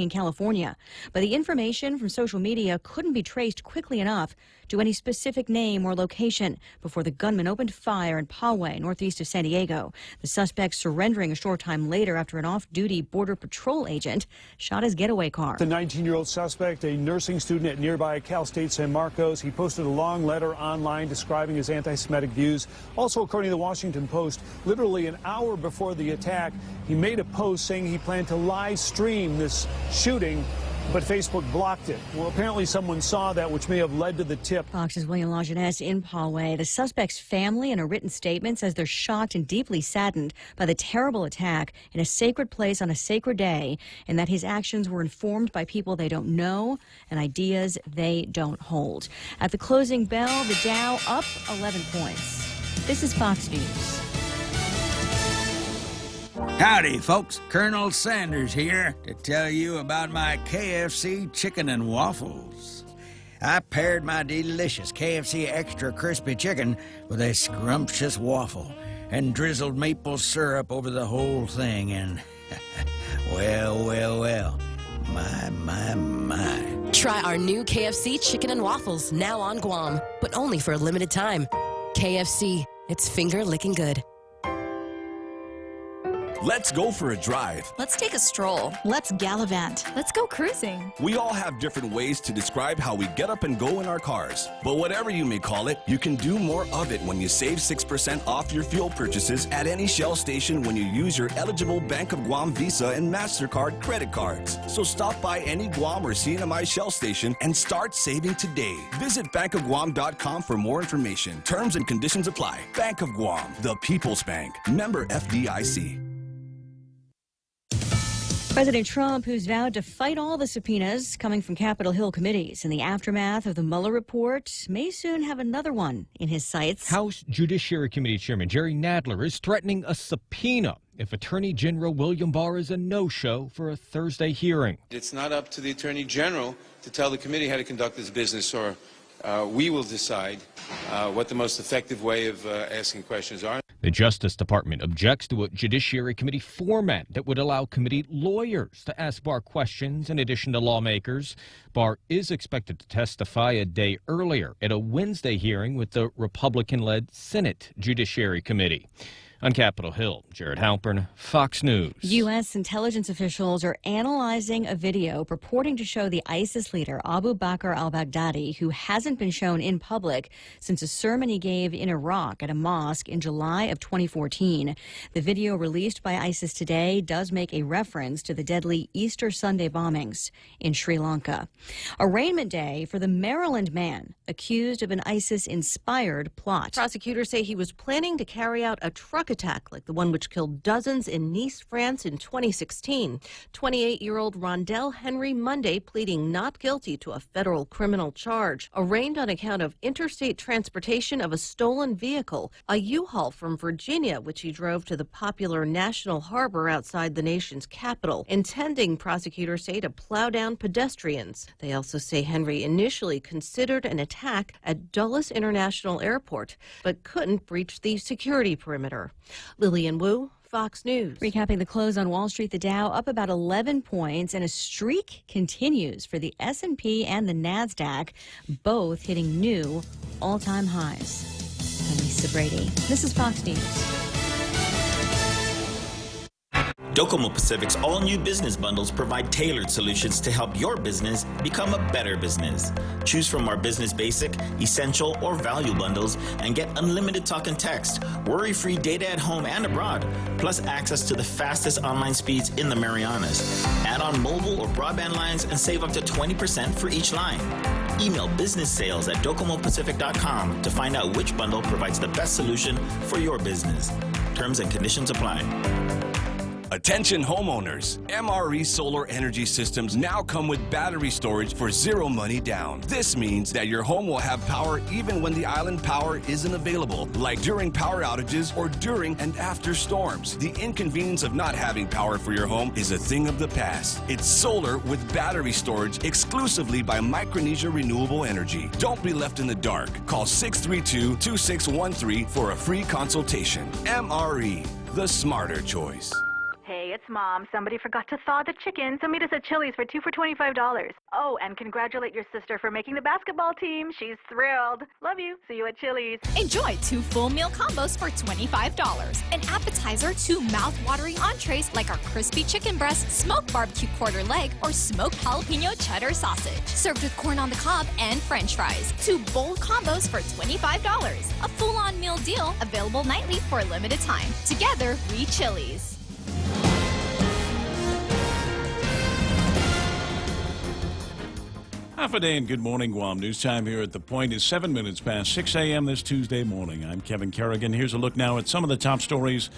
in California, but the information from social media couldn't be traced quickly enough to any specific name or location before the gunman opened fire in Poway, northeast of San Diego. The suspect surrendering a short time later after an off-duty Border Patrol agent shot his getaway car. The 19-year-old suspect, a nursing student at nearby Cal State San Marcos, he posted a long letter online describing his anti-Semitic views. Also, according to the Washington Post, literally an hour before the attack, he made a post saying he planned to live stream this shooting, but Facebook blocked it. Well, apparently someone saw that, which may have led to the tip. Fox's William Lajeunesse in Poway. The suspect's family, in a written statement, says they're shocked and deeply saddened by the terrible attack in a sacred place on a sacred day, and that his actions were informed by people they don't know and ideas they don't hold. At the closing bell, the Dow up 11 points. This is Fox News. Howdy, folks. Colonel Sanders here to tell you about my KFC chicken and waffles. I paired my delicious KFC extra crispy chicken with a scrumptious waffle and drizzled maple syrup over the whole thing, and well, my. Try our new KFC chicken and waffles, now on Guam, but only for a limited time. KFC, it's finger-licking good. Let's go for a drive. Let's take a stroll. Let's gallivant. Let's go cruising. We all have different ways to describe how we get up and go in our cars. But whatever you may call it, you can do more of it when you save 6% off your fuel purchases at any Shell station when you use your eligible Bank of Guam Visa and MasterCard credit cards. So stop by any Guam or CNMI Shell station and start saving today. Visit bankofguam.com for more information. Terms and conditions apply. Bank of Guam, the People's Bank. Member FDIC. President Trump, who's vowed to fight all the subpoenas coming from Capitol Hill committees in the aftermath of the Mueller report, may soon have another one in his sights. House Judiciary Committee Chairman Jerry Nadler is threatening a subpoena if Attorney General William Barr is a no-show for a Thursday hearing. It's not up to the Attorney General to tell the committee how to conduct its business, or we will decide what the most effective way of asking questions are. The Justice Department objects to a Judiciary Committee format that would allow committee lawyers to ask Barr questions in addition to lawmakers. Barr is expected to testify a day earlier at a Wednesday hearing with the Republican-led Senate Judiciary Committee. On Capitol Hill, Jared Halpern, Fox News. U.S. intelligence officials are analyzing a video purporting to show the ISIS leader Abu Bakr al-Baghdadi, who hasn't been shown in public since a sermon he gave in Iraq at a mosque in July of 2014. The video released by ISIS today does make a reference to the deadly Easter Sunday bombings in Sri Lanka. Arraignment day for the Maryland man accused of an ISIS-inspired plot. Prosecutors say he was planning to carry out a truck attack like the one which killed dozens in Nice, France in 2016. 28-year-old Rondell Henry Monday pleading not guilty to a federal criminal charge, arraigned on account of interstate transportation of a stolen vehicle, a U-Haul from Virginia, which he drove to the popular National Harbor outside the nation's capital, intending, prosecutors say, to plow down pedestrians. They also say Henry initially considered an attack at Dulles International Airport, but couldn't breach the security perimeter. Lillian Wu, Fox News. Recapping the close on Wall Street, the Dow up about 11 points, and a streak continues for the S&P and the NASDAQ, both hitting new all-time highs. I'm Lisa Brady. This is Fox News. Docomo Pacific's all-new business bundles provide tailored solutions to help your business become a better business. Choose from our Business Basic, Essential, or Value bundles and get unlimited talk and text, worry-free data at home and abroad, plus access to the fastest online speeds in the Marianas. Add on mobile or broadband lines and save up to 20% for each line. Email businesssales@docomopacific.com to find out which bundle provides the best solution for your business. Terms and conditions apply. Attention homeowners, MRE solar energy systems now come with battery storage for zero money down. This means that your home will have power even when the island power isn't available, like during power outages or during and after storms. The inconvenience of not having power for your home is a thing of the past. It's solar with battery storage exclusively by Micronesia Renewable Energy. Don't be left in the dark. Call 632-2613 for a free consultation. MRE, the smarter choice. Hey, it's Mom. Somebody forgot to thaw the chicken, so meet us at Chili's for 2 for $25. Oh, and congratulate your sister for making the basketball team. She's thrilled. Love you. See you at Chili's. Enjoy 2 full meal combos for $25. An appetizer, 2 mouth-watering entrees like our crispy chicken breast, smoked barbecue quarter leg, or smoked jalapeno cheddar sausage. Served with corn on the cob and french fries. 2 bold combos for $25. A full-on meal deal available nightly for a limited time. Together, we Chili's. Half a day and good morning, Guam. News time here at The Point is 7 minutes past 6 a.m. this Tuesday morning. I'm Kevin Kerrigan. Here's a look now at some of the top stories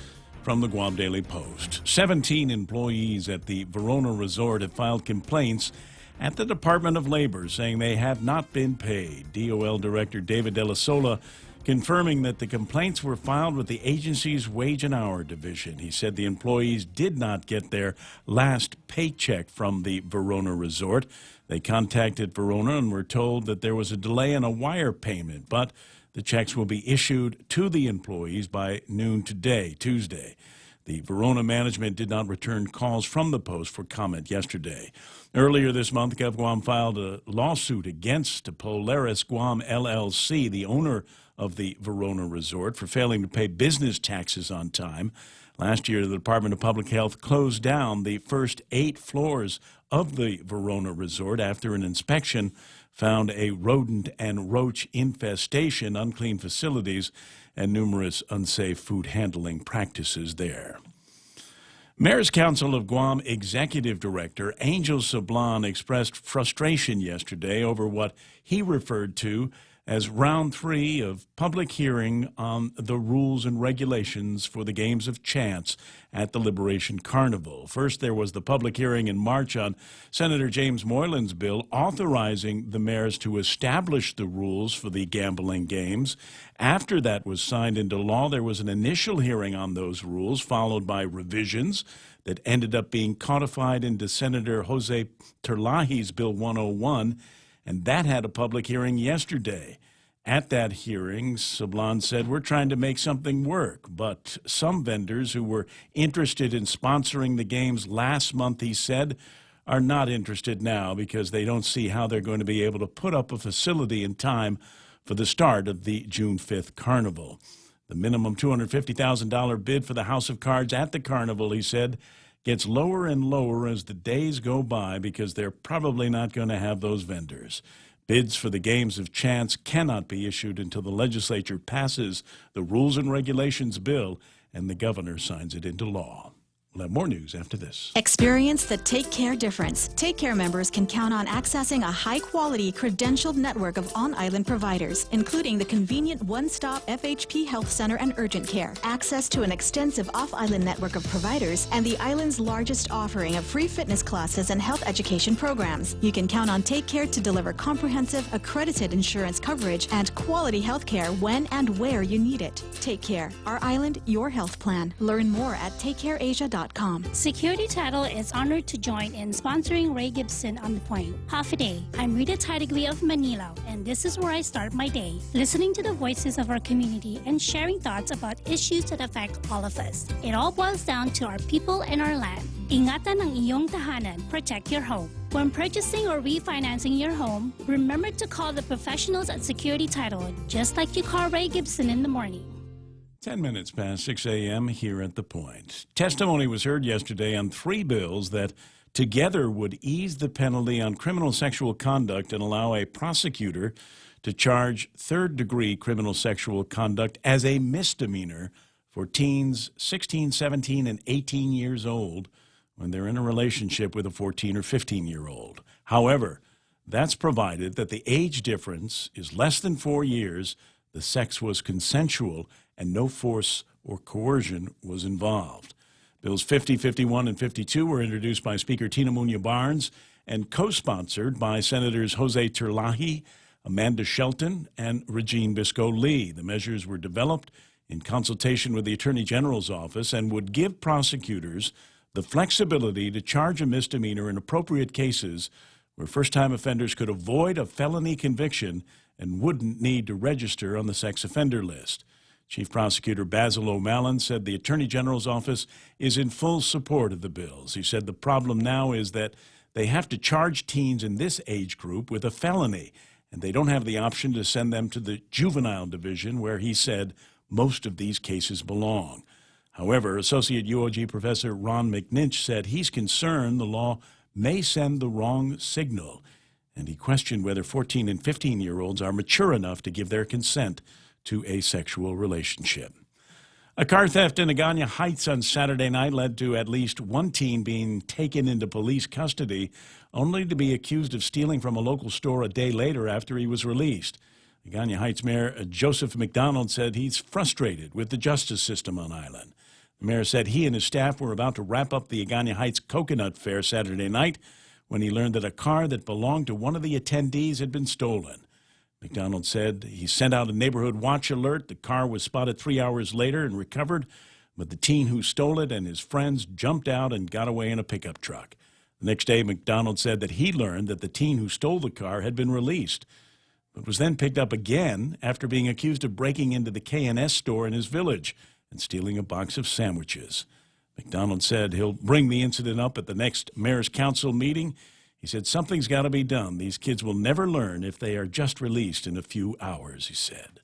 from the Guam Daily Post. 17 employees at the Verona Resort have filed complaints at the Department of Labor saying they have not been paid. DOL Director David De La Sola confirming that the complaints were filed with the agency's Wage and Hour Division. He said the employees did not get their last paycheck from the Verona Resort. They contacted Verona and were told that there was a delay in a wire payment, but the checks will be issued to the employees by noon today, Tuesday. The Verona management did not return calls from the Post for comment yesterday. Earlier this month, GovGuam filed a lawsuit against Polaris Guam LLC, the owner of the Verona Resort, for failing to pay business taxes on time. Last year, the Department of Public Health closed down the first 8 floors of the Verona Resort after an inspection found a rodent and roach infestation, unclean facilities, and numerous unsafe food handling practices there. Mayor's Council of Guam Executive Director Angel Sablan expressed frustration yesterday over what he referred to as round 3 of public hearing on the rules and regulations for the games of chance at the Liberation Carnival. First, there was the public hearing in March on Senator James Moylan's bill authorizing the mayors to establish the rules for the gambling games. After that was signed into law, there was an initial hearing on those rules, followed by revisions that ended up being codified into Senator Jose Terlahi's Bill 101, and that had a public hearing yesterday. At that hearing, Sablan said, "We're trying to make something work," but some vendors who were interested in sponsoring the games last month, he said, are not interested now because they don't see how they're going to be able to put up a facility in time for the start of the June 5th carnival. The minimum $250,000 bid for the House of Cards at the carnival, he said, gets lower and lower as the days go by because they're probably not going to have those vendors. Bids for the games of chance cannot be issued until the legislature passes the Rules and Regulations bill and the governor signs it into law. We'll have more news after this. Experience the Take Care difference. Take Care members can count on accessing a high-quality, credentialed network of on-island providers, including the convenient one-stop FHP Health Center and Urgent Care, access to an extensive off-island network of providers, and the island's largest offering of free fitness classes and health education programs. You can count on Take Care to deliver comprehensive, accredited insurance coverage and quality health care when and where you need it. Take Care. Our island, your health plan. Learn more at takecareasia.com. Security Title is honored to join in sponsoring Ray Gibson on The Point. Half a day. I'm Rita Tidegly of Manila, and this is where I start my day, listening to the voices of our community and sharing thoughts about issues that affect all of us. It all boils down to our people and our land. Ingatan ang iyong tahanan. Protect your home. When purchasing or refinancing your home, remember to call the professionals at Security Title, just like you call Ray Gibson in the morning. 10 minutes past 6 a.m. here at The Point. Testimony was heard yesterday on 3 bills that together would ease the penalty on criminal sexual conduct and allow a prosecutor to charge third-degree criminal sexual conduct as a misdemeanor for teens 16, 17, and 18 years old when they're in a relationship with a 14 or 15-year-old. However, that's provided that the age difference is less than 4 years, the sex was consensual, and no force or coercion was involved. Bills 50, 51, and 52 were introduced by Speaker Tina Muñoz-Barnes and co-sponsored by Senators Jose Terlahi, Amanda Shelton, and Regine Bisco-Lee. The measures were developed in consultation with the Attorney General's office and would give prosecutors the flexibility to charge a misdemeanor in appropriate cases where first-time offenders could avoid a felony conviction and wouldn't need to register on the sex offender list. Chief Prosecutor Basil O'Malley said the Attorney General's office is in full support of the bills. He said the problem now is that they have to charge teens in this age group with a felony, and they don't have the option to send them to the juvenile division where he said most of these cases belong. However, Associate UOG Professor Ron McNinch said he's concerned the law may send the wrong signal, and he questioned whether 14 and 15-year-olds are mature enough to give their consent to a sexual relationship. A car theft in Agana Heights on Saturday night led to at least one teen being taken into police custody, only to be accused of stealing from a local store a day later after he was released. Agana Heights Mayor Joseph McDonald said he's frustrated with the justice system on island. The mayor said he and his staff were about to wrap up the Agana Heights Coconut Fair Saturday night when he learned that a car that belonged to one of the attendees had been stolen. McDonald said he sent out a neighborhood watch alert. The car was spotted 3 hours later and recovered, but the teen who stole it and his friends jumped out and got away in a pickup truck. The next day, McDonald said that he learned that the teen who stole the car had been released, but was then picked up again after being accused of breaking into the K&S store in his village and stealing a box of sandwiches. McDonald said he'll bring the incident up at the next mayor's council meeting. He said something's got to be done. These kids will never learn if they are just released in a few hours, he said.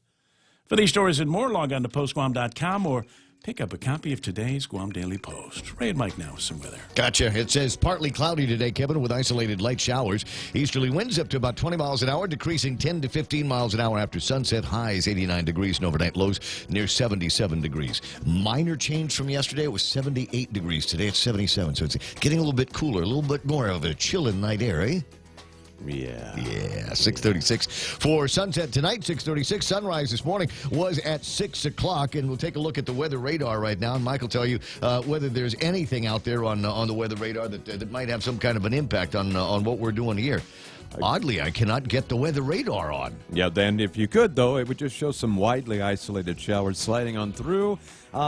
For these stories and more, log on to postguam.com or pick up a copy of today's Guam Daily Post. Ray and Mike now with some weather. Gotcha. It says partly cloudy today, Kevin, with isolated light showers. Easterly winds up to about 20 miles an hour, decreasing 10 to 15 miles an hour after sunset. Highs 89 degrees and overnight lows near 77 degrees. Minor change from yesterday. It was 78 degrees. Today it's 77, so it's getting a little bit cooler, a little bit more of a chilling night air, eh? Yeah, 6:36 for sunset tonight. 6:36. Sunrise this morning was at 6 o'clock, and we'll take a look at the weather radar right now. And Mike will tell you whether there's anything out there on the weather radar that might have some kind of an impact on what we're doing here. Oddly, I cannot get the weather radar on. Yeah, then if you could, though, it would just show some widely isolated showers sliding on through.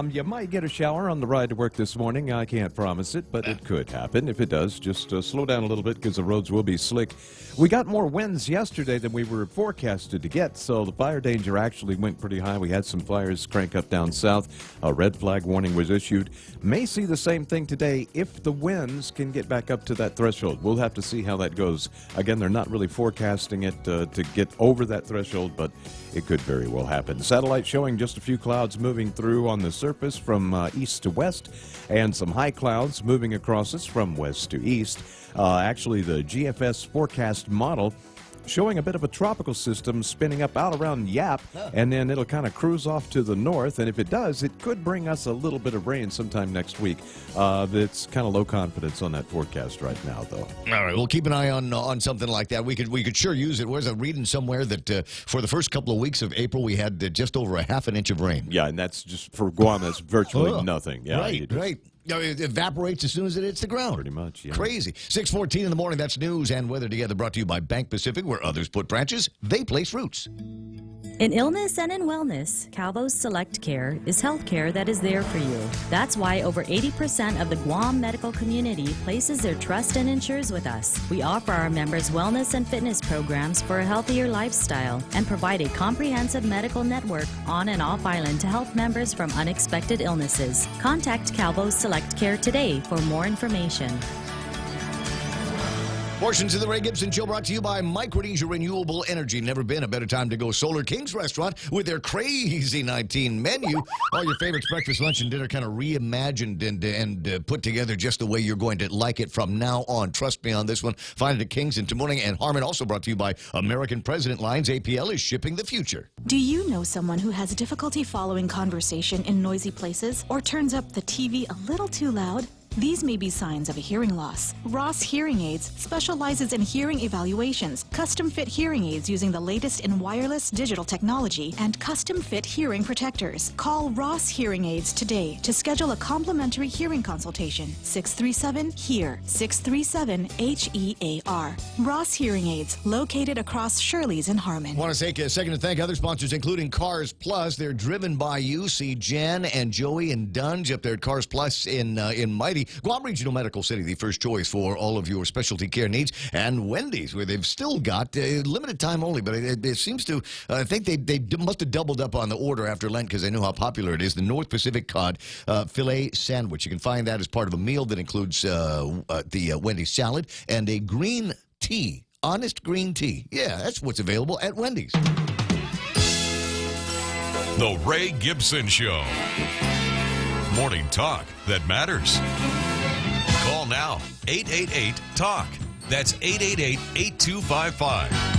You might get a shower on the ride to work this morning. I can't promise it, but it could happen. If it does, just slow down a little bit because the roads will be slick. We got more winds yesterday than we were forecasted to get, so the fire danger actually went pretty high. We had some fires crank up down south. A red flag warning was issued. May see the same thing today if the winds can get back up to that threshold. We'll have to see how that goes. Again, they're not really forecasting it to get over that threshold, but it could very well happen. Satellite showing just a few clouds moving through on the surface from east to west, and some high clouds moving across us from west to east. Actually, the GFS forecast model showing a bit of a tropical system spinning up out around Yap, and then it'll kind of cruise off to the north, and if it does, it could bring us a little bit of rain sometime next week. It's kind of low confidence on that forecast right now, though. All right, we'll keep an eye on something like that. We could sure use it. Where's a reading somewhere that for the first couple of weeks of April, we had just over a half an inch of rain. Yeah, and that's just for Guam. That's virtually nothing. Yeah, right. It evaporates as soon as it hits the ground. Pretty much, yeah. Crazy. 6:14 in the morning. That's news and weather together, brought to you by Bank Pacific, where others put branches, they place roots. In illness and in wellness, Calvo's Select Care is health care that is there for you. That's why over 80% of the Guam medical community places their trust and insures with us. We offer our members wellness and fitness programs for a healthier lifestyle and provide a comprehensive medical network on and off island to help members from unexpected illnesses. Contact Calvo's Select Care today for more information. Portions of the Ray Gibson Show brought to you by Micronesia Renewable Energy. Never been a better time to go Solar Kings Restaurant with their crazy 19 menu. All your favorites, breakfast, lunch, and dinner kind of reimagined and put together just the way you're going to like it from now on. Trust me on this one. Find it at Kings in Tamuning and Harmon. Also brought to you by American President Lines. APL is shipping the future. Do you know someone who has difficulty following conversation in noisy places or turns up the TV a little too loud? These may be signs of a hearing loss. Ross Hearing Aids specializes in hearing evaluations, custom-fit hearing aids using the latest in wireless digital technology, and custom-fit hearing protectors. Call Ross Hearing Aids today to schedule a complimentary hearing consultation. 637-HEAR. 637-HEAR. Ross Hearing Aids, located across Shirley's in Harmon. I want to take a second to thank other sponsors, including Cars Plus. They're driven by you. See Jan and Joey and Dunge up there at Cars Plus in Mighty. Guam Regional Medical City, the first choice for all of your specialty care needs, and Wendy's, where they've still got limited time only, but it seems to, I think they must have doubled up on the order after Lent because they know how popular it is. The North Pacific Cod Filet Sandwich. You can find that as part of a meal that includes the Wendy's salad and a green tea. Honest green tea. Yeah, that's what's available at Wendy's. The Ray Gibson Show. Morning talk that matters. Call now. 888-TALK. That's 888-8255.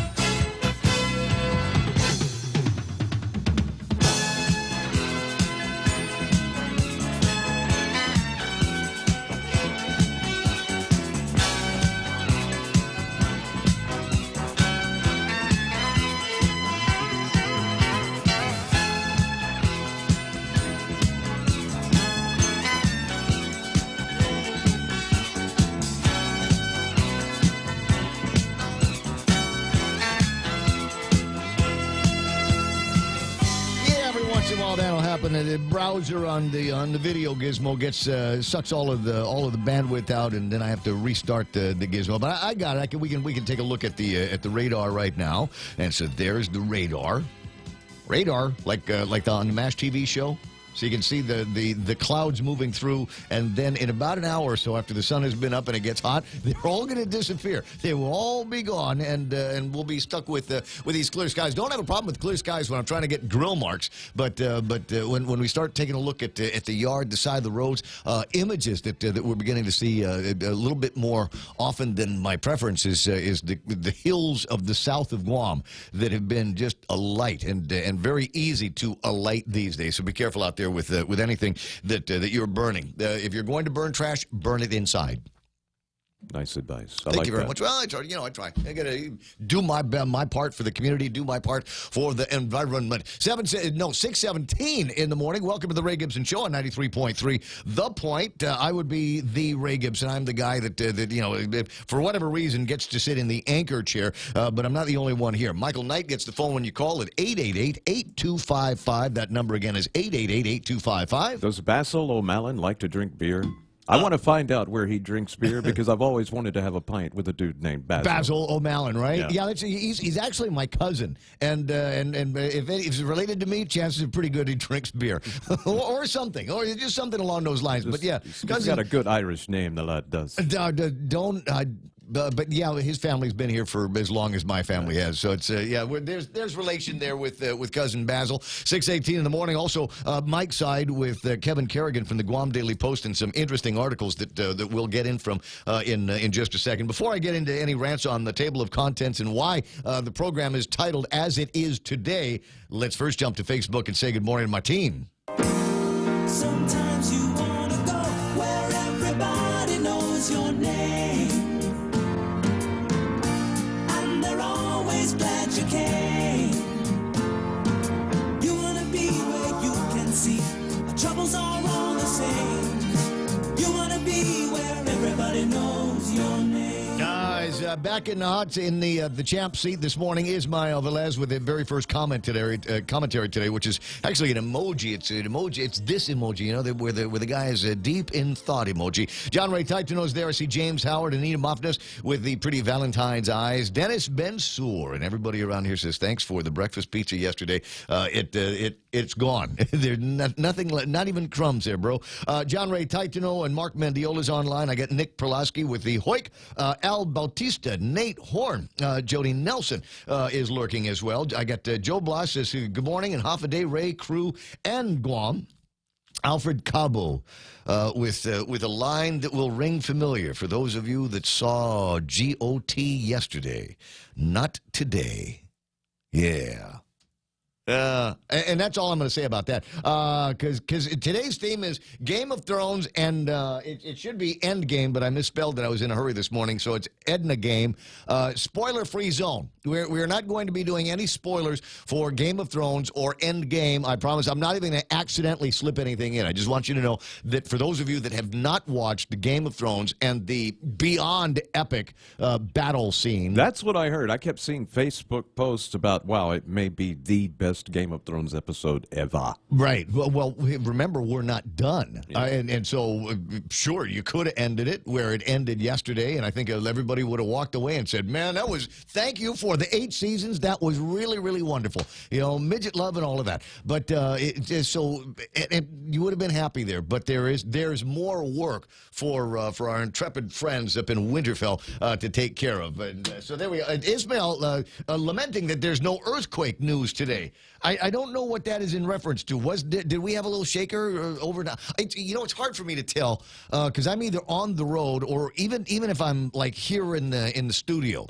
That'll happen. The browser on the video gizmo gets sucks all of the bandwidth out, and then I have to restart the gizmo. But I got it. We can take a look at the radar right now. And so there's the radar, like on the MASH TV show. So you can see the clouds moving through, and then in about an hour or so after the sun has been up and it gets hot, they're all going to disappear. They will all be gone, and we'll be stuck with these clear skies. Don't have a problem with clear skies when I'm trying to get grill marks, but when we start taking a look at the yard, the side of the roads, images that we're beginning to see a little bit more often than my preference is the hills of the south of Guam that have been just alight and very easy to alight these days. So be careful out there with anything that you're burning. If you're going to burn trash, burn it inside. Nice advice. Thank you very much. Well, I try. I got to do my part for the community, do my part for the environment. 6:17 in the morning. Welcome to the Ray Gibson Show on 93.3 The Point. I would be the Ray Gibson. I'm the guy that for whatever reason gets to sit in the anchor chair, but I'm not the only one here. Michael Knight gets the phone when you call at 888-8255. That number again is 888-8255. Does Basil O'Malley like to drink beer? I want to find out where he drinks beer because I've always wanted to have a pint with a dude named Basil. Basil O'Malley, right? Yeah, he's actually my cousin, and if it's related to me, chances are pretty good he drinks beer or something, or just something along those lines. But yeah, he's got a good Irish name. The lad does. But yeah, his family's been here for as long as my family has. So it's there's relation there with cousin Basil. 6:18 in the morning. Also, Mike's side with Kevin Kerrigan from the Guam Daily Post and some interesting articles that we'll get in from in just a second. Before I get into any rants on the table of contents and why the program is titled as it is today, let's first jump to Facebook and say good morning to my team. Sometimes you want to go where everybody knows your name. Glad you came. You wanna be where you can see our troubles are all the same. You wanna be where everybody knows your name. Guys, back in the the champ seat this morning, Ismael Velez with the very first commentary today, which is actually an emoji. It's an emoji. It's this emoji, where the guy is deep in thought emoji. John Ray Titano's there. I see James Howard and Anita Mofness with the pretty Valentine's eyes. Dennis Bensour and everybody around here says thanks for the breakfast pizza yesterday. It's gone. There's nothing, not even crumbs there, bro. John Ray Titano and Mark Mendiola's online. I got Nick Perlowski with the Hoik. Al Bautista, Nate Horn, Jody Nelson is lurking as well. I got Joe Blas says good morning and half a day, Ray, crew, and Guam. Alfred Cabo with a line that will ring familiar for those of you that saw GOT yesterday. Not today. Yeah. And that's all I'm going to say about that. Because today's theme is Game of Thrones, and it should be Endgame, but I misspelled it. I was in a hurry this morning, so it's Edna Game. Spoiler-free zone. We're not going to be doing any spoilers for Game of Thrones or Endgame. I promise. I'm not even going to accidentally slip anything in. I just want you to know that for those of you that have not watched the Game of Thrones and the beyond epic battle scene. That's what I heard. I kept seeing Facebook posts about, wow, it may be the best best Game of Thrones episode ever. Right. Well, remember, we're not done. And so, sure, you could have ended it where it ended yesterday, and I think everybody would have walked away and said, man, thank you for the 8 seasons. That was really, really wonderful. Midget love and all of that. But you would have been happy there. But there's more work for our intrepid friends up in Winterfell to take care of. And so there we go. Ismail lamenting that there's no earthquake news today. I don't know what that is in reference to. Did we have a little shaker overnight? It's hard for me to tell because I'm either on the road or even if I'm like here in the studio.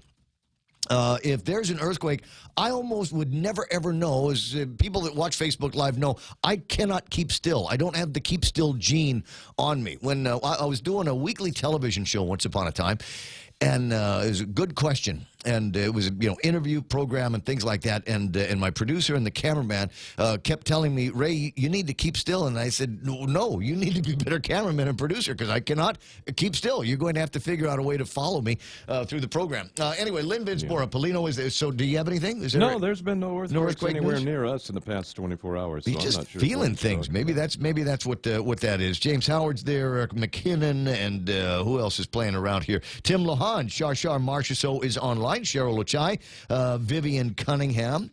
If there's an earthquake, I almost would never, ever know. As people that watch Facebook Live know, I cannot keep still. I don't have the keep still gene on me. When I was doing a weekly television show once upon a time, and it was a good question. And it was interview program and things like that. And my producer and the cameraman kept telling me, Ray, you need to keep still. And I said, no, you need to be a better cameraman and producer because I cannot keep still. You're going to have to figure out a way to follow me through the program. Anyway, Lynn Vinsbora, Polino is there. So do you have anything? There's been no earthquake anywhere news? Near us in the past 24 hours. He's so just I'm not sure feeling things. Maybe that's what that is. James Howard's there, McKinnon, and who else is playing around here? Tim Lahan, Shar Marchessault is online. Cheryl Ochai, Vivian Cunningham.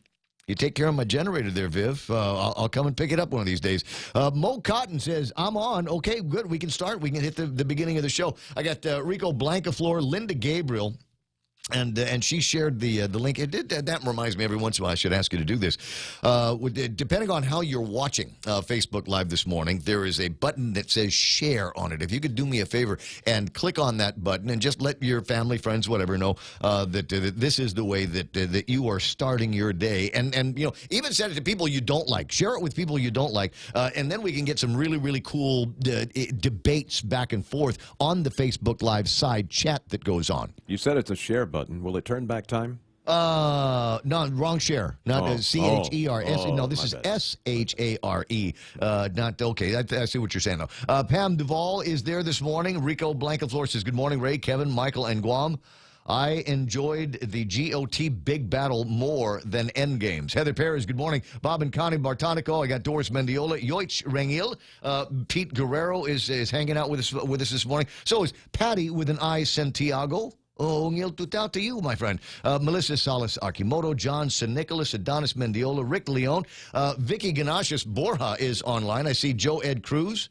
You take care of my generator there, Viv. I'll come and pick it up one of these days. Mo Cotton says, I'm on. Okay, good. We can start. We can hit the beginning of the show. I got Rico Blancaflor, Linda Gabriel. And she shared the link. That reminds me every once in a while I should ask you to do this. Depending on how you're watching Facebook Live this morning, there is a button that says share on it. If you could do me a favor and click on that button and just let your family, friends, whatever know that this is the way that you are starting your day. And even send it to people you don't like. Share it with people you don't like. And then we can get some really, really cool debates back and forth on the Facebook Live side chat that goes on. You said it's a share button. Will it turn back time? No, wrong share. Not C-H-E-R-S. No, this is bad. S-H-A-R-E. Not okay. I see what you're saying, though. Pam Duvall is there this morning. Rico Blancaflor says, good morning, Ray, Kevin, Michael, and Guam. I enjoyed the GOT big battle more than Endgames. Heather Perez, good morning. Bob and Connie Bartonico. I got Doris Mendiola. Yoich Rengil. Pete Guerrero is hanging out with us this morning. So is Patty with an I, Santiago. Oh, ngil tutao to you, my friend. Melissa Salas Akimoto, John San Nicolas, Adonis Mendiola, Rick Leone, Vicky Ganashis Borja is online. I see Joe Ed Cruz.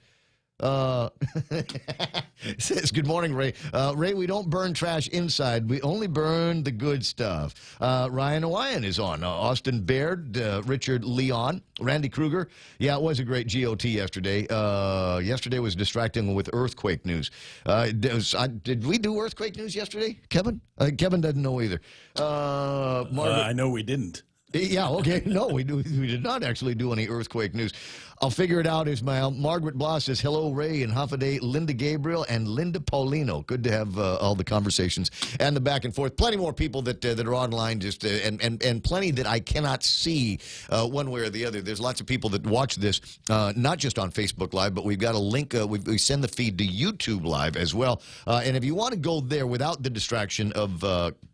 Says, good morning, Ray. Ray, we don't burn trash inside. We only burn the good stuff. Ryan Hawaiian is on. Austin Baird, Richard Leon, Randy Kruger. Yeah, it was a great GOT yesterday. Yesterday was distracting with earthquake news. Did we do earthquake news yesterday, Kevin? Kevin doesn't know either. I know we didn't. Yeah, okay. No, we did not actually do any earthquake news. I'll figure it out, Ismail. Margaret Bloss says, hello, Ray, and Hafaday, Linda Gabriel, and Linda Paulino. Good to have all the conversations and the back and forth. Plenty more people that are online, just and plenty that I cannot see one way or the other. There's lots of people that watch this, not just on Facebook Live, but we've got a link. We send the feed to YouTube Live as well. And if you want to go there without the distraction of,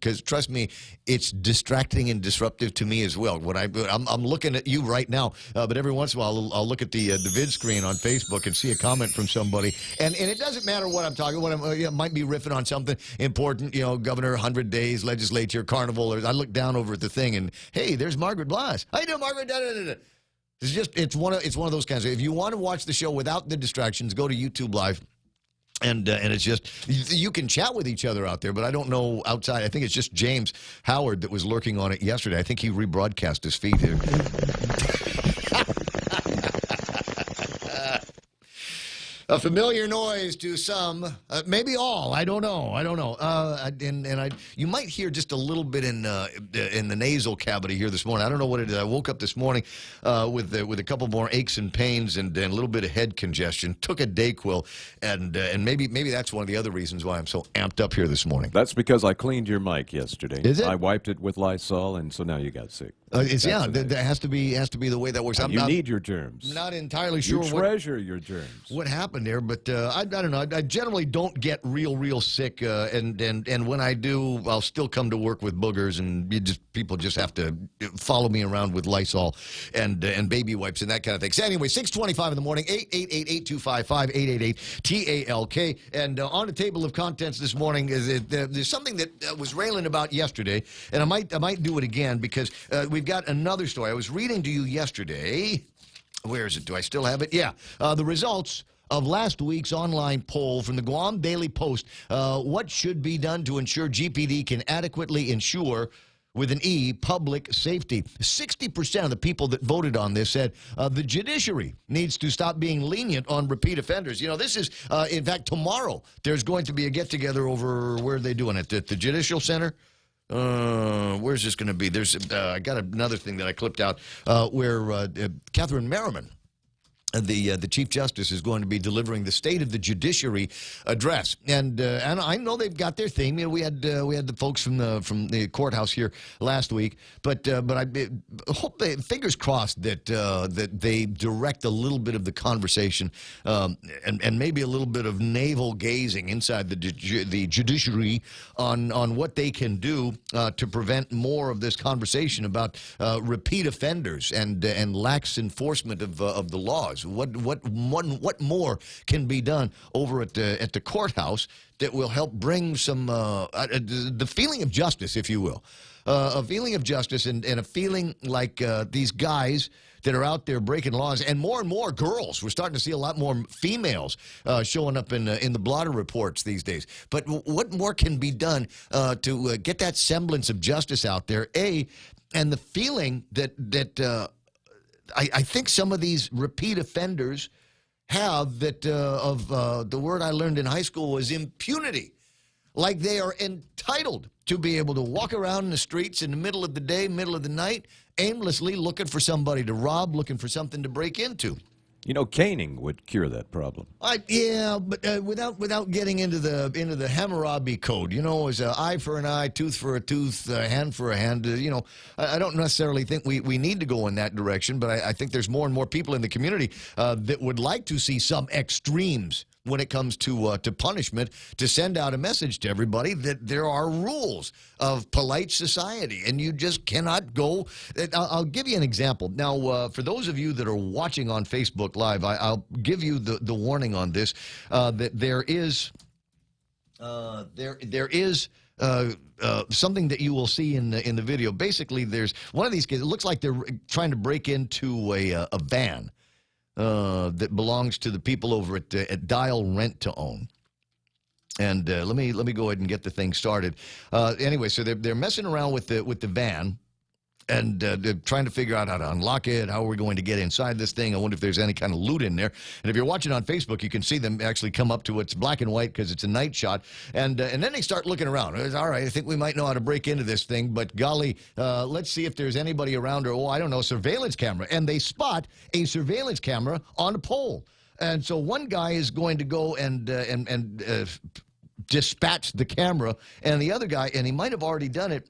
because trust me, it's distracting and disruptive to me as well. When I'm looking at you right now, but every once in a while I'll look at the vid screen on Facebook and see a comment from somebody, and it doesn't matter what I'm talking. What I might be riffing on something important, Governor, 100 days, legislature, carnival. Or I look down over at the thing, and hey, there's Margaret Bloss. How you doing, Margaret? Da, da, da, da. It's one of those kinds. If you want to watch the show without the distractions, go to YouTube Live. And it's just, you can chat with each other out there, but I don't know outside. I think it's just James Howard that was lurking on it yesterday. I think he rebroadcast his feed here. A familiar noise to some, maybe all. I don't know. You might hear just a little bit in the nasal cavity here this morning. I don't know what it is. I woke up this morning with a couple more aches and pains and a little bit of head congestion. Took a Dayquil, and maybe that's one of the other reasons why I'm so amped up here this morning. That's because I cleaned your mic yesterday. Is it? I wiped it with Lysol, and so now you got sick. That has to be the way that works. You need your germs. Not entirely sure. You treasure your germs. What happened happened there, but I don't know. I generally don't get real sick, and when I do, I'll still come to work with boogers, and people just have to follow me around with Lysol and baby wipes and that kind of thing. So anyway, 6:25 in the morning, 888-825-5888-TALK, and on the table of contents this morning is there's something that was railing about yesterday, and I might do it again because we've got another story. I was reading to you yesterday. Where is it? Do I still have it? Yeah. The results of last week's online poll from the Guam Daily Post. What should be done to ensure GPD can adequately ensure, with an E, public safety? 60% of the people that voted on this said the judiciary needs to stop being lenient on repeat offenders. You know, this is, in fact, tomorrow there's going to be a get-together over, where are they doing it? At the Judicial Center? Where's this going to be? There's I got another thing that I clipped out where Catherine Merriman, the Chief Justice, is going to be delivering the State of the Judiciary address, and I know they've got their theme. You know, we had the folks from the courthouse here last week, but I hope fingers crossed that they direct a little bit of the conversation and maybe a little bit of navel gazing inside the judiciary on what they can do to prevent more of this conversation about repeat offenders and lax enforcement of the laws. What more can be done over at the courthouse that will help bring some the feeling of justice, if you will, a feeling of justice and a feeling like these guys that are out there breaking laws, and more girls. We're starting to see a lot more females showing up in the blotter reports these days. But what more can be done to get that semblance of justice out there? And the feeling that I think some of these repeat offenders have that the word I learned in high school was impunity. Like they are entitled to be able to walk around in the streets in the middle of the day, middle of the night, aimlessly looking for somebody to rob, looking for something to break into. You know, caning would cure that problem. Yeah, but without getting into the Hammurabi code, you know, as eye for an eye, tooth for a tooth, hand for a hand. You know, I don't necessarily think we need to go in that direction, but I think there's more and more people in the community that would like to see some extremes when it comes to punishment, to send out a message to everybody that there are rules of polite society, and you just cannot go. I'll give you an example. Now, for those of you that are watching on Facebook Live, I'll give you the warning on this, that there is something that you will see in the video. Basically, there's one of these kids. It looks like they're trying to break into a van that belongs to the people over at Dial Rent to Own. And let me go ahead and get the thing started. Anyway, so they're messing around with the van, and they're trying to figure out how to unlock it. How are we going to get inside this thing? I wonder if there's any kind of loot in there. And if you're watching on Facebook, you can see them actually come up to it's black and white because it's a night shot. And then they start looking around. All right, I think we might know how to break into this thing, but golly, let's see if there's anybody around, or, I don't know, surveillance camera. And they spot a surveillance camera on a pole. And so one guy is going to go and dispatch the camera, and the other guy, and he might have already done it,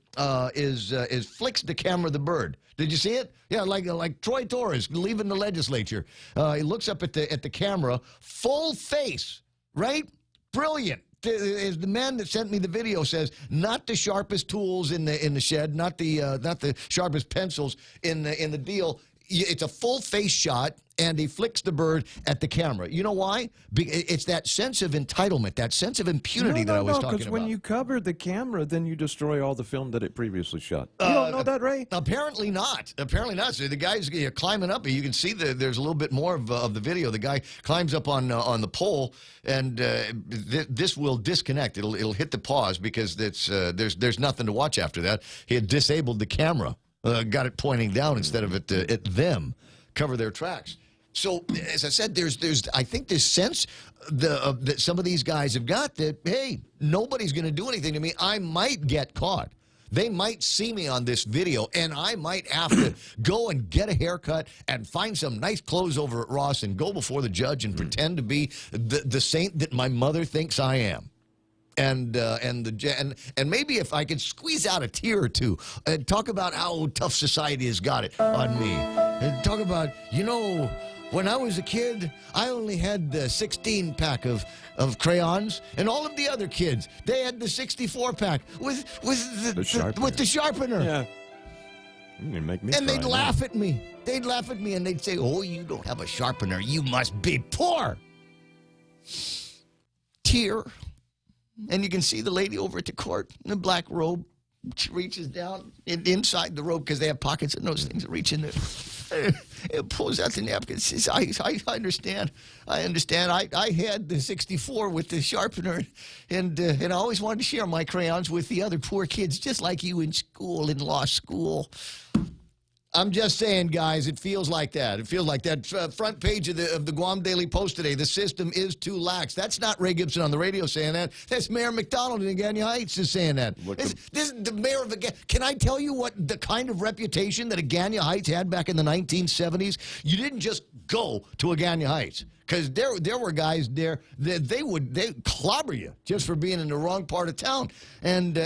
is flicks the camera the bird. Did you see it? Yeah, like Troy Torres leaving the legislature. He looks up at the camera, full face, right? Brilliant. As the man that sent me the video says, not the sharpest tools in the shed, not the sharpest pencils in the deal. It's a full face shot, and he flicks the bird at the camera. You know why? It's that sense of entitlement, that sense of impunity that I was talking about. Because when you cover the camera, then you destroy all the film that it previously shot. You don't know that, Ray? Apparently not. Apparently not. So the guy's climbing up. You can see there's a little bit more of the video. The guy climbs up on the pole, and this will disconnect. It'll hit the pause because there's nothing to watch after that. He had disabled the camera. Got it pointing down instead of at them. Cover their tracks. So, as I said, I think this sense that some of these guys have got that, hey, nobody's going to do anything to me. I might get caught. They might see me on this video, and I might have to go and get a haircut and find some nice clothes over at Ross and go before the judge and pretend to be the saint that my mother thinks I am. And maybe if I could squeeze out a tear or two and talk about how tough society has got it on me, and talk about, When I was a kid, I only had the 16-pack of crayons, and all of the other kids, they had the 64-pack with the sharpener. Yeah. You make me And cry they'd now. laugh at me. They'd laugh at me, and they'd say, "Oh, you don't have a sharpener. You must be poor." Tear. And you can see the lady over at the court in the black robe. She reaches down inside the robe because they have pockets in those things that reach in there. It pulls out the napkin. Says, I understand. I understand. I had the 64 with the sharpener, and I always wanted to share my crayons with the other poor kids, just like you in school, in law school. I'm just saying, guys, it feels like that. It feels like that. Front page of the Guam Daily Post today, the system is too lax. That's not Ray Gibson on the radio saying that. That's Mayor McDonald in Agania Heights is saying that. This is the mayor of Agania. Can I tell you what the kind of reputation that Agania Heights had back in the 1970s? You didn't just go to Agania Heights. Because there were guys there that they'd clobber you just for being in the wrong part of town, and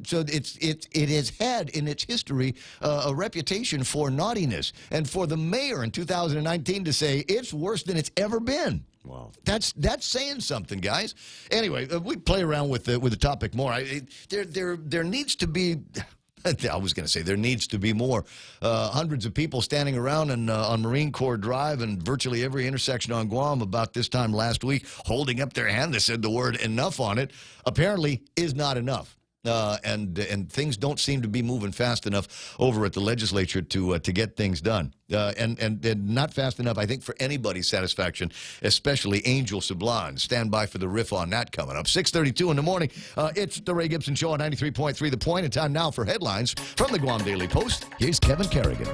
so it has had in its history a reputation for naughtiness, and for the mayor in 2019 to say it's worse than it's ever been. Wow, that's saying something, guys. Anyway, we play around with the topic more. There needs to be. I was going to say there needs to be more. Hundreds of people standing around on Marine Corps Drive and virtually every intersection on Guam about this time last week, holding up their hand that said the word enough on it, apparently is not enough. And things don't seem to be moving fast enough over at the legislature to get things done. And not fast enough, I think, for anybody's satisfaction, especially Angel Sublime. Stand by for the riff on that coming up. 6:32 in the morning. It's the Ray Gibson Show on 93.3 The Point. And time now for headlines from the Guam Daily Post. Here's Kevin Kerrigan.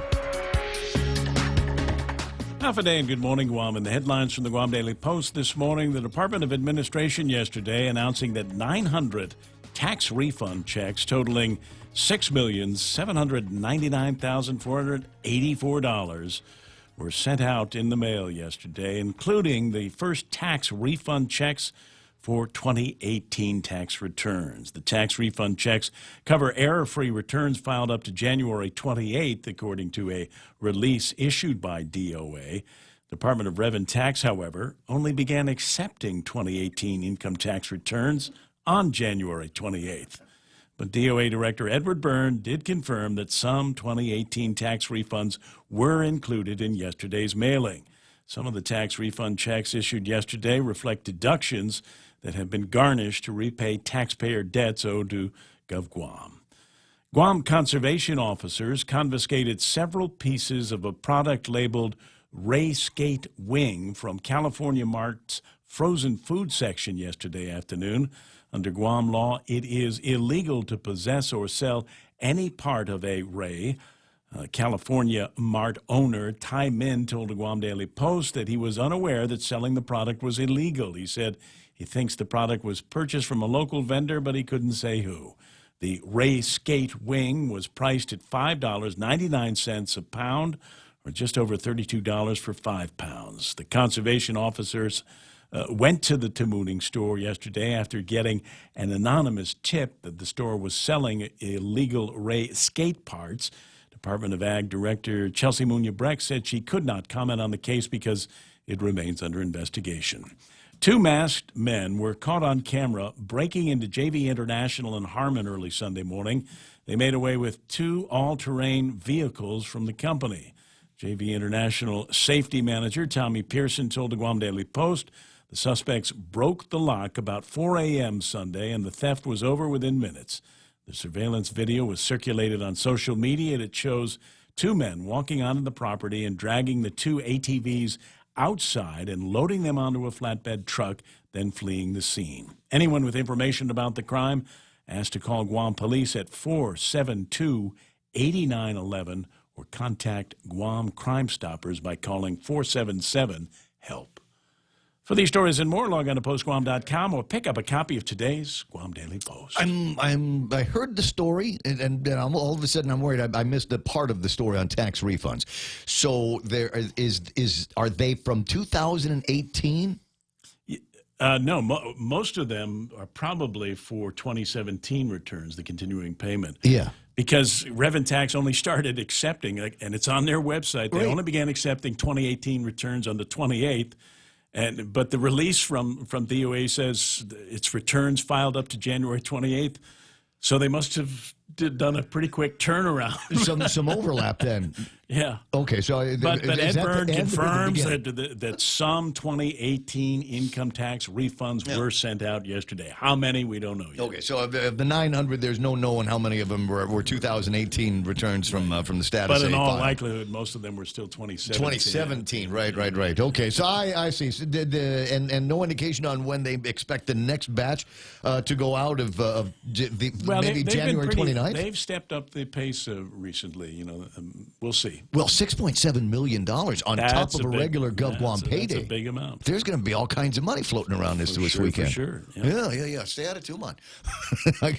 Half a day and good morning, Guam. And the headlines from the Guam Daily Post this morning. The Department of Administration yesterday announcing that 900 tax refund checks totaling $6,799,484 were sent out in the mail yesterday, including the first tax refund checks for 2018 tax returns. The tax refund checks cover error-free returns filed up to January 28th, according to a release issued by DOA. Department of Rev and Tax, however, only began accepting 2018 income tax returns on January 28th. But DOA Director Edward Byrne did confirm that some 2018 tax refunds were included in yesterday's mailing. Some of the tax refund checks issued yesterday reflect deductions that have been garnished to repay taxpayer debts owed to GovGuam. Guam conservation officers confiscated several pieces of a product labeled Ray Skate Wing from California Mart's frozen food section yesterday afternoon. Under Guam law, it is illegal to possess or sell any part of a Ray. California Mart owner Ty Min told the Guam Daily Post that he was unaware that selling the product was illegal. He said he thinks the product was purchased from a local vendor, but he couldn't say who. The Ray Skate Wing was priced at $5.99 a pound, or just over $32 for 5 pounds. The conservation officers went to the Tamuning store yesterday after getting an anonymous tip that the store was selling illegal Ray skate parts. Department of Ag Director Chelsea Munya-Breck said she could not comment on the case because it remains under investigation. 2 masked men were caught on camera breaking into JV International in Harmon early Sunday morning. They made away with 2 all-terrain vehicles from the company. JV International safety manager Tommy Pearson told the Guam Daily Post the suspects broke the lock about 4 a.m. Sunday, and the theft was over within minutes. The surveillance video was circulated on social media, and it shows 2 men walking onto the property and dragging the 2 ATVs outside and loading them onto a flatbed truck, then fleeing the scene. Anyone with information about the crime asked to call Guam Police at 472-8911 or contact Guam Crime Stoppers by calling 477-HELP. For these stories and more, log on to postguam.com or pick up a copy of today's Guam Daily Post. I heard the story, and all of a sudden I'm worried I missed a part of the story on tax refunds. So are they from 2018? No, most of them are probably for 2017 returns, the continuing payment. Yeah. Because Rev and Tax only started accepting, and it's on their website. They only began accepting 2018 returns on the 28th. But the release from DOA says it's returns filed up to January 28th. So they must have done a pretty quick turnaround. Some overlap then. Yeah. Okay, so... But Ed Byrne confirms that that some 2018 income tax refunds were sent out yesterday. How many, we don't know yet. Okay, so of the 900, there's no knowing how many of them were 2018 returns from the status. But in all file. likelihood, most of them were still 2017. 2017, right. Okay, so I see. So and no indication on when they expect the next batch to go out of maybe January 29th? They've stepped up the pace recently. We'll see. Well, $6.7 million on top of a regular GovGuam payday. That's a big amount. There's going to be all kinds of money floating around this weekend. For sure. Yeah. Stay out of Tumon. I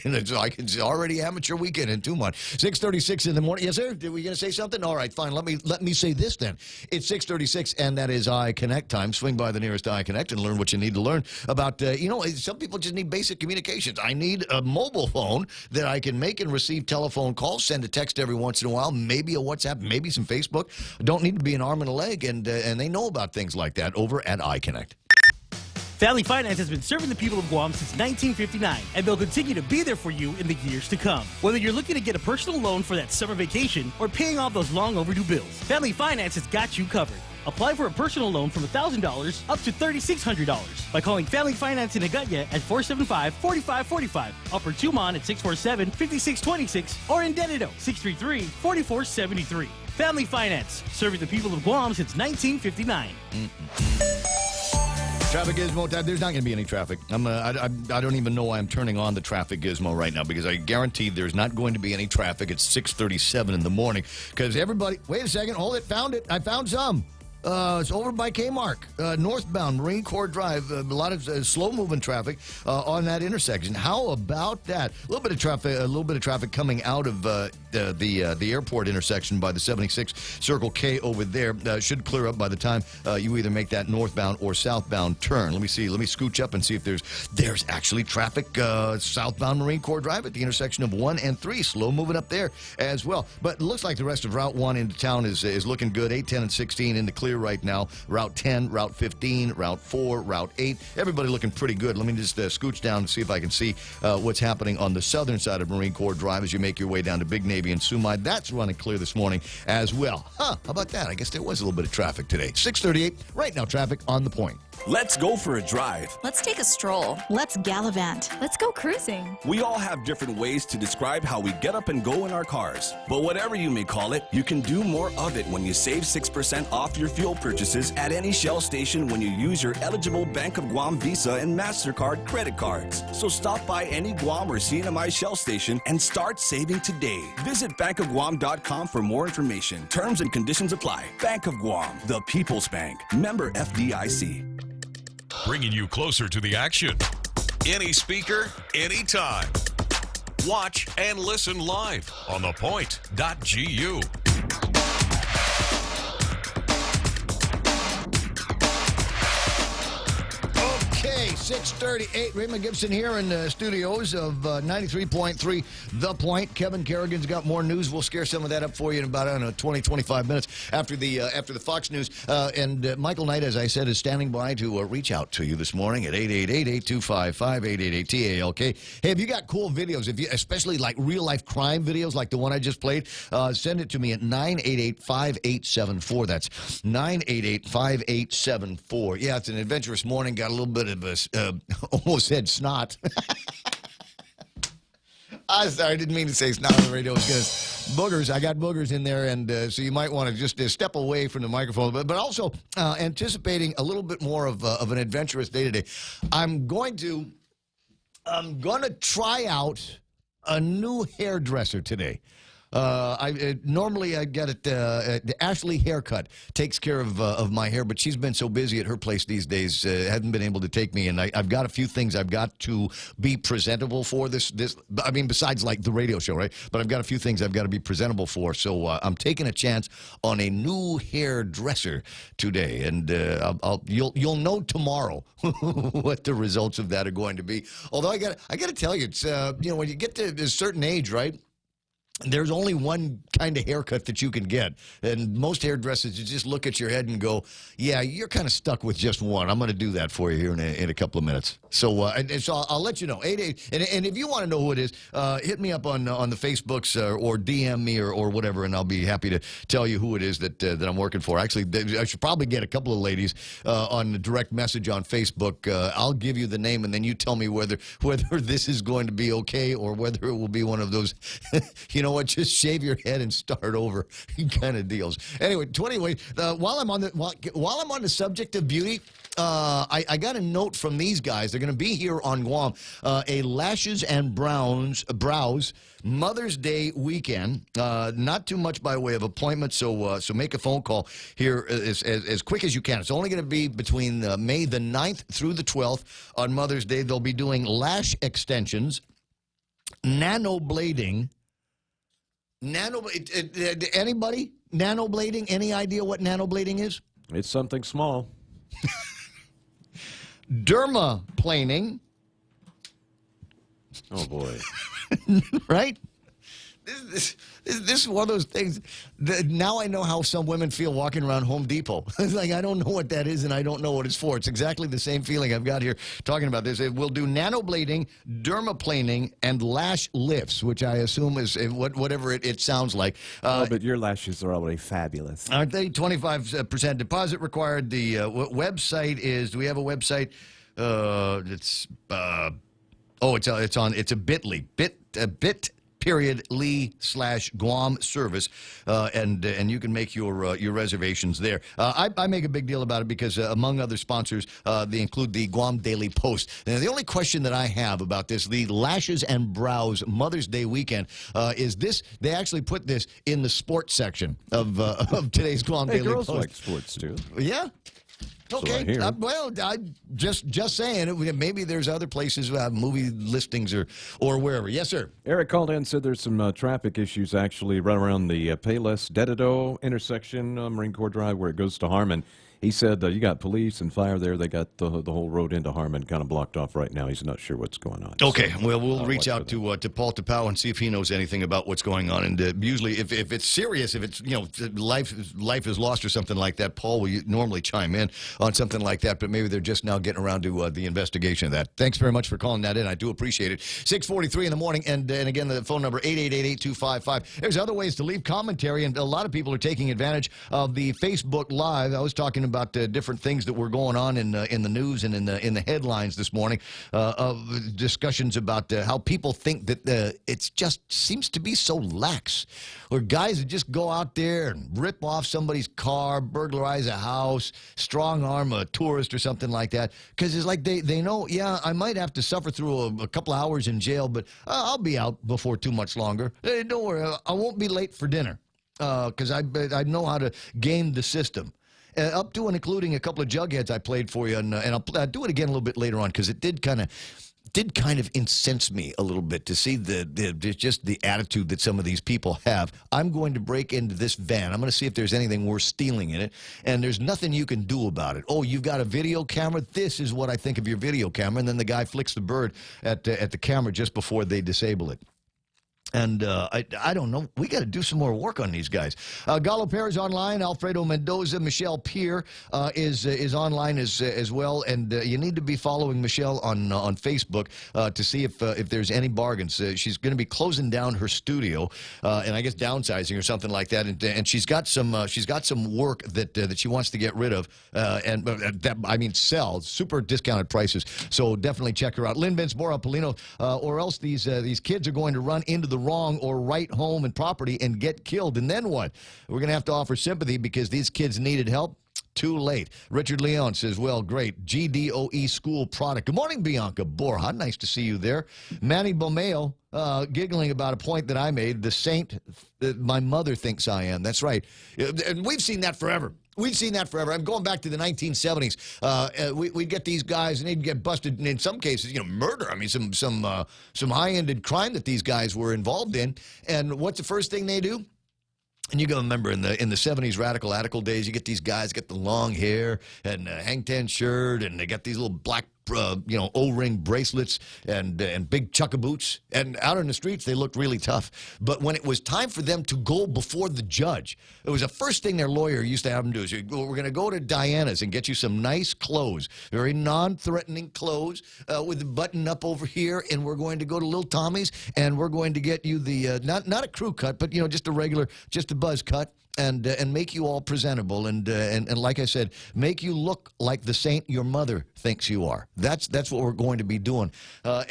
can already amateur weekend in Tumon. 6:36 in the morning. Yes, sir. Did we going to say something? All right, fine. Let me say this then. It's 6:36, and that is iConnect time. Swing by the nearest iConnect and learn what you need to learn about. Some people just need basic communications. I need a mobile phone that I can make and receive telephone calls, send a text every once in a while, maybe a WhatsApp, maybe some Facebook. Don't need to be an arm and a leg, and they know about things like that over at iConnect. Family Finance has been serving the people of Guam since 1959, and they'll continue to be there for you in the years to come. Whether you're looking to get a personal loan for that summer vacation or paying off those long overdue bills, Family Finance has got you covered. Apply for a personal loan from $1,000 up to $3,600 by calling Family Finance in Agutya at 475-4545, Upper Tumon at 647-5626, or in Dededo 633-4473. Family Finance, serving the people of Guam since 1959. Traffic gizmo time. There's not going to be any traffic. I don't even know why I'm turning on the traffic gizmo right now, because I guarantee there's not going to be any traffic at 6:37 in the morning. Because everybody, wait a second, hold it, found it. I found some. It's over by Kmark, northbound Marine Corps Drive. A lot of slow-moving traffic on that intersection. How about that? A little bit of traffic coming out of the airport intersection by the 76 Circle K over there. Should clear up by the time you either make that northbound or southbound turn. Let me see. Let me scooch up and see if there's actually traffic southbound Marine Corps Drive at the intersection of 1 and 3. Slow moving up there as well. But it looks like the rest of Route 1 into town is looking good. 8, 10, and 16 in the clear right now. Route 10, Route 15, Route 4, Route 8. Everybody looking pretty good. Let me just scooch down and see if I can see what's happening on the southern side of Marine Corps Drive as you make your way down to Big Navy and Sumai. That's running clear this morning as well. How about that? I guess there was a little bit of traffic today. 6:38. Right now, traffic on the point. Let's go for a drive. Let's take a stroll. Let's gallivant. Let's go cruising. We all have different ways to describe how we get up and go in our cars. But whatever you may call it, you can do more of it when you save 6% off your fuel purchases at any Shell station when you use your eligible Bank of Guam Visa and MasterCard credit cards. So stop by any Guam or CNMI Shell station and start saving today. Visit bankofguam.com for more information. Terms and conditions apply. Bank of Guam, the People's Bank. Member FDIC. Bringing you closer to the action. Any speaker, anytime. Watch and listen live on thepoint.gu. Okay, 6:38. Raymond Gibson here in the studios of 93.3 The Point. Kevin Kerrigan's got more news. We'll scare some of that up for you in about 20, 25 minutes after the Fox News. And Michael Knight, as I said, is standing by to reach out to you this morning at 888-825-5888-TALK. Hey, if you got cool videos, especially like real-life crime videos like the one I just played, send it to me at 988-5874. That's 988-5874. Yeah, it's an adventurous morning. Got a little bit of a, almost said snot. I'm sorry, I didn't mean to say snot on the radio. It's boogers. I got boogers in there, and so you might want to just step away from the microphone. But also anticipating a little bit more of an adventurous day today. I'm going to try out a new hairdresser today. Normally I get it. The Ashley Haircut takes care of my hair, but she's been so busy at her place these days, hasn't been able to take me. And I've got a few things I've got to be presentable for this. I mean, besides like the radio show, right? But I've got a few things I've got to be presentable for. So I'm taking a chance on a new hairdresser today, and you'll know tomorrow what the results of that are going to be. Although I got to tell you, it's when you get to a certain age, right? there's only one kind of haircut that you can get. And most hairdressers, you just look at your head and go, yeah, you're kind of stuck with just one. I'm going to do that for you here in a couple of minutes. So so I'll let you know. 88, and if you want to know who it is, hit me up on the Facebooks or DM me or whatever, and I'll be happy to tell you who it is that I'm working for. Actually, I should probably get a couple of ladies on the direct message on Facebook. I'll give you the name, and then you tell me whether this is going to be okay or whether it will be one of those, you know what, just shave your head and start over kind of deals. Anyway, while I'm on the subject of beauty, I got a note from these guys. They're going to be here on Guam, a Lashes and Brows Mother's Day weekend. Not too much by way of appointment, so make a phone call here as quick as you can. It's only going to be between May the 9th through the 12th on Mother's Day. They'll be doing lash extensions, nanoblading. Anybody? Nanoblading? Any idea what nanoblading is? It's something small. Dermaplaning. Oh, boy. Right? This is one of those things that now I know how some women feel walking around Home Depot. It's like, I don't know what that is, and I don't know what it's for. It's exactly the same feeling I've got here talking about this. We'll do nanoblading, dermaplaning, and lash lifts, which I assume is whatever it sounds like. But your lashes are already fabulous. Aren't they? 25% deposit required. The website is, do we have a website? It's a bit.ly, bit.ly/Guam service, and you can make your reservations there. I make a big deal about it because among other sponsors, they include the Guam Daily Post. Now, the only question that I have about this, the Lashes and Brows Mother's Day weekend, is this: they actually put this in the sports section of today's Guam Daily girls Post. Like sports too. Yeah. Okay. So Well, I just saying. Maybe there's other places, movie listings or wherever. Yes, sir. Eric called in and said there's some traffic issues actually right around the Payless Dedido intersection, Marine Corps Drive, where it goes to Harmon. He said you got police and fire there. They got the whole road into Harmon kind of blocked off right now. He's not sure what's going on. Okay, well, we'll reach out to Paul Tapau and see if he knows anything about what's going on. And usually, if it's serious, if it's life is lost or something like that, Paul will normally chime in on something like that. But maybe they're just now getting around to the investigation of that. Thanks very much for calling that in. I do appreciate it. 6:43 in the morning, and again the phone number 888-8255. There's other ways to leave commentary, and a lot of people are taking advantage of the Facebook Live. I was talking about different things that were going on in the news and in the headlines this morning, of discussions about how people think that it just seems to be so lax, where guys would just go out there and rip off somebody's car, burglarize a house, strong arm a tourist or something like that, because it's like they know, yeah, I might have to suffer through a couple of hours in jail, but I'll be out before too much longer. Hey, don't worry, I won't be late for dinner, because I know how to game the system. Up to and including a couple of jugheads I played for you, and I'll do it again a little bit later on, because it did kind of incense me a little bit to see just the attitude that some of these people have. I'm going to break into this van. I'm going to see if there's anything worth stealing in it, and there's nothing you can do about it. Oh, you've got a video camera? This is what I think of your video camera. And then the guy flicks the bird at the camera just before they disable it. And I don't know. We got to do some more work on these guys. Gallo Perez online. Alfredo Mendoza. Michelle Peer is online as well. And you need to be following Michelle on Facebook to see if there's any bargains. She's going to be closing down her studio and I guess downsizing or something like that. And she's got some work that she wants to get rid of sell super discounted prices. So definitely check her out. Lynn Bensbora Polino, or else these kids are going to run into the wrong or right home and property and get killed. And then what? We're going to have to offer sympathy because these kids needed help. Too late. Richard Leon says, well, great. GDOE school product. Good morning, Bianca Borja. Nice to see you there. Manny Bomeo, giggling about a point that I made. The saint that my mother thinks I am. That's right. And we've seen that forever. We've seen that forever. I'm going back to the 1970s. We'd get these guys, and they'd get busted, and in some cases, murder. I mean, some high-ended crime that these guys were involved in. And what's the first thing they do? And you go remember in the 70s radical days, you get these guys get the long hair and hang ten shirt, and they got these little black O-ring bracelets and big chukka boots. And out in the streets, they looked really tough. But when it was time for them to go before the judge, it was the first thing their lawyer used to have them do is, we're going to go to Diana's and get you some nice clothes, very non-threatening clothes with the button up over here, and we're going to go to Little Tommy's, and we're going to get you the, not a crew cut, but, just a regular, just a buzz cut. And make you all presentable and like I said, make you look like the saint your mother thinks you are. That's what we're going to be doing. I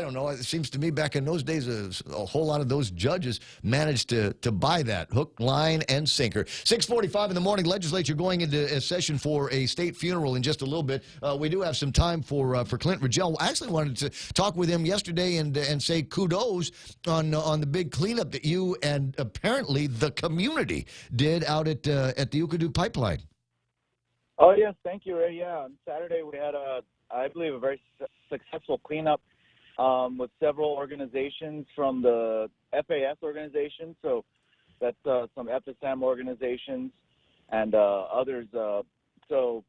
don't know. It seems to me back in those days, a whole lot of those judges managed to buy that hook, line, and sinker. 6:45 in the morning. Legislature going into a session for a state funeral in just a little bit. We do have some time for Clint Rigel. I actually wanted to talk with him yesterday and say kudos on the big cleanup that you and apparently the community did out at the Ukadu pipeline. Oh, yes. Thank you, Ray. Yeah, on Saturday we had, I believe, a very successful cleanup with several organizations from the FAS organization. So that's some FSM organizations and others. So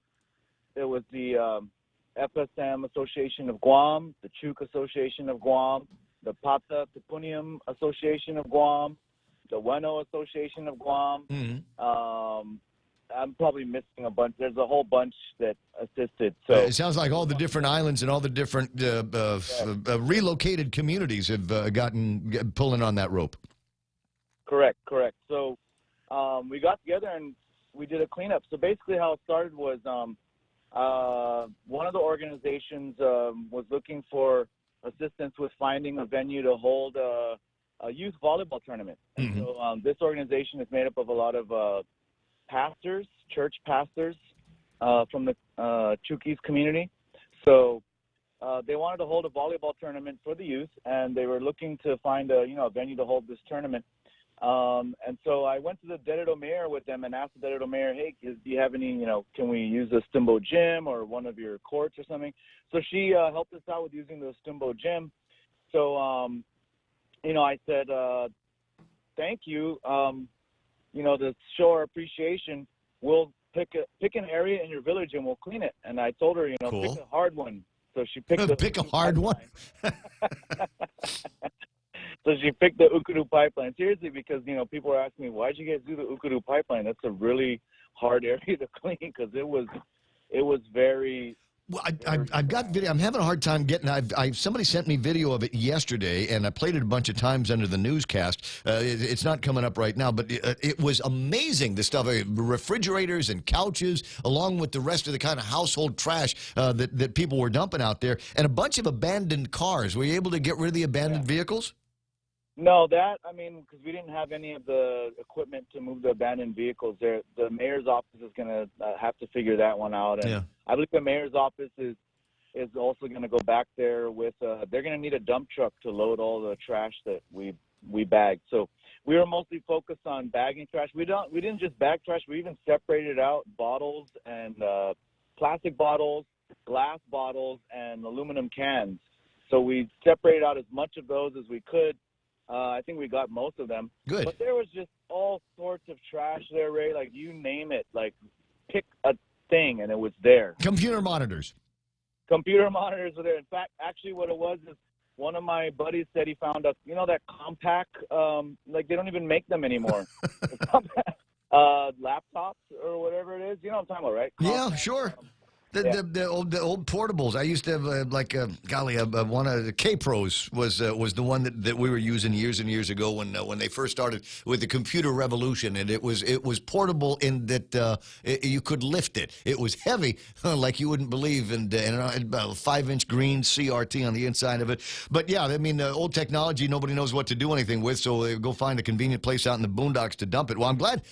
there was the FSM Association of Guam, the Chuk Association of Guam, the Pata Tupunium Association of Guam, the Weno Association of Guam. I'm probably missing a bunch. There's a whole bunch that assisted. So it sounds like all the different islands and all the different relocated communities have gotten pulling on that rope. Correct. So we got together and we did a cleanup. So basically how it started was one of the organizations was looking for assistance with finding a venue to hold a youth volleyball tournament. And so this organization is made up of a lot of pastors, church pastors from the Chukis community. So they wanted to hold a volleyball tournament for the youth, and they were looking to find a venue to hold this tournament. And so I went to the Derecho Mayor with them and asked the Derecho Mayor, hey, do you have any, can we use the Stimbo gym or one of your courts or something? So she helped us out with using the Stimbo gym. So, I said, thank you. To show our appreciation, we'll pick an area in your village and we'll clean it. And I told her, cool. Pick a hard one. So she picked pick a hard one. So she picked the Ukadu pipeline. Seriously, because people were asking me, why'd you guys do the Ukadu pipeline? That's a really hard area to clean because it was very. Well, I've got video. I'm having a hard time getting. Somebody sent me video of it yesterday, and I played it a bunch of times under the newscast. It's not coming up right now, but it was amazing. The stuff, refrigerators and couches, along with the rest of the kind of household trash that people were dumping out there, and a bunch of abandoned cars. Were you able to get rid of the abandoned vehicles? No, because we didn't have any of the equipment to move the abandoned vehicles there. The mayor's office is going to have to figure that one out. And I believe the mayor's office is also going to go back there with, they're going to need a dump truck to load all the trash that we bagged. So we were mostly focused on bagging trash. We didn't just bag trash. We even separated out bottles and plastic bottles, glass bottles, and aluminum cans. So we separated out as much of those as we could. I think we got most of them. Good. But there was just all sorts of trash there, Ray. Like, you name it. Like, pick a thing, and it was there. Computer monitors. Computer monitors were there. In fact, actually what it was is one of my buddies said he found that compact, like they don't even make them anymore. Laptops or whatever it is. You know what I'm talking about, right? Compact, yeah, sure. The old portables. I used to have one of the K-Pros was the one that we were using years and years ago when they first started with the computer revolution, and it was portable in that you could lift it. It was heavy like you wouldn't believe, and about a 5-inch green CRT on the inside of it. But yeah, old technology nobody knows what to do anything with, so they go find a convenient place out in the boondocks to dump it. Well, I'm glad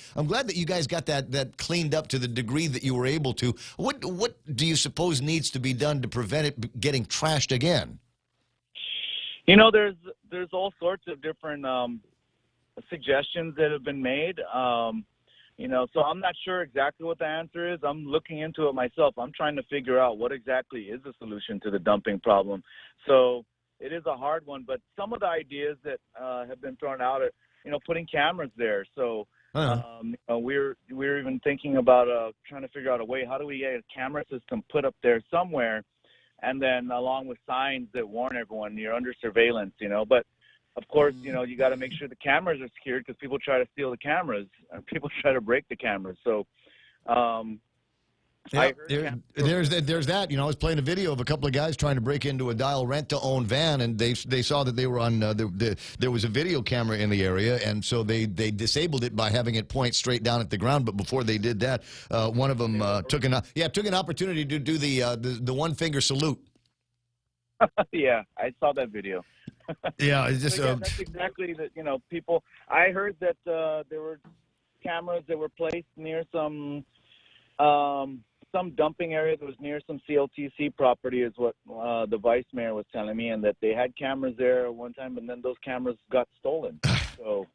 that you guys got that cleaned up to the degree that you were able to. What do you suppose needs to be done to prevent it getting trashed again? There's all sorts of different suggestions that have been made. So I'm not sure exactly what the answer is. I'm looking into it myself. I'm trying to figure out what exactly is the solution to the dumping problem. So it is a hard one, but some of the ideas that have been thrown out are, putting cameras there. So we're even thinking about trying to figure out a way, how do we get a camera system put up there somewhere and then along with signs that warn everyone you're under surveillance, But of course, you got to make sure the cameras are secured because people try to steal the cameras and people try to break the cameras. So, Yeah, there's that. I was playing a video of a couple of guys trying to break into a Dial rent-to-own van, and they saw that they were on. There was a video camera in the area, and so they disabled it by having it point straight down at the ground. But before they did that, one of them took an opportunity to do the one finger salute. Yeah, I saw that video. Yeah, it's just that's exactly that. People. I heard that there were cameras that were placed near some dumping area that was near some CLTC property, is what the vice mayor was telling me, and that they had cameras there one time, and then those cameras got stolen. So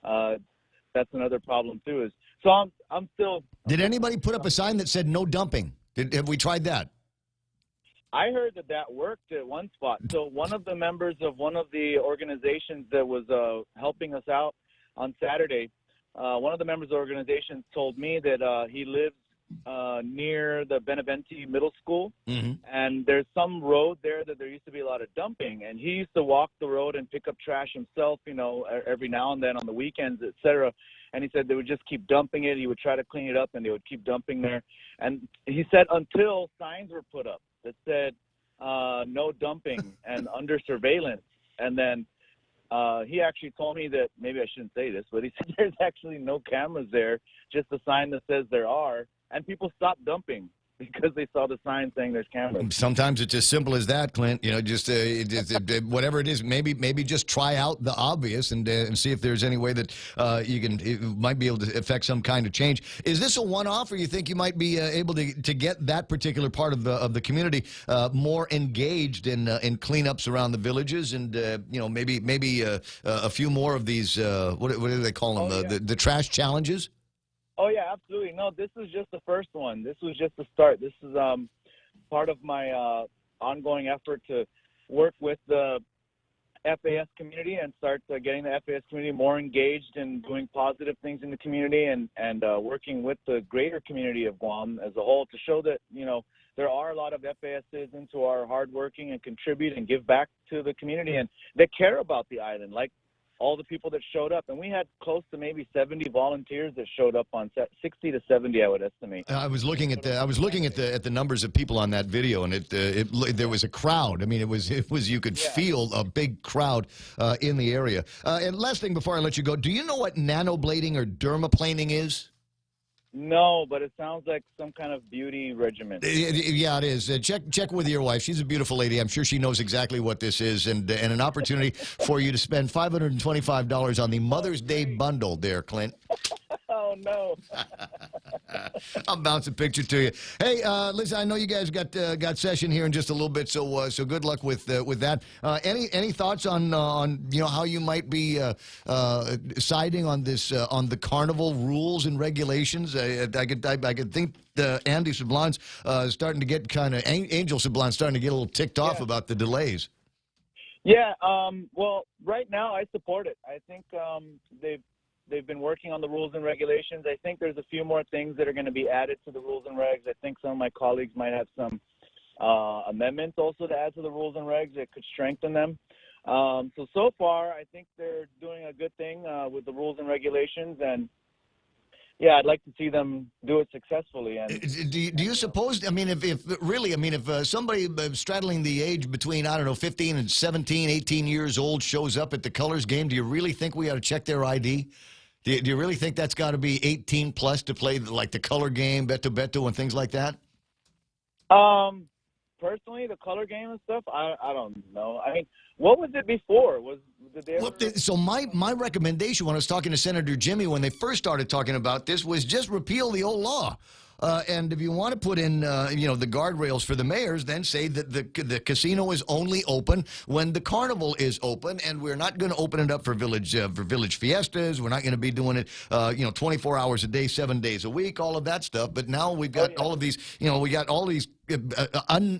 that's another problem too. I'm still. Did anybody put up a sign that said no dumping? Have we tried that? I heard that worked at one spot. So one of the members of one of the organizations that was helping us out on Saturday, one of the members of the organization told me that he lives near the Beneventi Middle School, and there's some road there that there used to be a lot of dumping, and he used to walk the road and pick up trash himself, every now and then on the weekends, etc. And he said they would just keep dumping it. He would try to clean it up, and they would keep dumping there. And he said until signs were put up that said no dumping and under surveillance. And then he actually told me that, maybe I shouldn't say this, but he said there's actually no cameras there, just a sign that says there are. And people stopped dumping because they saw the sign saying there's cameras. Sometimes it's as simple as that, Clint. Just whatever it is, maybe just try out the obvious and see if there's any way that you might be able to affect some kind of change. Is this a one-off, or you think you might be able to get that particular part of the community more engaged in cleanups around the villages, and maybe a few more of these what do they call them, the trash challenges? Oh, yeah, absolutely. No, this is just the first one. This was just the start. This is part of my ongoing effort to work with the FAS community and start getting the FAS community more engaged in doing positive things in the community, and working with the greater community of Guam as a whole to show that, there are a lot of FAS citizens who are hardworking and contribute and give back to the community, and they care about the island, like all the people that showed up. And we had close to maybe 70 volunteers that showed up on set, 60 to 70, I would estimate. I was looking at the numbers of people on that video, and there was a crowd. I mean, it was you could feel a big crowd in the area. And last thing before I let you go, do you know what nanoblading or dermaplaning is? No, but it sounds like some kind of beauty regimen. Yeah, it is. Check with your wife. She's a beautiful lady. I'm sure she knows exactly what this is, and an opportunity for you to spend $525 on the Mother's Day bundle there, Clint. Oh, no. I'll bounce a picture to you. Hey, listen, I know you guys got session here in just a little bit, so good luck with that. Any thoughts on how you might be siding on this on the carnival rules and regulations? I could think Andy Sablan's starting to get Angel Sablan starting to get a little ticked off about the delays. Yeah. Well, right now I support it. I think they've been working on the rules and regulations. I think there's a few more things that are going to be added to the rules and regs. I think some of my colleagues might have some amendments also to add to the rules and regs that could strengthen them. So far, I think they're doing a good thing with the rules and regulations, and yeah, I'd like to see them do it successfully. And do you suppose? I mean, if somebody straddling the age between 15 and 17, 18 years old shows up at the Colors game, do you really think we ought to check their ID? Do you really think that's got to be 18 plus to play like the color game, Beto, and things like that? Personally, the color game and stuff, I don't know. I mean, what was it before? So my recommendation when I was talking to Senator Jimmy when they first started talking about this was just repeal the old law. And if you want to put in, the guardrails for the mayors, then say that the casino is only open when the carnival is open, and we're not going to open it up for village fiestas. We're not going to be doing it, 24 hours a day, 7 days a week, all of that stuff. But now we've got all of these, we got all these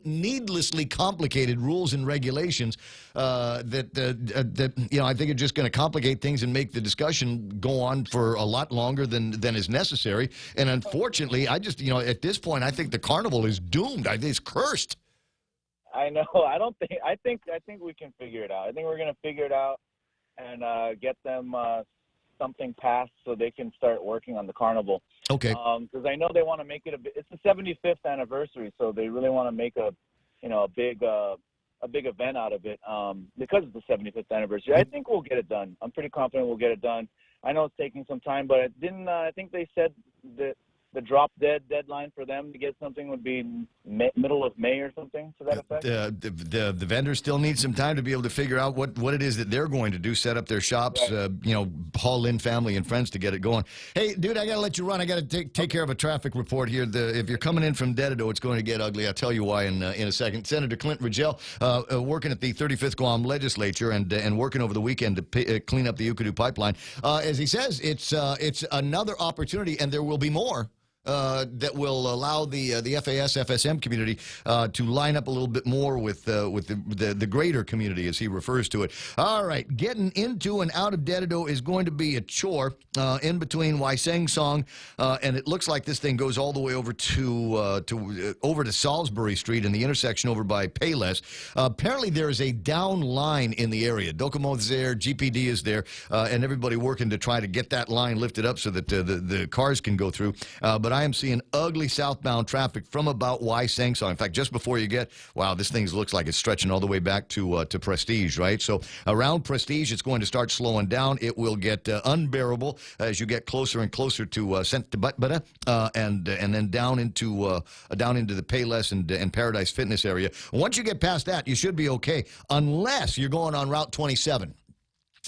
needlessly complicated rules and regulations that I think are just going to complicate things and make the discussion go on for a lot longer than is necessary. And unfortunately, I just at this point I think the carnival is doomed. I think it's cursed. I know. I think we can figure it out. I think we're gonna figure it out and get them something passed so they can start working on the carnival. Okay. Because I know they want to make it it's the 75th anniversary, so they really want to make a big event out of it because it's the 75th anniversary. I think we'll get it done. I'm pretty confident we'll get it done. I know it's taking some time, but it didn't. I think they said that the drop dead deadline for them to get something would be middle of May or something to that effect. The vendors still need some time to be able to figure out what it is that they're going to do, set up their shops, right. Haul in family and friends to get it going. Hey, dude, I got to let you run. I got to take care of a traffic report here. If you're coming in from Dededo, it's going to get ugly. I'll tell you why in a second. Senator Clint Rigel, working at the 35th Guam Legislature and working over the weekend to clean up the Ukadu pipeline. As he says, it's another opportunity, and there will be more. That will allow the FAS FSM community to line up a little bit more with the greater community, as he refers to it. All right, getting into and out of Dededo is going to be a chore in between Waiseng Song, and it looks like this thing goes all the way over to Salisbury Street in the intersection over by Payless. Apparently, there is a down line in the area. Docomo's there, GPD is there, and everybody working to try to get that line lifted up so that the cars can go through. But I am seeing ugly southbound traffic from about Waiseng Song. In fact, just before you get, wow, this thing looks like it's stretching all the way back to Prestige, right? So around Prestige, it's going to start slowing down. It will get unbearable as you get closer and closer to Saint Batbata and then down into the Payless and Paradise Fitness area. Once you get past that, you should be okay, unless you're going on Route 27.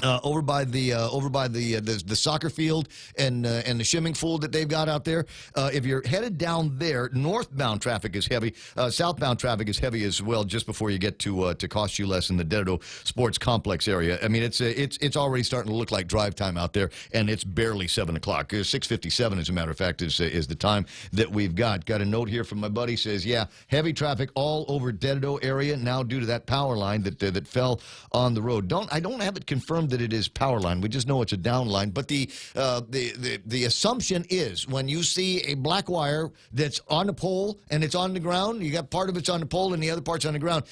Over by the soccer field and the swimming pool that they've got out there. If you're headed down there, northbound traffic is heavy. Southbound traffic is heavy as well. Just before you get to Cost You Less in the Dededo Sports Complex area. I mean, it's already starting to look like drive time out there, and it's barely 7 o'clock. 6:57, as a matter of fact, is the time that we've got. Got a note here from my buddy, says, yeah, heavy traffic all over Dededo area now due to that power line that fell on the road. I don't have it confirmed that it is power line. We just know it's a down line. But the assumption is when you see a black wire that's on the pole and it's on the ground, you got part of it's on the pole and the other part's on the ground,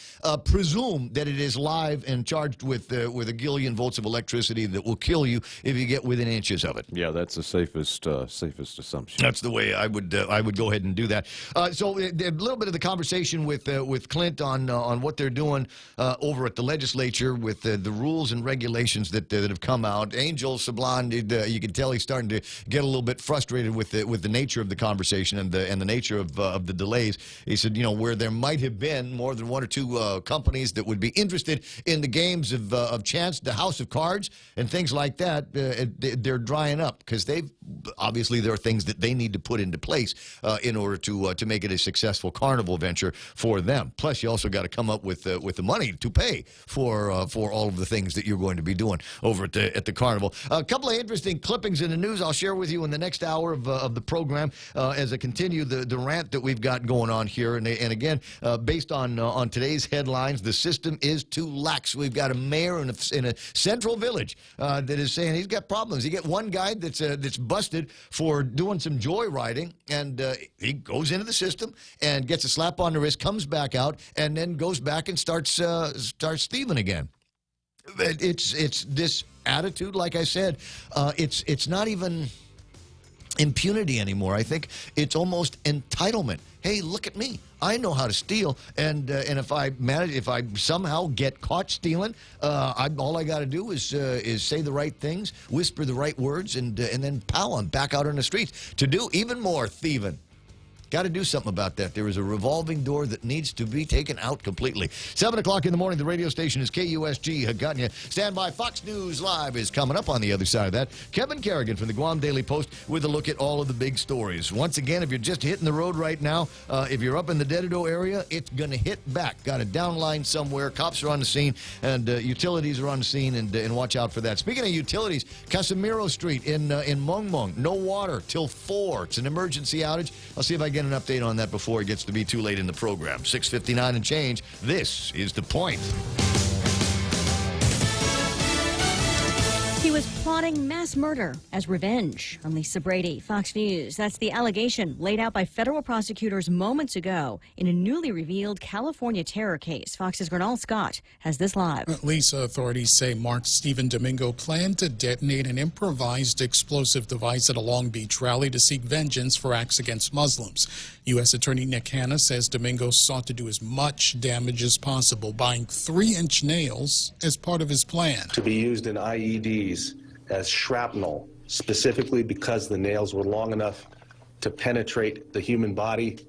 presume that it is live and charged with a gillion volts of electricity that will kill you if you get within inches of it. Yeah, that's the safest assumption. That's the way I would go ahead and do that. So a little bit of the conversation with Clint on what they're doing over at the legislature with the rules and regulations that have come out. Angel Sablan, you can tell he's starting to get a little bit frustrated with the nature of the conversation and the nature of the delays. He said, where there might have been more than one or two companies that would be interested in the games of chance, the House of Cards, and things like that, they're drying up because obviously there are things that they need to put into place in order to make it a successful carnival venture for them. Plus, you also got to come up with the money to pay for all of the things that you're going to be doing over at the carnival. A couple of interesting clippings in the news I'll share with you in the next hour of the program as I continue the rant that we've got going on here. And again, based on today's headlines, the system is too lax. We've got a mayor in a central village that is saying he's got problems. You get one guy that's busted for doing some joyriding, and he goes into the system and gets a slap on the wrist, comes back out, and then goes back and starts thieving again. It's this attitude, like I said, it's not even impunity anymore. I think it's almost entitlement. Hey, look at me. I know how to steal, and if I somehow get caught stealing, all I got to do is say the right things, whisper the right words, and then pow, I'm back out on the streets to do even more thieving. Got to do something about that. There is a revolving door that needs to be taken out completely. 7 o'clock in the morning, the radio station is KUSG Hagåtña. Stand by. Fox News Live is coming up on the other side of that. Kevin Kerrigan from the Guam Daily Post with a look at all of the big stories. Once again, if you're just hitting the road right now, if you're up in the Dededo area, it's going to hit back. Got a down line somewhere. Cops are on the scene, and utilities are on the scene, and watch out for that. Speaking of utilities, Casimiro Street in Mongmong, no water till 4. It's an emergency outage. I'll see if I get an update on that before it gets to be too late in the program. 6:59 and change. This is The Point. He was plotting mass murder as revenge. I'm Lisa Brady, Fox News. That's the allegation laid out by federal prosecutors moments ago in a newly revealed California terror case. Fox's Gernal Scott has this live. Lisa, authorities say Mark Stephen Domingo planned to detonate an improvised explosive device at a Long Beach rally to seek vengeance for acts against Muslims. U.S. Attorney Nick Hanna says Domingo sought to do as much damage as possible, buying 3-inch nails as part of his plan. To be used in IEDs as shrapnel, specifically because the nails were long enough to penetrate the human body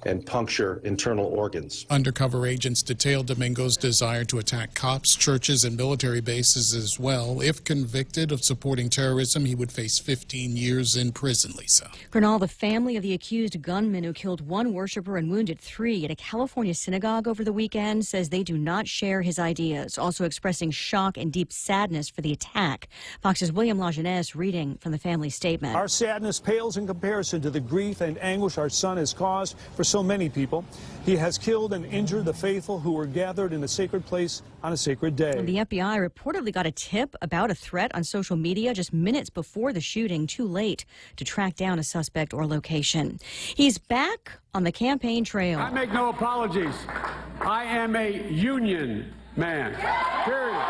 and puncture internal organs. Undercover agents detailed Domingo's desire to attack cops, churches, and military bases as well. If convicted of supporting terrorism, he would face 15 years in prison, Lisa. Gernal, the family of the accused gunman who killed 1 worshiper and wounded 3 at a California synagogue over the weekend says they do not share his ideas, also expressing shock and deep sadness for the attack. Fox's William Lajeunesse reading from the family statement. Our sadness pales in comparison to the grief and anguish our son has caused for so many people. He has killed and injured the faithful who were gathered in a sacred place on a sacred day. The FBI reportedly got a tip about a threat on social media just minutes before the shooting, too late to track down a suspect or location. He's back on the campaign trail. I make no apologies. I am a union man, period.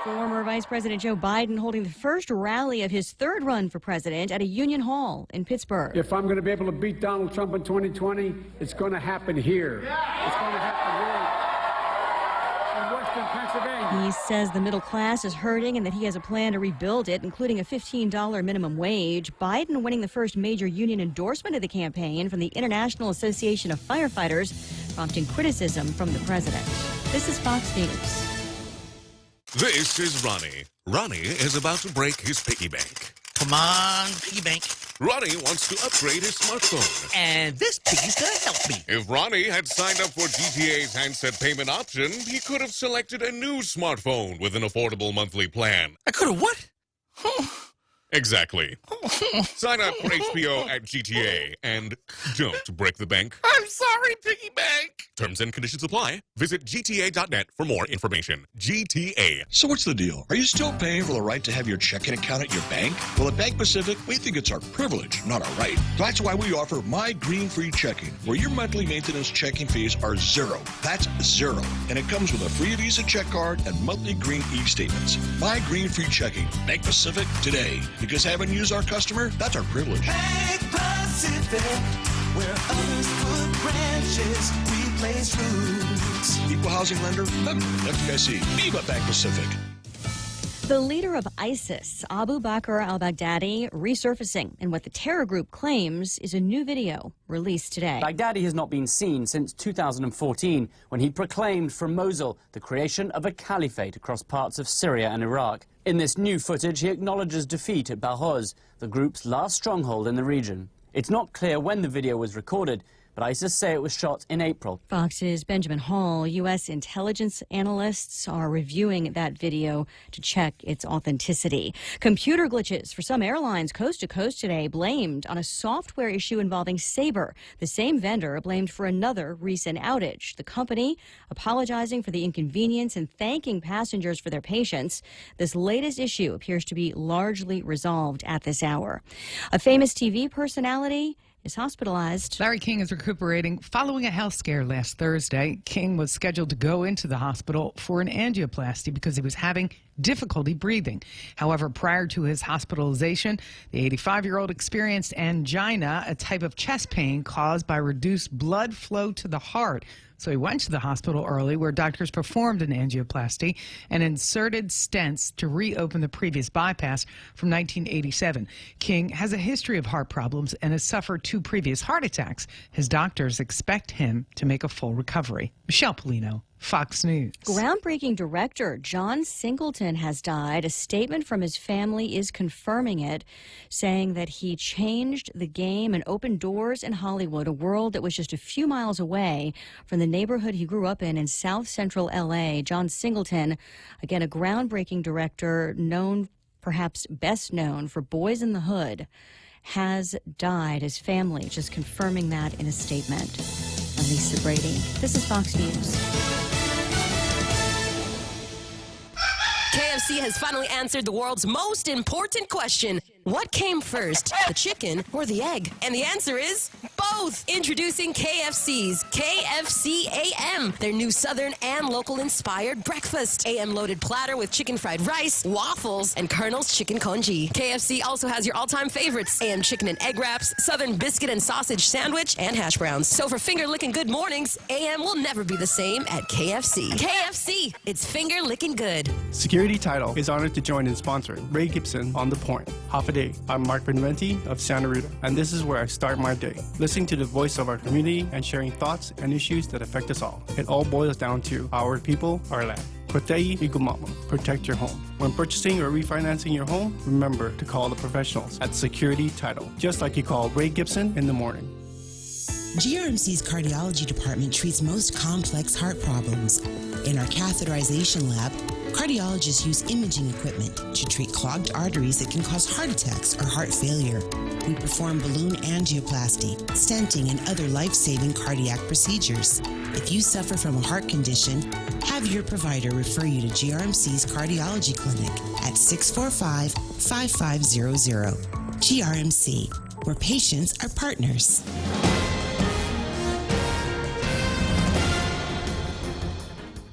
Former Vice President Joe Biden holding the first rally of his 3rd run for president at a Union Hall in Pittsburgh. If I'm going to be able to beat Donald Trump in 2020, it's going to happen here. It's going to happen here in Western Pennsylvania. He says the middle class is hurting and that he has a plan to rebuild it, including a $15 minimum wage. Biden winning the first major union endorsement of the campaign from the International Association of Firefighters, prompting criticism from the president. This is Fox News. This is Ronnie. Ronnie is about to break his piggy bank. Come on, piggy bank. Ronnie wants to upgrade his smartphone. And this piggy's gonna help me. If Ronnie had signed up for GTA's handset payment option, he could have selected a new smartphone with an affordable monthly plan. I could have what? Exactly. Sign up for HBO at GTA and don't break the bank. I'm sorry, piggy bank. Terms and conditions apply. Visit GTA.net for more information. GTA. So what's the deal? Are you still paying for the right to have your checking account at your bank? Well, at Bank Pacific, we think it's our privilege, not our right. That's why we offer My Green Free Checking, where your monthly maintenance checking fees are zero. That's zero. And it comes with a free Visa check card and monthly green e-statements. My Green Free Checking. Bank Pacific today. Because having you as our customer, that's our privilege. Bank Pacific, where others put branches, we place roots. Equal housing lender, member FDIC. Viva Bank Pacific. The leader of ISIS, Abu Bakr al-Baghdadi, resurfacing in what the terror group claims is a new video released today. Baghdadi has not been seen since 2014, when he proclaimed from Mosul the creation of a caliphate across parts of Syria and Iraq. In this new footage, he acknowledges defeat at Balhoz, the group's last stronghold in the region. It's not clear when the video was recorded, but ISIS say it was shot in April. Fox's Benjamin Hall. U.S. intelligence analysts are reviewing that video to check its authenticity. Computer glitches for some airlines coast to coast today blamed on a software issue involving Sabre. The same vendor blamed for another recent outage. The company apologizing for the inconvenience and thanking passengers for their patience. This latest issue appears to be largely resolved at this hour. A famous TV personality is hospitalized. Larry King is recuperating following a health scare last Thursday. King was scheduled to go into the hospital for an angioplasty because he was having difficulty breathing. However, prior to his hospitalization, the 85-year-old experienced angina, a type of chest pain caused by reduced blood flow to the heart. So he went to the hospital early, where doctors performed an angioplasty and inserted stents to reopen the previous bypass from 1987. King has a history of heart problems and has suffered 2 previous heart attacks. His doctors expect him to make a full recovery. Michelle Polino, Fox News. Groundbreaking director John Singleton has died. A statement from his family is confirming it, saying that he changed the game and opened doors in Hollywood, a world that was just a few miles away from the neighborhood he grew up in South Central L.A. John Singleton, again, a groundbreaking director, known, perhaps best known for Boys in the Hood, has died. His family just confirming that in a statement. I'm Lisa Brady. This is Fox News. KFC has finally answered the world's most important question. What came first, the chicken or the egg? And the answer is both. Introducing KFC's KFC AM, their new Southern and local-inspired breakfast. AM-loaded platter with chicken fried rice, waffles, and Colonel's chicken congee. KFC also has your all-time favorites, AM chicken and egg wraps, Southern biscuit and sausage sandwich, and hash browns. So for finger-licking good mornings, AM will never be the same at KFC. KFC, it's finger-licking good. Security Title is honored to join in sponsoring Ray Gibson on The Point. Half a day. I'm Mark Benventi of Santa Rita, and this is where I start my day, listening to the voice of our community and sharing thoughts and issues that affect us all. It all boils down to our people, our land. Protei Igumamo. Protect your home. When purchasing or refinancing your home, remember to call the professionals at Security Title, just like you call Ray Gibson in the morning. GRMC's cardiology department treats most complex heart problems. In our catheterization lab, cardiologists use imaging equipment to treat clogged arteries that can cause heart attacks or heart failure. We perform balloon angioplasty, stenting, and other life-saving cardiac procedures. If you suffer from a heart condition, have your provider refer you to GRMC's cardiology clinic at 645-5500. GRMC, where patients are partners.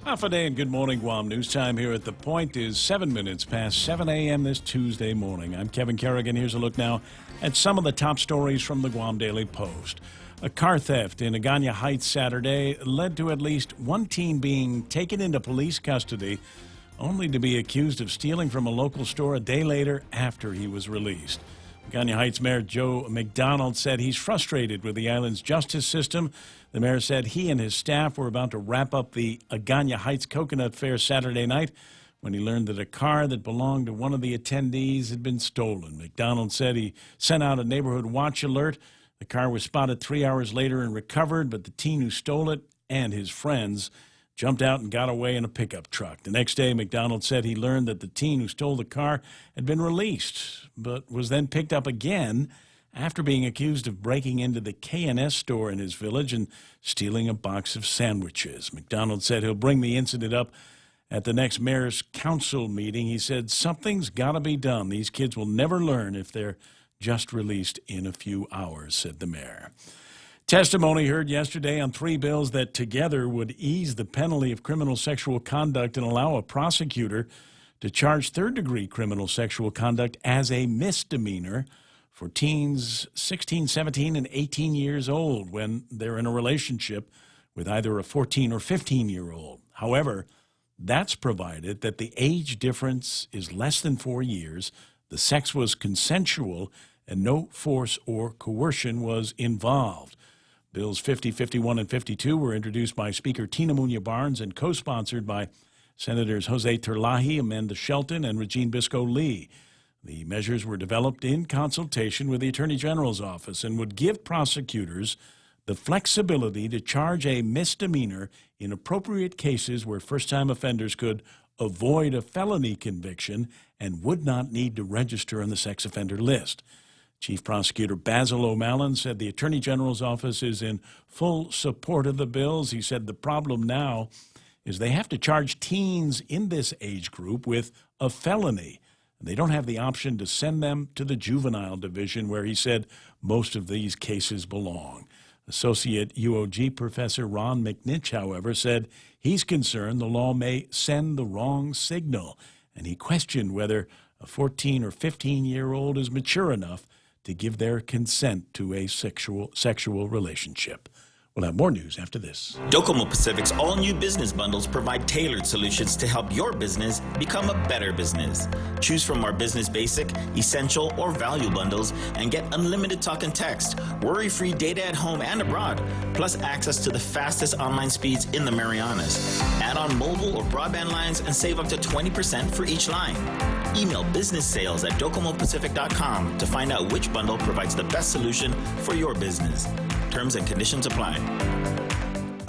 Half a day and good morning, Guam. News time here at The Point is 7 minutes past 7 a.m. this Tuesday morning. I'm Kevin Kerrigan. Here's a look now at some of the top stories from the Guam Daily Post. A car theft in Agana Heights Saturday led to at least one teen being taken into police custody, only to be accused of stealing from a local store a day later after he was released. Agana Heights Mayor Joe McDonald said he's frustrated with the island's justice system. The mayor said he and his staff were about to wrap up the Agana Heights Coconut Fair Saturday night when he learned that a car that belonged to one of the attendees had been stolen. McDonald said he sent out a neighborhood watch alert. The car was spotted 3 hours later and recovered, but the teen who stole it and his friends jumped out and got away in a pickup truck. The next day, McDonald said he learned that the teen who stole the car had been released, but was then picked up again after being accused of breaking into the K&S store in his village and stealing a box of sandwiches. McDonald said he'll bring the incident up at the next mayor's council meeting. He said, something's got to be done. These kids will never learn if they're just released in a few hours, said the mayor. Testimony heard yesterday on 3 bills that together would ease the penalty of criminal sexual conduct and allow a prosecutor to charge third-degree criminal sexual conduct as a misdemeanor for teens 16, 17, and 18 years old when they're in a relationship with either a 14 or 15-year-old. However, that's provided that the age difference is less than 4 years, the sex was consensual, and no force or coercion was involved. Bills 50, 51, and 52 were introduced by Speaker Tina Muñoz Barnes and co-sponsored by Senators Jose Terlaje, Amanda Shelton, and Regine Bisco-Lee. The measures were developed in consultation with the Attorney General's office and would give prosecutors the flexibility to charge a misdemeanor in appropriate cases where first-time offenders could avoid a felony conviction and would not need to register on the sex offender list. Chief Prosecutor Basil O'Malley said the Attorney General's office is in full support of the bills. He said the problem now is they have to charge teens in this age group with a felony. They don't have the option to send them to the juvenile division where he said most of these cases belong. Associate UOG Professor Ron McNitch, however, said he's concerned the law may send the wrong signal, and he questioned whether a 14 or 15-year-old is mature enough to give their consent to a sexual relationship. We'll have more news after this. Docomo Pacific's all-new business bundles provide tailored solutions to help your business become a better business. Choose from our Business Basic, Essential, or Value bundles and get unlimited talk and text, worry-free data at home and abroad, plus access to the fastest online speeds in the Marianas. Add on mobile or broadband lines and save up to 20% for each line. Email businesssales@docomopacific.com to find out which bundle provides the best solution for your business. Terms and conditions apply.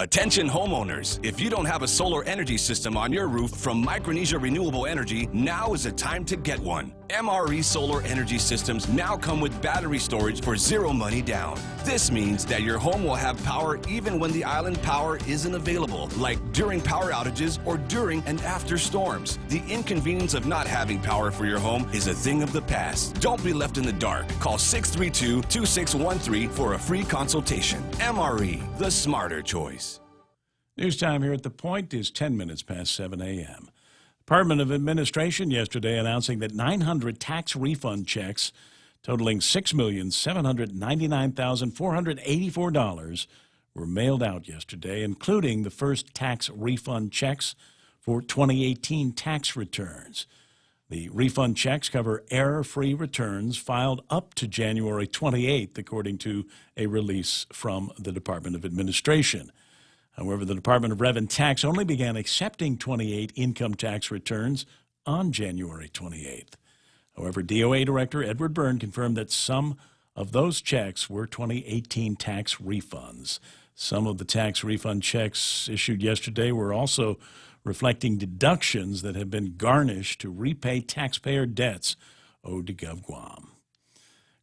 Attention homeowners, if you don't have a solar energy system on your roof from Micronesia Renewable Energy, now is the time to get one. MRE solar energy systems now come with battery storage for zero money down. This means that your home will have power even when the island power isn't available, like during power outages or during and after storms. The inconvenience of not having power for your home is a thing of the past. Don't be left in the dark. Call 632-2613 for a free consultation. MRE, the smarter choice. News time here at The Point is 10 minutes past 7 a.m. Department of Administration yesterday announcing that 900 tax refund checks totaling $6,799,484 were mailed out yesterday, including the first tax refund checks for 2018 tax returns. The refund checks cover error-free returns filed up to January 28th, according to a release from the Department of Administration. However, the Department of Rev and Tax only began accepting 28 income tax returns on January 28th. However, DOA Director Edward Byrne confirmed that some of those checks were 2018 tax refunds. Some of the tax refund checks issued yesterday were also reflecting deductions that have been garnished to repay taxpayer debts owed to GovGuam.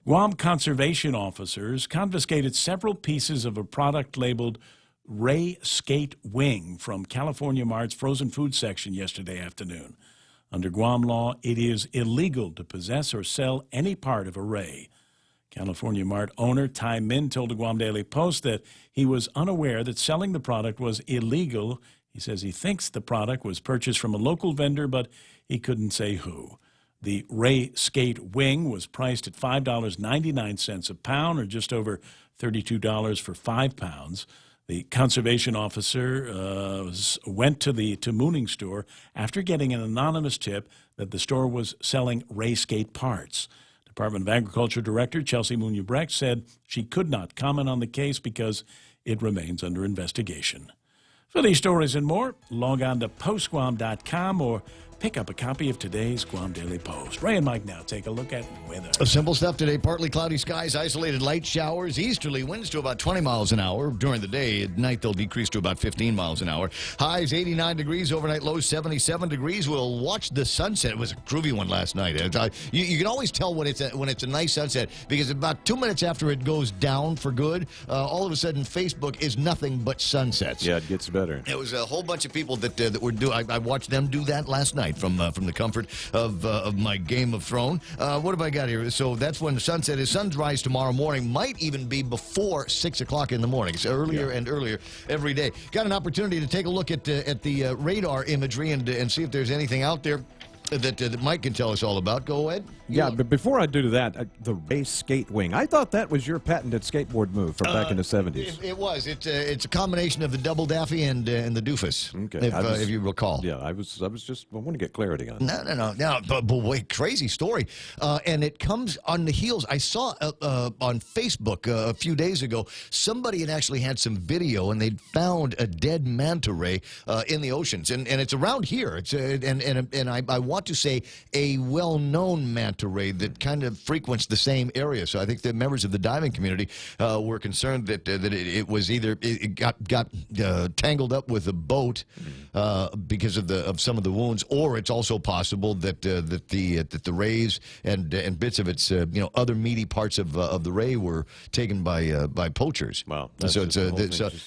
Guam conservation officers confiscated several pieces of a product labeled Ray Skate Wing from California Mart's frozen food section yesterday afternoon. Under Guam law, it is illegal to possess or sell any part of a ray. California Mart owner Ty Min told the Guam Daily Post that he was unaware that selling the product was illegal. He says he thinks the product was purchased from a local vendor, but he couldn't say who. The Ray Skate Wing was priced at $5.99 a pound, or just over $32 for 5 pounds. The conservation officer went to the Mooning store after getting an anonymous tip that the store was selling Ray Skate parts. Department of Agriculture Director Chelsea Munyabrecht said she could not comment on the case because it remains under investigation. For these stories and more, log on to postguam.com or pick up a copy of today's Guam Daily Post. Ray and Mike now take a look at weather. Simple stuff today. Partly cloudy skies, isolated light showers, easterly winds to about 20 miles an hour. During the day, at night, they'll decrease to about 15 miles an hour. Highs 89 degrees, overnight lows 77 degrees. We'll watch the sunset. It was a groovy one last night. You can always tell when it's a nice sunset because about 2 minutes after it goes down for good, all of a sudden Facebook is nothing but sunsets. Yeah, it gets better. It was a whole bunch of people that were doing. I watched them do that last night from the comfort of my Game of Thrones. What have I got here? So that's when the sunset is. Sunrise tomorrow morning might even be before 6 o'clock in the morning. It's earlier and earlier every day. Got an opportunity to take a look at the radar imagery and see if there's anything out there that Mike can tell us all about. Go ahead. Yeah, but before I do that, the Ray Skate Wing. I thought that was your patented skateboard move from back in the 70s. It was. It's a combination of the double daffy and the doofus. Okay. If you recall. Yeah, I want to get clarity on it. No. But wait, crazy story. And it comes on the heels. I saw on Facebook a few days ago, somebody had actually had some video, and they'd found a dead manta ray in the oceans, and it's around here. It's and I want to say a well-known manta ray that kind of frequents the same area. So I think the members of the diving community were concerned that it was either it got tangled up with a boat because of some of the wounds, or it's also possible that the rays and bits of its other meaty parts of the ray were taken by poachers. Wow. So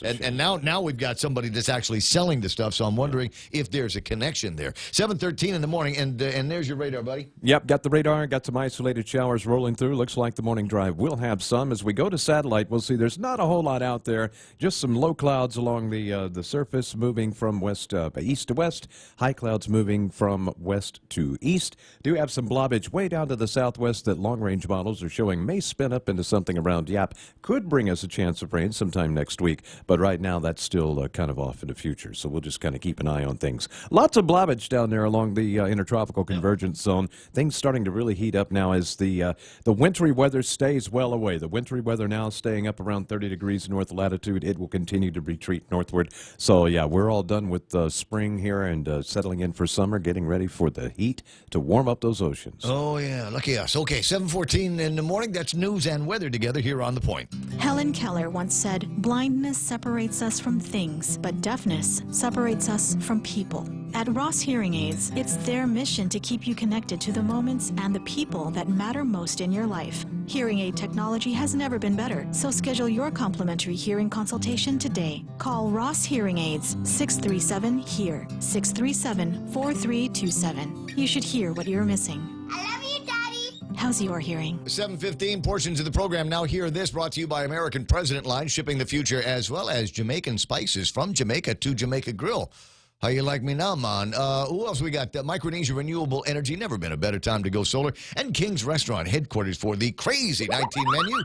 and now we've got somebody that's actually selling the stuff. So I'm wondering if there's a connection there. 7:13 in the morning, and there's your radar, buddy. Yep, got the radar, got some isolated showers rolling through. Looks like the morning drive will have some. As we go to satellite, we'll see there's not a whole lot out there. Just some low clouds along the surface moving from east to west. High clouds moving from west to east. Do have some blobbage way down to the southwest that long-range models are showing may spin up into something around Yap. Could bring us a chance of rain sometime next week, but right now that's still kind of off in the future, so we'll just kind of keep an eye on things. Lots of blobbage down there along the intertropical convergence zone. Things starting to really heat up now as the wintry weather stays well away. The wintry weather now staying up around 30 degrees north latitude. It will continue to retreat northward. So, yeah, we're all done with spring here and settling in for summer, getting ready for the heat to warm up those oceans. Oh, yeah. Lucky us. Okay, 7:14 in the morning. That's news and weather together here on The Point. Helen Keller once said, "Blindness separates us from things, but deafness separates us from people." At At Ross Hearing Aids, it's their mission to keep you connected to the moments and the people that matter most in your life. Hearing aid technology has never been better, so schedule your complimentary hearing consultation today. Call Ross Hearing Aids 637-HEAR, 637-4327. You should hear what you're missing. I love you, Daddy. How's your hearing? 7:15 portions of the program now. Hear this, brought to you by American President Line, shipping the future as well as Jamaican spices from Jamaica to Jamaica Grill. How you like me now, man? Who else we got? Micronesia Renewable Energy, never been a better time to go solar. And King's Restaurant, headquarters for the crazy 19 menu.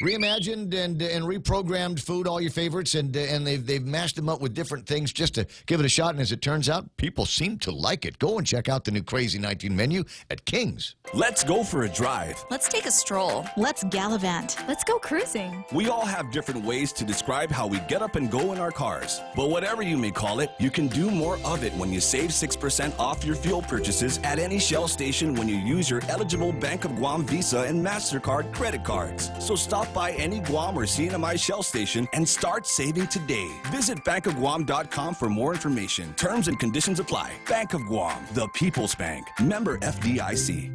Reimagined and reprogrammed food, all your favorites, and they've mashed them up with different things just to give it a shot. And as it turns out, people seem to like it. Go and check out the new crazy 19 menu at King's. Let's go for a drive. Let's take a stroll. Let's gallivant. Let's go cruising. We all have different ways to describe how we get up and go in our cars. But whatever you may call it, you can do more of it when you save 6% off your fuel purchases at any Shell station when you use your eligible Bank of Guam Visa and MasterCard credit cards. So stop by any Guam or CNMI Shell station and start saving today. Visit bankofguam.com for more information. Terms and conditions apply. Bank of Guam, the People's Bank. Member FDIC.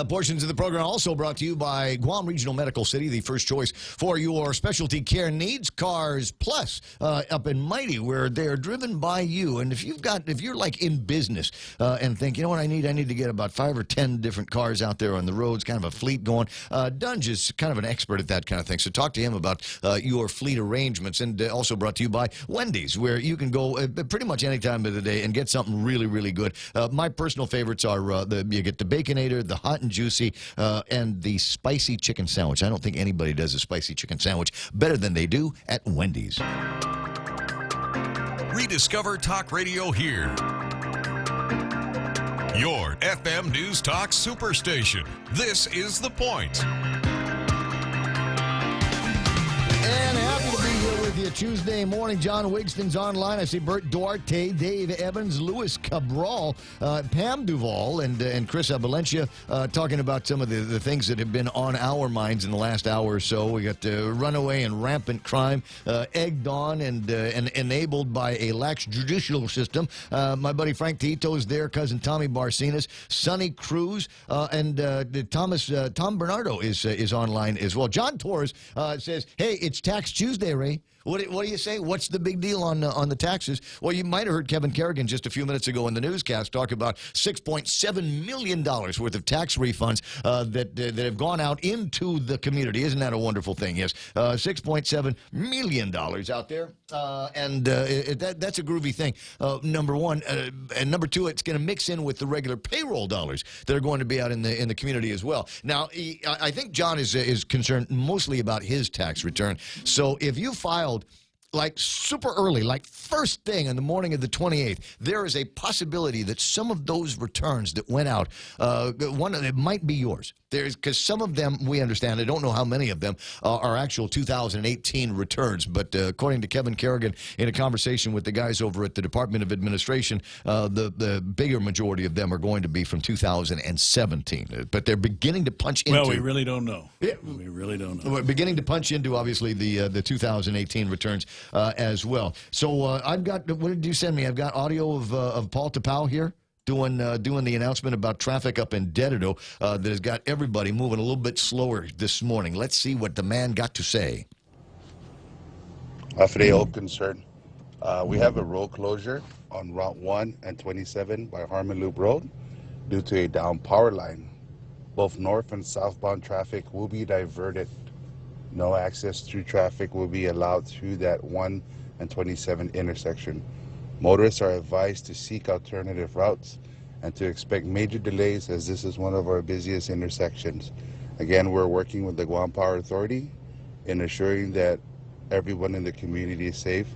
Portions of the program also brought to you by Guam Regional Medical City, the first choice for your specialty care needs. Cars Plus up in Mighty, where they're driven by you. And if you're like in business and think, you know what I need to get about 5 or 10 different cars out there on the roads, kind of a fleet going. Dunge is kind of an expert at that kind of thing. So talk to him about your fleet arrangements. And also brought to you by Wendy's, where you can go pretty much any time of the day and get something really, really good. My personal favorites are you get the Baconator, the Hot and Juicy, and the spicy chicken sandwich. I don't think anybody does a spicy chicken sandwich better than they do at Wendy's. Rediscover Talk Radio here. Your FM News Talk Superstation. This is The Point. And happy to be here with you Tuesday morning. John Wigston's online. I see Bert Duarte, Dave Evans, Louis Cabral, Pam Duvall, and Chris Valencia talking about some of the things that have been on our minds in the last hour or so. We got runaway and rampant crime, egged on and enabled by a lax judicial system. My buddy Frank Tito's there, cousin Tommy Barcinas, Sonny Cruz, and Tom Bernardo is online as well. John Torres says, "Hey, it's Tax Tuesday, Ray. What do you say? What's the big deal on the taxes?" Well, you might have heard Kevin Kerrigan just a few minutes ago in the newscast talk about $6.7 million worth of tax refunds that have gone out into the community. Isn't that a wonderful thing? Yes, $6.7 million out there, and that's a groovy thing. Number one, and number two, it's going to mix in with the regular payroll dollars that are going to be out in the community as well. Now, I think John is concerned mostly about his tax return. So if you filed like super early, like first thing in the morning of the 28th, there is a possibility that some of those returns that went out, it might be yours. Because some of them, we understand, I don't know how many of them are actual 2018 returns, but according to Kevin Kerrigan in a conversation with the guys over at the Department of Administration, the bigger majority of them are going to be from 2017. But they're beginning to punch into... Well, we really don't know. Yeah, we really don't know. We're beginning to punch into, obviously, the 2018 returns as well. So I've got, what did you send me? I've got audio of Paul Tapau here. Doing the announcement about traffic up in Dedido that has got everybody moving a little bit slower this morning. Let's see what the man got to say. For the old concern, we have a road closure on Route 1 and 27 by Harmon Loop Road due to a down power line. Both north and southbound traffic will be diverted. No access through traffic will be allowed through that 1 and 27 intersection. Motorists are advised to seek alternative routes and to expect major delays as this is one of our busiest intersections. Again, we're working with the Guam Power Authority in assuring that everyone in the community is safe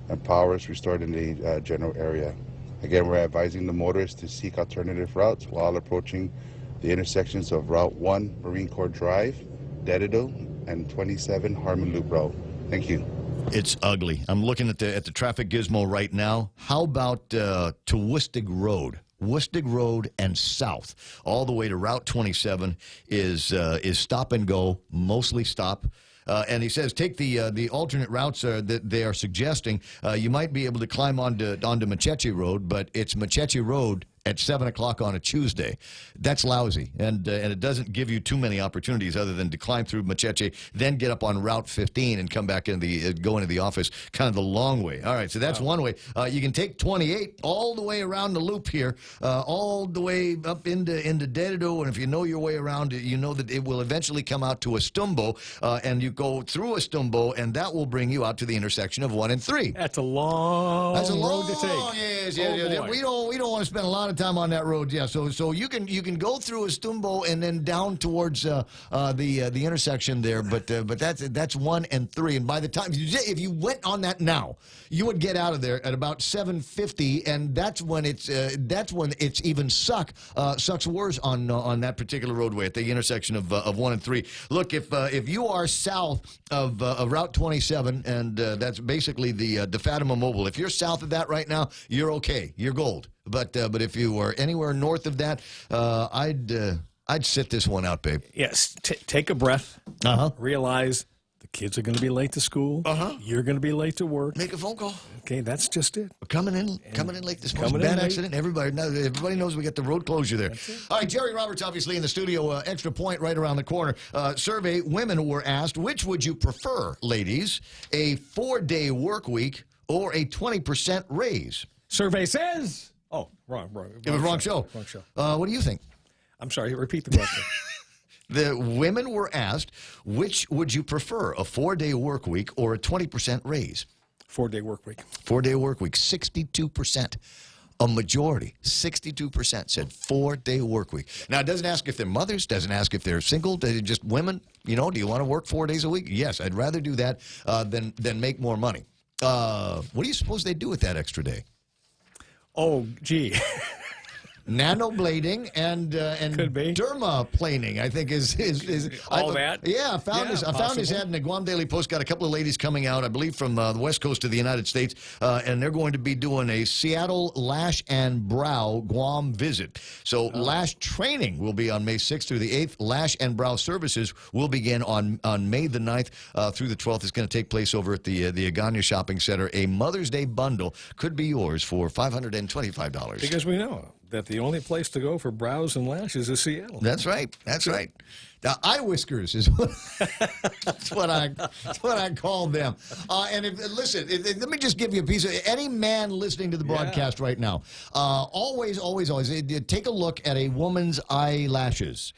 and power is restored in the general area. Again, we're advising the motorists to seek alternative routes while approaching the intersections of Route 1, Marine Corps Drive, Dedido, and 27 Harmon Loop Road. Thank you. It's ugly. I'm looking at the traffic gizmo right now. How about to Wistig Road? Wistig Road and south, all the way to Route 27 is stop and go, mostly stop. And he says take the alternate routes that they are suggesting. You might be able to climb onto Machechi Road, but it's Machechi Road at 7 o'clock on a Tuesday. That's lousy, and it doesn't give you too many opportunities other than to climb through Machechi, then get up on Route 15 and come back go into the office kind of the long way. All right, so that's one way. You can take 28 all the way around the loop here, all the way up into Dededo, and if you know your way around, you know that it will eventually come out to Estumbo, and you go through Estumbo, and that will bring you out to the intersection of 1 and 3. That's a long road to take. Yes. Boy. We don't want to spend a lot of time on that road. Yeah, so you can go through Estumbo and then down towards the intersection there, but that's 1 and 3. And by the time if you went on that now, you would get out of there at about 7:50, and that's when it's even sucks worse on that particular roadway at the intersection of 1 and 3. Look, if you are south of Route 27, and that's basically the Fatima Mobile, if you're south of that right now, you're okay. You're gold. But if you are anywhere north of that, I'd sit this one out, babe. Yes, take a breath. Realize the kids are going to be late to school. You're going to be late to work. Make a phone call. Okay, that's just it. Coming in late this morning. Bad accident. Everybody knows we got the road closure there. All right, Jerry Roberts obviously in the studio. Extra point right around the corner. Survey: women were asked, which would you prefer, ladies, a 4-day work week or a 20% raise? Survey says. Oh, wrong. It was wrong show. Wrong show. What do you think? I'm sorry. Repeat the question. The women were asked, which would you prefer, a 4-day work week or a 20% raise? 4-day work week. 4-day work week, 62%. A majority, 62% said 4-day work week. Now, it doesn't ask if they're mothers, doesn't ask if they're single, just women. Do you want to work 4 days a week? Yes, I'd rather do that than make more money. What do you suppose they do with that extra day? Oh, gee. Nanoblading and dermaplaning, I think is all that. Yeah, I found this ad in the Guam Daily Post. Got a couple of ladies coming out, I believe, from the west coast of the United States, and they're going to be doing a Seattle Lash and Brow Guam visit. So lash training will be on May 6th through the 8th. Lash and brow services will begin on May the 9th through the 12th. It's going to take place over at the Agana Shopping Center. A Mother's Day bundle could be yours for $525. Because we know that the only place to go for brows and lashes is Seattle. That's right. Now, eye whiskers is that's what I call them. And let me just give you a piece of any man listening to the broadcast right now. Always take a look at a woman's eyelashes.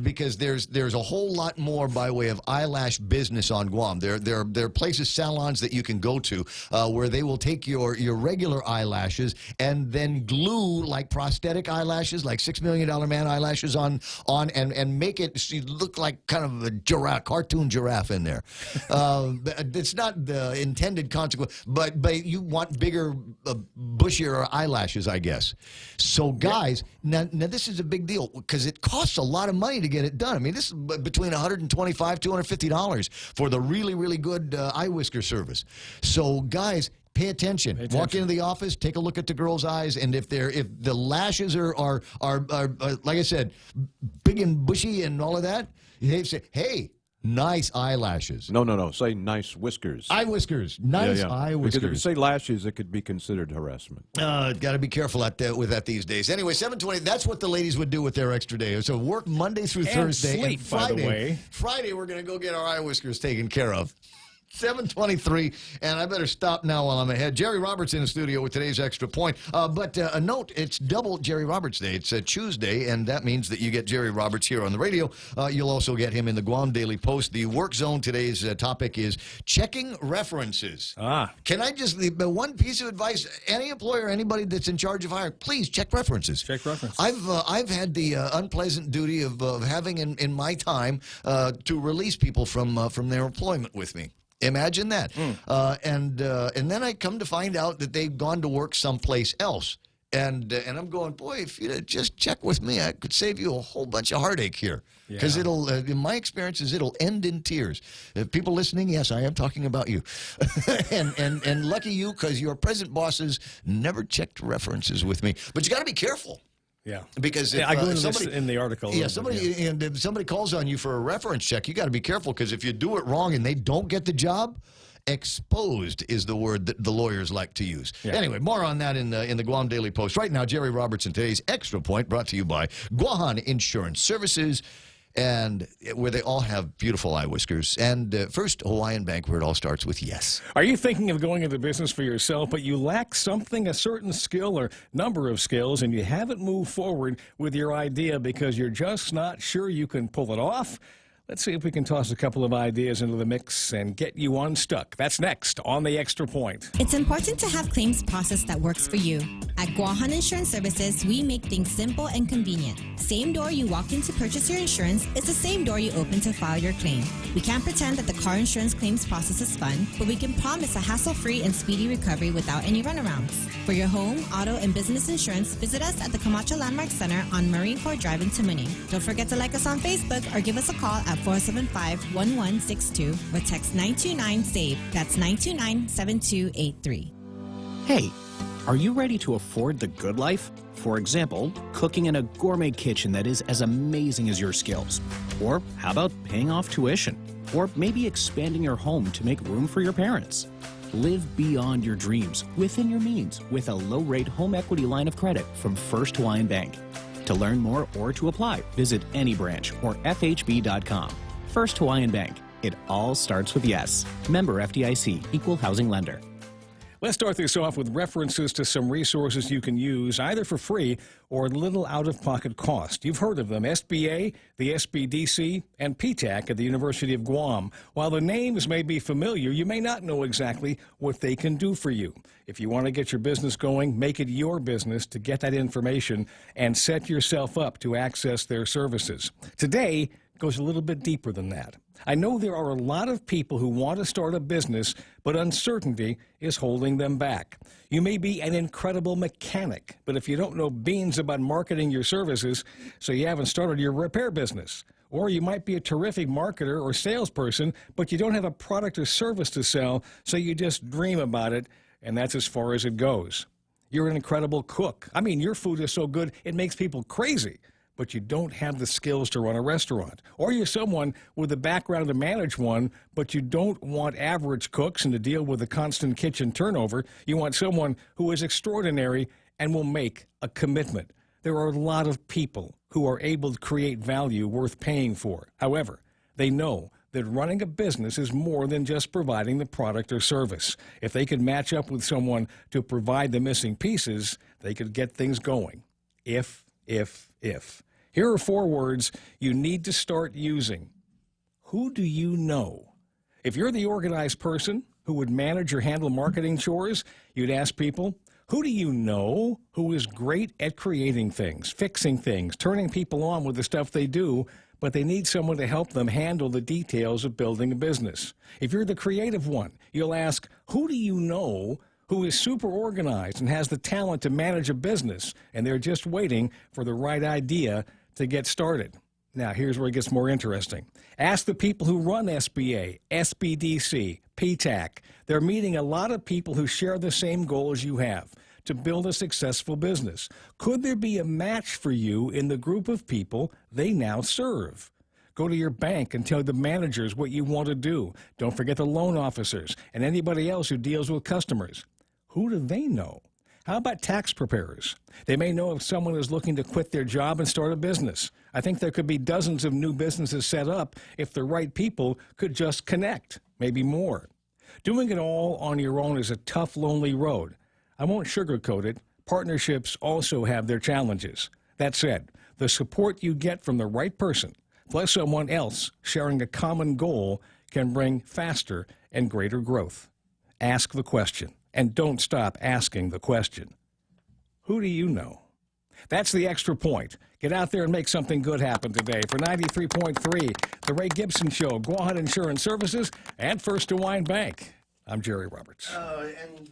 Because there's a whole lot more by way of eyelash business on Guam. There are places, salons that you can go to where they will take your regular eyelashes and then glue like prosthetic eyelashes, like $6 Million Man eyelashes on and make it look like kind of a cartoon giraffe in there. It's not the intended consequence, but you want bigger, bushier eyelashes, I guess. So guys, now this is a big deal because it costs a lot of money to get it done. I mean, this is between $125, $250 for the really, really good eye whisker service. So, guys, pay attention. Walk into the office, take a look at the girl's eyes, and if the lashes are like I said, big and bushy and all of that, they say, hey, nice eyelashes. No. Say nice whiskers. Eye whiskers. Nice eye whiskers. Because if you say lashes, it could be considered harassment. Got to be careful with that these days. Anyway, 7:20. That's what the ladies would do with their extra day. So work Monday through Thursday. Sleep, and Friday, by the way. Friday, we're going to go get our eye whiskers taken care of. 7:23, and I better stop now while I'm ahead. Jerry Roberts in the studio with today's Extra Point. But a note, it's double Jerry Roberts Day. It's a Tuesday, and that means that you get Jerry Roberts here on the radio. You'll also get him in the Guam Daily Post. The work zone today's topic is checking references. Can I just leave one piece of advice? Any employer, anybody that's in charge of hiring, please check references. Check references. I've had the unpleasant duty of having in my time to release people from their employment with me. Imagine that. And then I come to find out that they've gone to work someplace else. And I'm going, boy, if you'd just check with me, I could save you a whole bunch of heartache here. Because it'll, in my experiences, it'll end in tears. People listening, yes, I am talking about you. and lucky you, because your present bosses never checked references with me. But you got to be careful. Yeah. Because I go into this in the article. Yeah, and if somebody calls on you for a reference check, you got to be careful, because if you do it wrong and they don't get the job, exposed is the word that the lawyers like to use. Yeah. Anyway, more on that in the Guam Daily Post. Right now, Jerry Robertson, today's Extra Point, brought to you by Guahan Insurance Services, and where they all have beautiful eye whiskers. And First Hawaiian Bank, where it all starts with yes. Are you thinking of going into business for yourself, but you lack something, a certain skill or number of skills, and you haven't moved forward with your idea because you're just not sure you can pull it off? Let's see if we can toss a couple of ideas into the mix and get you unstuck. That's next on the Extra Point. It's important to have claims process that works for you. At Guahan Insurance Services, we make things simple and convenient. Same door you walk in to purchase your insurance is the same door you open to file your claim. We can't pretend that the car insurance claims process is fun, but we can promise a hassle-free and speedy recovery without any runarounds. For your home, auto, and business insurance, visit us at the Camacho Landmark Center on Marine Corps Drive in Tamuning. Don't forget to like us on Facebook or give us a call at 475-1162 or text 929-SAVE. That's 929-7283. Hey, are you ready to afford the good life? For example, cooking in a gourmet kitchen that is as amazing as your skills. Or how about paying off tuition? Or maybe expanding your home to make room for your parents? Live beyond your dreams, within your means, with a low-rate home equity line of credit from First Hawaiian Bank. To learn more or to apply, visit any branch or FHB.com. First Hawaiian Bank. It all starts with yes. Member FDIC, Equal Housing Lender. Let's start this off with references to some resources you can use either for free or a little out-of-pocket cost. You've heard of them: SBA, the SBDC, and PTAC at the University of Guam. While the names may be familiar, you may not know exactly what they can do for you. If you want to get your business going, make it your business to get that information and set yourself up to access their services. Today goes a little bit deeper than that. I know there are a lot of people who want to start a business, but uncertainty is holding them back. You may be an incredible mechanic, but if you don't know beans about marketing your services, so you haven't started your repair business. Or you might be a terrific marketer or salesperson, but you don't have a product or service to sell, so you just dream about it, and that's as far as it goes. You're an incredible cook. I mean, your food is so good, it makes people crazy. But you don't have the skills to run a restaurant. Or you're someone with a background to manage one, but you don't want average cooks and to deal with a constant kitchen turnover. You want someone who is extraordinary and will make a commitment. There are a lot of people who are able to create value worth paying for. However, they know that running a business is more than just providing the product or service. If they could match up with someone to provide the missing pieces, they could get things going. If. Here are 4 words you need to start using. Who do you know? If you're the organized person who would manage or handle marketing chores, you'd ask people, who do you know who is great at creating things, fixing things, turning people on with the stuff they do, but they need someone to help them handle the details of building a business? If you're the creative one, you'll ask, who do you know who is super organized and has the talent to manage a business, and they're just waiting for the right idea to get started? Now, here's where it gets more interesting. Ask the people who run SBA, SBDC, PTAC. They're meeting a lot of people who share the same goal as you have, to build a successful business. Could there be a match for you in the group of people they now serve? Go to your bank and tell the managers what you want to do. Don't forget the loan officers and anybody else who deals with customers. Who do they know? How about tax preparers? They may know if someone is looking to quit their job and start a business. I think there could be dozens of new businesses set up if the right people could just connect, maybe more. Doing it all on your own is a tough, lonely road. I won't sugarcoat it. Partnerships also have their challenges. That said, the support you get from the right person, plus someone else sharing a common goal, can bring faster and greater growth. Ask the question, and don't stop asking the question. Who do you know? That's the Extra Point. Get out there and make something good happen today. For 93.3, The Ray Gibson Show, Guahan Insurance Services, and First Hawaiian Bank. I'm Jerry Roberts.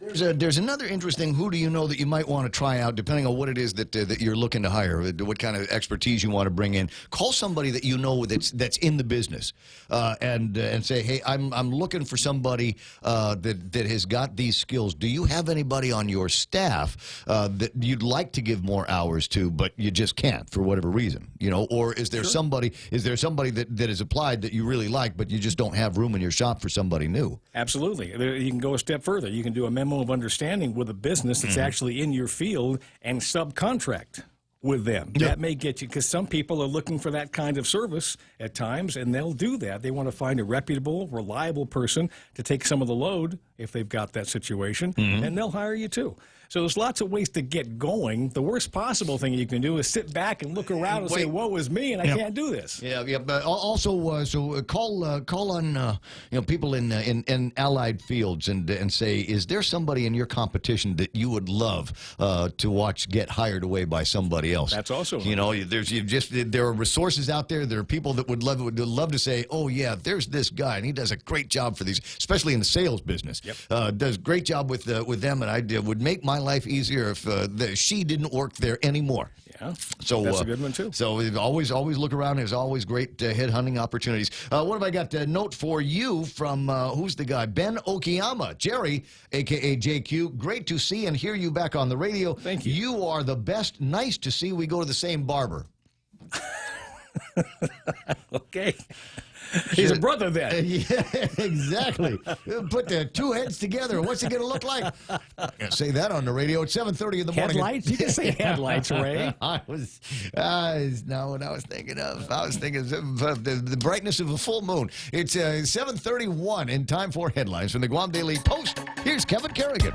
There's another interesting who do you know that you might want to try out, depending on what it is that you're looking to hire, what kind of expertise you want to bring in. Call somebody that you know that's in the business, and say, hey, I'm looking for somebody that has got these skills. Do you have anybody on your staff that you'd like to give more hours to, but you just can't for whatever reason? Or is there somebody that has applied that you really like, but you just don't have room in your shop for somebody new? Absolutely. You can go a step further. You can do a memo of understanding with a business that's actually in your field and subcontract with them. Yep. That may get you, because some people are looking for that kind of service at times, and they'll do that. They want to find a reputable, reliable person to take some of the load if they've got that situation, and they'll hire you too. So there's lots of ways to get going. The worst possible thing you can do is sit back and look around and say, woe is me, and I can't do this. Yeah. But also, call on people in allied fields and say, is there somebody in your competition that you would love to watch get hired away by somebody else? That's also there are resources out there. There are people that would love to say, oh yeah, there's this guy and he does a great job for these, especially in the sales business. Yep. Does a great job with them, and I would make my life easier if she didn't work there anymore. Yeah, so that's a good one too. So always look around. There's always great headhunting opportunities. What have I got? A note for you from who's the guy? Ben Okiyama, Jerry, aka JQ. Great to see and hear you back on the radio. Thank you. You are the best. Nice to see we go to the same barber. Okay. He's a brother then. Yeah, exactly. Put the two heads together. What's it going to look like? I can't say that on the radio. It's 7:30 in the morning. Headlights? You can say headlights, Ray. It's not what I was thinking of. I was thinking of the brightness of a full moon. It's 7:31 in time for headlines from the Guam Daily Post. Here's Kevin Kerrigan.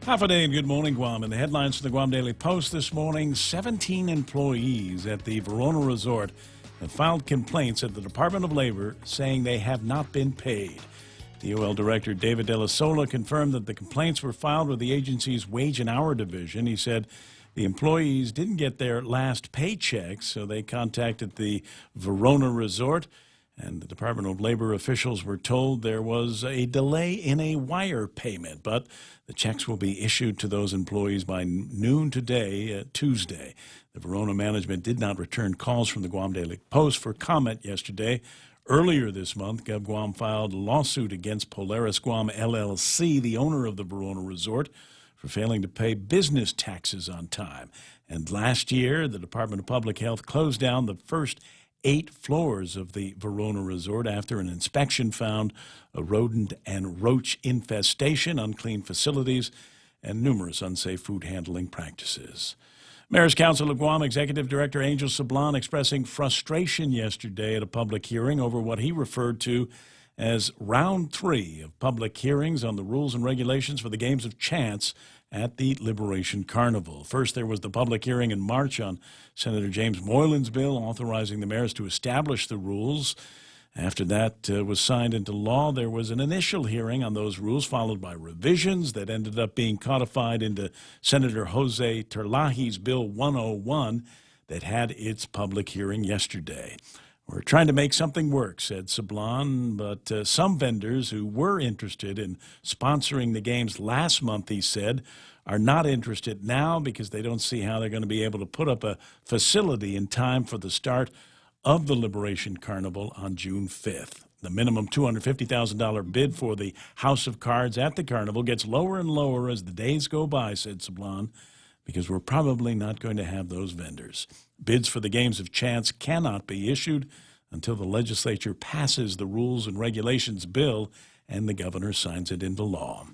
Half a day and good morning, Guam. And the headlines from the Guam Daily Post this morning, 17 employees at the Verona Resort have filed complaints at the Department of Labor saying they have not been paid. DOL Director David De La Sola confirmed that the complaints were filed with the agency's Wage and Hour Division. He said the employees didn't get their last paychecks, so they contacted the Verona Resort. And the Department of Labor officials were told there was a delay in a wire payment, but the checks will be issued to those employees by noon today, Tuesday. The Verona management did not return calls from the Guam Daily Post for comment yesterday. Earlier this month, GovGuam filed a lawsuit against Polaris Guam LLC, the owner of the Verona Resort, for failing to pay business taxes on time. And last year, the Department of Public Health closed down the first 8 floors of the Verona Resort after an inspection found a rodent and roach infestation, unclean facilities, and numerous unsafe food handling practices. Mayor's Council of Guam Executive Director Angel Sablan expressing frustration yesterday at a public hearing over what he referred to as round 3 of public hearings on the rules and regulations for the games of chance at the Liberation Carnival. First, there was the public hearing in March on Senator James Moylan's bill authorizing the mayors to establish the rules. After that was signed into law, there was an initial hearing on those rules, followed by revisions that ended up being codified into Senator Jose Terlahi's Bill 101 that had its public hearing yesterday. We're trying to make something work, said Sablan, but some vendors who were interested in sponsoring the games last month, he said, are not interested now because they don't see how they're going to be able to put up a facility in time for the start of the Liberation Carnival on June 5th. The minimum $250,000 bid for the House of Cards at the Carnival gets lower and lower as the days go by, said Sablan, because we're probably not going to have those vendors. Bids for the games of chance cannot be issued until the legislature passes the Rules and Regulations bill and the governor signs it into law.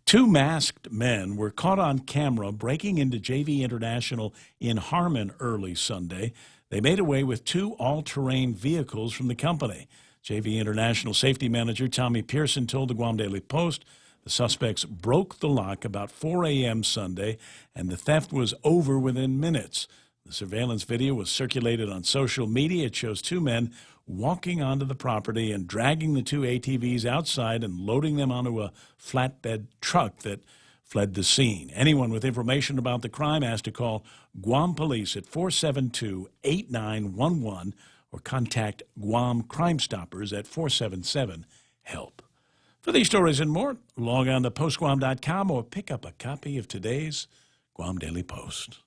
2 masked men were caught on camera breaking into JV International in Harmon early Sunday. They made away with 2 all-terrain vehicles from the company. JV International Safety Manager Tommy Pearson told the Guam Daily Post the suspects broke the lock about 4 a.m. Sunday, and the theft was over within minutes. The surveillance video was circulated on social media. It shows 2 men walking onto the property and dragging the 2 ATVs outside and loading them onto a flatbed truck that fled the scene. Anyone with information about the crime has to call Guam Police at 472-8911 or contact Guam Crime Stoppers at 477-HELP. For these stories and more, log on to postguam.com or pick up a copy of today's Guam Daily Post.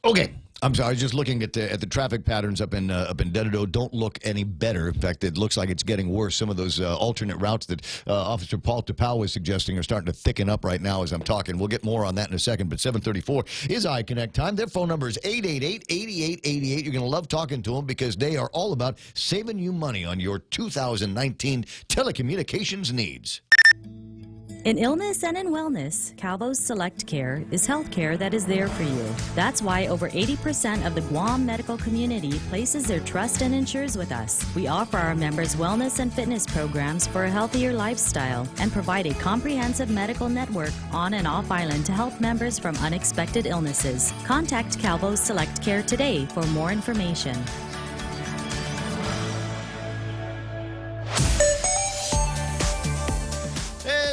Okay. I'm sorry, I was just looking at the traffic patterns up in Dededo. Don't look any better. In fact, it looks like it's getting worse. Some of those alternate routes that Officer Paul Tapau was suggesting are starting to thicken up right now as I'm talking. We'll get more on that in a second, but 7:34 is iConnect time. Their phone number is 888-8888. You're going to love talking to them because they are all about saving you money on your 2019 telecommunications needs. In illness and in wellness, Calvo's Select Care is health care that is there for you. That's why over 80% of the Guam medical community places their trust and insures with us. We offer our members wellness and fitness programs for a healthier lifestyle and provide a comprehensive medical network on and off island to help members from unexpected illnesses. Contact Calvo's Select Care today for more information.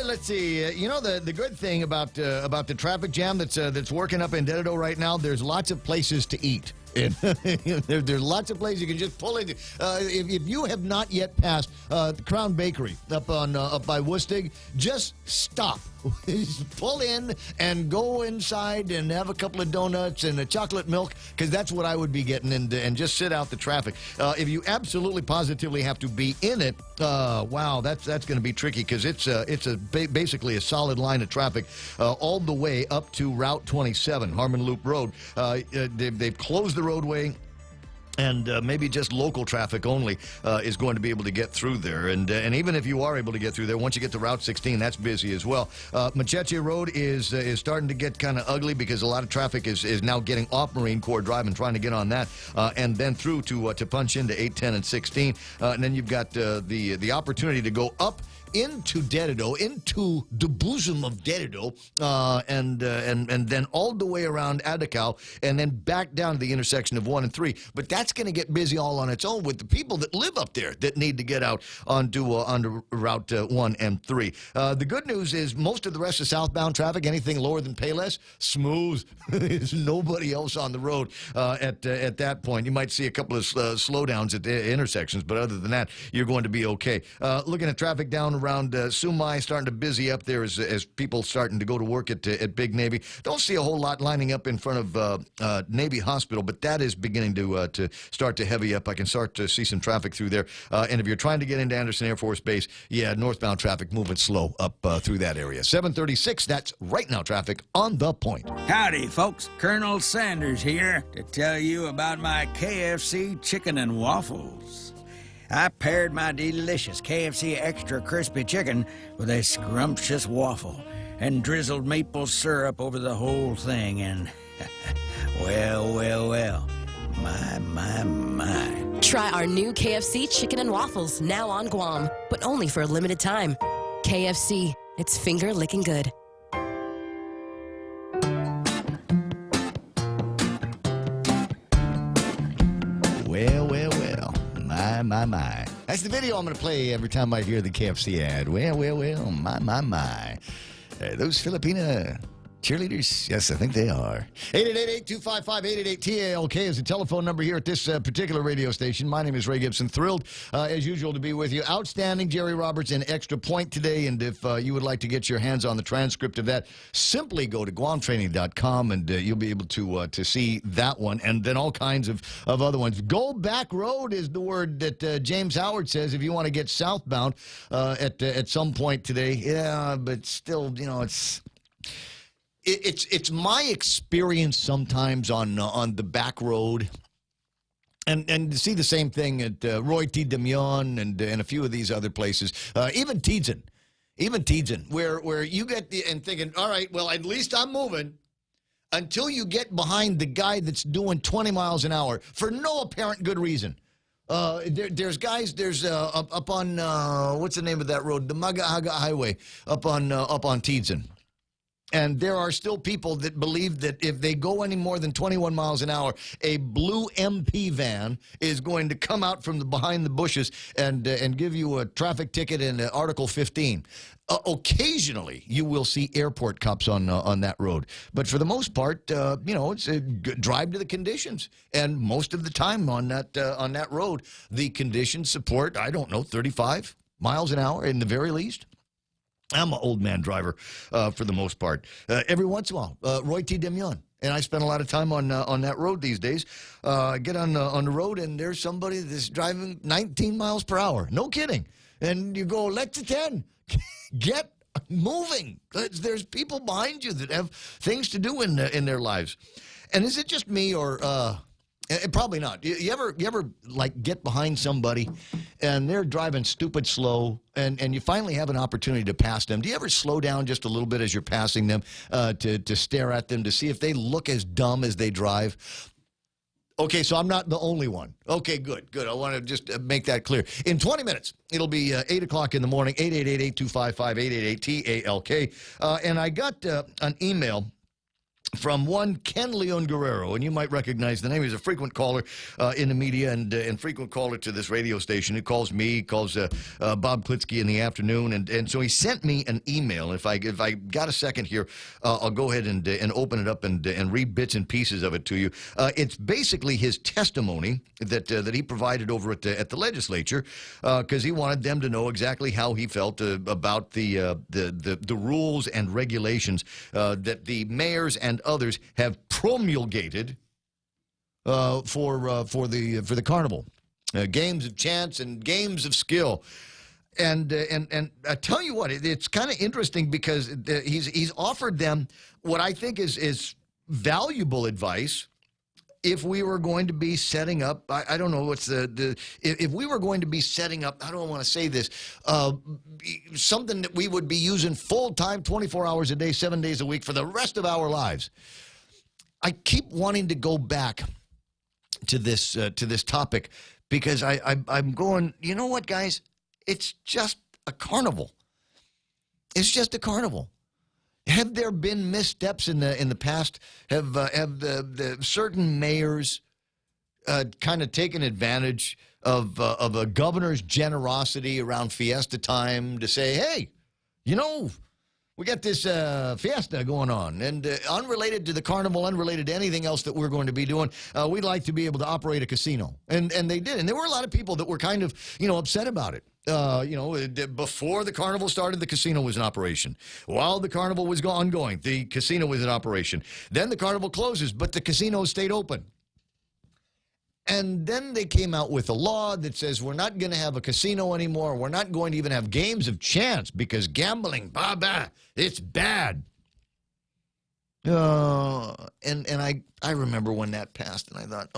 Let's see. You know, the good thing about the traffic jam that's working up in Dededo right now, there's lots of places to eat. There's lots of places you can just pull into. If you have not yet passed the Crown Bakery up by Woostig, just stop. Just pull in and go inside and have a couple of donuts and a chocolate milk, because that's what I would be getting, and just sit out the traffic. If you absolutely positively have to be in it, wow, that's going to be tricky, because it's basically a solid line of traffic all the way up to Route 27, Harmon Loop Road. They've closed the roadway, and maybe just local traffic only is going to be able to get through there. And even if you are able to get through there, once you get to Route 16, that's busy as well. Macheche Road is starting to get kind of ugly, because a lot of traffic is now getting off Marine Corps Drive and trying to get on that, and then through to punch into 8, 10, and 16. And then you've got the opportunity to go up into Dededo, into the bosom of Dededo, and then all the way around Adakau, and then back down to the intersection of 1 and 3. But that's going to get busy all on its own with the people that live up there that need to get out onto Route 1 and 3. The good news is most of the rest of southbound traffic, anything lower than Payless, smooth. There's nobody else on the road at that point. You might see a couple of slowdowns at the intersections, but other than that, you're going to be okay. Looking at traffic down around Sumai, starting to busy up there as people starting to go to work at Big Navy. Don't see a whole lot lining up in front of Navy Hospital, but that is beginning to start to heavy up. I can start to see some traffic through there. And if you're trying to get into Anderson Air Force Base, yeah, northbound traffic moving slow up through that area. 7:36, that's right now traffic on The Point. Howdy, folks. Colonel Sanders here to tell you about my KFC chicken and waffles. I paired my delicious KFC extra crispy chicken with a scrumptious waffle and drizzled maple syrup over the whole thing, and well, my. Try our new KFC chicken and waffles, now on Guam, but only for a limited time. KFC, it's finger-licking good. Well, my. That's the video I'm going to play every time I hear the KFC ad. Well, my. Those Filipina cheerleaders? Yes, I think they are. 888-825-5888-TALK is the telephone number here at this particular radio station. My name is Ray Gibson. Thrilled, as usual, to be with you. Outstanding Jerry Roberts in Extra Point today, and if you would like to get your hands on the transcript of that, simply go to guamtraining.com, and you'll be able to see that one, and then all kinds of other ones. Go back road is the word that James Howard says if you want to get southbound at some point today. Yeah, but still, you know, It's my experience sometimes on the back road, and to see the same thing at Roy T. Demion and a few of these other places, even Tiedzen, where you get and thinking, all right, well, at least I'm moving, until you get behind the guy that's doing 20 miles an hour for no apparent good reason. There's up on what's the name of that road, the Magahaga Highway, up on Tiedzen. And there are still people that believe that if they go any more than 21 miles an hour, a blue MP van is going to come out from behind the bushes and give you a traffic ticket in Article 15. Occasionally, you will see airport cops on that road. But for the most part, it's drive to the conditions. And most of the time on that road, the conditions support, 35 miles an hour in the very least. I'm an old man driver for the most part. Every once in a while, Roy T. Demion. And I spend a lot of time on that road these days. I get on the road, and there's somebody that's driving 19 miles per hour. No kidding. And you go, let to 10. Get moving. There's people behind you that have things to do in their lives. And is it just me or... probably not. You ever like get behind somebody and they're driving stupid slow and you finally have an opportunity to pass them? Do you ever slow down just a little bit as you're passing them to stare at them to see if they look as dumb as they drive? Okay, so I'm not the only one. Okay, good. I want to just make that clear. In 20 minutes, it'll be 8 o'clock in the morning, 888-825-5888-TALK. And I got an email from one Ken Leon Guerrero, and you might recognize the name. He's a frequent caller in the media and frequent caller to this radio station. He calls me, calls Bob Klitsky in the afternoon, and so he sent me an email. If I got a second here, I'll go ahead and open it up and read bits and pieces of it to you. It's basically his testimony that he provided over at the legislature because he wanted them to know exactly how he felt about the rules and regulations that the mayors and others have promulgated for the carnival, games of chance and games of skill, and I tell you what, it's kind of interesting because he's offered them what I think is valuable advice. If we were going to be setting up, I don't know what's if we were going to be setting up, I don't want to say this, something that we would be using full-time, 24 hours a day, 7 days a week for the rest of our lives. I keep wanting to go back to this topic because I'm going, you know what, guys? It's just a carnival. It's just a carnival. Have there been missteps in the past? Have the certain mayors kind of taken advantage of a governor's generosity around fiesta time to say, hey, we got this fiesta going on, and unrelated to the carnival, unrelated to anything else that we're going to be doing, we'd like to be able to operate a casino. And they did. And there were a lot of people that were kind of, upset about it. Before the carnival started, the casino was in operation. While the carnival was ongoing, the casino was in operation. Then the carnival closes, but the casino stayed open. And then they came out with a law that says we're not going to have a casino anymore. We're not going to even have games of chance because gambling, it's bad. And I remember when that passed, and I thought,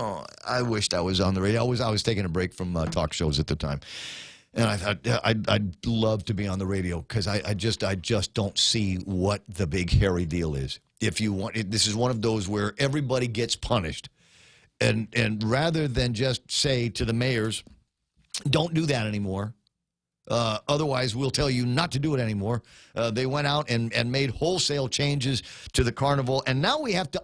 I wished I was on the radio. I was taking a break from talk shows at the time. And I thought I'd love to be on the radio because I just don't see what the big hairy deal is. If you want, this is one of those where everybody gets punished, and rather than just say to the mayors, don't do that anymore. Otherwise, we'll tell you not to do it anymore. They went out and made wholesale changes to the carnival, and now we have to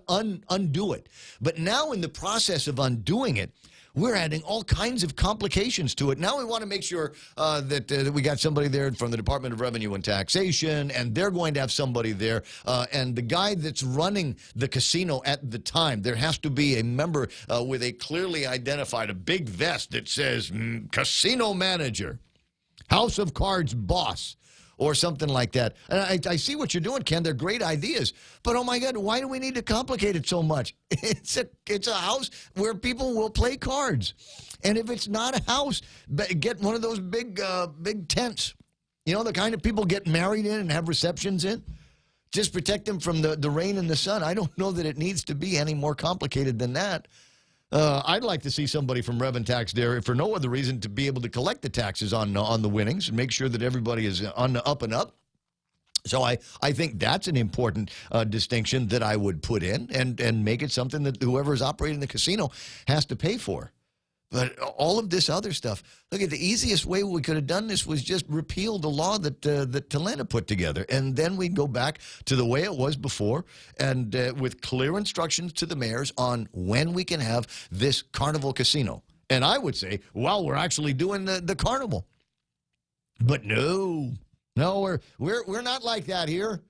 undo it. But now in the process of undoing it, we're adding all kinds of complications to it. Now we want to make sure that we got somebody there from the Department of Revenue and Taxation, and they're going to have somebody there. And the guy that's running the casino at the time, there has to be a member with a clearly identified, a big vest that says Casino Manager, House of Cards Boss, or something like that. And I see what you're doing, Ken. They're great ideas. But, oh, my God, why do we need to complicate it so much? It's a house where people will play cards. And if it's not a house, get one of those big tents. The kind of people get married in and have receptions in. Just protect them from the rain and the sun. I don't know that it needs to be any more complicated than that. I'd like to see somebody from Rev and Tax there, for no other reason, to be able to collect the taxes on the winnings and make sure that everybody is on the up and up. So I think that's an important distinction that I would put in and make it something that whoever is operating the casino has to pay for. But all of this other stuff, look, at the easiest way we could have done this was just repeal the law that that Talena put together. And then we'd go back to the way it was before and with clear instructions to the mayors on when we can have this carnival casino. And I would say, well, we're actually doing the carnival. But no, we're not like that here.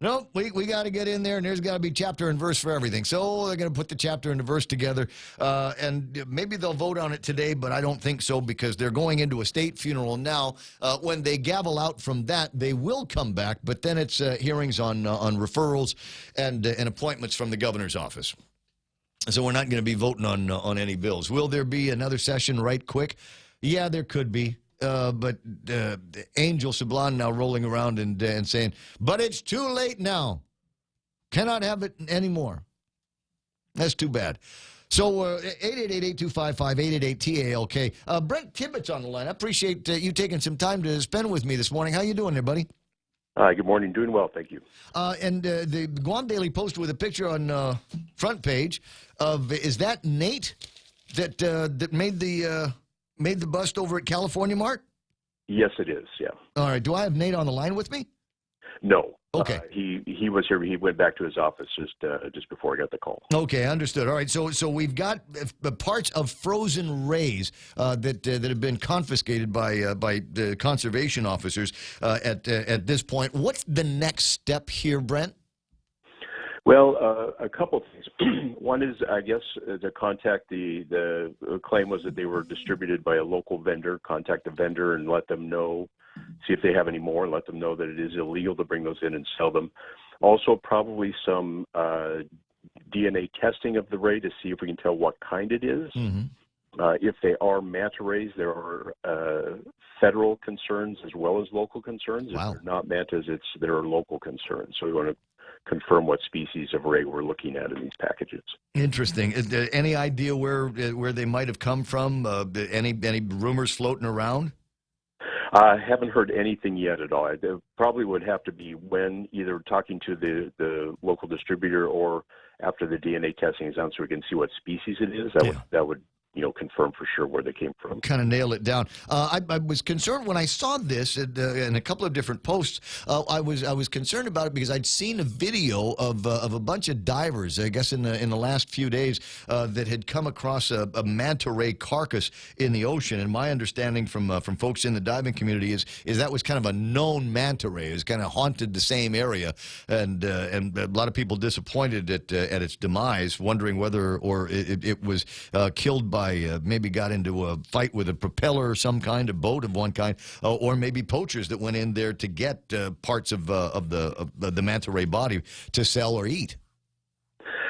No, we got to get in there, and there's got to be chapter and verse for everything. So they're going to put the chapter and the verse together, and maybe they'll vote on it today, but I don't think so because they're going into a state funeral now. When they gavel out from that, they will come back, but then it's hearings on referrals and appointments from the governor's office. So we're not going to be voting on any bills. Will there be another session right quick? Yeah, there could be. But Angel Sablan now rolling around and saying, but it's too late now. Cannot have it anymore. That's too bad. So 888-825-5888-TALK. Brent Tibbetts on the line. I appreciate you taking some time to spend with me this morning. How you doing there, buddy? Hi, good morning. Doing well, thank you. And the Guam Daily Post with a picture on front page of, is that Nate that made the bust over at California Mart? Yes, it is, yeah. All right. Do I have Nate on the line with me? No. Okay. He was here. He went back to his office just before I got the call. Okay, understood. All right. So we've got parts of frozen rays that have been confiscated by the conservation officers at this point. What's the next step here, Brent? Well, a couple things. One is, I guess, to contact the claim was that they were distributed by a local vendor. Contact the vendor and let them know, see if they have any more, and let them know that it is illegal to bring those in and sell them. Also, probably some DNA testing of the ray to see if we can tell what kind it is. Mm-hmm. If they are manta rays, there are federal concerns as well as local concerns. Wow. If they're not mantas, there are local concerns. So we want to confirm what species of ray we're looking at in these packages. Interesting. Any idea where they might have come from? Any rumors floating around? I haven't heard anything yet at all. It probably would have to be when either talking to the local distributor or after the DNA testing is done, so we can see what species it is. That would confirm for sure where they came from. Kind of nail it down. I was concerned when I saw this in a couple of different posts. I was concerned about it because I'd seen a video of a bunch of divers, I guess in the last few days, that had come across a manta ray carcass in the ocean. And my understanding from folks in the diving community is that was kind of a known manta ray. It was kind of haunted the same area, and a lot of people disappointed at its demise, wondering whether or it was killed by. Maybe got into a fight with a propeller or some kind, a boat of one kind, or maybe poachers that went in there to get parts of the manta ray body to sell or eat.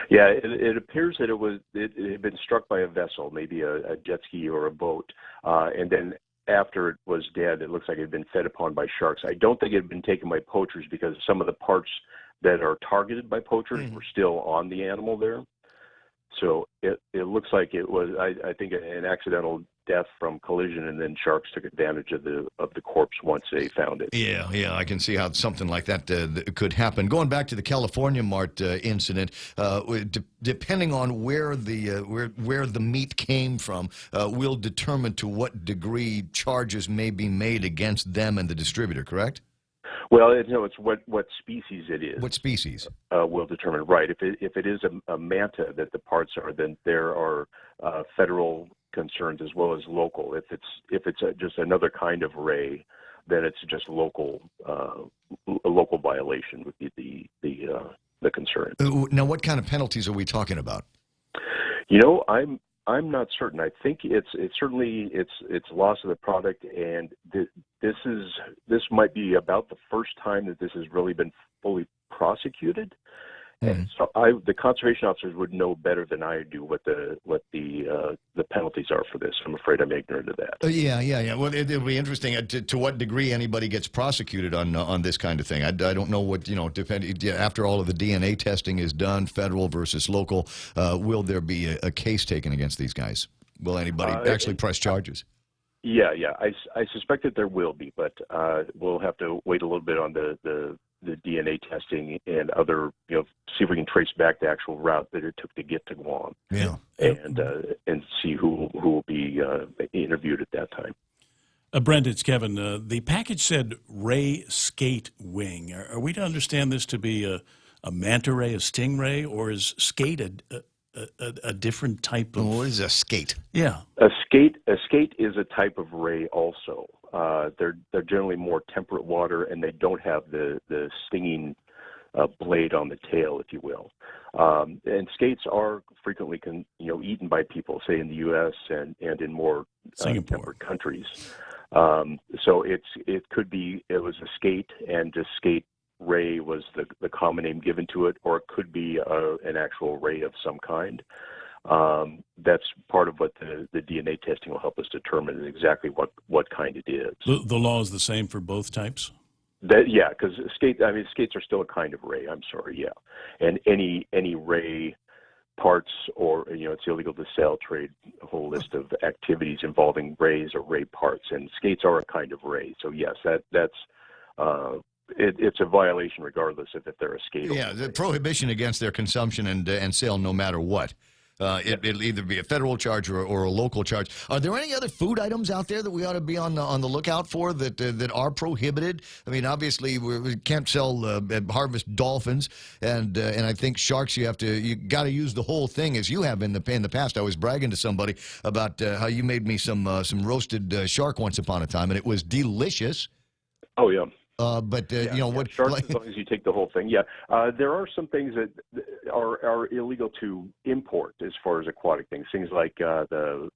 Yeah, it appears that it had been struck by a vessel, maybe a jet ski or a boat, and then after it was dead, it looks like it had been fed upon by sharks. I don't think it had been taken by poachers because some of the parts that are targeted by poachers were still on the animal there. So it looks like it was, I think, an accidental death from collision, and then sharks took advantage of the corpse once they found it. Yeah, I can see how something like that could happen. Going back to the California Mart incident, depending on where the meat came from, will determine to what degree charges may be made against them and the distributor. Correct? Well, it's what species it is. What species will determine, right? If it is a manta that the parts are, then there are federal concerns as well as local. If it's just another kind of ray, then it's just local. A local violation would be the concern. Now, what kind of penalties are we talking about? I'm not certain. I think it's certainly loss of the product, and this might be about the first time that this has really been fully prosecuted. And so the conservation officers would know better than I do what the penalties are for this. I'm afraid I'm ignorant of that. Yeah. Well, it'll be interesting to what degree anybody gets prosecuted on this kind of thing. I don't know what, after all of the DNA testing is done, federal versus local, will there be a case taken against these guys? Will anybody actually press charges? Yeah. I suspect that there will be, but we'll have to wait a little bit on the the DNA testing and other, see if we can trace back the actual route that it took to get to Guam. Yeah, and see who will be interviewed at that time. Brent, it's Kevin. The package said ray skate wing. Are we to understand this to be a manta ray, a stingray, or is skate a different type of? What is a skate? Yeah, a skate is a type of ray also. They're generally more temperate water, and they don't have the stinging blade on the tail, if you will. And skates are frequently eaten by people, say in the U.S. and in more temperate countries. So it could be it was a skate, and just skate ray was the common name given to it, or it could be an actual ray of some kind. That's part of what the DNA testing will help us determine exactly what kind it is. The law is the same for both types? Because skates are still a kind of ray. I'm sorry, yeah. And any ray parts, or it's illegal to sell, trade, a whole list of activities involving rays or ray parts, and skates are a kind of ray. So yes, that's it's a violation regardless if they're a skate. Yeah, the prohibition against their consumption and sale, no matter what. It'll either be a federal charge or a local charge. Are there any other food items out there that we ought to be on the lookout for that are prohibited? I mean, obviously we can't sell harvest dolphins, and I think sharks. You got to use the whole thing, as you have in the past. I was bragging to somebody about how you made me some roasted shark once upon a time, and it was delicious. Oh yeah. What sharks, as long as you take the whole thing. Yeah, there are some things that are illegal to import as far as aquatic things. Things like the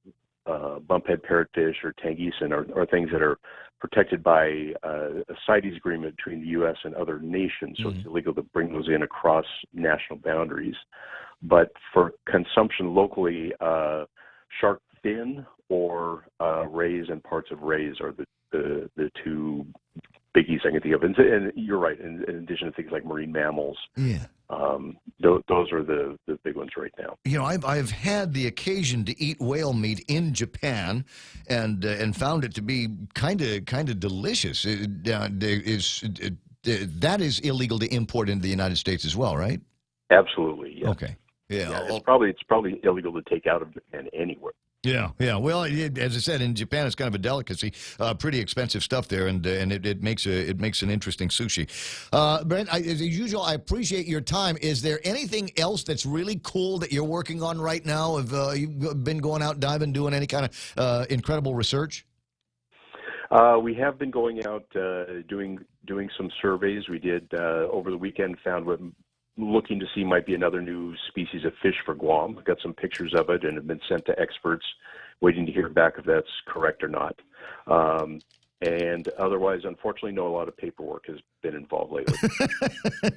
bumphead parrotfish or tangeesan are things that are protected by a CITES agreement between the U.S. and other nations. So it's illegal to bring those in across national boundaries. But for consumption locally, shark fin or rays and parts of rays are the two biggies I can think of. And you're right, in addition to things like marine mammals. Yeah. Those are the big ones right now. I've had the occasion to eat whale meat in Japan, and found it to be kind of delicious. That is illegal to import into the United States as well, right? Absolutely. Yeah. Okay. Yeah. It's probably illegal to take out of Japan anywhere. Yeah. Well, as I said, in Japan, it's kind of a delicacy. Pretty expensive stuff there, and it makes an interesting sushi. Brent, as usual, I appreciate your time. Is there anything else that's really cool that you're working on right now? Have you been going out diving, doing any kind of incredible research? We have been going out doing some surveys. We did over the weekend, found what looking to see might be another new species of fish for Guam. Got some pictures of it and have been sent to experts, waiting to hear back if that's correct or not. And otherwise, unfortunately, a lot of paperwork has been involved lately.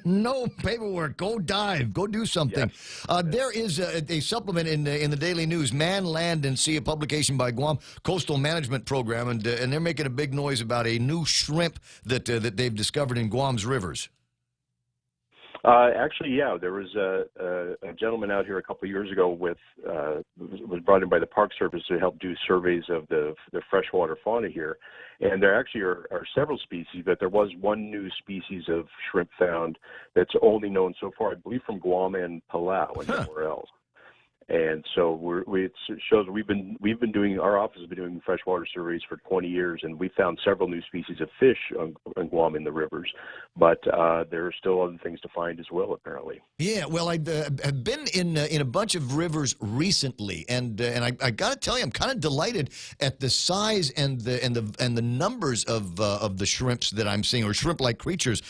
No paperwork. Go dive. Go do something. Yes. There is a supplement in the Daily News, Man, Land, and Sea, a publication by Guam Coastal Management Program, and they're making a big noise about a new shrimp that they've discovered in Guam's rivers. Actually, yeah, there was a gentleman out here a couple of years ago was brought in by the Park Service to help do surveys of the freshwater fauna here. And there actually are several species, but there was one new species of shrimp found that's only known so far, I believe, from Guam and Palau and nowhere else. And so it shows our office has been doing freshwater surveys for 20 years, and we found several new species of fish on Guam in the rivers, but there are still other things to find as well, apparently. Yeah, well, I've been in a bunch of rivers recently, and I got to tell you, I'm kind of delighted at the size and the numbers of the shrimps that I'm seeing, or shrimp-like creatures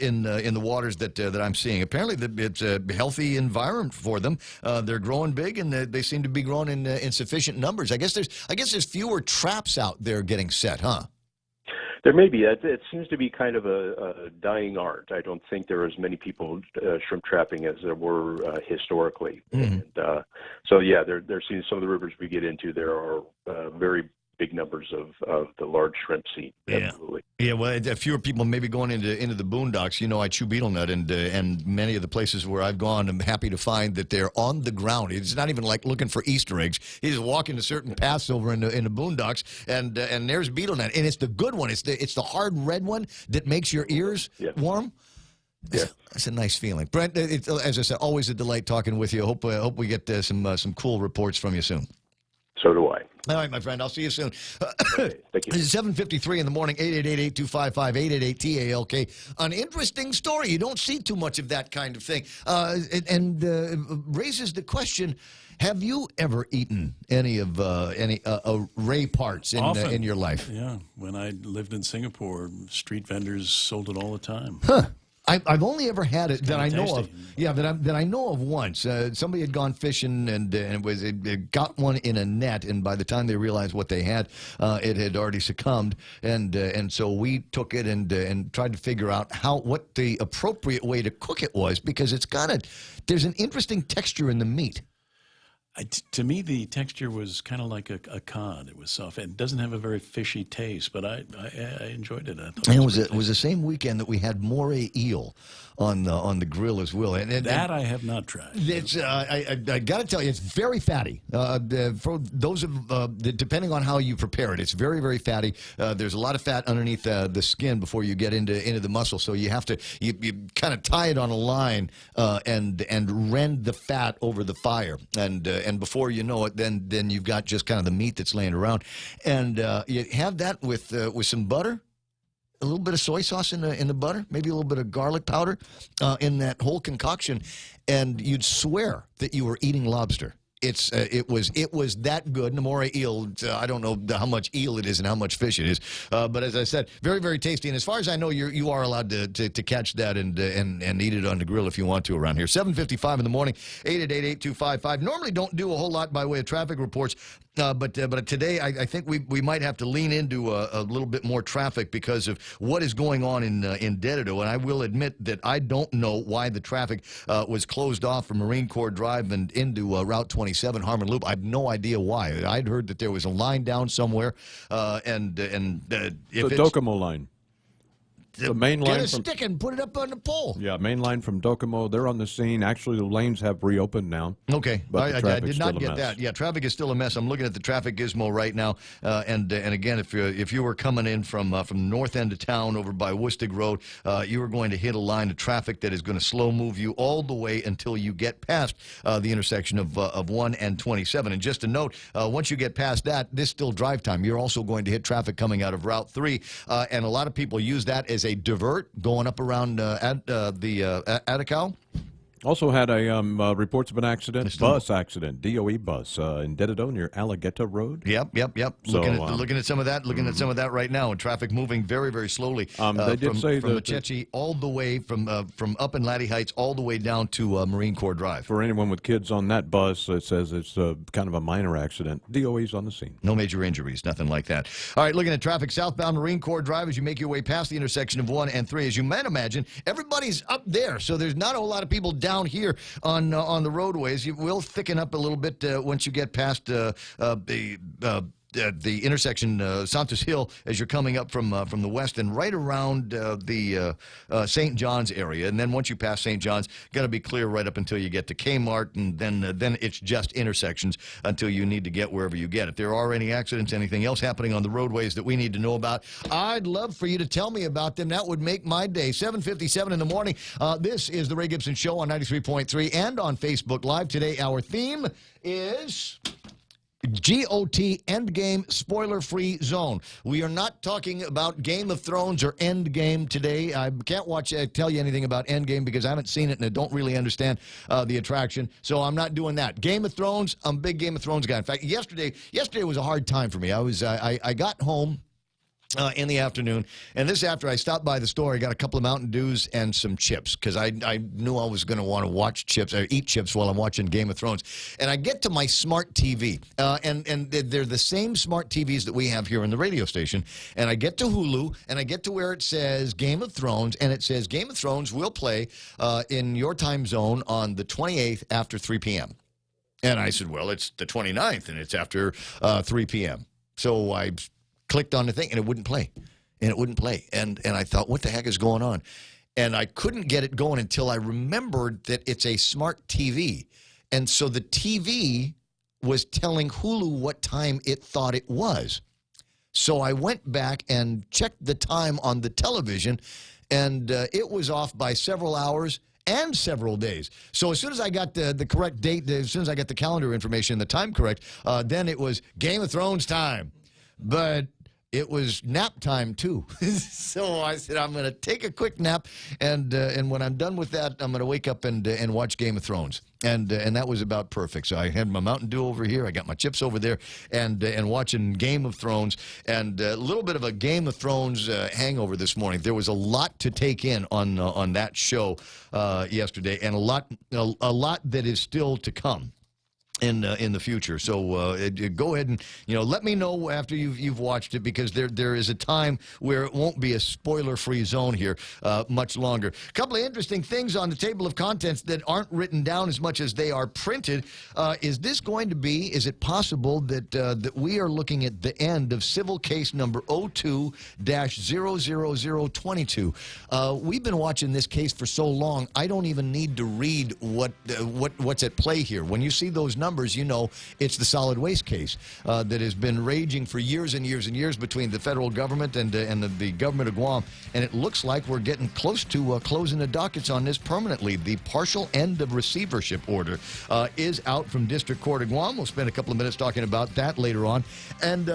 in the waters that I'm seeing. Apparently, it's a healthy environment for them. They're growing big, and they seem to be growing in sufficient numbers. I guess there's fewer traps out there getting set, huh? There may be. It seems to be kind of a dying art. I don't think there are as many people shrimp trapping as there were historically. Mm-hmm. And so, yeah, there seems some of the rivers we get into, there are very big numbers of the large shrimp seen. Yeah. Absolutely. Yeah, well, fewer people maybe going into the boondocks. I chew beetle nut, and many of the places where I've gone, I'm happy to find that they're on the ground. It's not even like looking for Easter eggs. You just walk into certain paths over in the boondocks, and there's beetle nut, and it's the good one. It's the hard red one that makes your ears warm. That's a nice feeling. Brent, as I said, always a delight talking with you. Hope we get some cool reports from you soon. So do I. All right, my friend. I'll see you soon. Thank you. It's 7:53 in the morning, 888-825-5888-TALK. An interesting story. You don't see too much of that kind of thing. And raises the question, have you ever eaten any Ray parts in your life? Yeah. When I lived in Singapore, street vendors sold it all the time. Huh. I've only ever had it that I know tasty. of. Yeah, that I know of once. Somebody had gone fishing and it got one in a net, and by the time they realized what they had, it had already succumbed. And so we took it and tried to figure out what the appropriate way to cook it was, because there's an interesting texture in the meat. To me, the texture was kind of like a cod. It was soft. It doesn't have a very fishy taste, but I enjoyed it. I thought it was the same weekend that we had moray eel on the grill as well. And I have not tried. It's I got to tell you, it's very fatty. For those depending on how you prepare it, it's very, very fatty. There's a lot of fat underneath the skin before you get into the muscle. So you have to you kind of tie it on a line and rend the fat over the fire, and before you know it, then you've got just kind of the meat that's laying around, and you have that with some butter. A little bit of soy sauce in the butter, maybe a little bit of garlic powder in that whole concoction, and you'd swear that you were eating lobster. It was that good. And the moray eel, I don't know how much eel it is and how much fish it is, but as I said, very, very tasty. And as far as I know, you are allowed to catch that and eat it on the grill if you want to around here. 7:55 in the morning, 888-8255. Normally don't do a whole lot by way of traffic reports. But today, I think we might have to lean into a little bit more traffic because of what is going on in Dedido. And I will admit that I don't know why the traffic was closed off from Marine Corps Drive and into Route 27, Harmon Loop. I have no idea why. I'd heard that there was a line down somewhere, and the Docomo line. The main line get a stick and put it up on the pole. Yeah, main line from Docomo. They're on the scene. Actually, the lanes have reopened now. Okay, but I did not get that. Yeah, traffic is still a mess. I'm looking at the traffic gizmo right now, and again, if you were coming in from the north end of town over by Woostig Road, you are going to hit a line of traffic that is going to slow move you all the way until you get past the intersection of 1 and 27. And just a note, once you get past that, this is still drive time. You're also going to hit traffic coming out of Route 3, and a lot of people use that as a divert going up around Attica. Also had a reports of an accident, bus accident, DOE bus in Dedido near Alligator Road. Yep. So, looking at some of that, at some of that right now, and traffic moving very, very slowly. They did say from that Machechi all the way from up in Laddie Heights all the way down to Marine Corps Drive. For anyone with kids on that bus, it says it's kind of a minor accident. DOE's on the scene. No major injuries, nothing like that. All right, looking at traffic southbound Marine Corps Drive as you make your way past the intersection of 1 and 3. As you might imagine, everybody's up there, so there's not a whole lot of people down here on the roadways. You will thicken up a little bit once you get past the intersection Santos Hill as you're coming up from the west and right around the St. John's area. And then once you pass St. John's, going to be clear right up until you get to Kmart, and then it's just intersections until you need to get wherever you get. If there are any accidents, anything else happening on the roadways that we need to know about, I'd love for you to tell me about them. That would make my day. 7:57 in the morning. This is the Ray Gibson Show on 93.3 and on Facebook Live. Today, our theme is GOT Endgame spoiler-free zone. We are not talking about Game of Thrones or Endgame today. I can't tell you anything about Endgame because I haven't seen it and I don't really understand the attraction. So I'm not doing that. Game of Thrones, I'm a big Game of Thrones guy. In fact, yesterday was a hard time for me. I got home in the afternoon, and this after I stopped by the store, I got a couple of Mountain Dews and some chips because I knew I was going to want to watch chips or eat chips while I'm watching Game of Thrones. And I get to my smart TV, and they're the same smart TVs that we have here in the radio station. And I get to Hulu, and I get to where it says Game of Thrones, and it says Game of Thrones will play in your time zone on the 28th after 3 p.m. And I said, well, it's the 29th, and it's after 3 p.m. So I clicked on the thing, and it wouldn't play. And I thought, what the heck is going on? And I couldn't get it going until I remembered that it's a smart TV. And so the TV was telling Hulu what time it thought it was. So I went back and checked the time on the television, and it was off by several hours and several days. So as soon as I got the correct date, as soon as I got the calendar information, the time correct, then it was Game of Thrones time. But it was nap time, too. So I said, I'm going to take a quick nap, and when I'm done with that, I'm going to wake up and watch Game of Thrones. And that was about perfect. So I had my Mountain Dew over here, I got my chips over there, and watching Game of Thrones, and a little bit of a Game of Thrones hangover this morning. There was a lot to take in on that show yesterday, and a lot that is still to come in the future. So go ahead and let me know after you've watched it, because there is a time where it won't be a spoiler-free zone here much longer. A couple of interesting things on the table of contents that aren't written down as much as they are printed. Is it possible that we are looking at the end of civil case number 02-00022? We've been watching this case for so long, I don't even need to read what's at play here. When you see those numbers, it's the solid waste case that has been raging for years and years and years between the federal government and the government of Guam, and it looks like we're getting close to closing the dockets on this permanently. The partial end of receivership order is out from District Court of Guam. We'll spend a couple of minutes talking about that later on. And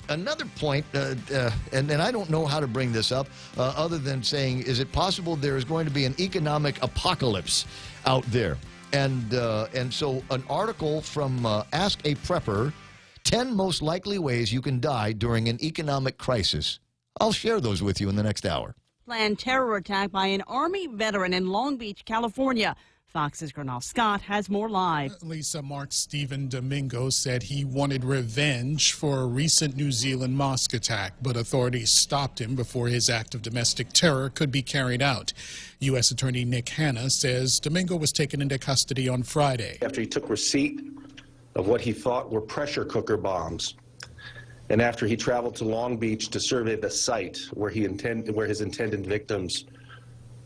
another point, and I don't know how to bring this up other than saying, is it possible there is going to be an economic apocalypse out there? And so an article from Ask a Prepper, 10 most likely ways you can die during an economic crisis. I'll share those with you in the next hour. Planned terror attack by an Army veteran in Long Beach, California. Fox's Gernal Scott has more live. Lisa, Mark Stephen Domingo said he wanted revenge for a recent New Zealand mosque attack, but authorities stopped him before his act of domestic terror could be carried out. U.S. Attorney Nick Hanna says Domingo was taken into custody on Friday. After he took receipt of what he thought were pressure cooker bombs, and after he traveled to Long Beach to survey the site where his intended victims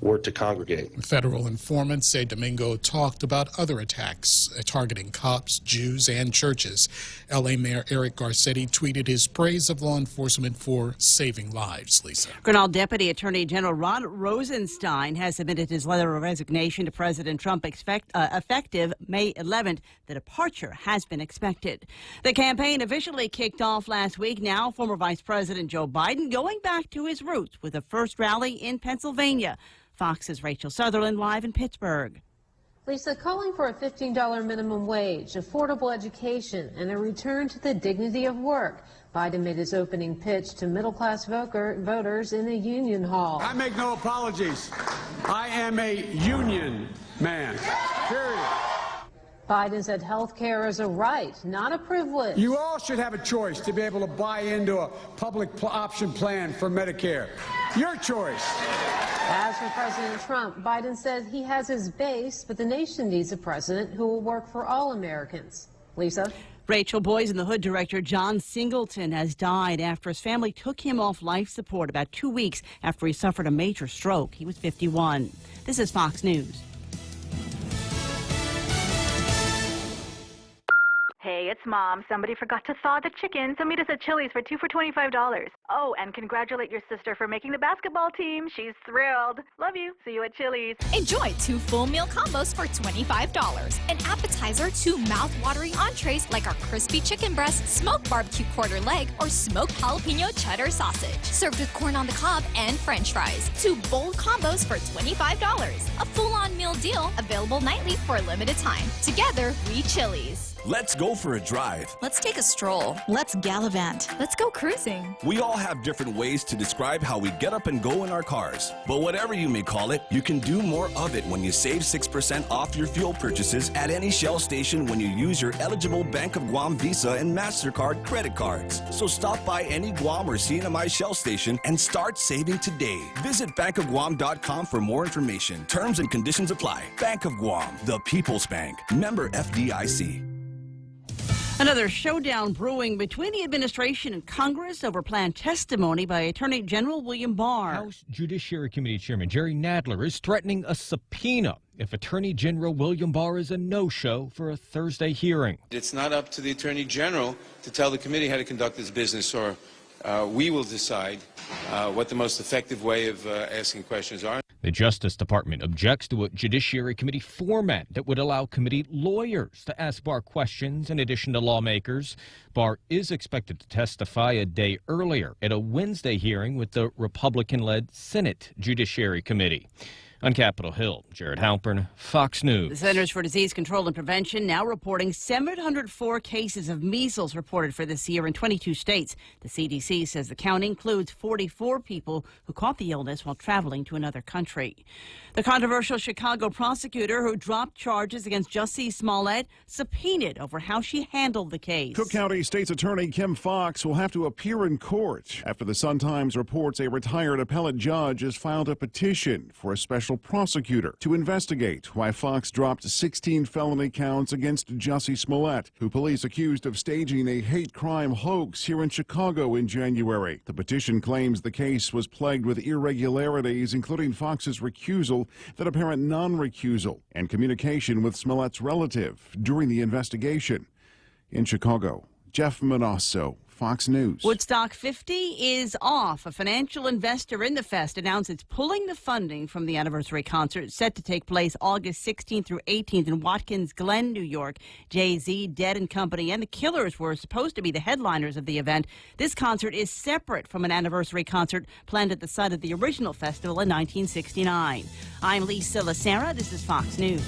were to congregate. Federal informants say Domingo talked about other attacks targeting cops, Jews, and churches. L.A. Mayor Eric Garcetti tweeted his praise of law enforcement for saving lives. Lisa. Gernal Deputy Attorney General Rod Rosenstein has submitted his letter of resignation to President Trump effective May 11th. The departure has been expected. The campaign officially kicked off last week. Now, former Vice President Joe Biden going back to his roots with a first rally in Pennsylvania. Fox's Rachel Sutherland live in Pittsburgh. Lisa, calling for a $15 minimum wage, affordable education, and a return to the dignity of work. Biden made his opening pitch to middle-class voters in a union hall. I make no apologies. I am a union man, period. Biden said health care is a right, not a privilege. You all should have a choice to be able to buy into a public option plan for Medicare. Your choice. As for President Trump, Biden said he has his base, but the nation needs a president who will work for all Americans. Lisa? Rachel, Boys in the Hood director John Singleton has died after his family took him off life support about 2 weeks after he suffered a major stroke. He was 51. This is Fox News. Hey, it's Mom. Somebody forgot to thaw the chicken, so meet us at Chili's for 2 for $25. Oh, and congratulate your sister for making the basketball team. She's thrilled. Love you. See you at Chili's. Enjoy 2 full meal combos for $25. An appetizer, 2 mouth-watering entrees like our crispy chicken breast, smoked barbecue quarter leg, or smoked jalapeno cheddar sausage. Served with corn on the cob and french fries. 2 bold combos for $25. A full-on meal deal available nightly for a limited time. Together, we Chili's. Let's go for a drive. Let's take a stroll. Let's gallivant. Let's go cruising. We all have different ways to describe how we get up and go in our cars. But whatever you may call it, you can do more of it when you save 6% off your fuel purchases at any Shell station when you use your eligible Bank of Guam Visa and MasterCard credit cards. So stop by any Guam or CNMI Shell station and start saving today. Visit bankofguam.com for more information. Terms and conditions apply. Bank of Guam, the People's Bank. Member FDIC. Another showdown brewing between the administration and Congress over planned testimony by Attorney General William Barr. House Judiciary Committee Chairman Jerry Nadler is threatening a subpoena if Attorney General William Barr is a no-show for a Thursday hearing. It's not up to the Attorney General to tell the committee how to conduct its business, or we will decide what the most effective way of asking questions are. The Justice Department objects to a Judiciary Committee format that would allow committee lawyers to ask Barr questions in addition to lawmakers. Barr is expected to testify a day earlier at a Wednesday hearing with the Republican-led Senate Judiciary Committee. On Capitol Hill, Jared Halpern, Fox News. The Centers for Disease Control and Prevention now reporting 704 cases of measles reported for this year in 22 states. The CDC says the count includes 44 people who caught the illness while traveling to another country. The controversial Chicago prosecutor who dropped charges against Jussie Smollett subpoenaed over how she handled the case. Cook County State's Attorney Kim Foxx will have to appear in court after the Sun-Times reports a retired appellate judge has filed a petition for a special prosecutor to investigate why Fox dropped 16 felony counts against Jussie Smollett, who police accused of staging a hate crime hoax here in Chicago in January. The petition claims the case was plagued with irregularities, including Fox's recusal, then apparent non-recusal, and communication with Smollett's relative during the investigation. In Chicago, Jeff Manasso, Fox News. Woodstock 50 is off. A financial investor in the fest announced it's pulling the funding from the anniversary concert set to take place August 16th through 18th in Watkins Glen, New York. Jay-Z, Dead and Company, and the Killers were supposed to be the headliners of the event. This concert is separate from an anniversary concert planned at the site of the original festival in 1969. I'm Lisa Lacera. This is Fox News.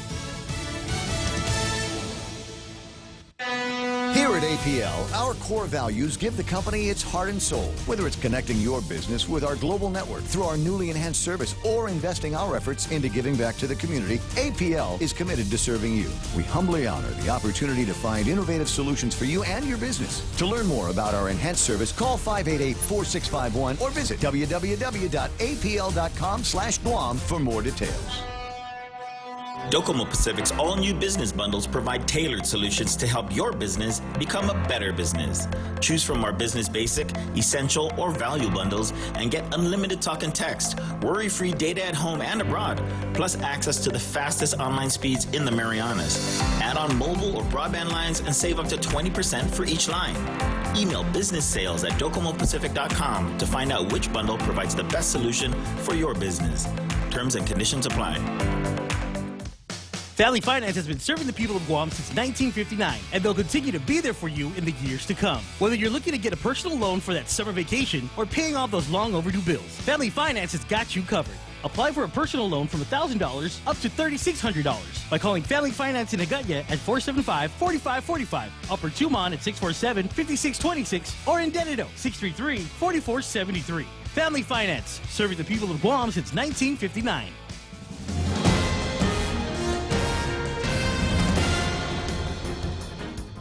Here at APL, our core values give the company its heart and soul. Whether it's connecting your business with our global network through our newly enhanced service or investing our efforts into giving back to the community, APL is committed to serving you. We humbly honor the opportunity to find innovative solutions for you and your business. To learn more about our enhanced service, call 588-4651 or visit www.apl.com/Guam for more details. Docomo Pacific's all-new business bundles provide tailored solutions to help your business become a better business. Choose from our business basic, essential, or value bundles and get unlimited talk and text, worry-free data at home and abroad, plus access to the fastest online speeds in the Marianas. Add on mobile or broadband lines and save up to 20% for each line. Email businesssales@docomopacific.com to find out which bundle provides the best solution for your business. Terms and conditions apply. Family Finance has been serving the people of Guam since 1959, and they'll continue to be there for you in the years to come. Whether you're looking to get a personal loan for that summer vacation or paying off those long overdue bills, Family Finance has got you covered. Apply for a personal loan from $1,000 up to $3,600 by calling Family Finance in Agutya at 475-4545, Upper Tumon at 647-5626, or in Dededo 633-4473. Family Finance, serving the people of Guam since 1959.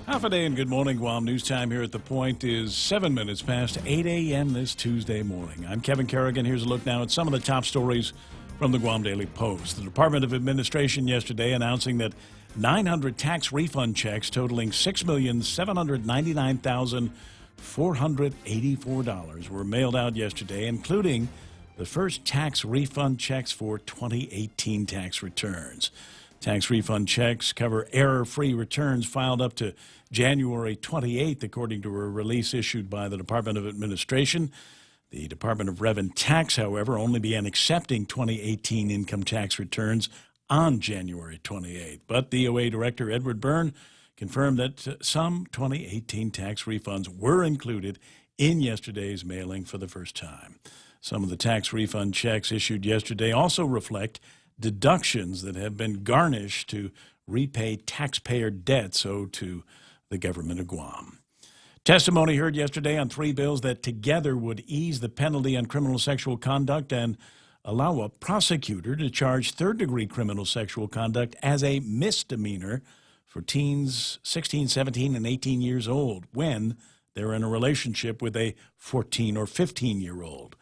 Half a day and good morning, Guam. News time here at The Point is 7 minutes past 8 a.m. this Tuesday morning. I'm Kevin Kerrigan. Here's a look now at some of the top stories from the Guam Daily Post. The Department of Administration yesterday announcing that 900 tax refund checks totaling $6,799,484 were mailed out yesterday, including the first tax refund checks for 2018 tax returns. Tax refund checks cover error-free returns filed up to January 28th, according to a release issued by the Department of Administration. The Department of Rev and Tax, however, only began accepting 2018 income tax returns on January 28th. But DOA Director Edward Byrne confirmed that some 2018 tax refunds were included in yesterday's mailing for the first time. Some of the tax refund checks issued yesterday also reflect deductions that have been garnished to repay taxpayer debts owed to the government of Guam. Testimony heard yesterday on 3 bills that together would ease the penalty on criminal sexual conduct and allow a prosecutor to charge third-degree criminal sexual conduct as a misdemeanor for teens 16, 17, and 18 years old when they're in a relationship with a 14 or 15-year-old.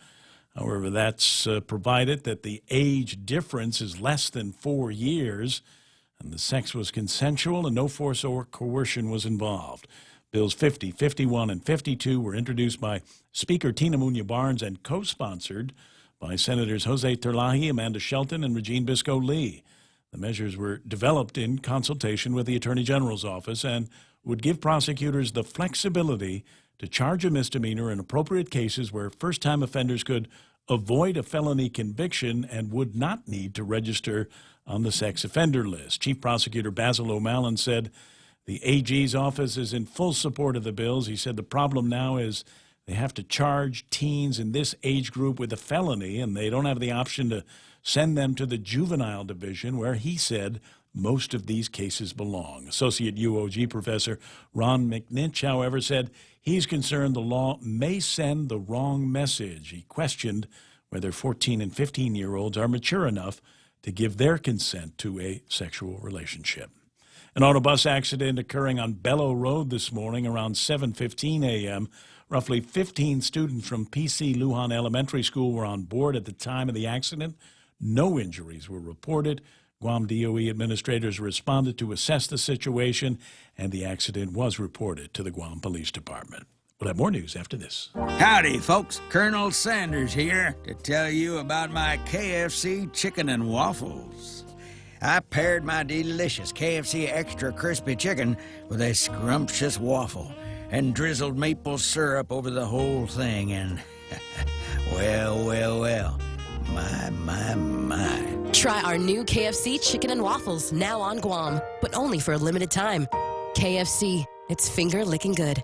However, that's provided that the age difference is less than 4 years and the sex was consensual and no force or coercion was involved. Bills 50, 51, and 52 were introduced by Speaker Tina Munoz-Barnes and co-sponsored by Senators Jose Terlaje, Amanda Shelton, and Regine Bisco-Lee. The measures were developed in consultation with the Attorney General's office and would give prosecutors the flexibility to charge a misdemeanor in appropriate cases where first-time offenders could avoid a felony conviction and would not need to register on the sex offender list. Chief Prosecutor Basil O'Malley said the AG's office is in full support of the bills. He said the problem now is they have to charge teens in this age group with a felony, and they don't have the option to send them to the juvenile division, where he said most of these cases belong. Associate UOG professor Ron McNinch, however, said he's concerned the law may send the wrong message. He questioned whether 14 and 15-year-olds are mature enough to give their consent to a sexual relationship. An autobus accident occurring on Bellow Road this morning around 7:15 a.m. Roughly 15 students from PC Lujan Elementary School were on board at the time of the accident. No injuries were reported. Guam DOE administrators responded to assess the situation, and the accident was reported to the Guam Police Department. We'll have more news after this. Howdy, folks. Colonel Sanders here to tell you about my KFC chicken and waffles. I paired my delicious KFC extra crispy chicken with a scrumptious waffle and drizzled maple syrup over the whole thing, and well, my. Try our new KFC chicken and waffles, now on Guam, but only for a limited time. KFC, it's finger-licking good.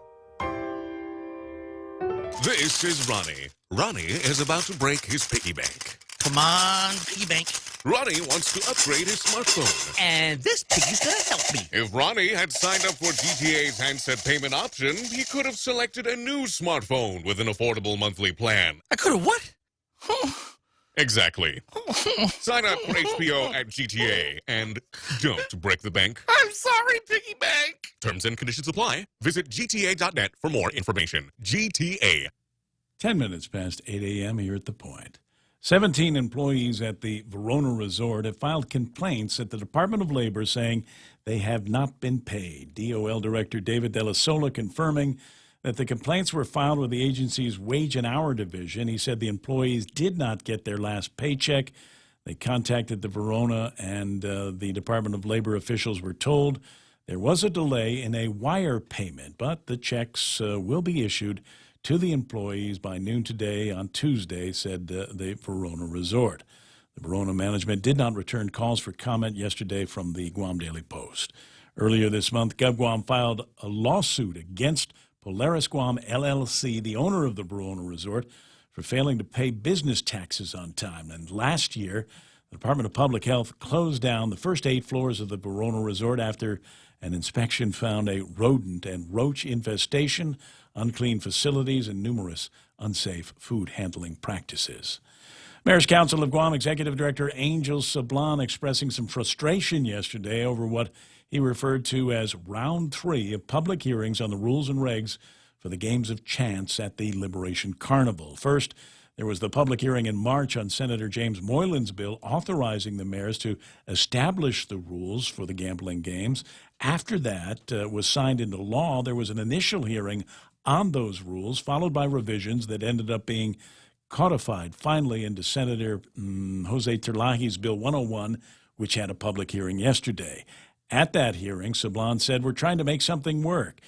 This is Ronnie. Ronnie is about to break his piggy bank. Come on, piggy bank. Ronnie wants to upgrade his smartphone. And this piggy's gonna help me. If Ronnie had signed up for GTA's handset payment option, he could have selected a new smartphone with an affordable monthly plan. I could have what? Exactly. Sign up for HPO at GTA and don't break the bank. I'm sorry, piggy bank. Terms and conditions apply. Visit gta.net for more information. GTA. 10 minutes past 8 a.m. here at The Point. 17 employees at the Verona Resort have filed complaints at the Department of Labor saying they have not been paid. DOL Director David Della Sola confirming that the complaints were filed with the agency's Wage and Hour Division. He said the employees did not get their last paycheck. They contacted the Verona, and the Department of Labor officials were told there was a delay in a wire payment, but the checks will be issued to the employees by noon today on Tuesday, said the Verona Resort. The Verona management did not return calls for comment yesterday from the Guam Daily Post. Earlier this month, GovGuam filed a lawsuit against Polaris Guam LLC, the owner of the Verona Resort, for failing to pay business taxes on time. And last year, the Department of Public Health closed down the first 8 floors of the Verona Resort after an inspection found a rodent and roach infestation, unclean facilities, and numerous unsafe food handling practices. Mayor's Council of Guam Executive Director Angel Sablan expressing some frustration yesterday over what he referred to as round 3 of public hearings on the rules and regs for the games of chance at the Liberation Carnival. First, there was the public hearing in March on Senator James Moylan's bill authorizing the mayors to establish the rules for the gambling games. After that was signed into law, there was an initial hearing on those rules, followed by revisions that ended up being codified finally into Senator Jose Terlaje's Bill 101, which had a public hearing yesterday. At that hearing, Sablan said, "We're trying to make something work."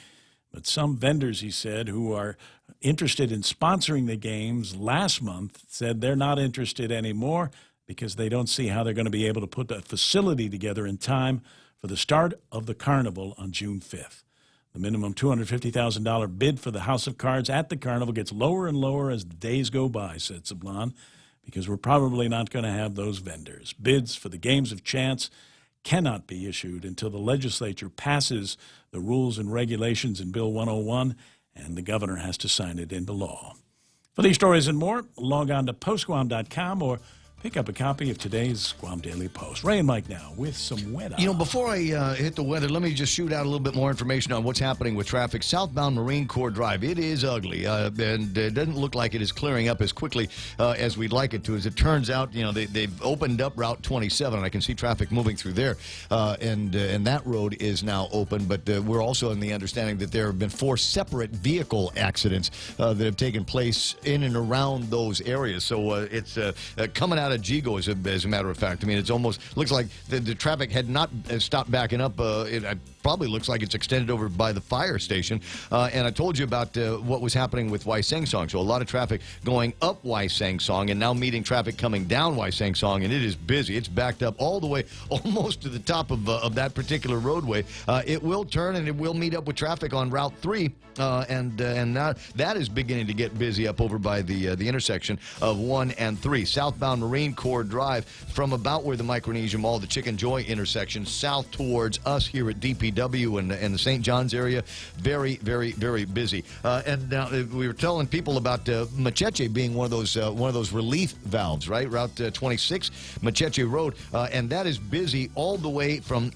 But some vendors, he said, who are interested in sponsoring the games last month said they're not interested anymore because they don't see how they're going to be able to put a facility together in time for the start of the carnival on June 5th. The minimum $250,000 bid for the House of Cards at the carnival gets lower and lower as the days go by, said Sablan, because we're probably not going to have those vendors. Bids for the games of chance cannot be issued until the legislature passes the rules and regulations in Bill 101, and the governor has to sign it into law. For these stories and more, log on to postguam.com or Pick up a copy of today's Guam Daily Post. Ray and Mike now with some weather. You know, before I hit the weather, let me just shoot out a little bit more information on what's happening with traffic. Southbound Marine Corps Drive, it is ugly, and it doesn't look like it is clearing up as quickly as we'd like it to. As it turns out, you know, they've opened up Route 27, and I can see traffic moving through there, and that road is now open. But we're also in the understanding that there have been 4 separate vehicle accidents that have taken place in and around those areas. So it's coming out of Jigo, as a matter of fact. I mean, it's almost looks like the traffic had not stopped backing up. It probably looks like it's extended over by the fire station. And I told you about what was happening with Waiseng Song. So a lot of traffic going up Waiseng Song and now meeting traffic coming down Waiseng Song, and it is busy. It's backed up all the way almost to the top of that particular roadway. It will turn and it will meet up with traffic on Route 3. And now that is beginning to get busy up over by the intersection of 1 and 3. Southbound Marine Corps Drive from about where the Micronesia Mall, the Chicken Joy intersection, south towards us here at DPW and the St. John's area. Very, very, very busy. And now we were telling people about Macheche being one of those relief valves, right? Route 26, Macheche Road, and that is busy all the way from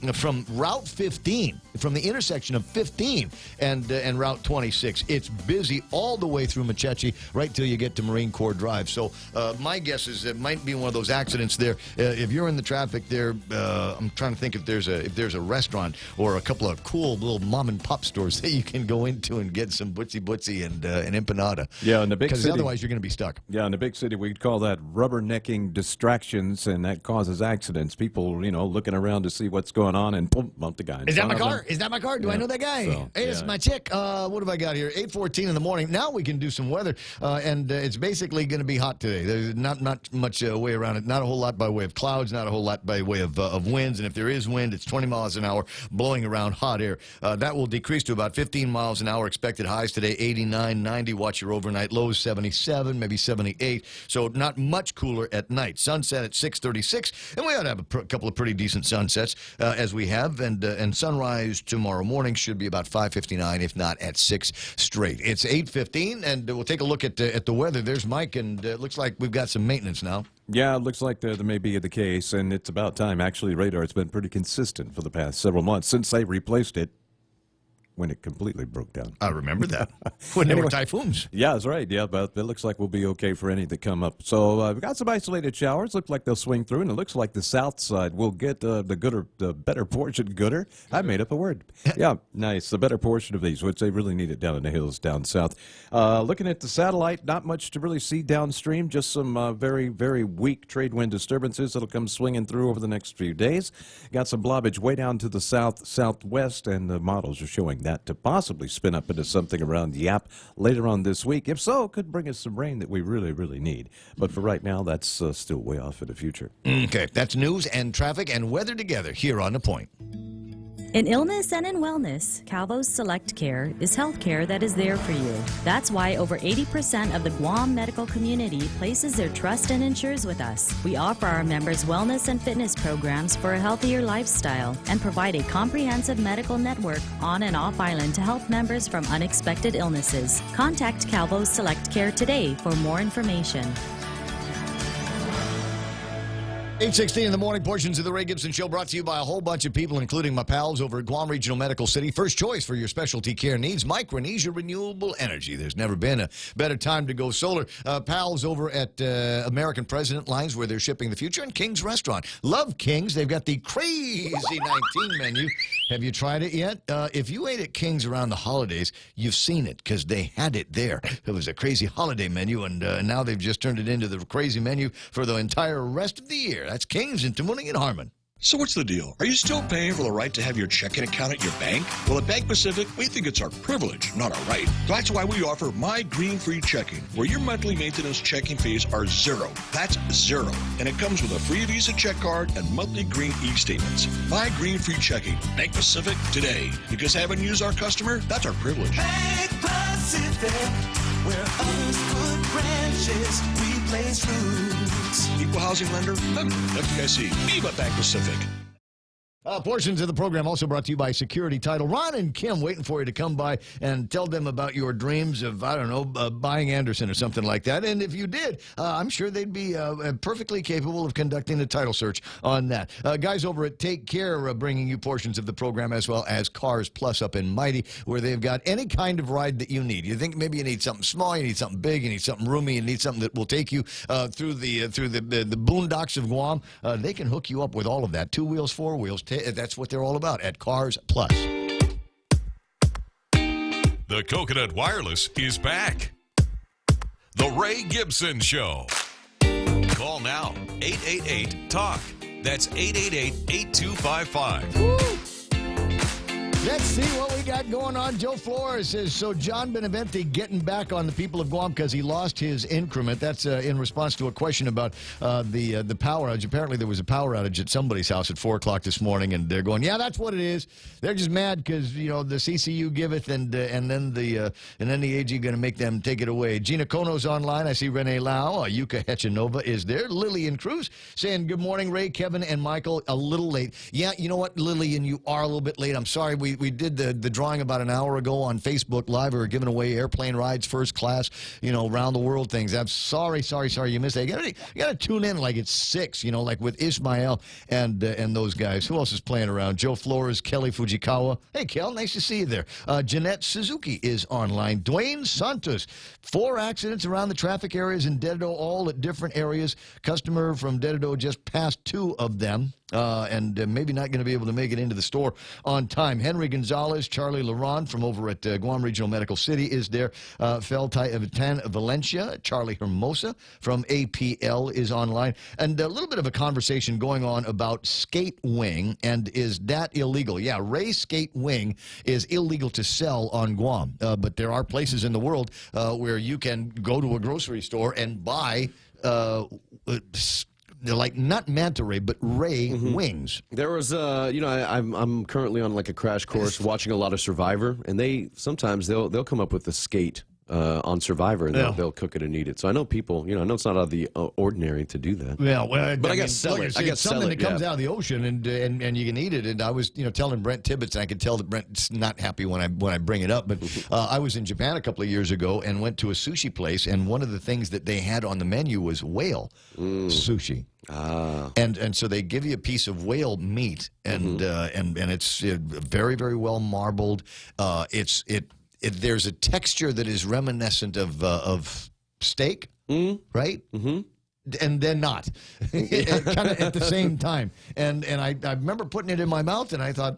Route 15, from the intersection of 15 and Route 26. It's busy all the way through Macheche right till you get to Marine Corps Drive. So my guess is it might be one of those accidents there. If you're in the traffic there, I'm trying to think if there's a restaurant or a couple of cool little mom and pop stores that you can go into and get some butzy and an empanada. Yeah, in the big city. Because otherwise you're going to be stuck. Yeah, in the big city we'd call that rubbernecking distractions, and that causes accidents. People, you know, looking around to see what's going on and boom, bump the guy. Is that my car? Is that my car? Do I know that guy? So, hey, it's my chick. What have I got here? 8:14 in the morning. Now we can do some weather, and it's basically going to be hot today. There's not much way around it. Not a whole lot by way of clouds, not a whole lot by way of winds, and if there is wind, it's 20 miles an hour blowing around hot air. That will decrease to about 15 miles an hour. Expected highs today 89, 90. Watch your overnight lows 77, maybe 78. So not much cooler at night. Sunset at 6:36, and we ought to have a couple of pretty decent sunsets as we have, and sunrise tomorrow morning should be about 5:59, if not at 6 straight. It's 8:15, and we'll take a look at the weather. There's Mike, and it looks like we've got some maintenance now. Yeah, it looks like there may be the case, and it's about time. Actually, radar has been pretty consistent for the past several months since they replaced it when it completely broke down. I remember that. When there were typhoons. Yeah, that's right. Yeah, but it looks like we'll be okay for any that come up. So we've got some isolated showers. Look like they'll swing through, and it looks like the south side will get the better portion gooder. I made up a word. Yeah, nice. The better portion of these, which they really need it down in the hills down south. Looking at the satellite, not much to really see downstream, just some very, very weak trade wind disturbances that'll come swinging through over the next few days. Got some blobbage way down to the southwest, and the models are showing that to possibly spin up into something around Yap later on this week. If so, it could bring us some rain that we really, really need. But for right now, that's still way off in the future. Okay, that's news and traffic and weather together here on The Point. In illness and in wellness, Calvo's Select Care is health care that is there for you. That's why over 80% of the Guam medical community places their trust and insures with us. We offer our members wellness and fitness programs for a healthier lifestyle and provide a comprehensive medical network on and off island to help members from unexpected illnesses. Contact Calvo's Select Care today for more information. 8:16 in the morning, portions of the Ray Gibson Show brought to you by a whole bunch of people, including my pals over at Guam Regional Medical City. First choice for your specialty care needs, Micronesia Renewable Energy. There's never been a better time to go solar. Pals over at American President Lines, where they're shipping the future, and King's Restaurant. Love King's. They've got the crazy 19 menu. Have you tried it yet? If you ate at King's around the holidays, you've seen it because they had it there. It was a crazy holiday menu, and now they've just turned it into the crazy menu for the entire rest of the year. That's King's in Tamuning and Harmon. So what's the deal? Are you still paying for the right to have your checking account at your bank? Well, at Bank Pacific, we think it's our privilege, not our right. That's why we offer My Green Free Checking, where your monthly maintenance checking fees are zero. That's zero. And it comes with a free Visa check card and monthly green e-statements. My Green Free Checking. Bank Pacific today. Because having you as our customer, that's our privilege. Bank Pacific, where others put branches, we place roots. Equal housing lender? FDIC. Viva Bank Pacific. Portions of the program also brought to you by Security Title. Ron and Kim waiting for you to come by and tell them about your dreams of, I don't know, buying Anderson or something like that. And if you did, I'm sure they'd be perfectly capable of conducting a title search on that. Guys over at Take Care bringing you portions of the program as well as Cars Plus up in Mighty, where they've got any kind of ride that you need. You think maybe you need something small, you need something big, you need something roomy, you need something that will take you through the boondocks of Guam. They can hook you up with all of that. 2 wheels, 4 wheels. That's what they're all about at Cars Plus. The Coconut Wireless is back. The Ray Gibson Show. Call now, 888-TALK. That's 888-8255. Let's see what we got going on. Joe Flores says, so John Benevente getting back on the people of Guam because he lost his increment. That's in response to a question about the power outage. Apparently there was a power outage at somebody's house at 4 o'clock this morning, and they're going, yeah, that's what it is. They're just mad because, the CCU giveth, and then the AG going to make them take it away. Gina Kono's online. I see Renee Lau. Yuka Hechanova is there. Lillian Cruz saying, good morning, Ray, Kevin, and Michael. A little late. Yeah, you know what, Lillian, you are a little bit late. I'm sorry. We did the drawing about an hour ago on Facebook Live. We were giving away airplane rides, first class, around the world things. I'm sorry you missed that. You got to tune in like it's 6, like with Ismael and those guys. Who else is playing around? Joe Flores, Kelly Fujikawa. Hey, Kel, nice to see you there. Jeanette Suzuki is online. Dwayne Santos. 4 accidents around the traffic areas in Dededo, all at different areas. Customer from Dededo just passed 2 of them. And maybe not going to be able to make it into the store on time. Henry Gonzalez, Charlie Laron from over at Guam Regional Medical City is there. Feltan Valencia, Charlie Hermosa from APL is online. And a little bit of a conversation going on about skate wing, and is that illegal? Yeah, Ray skate wing is illegal to sell on Guam. But there are places in the world where you can go to a grocery store and buy they're like not manta ray, but ray wings. There was, I'm currently on like a crash course watching a lot of Survivor, and they'll come up with the skate on Survivor, and they'll cook it and eat it. So I know people, I know it's not out of the ordinary to do that. Well, but I guess sell it. I guess something that comes out of the ocean, and you can eat it. And I was, telling Brent Tibbetts, and I could tell that Brent's not happy when I bring it up. But I was in Japan a couple of years ago and went to a sushi place, and one of the things that they had on the menu was whale sushi. And so they give you a piece of whale meat, and it's very, very well marbled. There's a texture that is reminiscent of steak, right? And then not, kind of at the same time. And I remember putting it in my mouth, and I thought,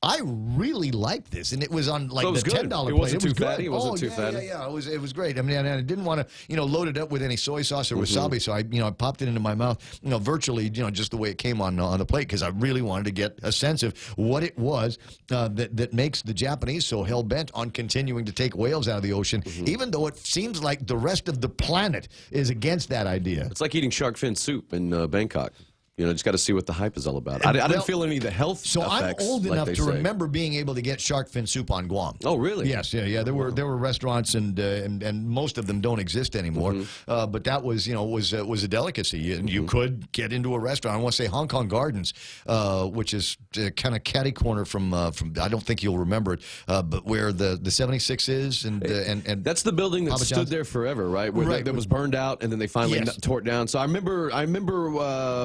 I really like this, and it was on like the $10 plate. It wasn't too fatty. It wasn't too fatty. Yeah. It was great. I mean, and I didn't want to, load it up with any soy sauce or wasabi, so I popped it into my mouth, virtually, just the way it came on the plate, because I really wanted to get a sense of what it was that makes the Japanese so hell bent on continuing to take whales out of the ocean, even though it seems like the rest of the planet is against that idea. It's like eating shark fin soup in Bangkok. Just got to see what the hype is all about. I didn't feel any of the health effects. So I'm old enough to remember being able to get shark fin soup on Guam. Oh, really? Yes, yeah. There were restaurants, and most of them don't exist anymore. But that was was a delicacy, and you could get into a restaurant. I want to say Hong Kong Gardens, which is kind of catty corner from. I don't think you'll remember it, but where the 76 is, and that's the building that stood there forever, right? That was burned out, and then they finally tore it down. So I remember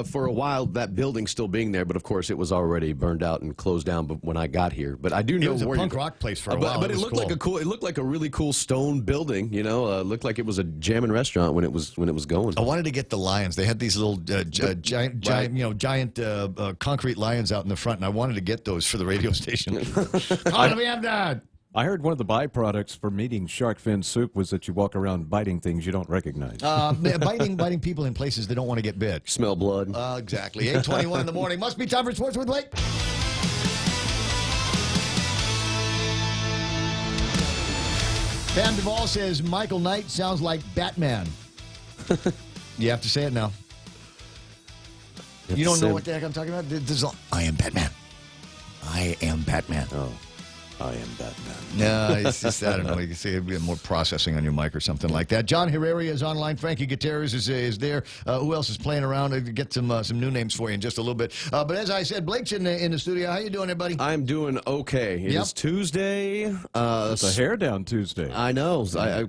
for a while that building still being there, but of course it was already burned out and closed down. But when I got here, but I do know it was a punk rock place for a while. But it looked like it looked like a really cool stone building. Looked like it was a jamming restaurant when it was going. I wanted to get the lions. They had these little giant concrete lions out in the front, and I wanted to get those for the radio station. How do we have that? I heard one of the byproducts from eating shark fin soup was that you walk around biting things you don't recognize. Biting people in places they don't want to get bit. Smell blood. Exactly. 8:21 in the morning. Must be time for Sports with Blake. Pam Duvall says Michael Knight sounds like Batman. You have to say it now. You don't know what the heck I'm talking about? I am Batman. I am Batman. Oh. I am Batman. No, it's just, I don't know. You can say a bit more processing on your mic or something like that. John Herrera is online. Frankie Gutierrez is there. Who else is playing around? I'll get some new names for you in just a little bit. But as I said, Blake's in the studio. How you doing, everybody? I'm doing okay. It is Tuesday. It's a hair down Tuesday. I know. I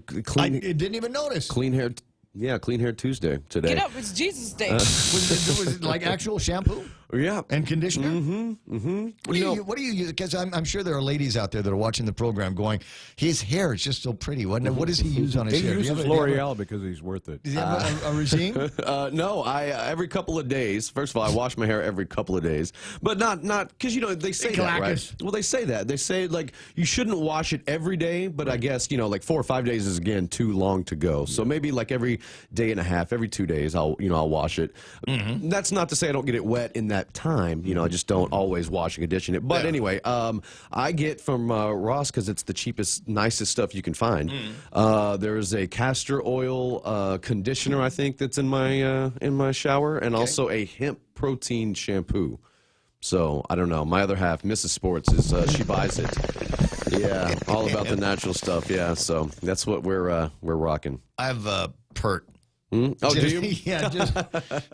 didn't even notice. Clean hair. Yeah, Clean Hair Tuesday today. Get up, it's Jesus Day. Was it like actual shampoo? Yeah. And conditioner? Mm-hmm. What do you use? Because I'm sure there are ladies out there that are watching the program going, his hair is just so pretty. What does he use on his hair? He uses L'Oreal because he's worth it. Does he have a regime? No, every couple of days. First of all, I wash my hair every couple of days. But not because, they say that, right? Well, they say that. They say, like, you shouldn't wash it every day, but I guess, like 4 or 5 days is, again, too long to go. So maybe like every day and a half, every 2 days, I'll wash it. Mm-hmm. That's not to say I don't get it wet in that time. I just don't always wash and condition it. But anyway, I get from Ross, because it's the cheapest, nicest stuff you can find. There's a castor oil conditioner, I think, that's in my shower, and also a hemp protein shampoo. So I don't know. My other half, Mrs. Sports, she buys it. Yeah, all about the natural stuff. Yeah, so that's what we're rocking. I have Pert. Oh, do you? Yeah,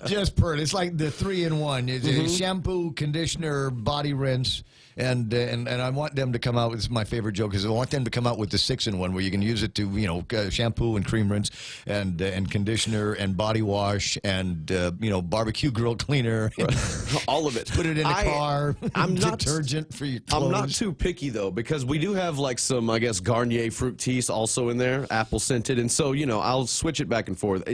just Pert. It's like the 3-in-1. It's shampoo, conditioner, body rinse, and I want them to come out. This is my favorite joke, is I want them to come out with the 6-in-1 where you can use it to shampoo and cream rinse and conditioner and body wash and barbecue grill cleaner. All of it. Put it in a car. I'm not detergent for your clothes. I'm not too picky though, because we do have like some, I guess, Garnier Fructis also in there, apple scented, and so I'll switch it back and forth.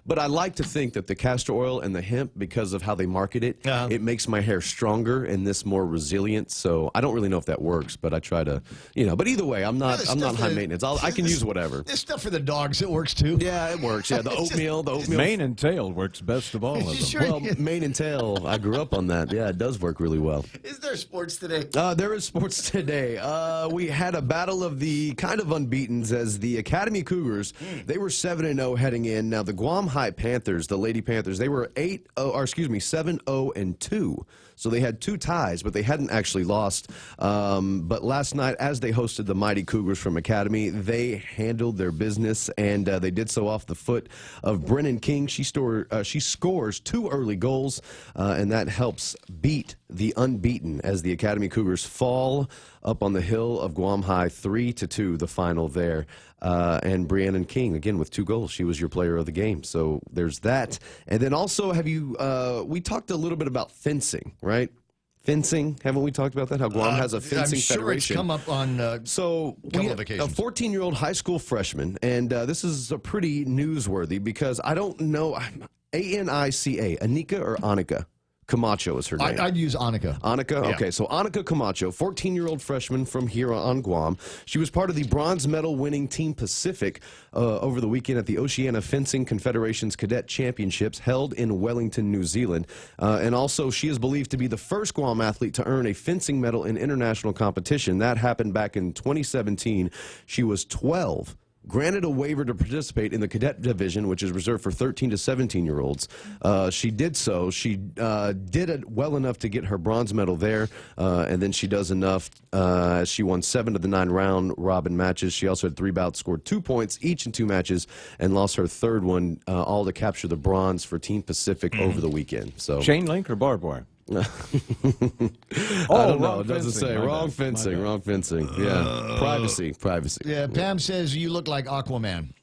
But I like to think that the castor oil and the hemp, because of how they market it, it makes my hair stronger and this more resilient. So I don't really know if that works, but I try to, But either way, I'm not high maintenance. I can use whatever. This stuff for the dogs, it works too. Yeah, it works. Yeah, the oatmeal. Mane and tail works best of all of them. Sure, well, mane and tail, I grew up on that. Yeah, it does work really well. Is there sports today? There is sports today. We had a battle of the kind of unbeatens as the Academy Cougars. They were 7-0 heading in. Now the Guam High Panthers, the Lady Panthers, they were 7-0-2. So they had 2 ties, but they hadn't actually lost. But last night, as they hosted the mighty Cougars from Academy, they handled their business, and they did so off the foot of Brennan King. She scores 2 early goals, and that helps beat the unbeaten as the Academy Cougars fall up on the hill of Guam High 3-2, the final there. And Brianna King, again, with 2 goals. She was your player of the game. So there's that. And then also, we talked a little bit about fencing, right? Fencing, haven't we talked about that? How Guam has a fencing federation. I'm sure it's come up on so couple of occasions. A 14-year-old high school freshman, and this is a pretty newsworthy because I don't know, Anica, Anika or Annika? Camacho is her name. I'd use Annika. Annika? Yeah. Okay, so Annika Camacho, 14-year-old freshman from here on Guam. She was part of the bronze medal winning Team Pacific over the weekend at the Oceania Fencing Confederation's Cadet Championships held in Wellington, New Zealand. And also, she is believed to be the first Guam athlete to earn a fencing medal in international competition. That happened back in 2017. She was 12. Granted a waiver to participate in the cadet division, which is reserved for 13 to 17-year-olds. She did so. She did it well enough to get her bronze medal there, and then she does enough. She won 7 of the 9 round-robin matches. She also had 3 bouts, scored 2 points each in 2 matches, and lost her 3rd one, all to capture the bronze for Team Pacific over the weekend. So chain link or barbed wire? I don't know. It doesn't say. Wrong fencing. Yeah. Privacy. Yeah, Pam says you look like Aquaman.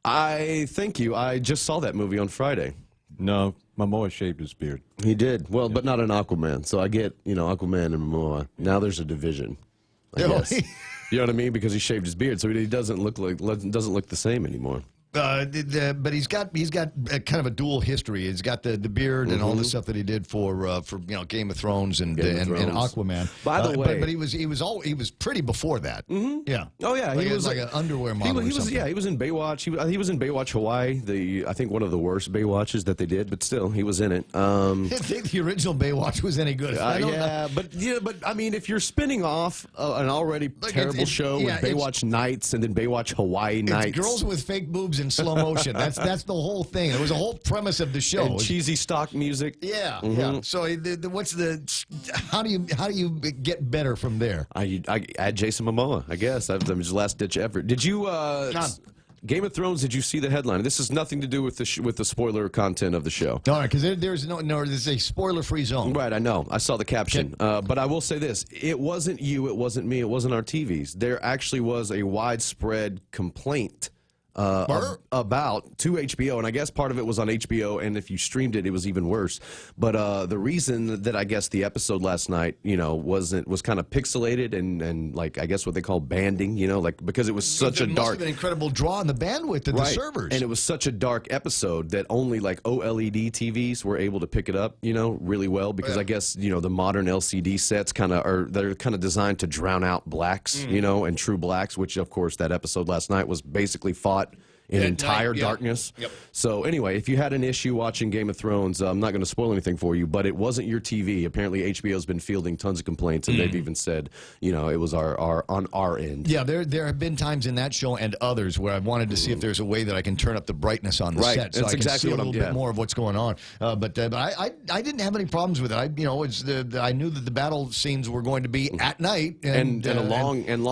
I thank you. I just saw that movie on Friday. No, Momoa shaved his beard. He did. Well, but not an Aquaman. So I get, Aquaman and Momoa. Now there's a division, I guess. You know what I mean? Because he shaved his beard, so he doesn't look the same anymore. But he's got kind of a dual history. He's got the beard and all the stuff that he did for Game of Thrones and Aquaman. By the way, but he was pretty before that. Yeah. Oh yeah, he was like an underwear model. He was in Baywatch. He was in Baywatch Hawaii. I think one of the worst Baywatches that they did, but still he was in it. I didn't think the original Baywatch was any good. But I mean, if you're spinning off an already terrible show with Baywatch Nights and then Baywatch Hawaii Nights, girls with fake boobs in slow motion. That's the whole thing. It was a whole premise of the show. And cheesy stock music. Yeah, yeah. So how do you get better from there? I add Jason Momoa, I guess. That was his last ditch effort. Did you Game of Thrones? Did you see the headline? This has nothing to do with the spoiler content of the show. All right, because there's a spoiler-free zone. Right, I know. I saw the caption. But I will say this: it wasn't you, it wasn't me, it wasn't our TVs. There actually was a widespread complaint about to HBO, and I guess part of it was on HBO, and if you streamed it, it was even worse. But the reason that I guess the episode last night, was kind of pixelated and like I guess what they call banding, like because it was such a dark. Must have been an incredible draw on the bandwidth of the servers, and it was such a dark episode that only like OLED TVs were able to pick it up, really well because I guess the modern LCD sets they're kind of designed to drown out blacks, and true blacks, which of course that episode last night was basically fought in entire darkness. Yep. So anyway, if you had an issue watching Game of Thrones, I'm not going to spoil anything for you, but it wasn't your TV. Apparently HBO's been fielding tons of complaints, and they've even said, it was our on our end. Yeah, there have been times in that show and others where I've wanted to see if there's a way that I can turn up the brightness on the set, so that's I can exactly see a little bit more of what's going on. But I didn't have any problems with it. I knew that the battle scenes were going to be at night and long. And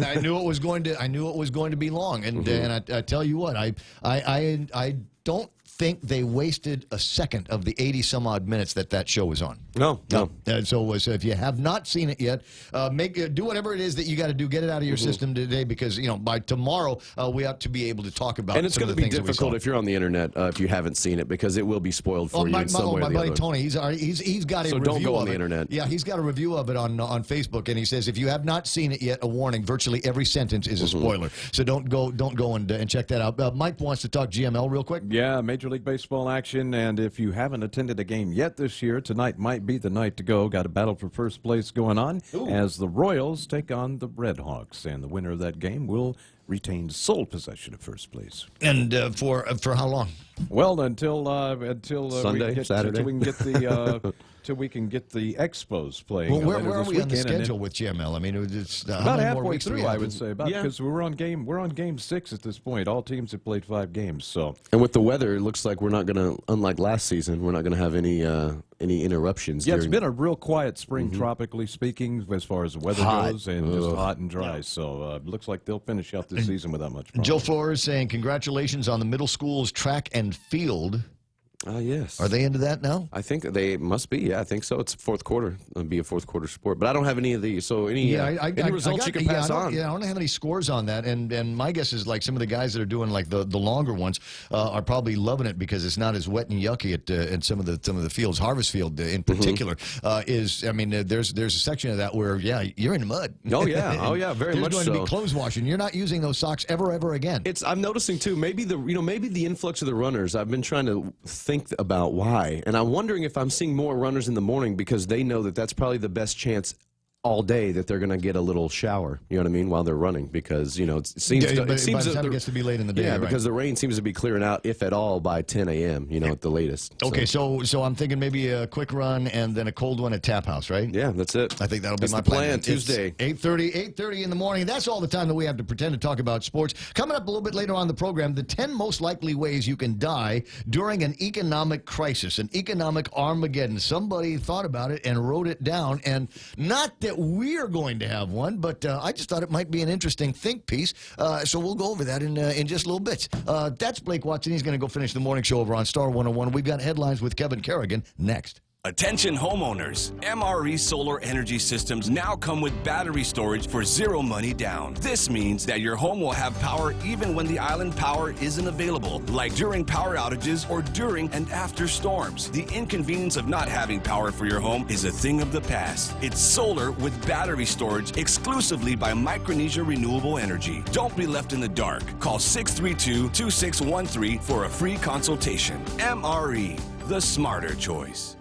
I knew it was going to be long. And I tell you what, I don't think they wasted a second of the 80-some-odd minutes that show was on. No. So if you have not seen it yet, do whatever it is that you got to do. Get it out of your system today because, by tomorrow, we ought to be able to talk about it. And it's going to be difficult if you're on the internet if you haven't seen it because it will be spoiled for you in some way or the my buddy other. Tony, he's got a review of it. So don't go on the internet. Yeah, he's got a review of it on Facebook, and he says if you have not seen it yet, a warning. Virtually every sentence is a spoiler. So don't go and check that out. Mike wants to talk GML real quick. Yeah, Major League Baseball action, and if you haven't attended a game yet this year, tonight might be the night to go. Got a battle for first place going on as the Royals take on the Red Hawks, and the winner of that game will retain sole possession of first place. And for how long? Well, until Sunday, Saturday. Till we can get the till we can get the Expos playing. Well, where are we on the schedule with GML? I mean, it's about halfway through, I would say. Yeah. Because we're on game 6 at this point. All teams have played 5 games. So, and with the weather, it looks like we're not going to, unlike last season, we're not going to have any interruptions. Yeah, it's been a real quiet spring, tropically speaking, as far as the weather goes, and just hot and dry. So it looks like they'll finish out this season without much problem. Joe Flores saying congratulations on the middle school's track and field. Yes. Are they into that now? I think they must be. Yeah, I think so. It's fourth quarter. It'll be a fourth quarter sport. But I don't have any of these. So any results you can pass on? Yeah, I don't have any scores on that. And my guess is like some of the guys that are doing like the longer ones are probably loving it because it's not as wet and yucky at some of the fields. Harvest Field in particular there's a section of that where you're in the mud. Oh yeah, very much so. There's going to be clothes washing. You're not using those socks ever again. I'm noticing too. Maybe the influx of the runners. I've been trying to think about why, and I'm wondering if I'm seeing more runners in the morning because they know that that's probably the best chance all day that they're going to get a little shower, you know what I mean, while they're running because, it seems by the time it gets to be late in the day. Yeah, right? because the rain seems to be clearing out, if at all, by 10 a.m., at the latest. Okay, so I'm thinking maybe a quick run and then a cold one at Tap House, right? Yeah, that's it. I think that'll be my plan. Tuesday. 8:30 in the morning. That's all the time that we have to pretend to talk about sports. Coming up a little bit later on the program, the 10 most likely ways you can die during an economic crisis, an economic Armageddon. Somebody thought about it and wrote it down, and not that we're going to have one, but I just thought it might be an interesting think piece. So we'll go over that in just a little bit. That's Blake Watson. He's going to go finish the morning show over on Star 101. We've got headlines with Kevin Kerrigan next. Attention homeowners, MRE solar energy systems now come with battery storage for zero money down. This means that your home will have power even when the island power isn't available, like during power outages or during and after storms. The inconvenience of not having power for your home is a thing of the past. It's solar with battery storage exclusively by Micronesia Renewable Energy. Don't be left in the dark. Call 632-2613 for a free consultation. MRE, the smarter choice.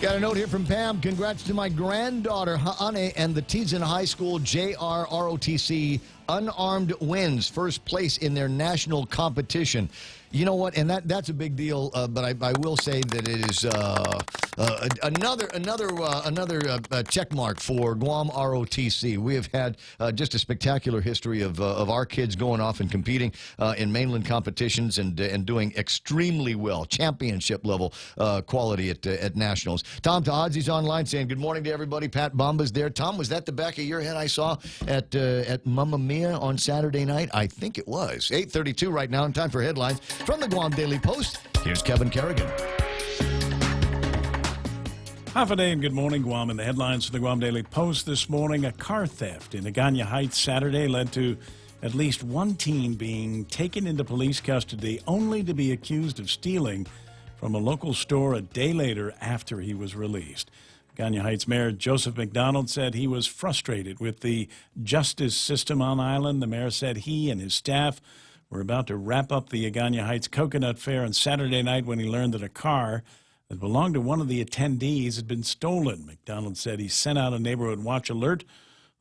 Got a note here from Pam. Congrats to my granddaughter, Ha'ane, and the Teason High School JRROTC unarmed wins first place in their national competition. You know what? And that's a big deal, but I will say that it is Another check mark for Guam ROTC. We have had just a spectacular history of our kids going off and competing in mainland competitions and doing extremely well, championship level quality at nationals. Tom Tahadzi's online saying good morning to everybody. Pat Bomba's there. Tom, was that the back of your head I saw at Mamma Mia on Saturday night? I think it was. 8:32 right now, and time for headlines from the Guam Daily Post. Here's Kevin Kerrigan. Half a day and good morning, Guam. And the headlines for the Guam Daily Post this morning. A car theft in Agana Heights Saturday led to at least one teen being taken into police custody, only to be accused of stealing from a local store a day later after he was released. Agana Heights Mayor Joseph McDonald said he was frustrated with the justice system on island. The mayor said he and his staff were about to wrap up the Agana Heights Coconut Fair on Saturday night when he learned that a car that belonged to one of the attendees had been stolen. McDonald said he sent out a neighborhood watch alert.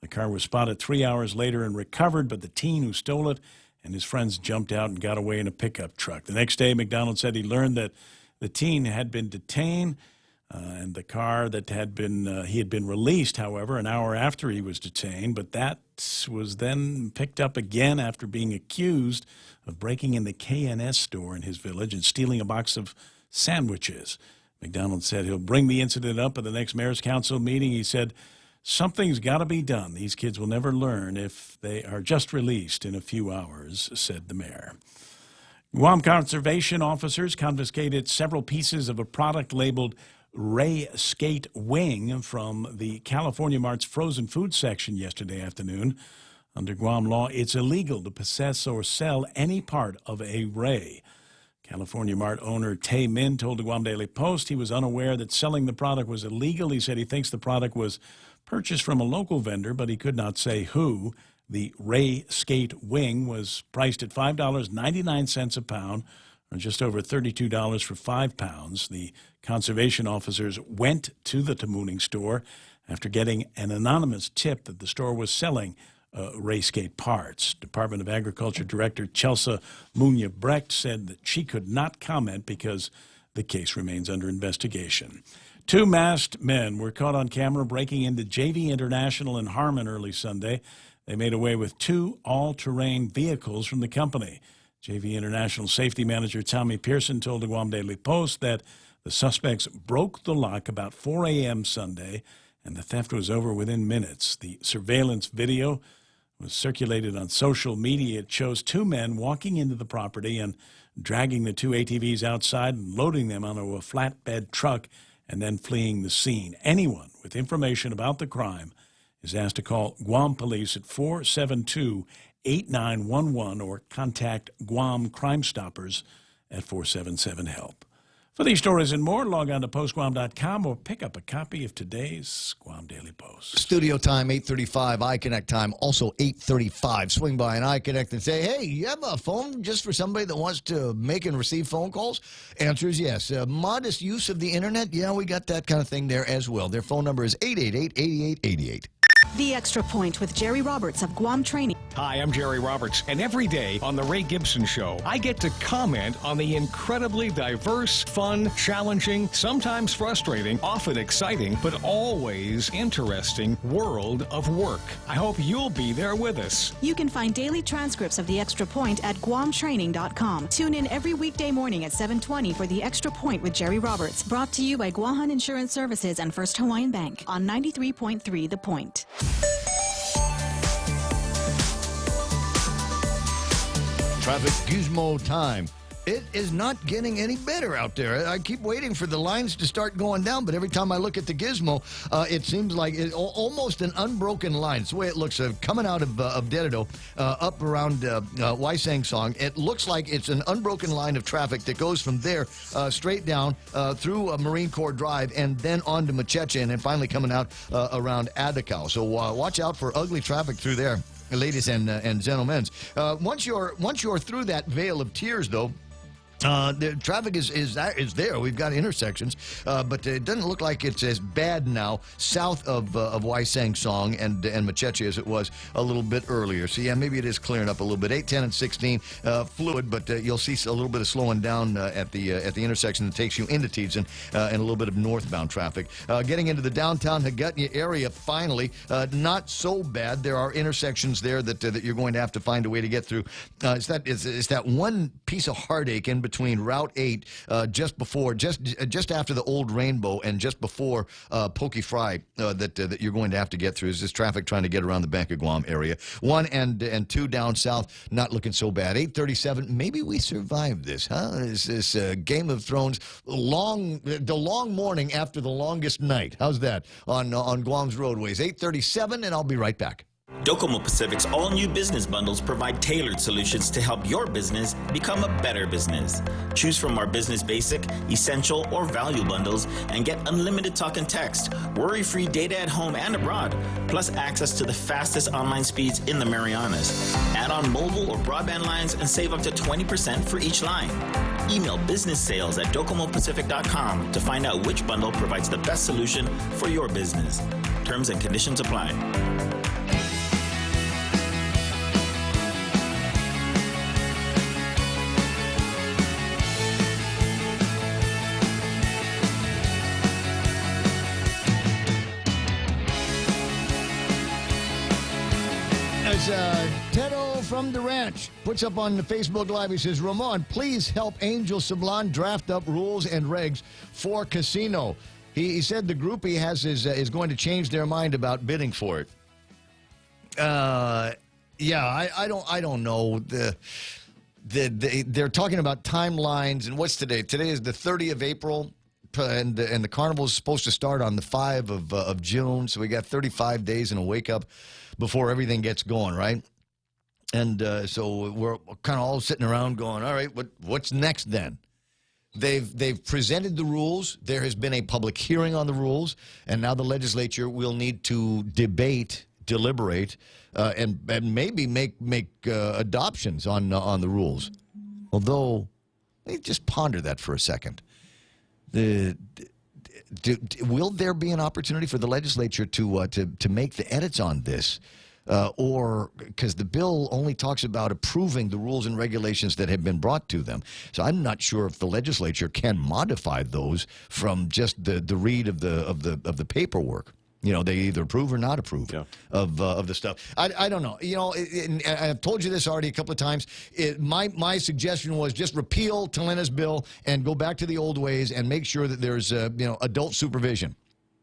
The car was spotted 3 hours later and recovered, but the teen who stole it and his friends jumped out and got away in a pickup truck. The next day, McDonald said he learned that the teen had been detained and the car that had been he had been released, however, an hour after he was detained, but that was then picked up again after being accused of breaking in the K&S store in his village and stealing a box of sandwiches. McDonald said he'll bring the incident up at the next mayor's council meeting. He said, something's got to be done. These kids will never learn if they are just released in a few hours, said the mayor. Guam conservation officers confiscated several pieces of a product labeled Ray Skate Wing from the California Mart's frozen food section yesterday afternoon. Under Guam law, it's illegal to possess or sell any part of a ray. California Mart owner Tay Min told the Guam Daily Post he was unaware that selling the product was illegal. He said he thinks the product was purchased from a local vendor, but he could not say who. The Ray Skate Wing was priced at $5.99 a pound, or just over $32 for 5 pounds. The conservation officers went to the Tamuning store after getting an anonymous tip that the store was selling Ray Skate parts. Department of Agriculture Director Chelsea Munya-Brecht said that she could not comment because the case remains under investigation. 2 masked men were caught on camera breaking into JV International in Harmon early Sunday. They made away with 2 all-terrain vehicles from the company. JV International Safety Manager Tommy Pearson told the Guam Daily Post that the suspects broke the lock about 4 a.m. Sunday, and the theft was over within minutes. The surveillance video was circulated on social media. It shows 2 men walking into the property and dragging the 2 ATVs outside and loading them onto a flatbed truck and then fleeing the scene. Anyone with information about the crime is asked to call Guam Police at 472-8911 or contact Guam Crime Stoppers at 477-HELP. For these stories and more, log on to postguam.com or pick up a copy of today's Guam Daily Post. Studio time, 8:35. iConnect time, also 8:35. Swing by an iConnect and say, hey, you have a phone just for somebody that wants to make and receive phone calls? Answer is yes. Modest use of the Internet? Yeah, we got that kind of thing there as well. Their phone number is 888-8888. The Extra Point with Jerry Roberts of Guam Training. Hi, I'm Jerry Roberts, and every day on The Ray Gibson Show, I get to comment on the incredibly diverse, fun, challenging, sometimes frustrating, often exciting, but always interesting world of work. I hope you'll be there with us. You can find daily transcripts of The Extra Point at guamtraining.com. Tune in every weekday morning at 7:20 for The Extra Point with Jerry Roberts, brought to you by Guahan Insurance Services and First Hawaiian Bank on 93.3 The Point. Traffic gizmo time. It is not getting any better out there. I keep waiting for the lines to start going down, but every time I look at the gizmo, it seems like almost an unbroken line. It's the way it looks coming out of Dedido, up around Waisang Song. It looks like it's an unbroken line of traffic that goes from there straight down through Marine Corps Drive and then on to Macheche and then finally coming out around Adakau. So watch out for ugly traffic through there, ladies and gentlemen. Once you're through that veil of tears, though, The traffic is there. We've got intersections, but it doesn't look like it's as bad now south of Wysang Song and Macheche as it was a little bit earlier. So yeah, maybe it is clearing up a little bit. 8, 10, and 16 fluid, but you'll see a little bit of slowing down at the intersection that takes you into Tiedson and a little bit of northbound traffic. Getting into the downtown Hagutnya area, finally, not so bad. There are intersections there that you're going to have to find a way to get through. It's that one piece of heartache in between Route 8, just after the Old Rainbow and just before Pokey Fry that you're going to have to get through. Is this traffic trying to get around the Bank of Guam area. 1 and 2 down south, not looking so bad. 8:37, maybe we survived this, huh? This Game of Thrones, the long morning after the longest night. How's that on Guam's roadways? 8:37, and I'll be right back. Docomo Pacific's all-new business bundles provide tailored solutions to help your business become a better business. Choose from our Business Basic, Essential, or Value bundles and get unlimited talk and text, worry-free data at home and abroad, plus access to the fastest online speeds in the Marianas. Add on mobile or broadband lines and save up to 20% for each line. Email businesssales@docomopacific.com to find out which bundle provides the best solution for your business. Terms and conditions apply. Tedo from the ranch puts up on the Facebook Live. He says, Ramon, please help Angel Sablan draft up rules and regs for casino. He said the group he has is going to change their mind about bidding for it. I don't know. They're talking about timelines, and what's today? Today is the 30th of April. And the carnival is supposed to start on the 5th of June, so we got 35 days and a wake up before everything gets going, right? And so we're kind of all sitting around going, all right, what's next then? They've presented the rules. There has been a public hearing on the rules, and now the legislature will need to deliberate, and maybe make adoptions on the rules. Although, let me just ponder that for a second. Will there be an opportunity for the legislature to make the edits on this? Or because the bill only talks about approving the rules and regulations that have been brought to them. So I'm not sure if the legislature can modify those from just the read of the paperwork. You know, they either approve or not approve of the stuff. I don't know. You know, I've told you this already a couple of times. My suggestion was just repeal Talena's bill and go back to the old ways and make sure that there's adult supervision.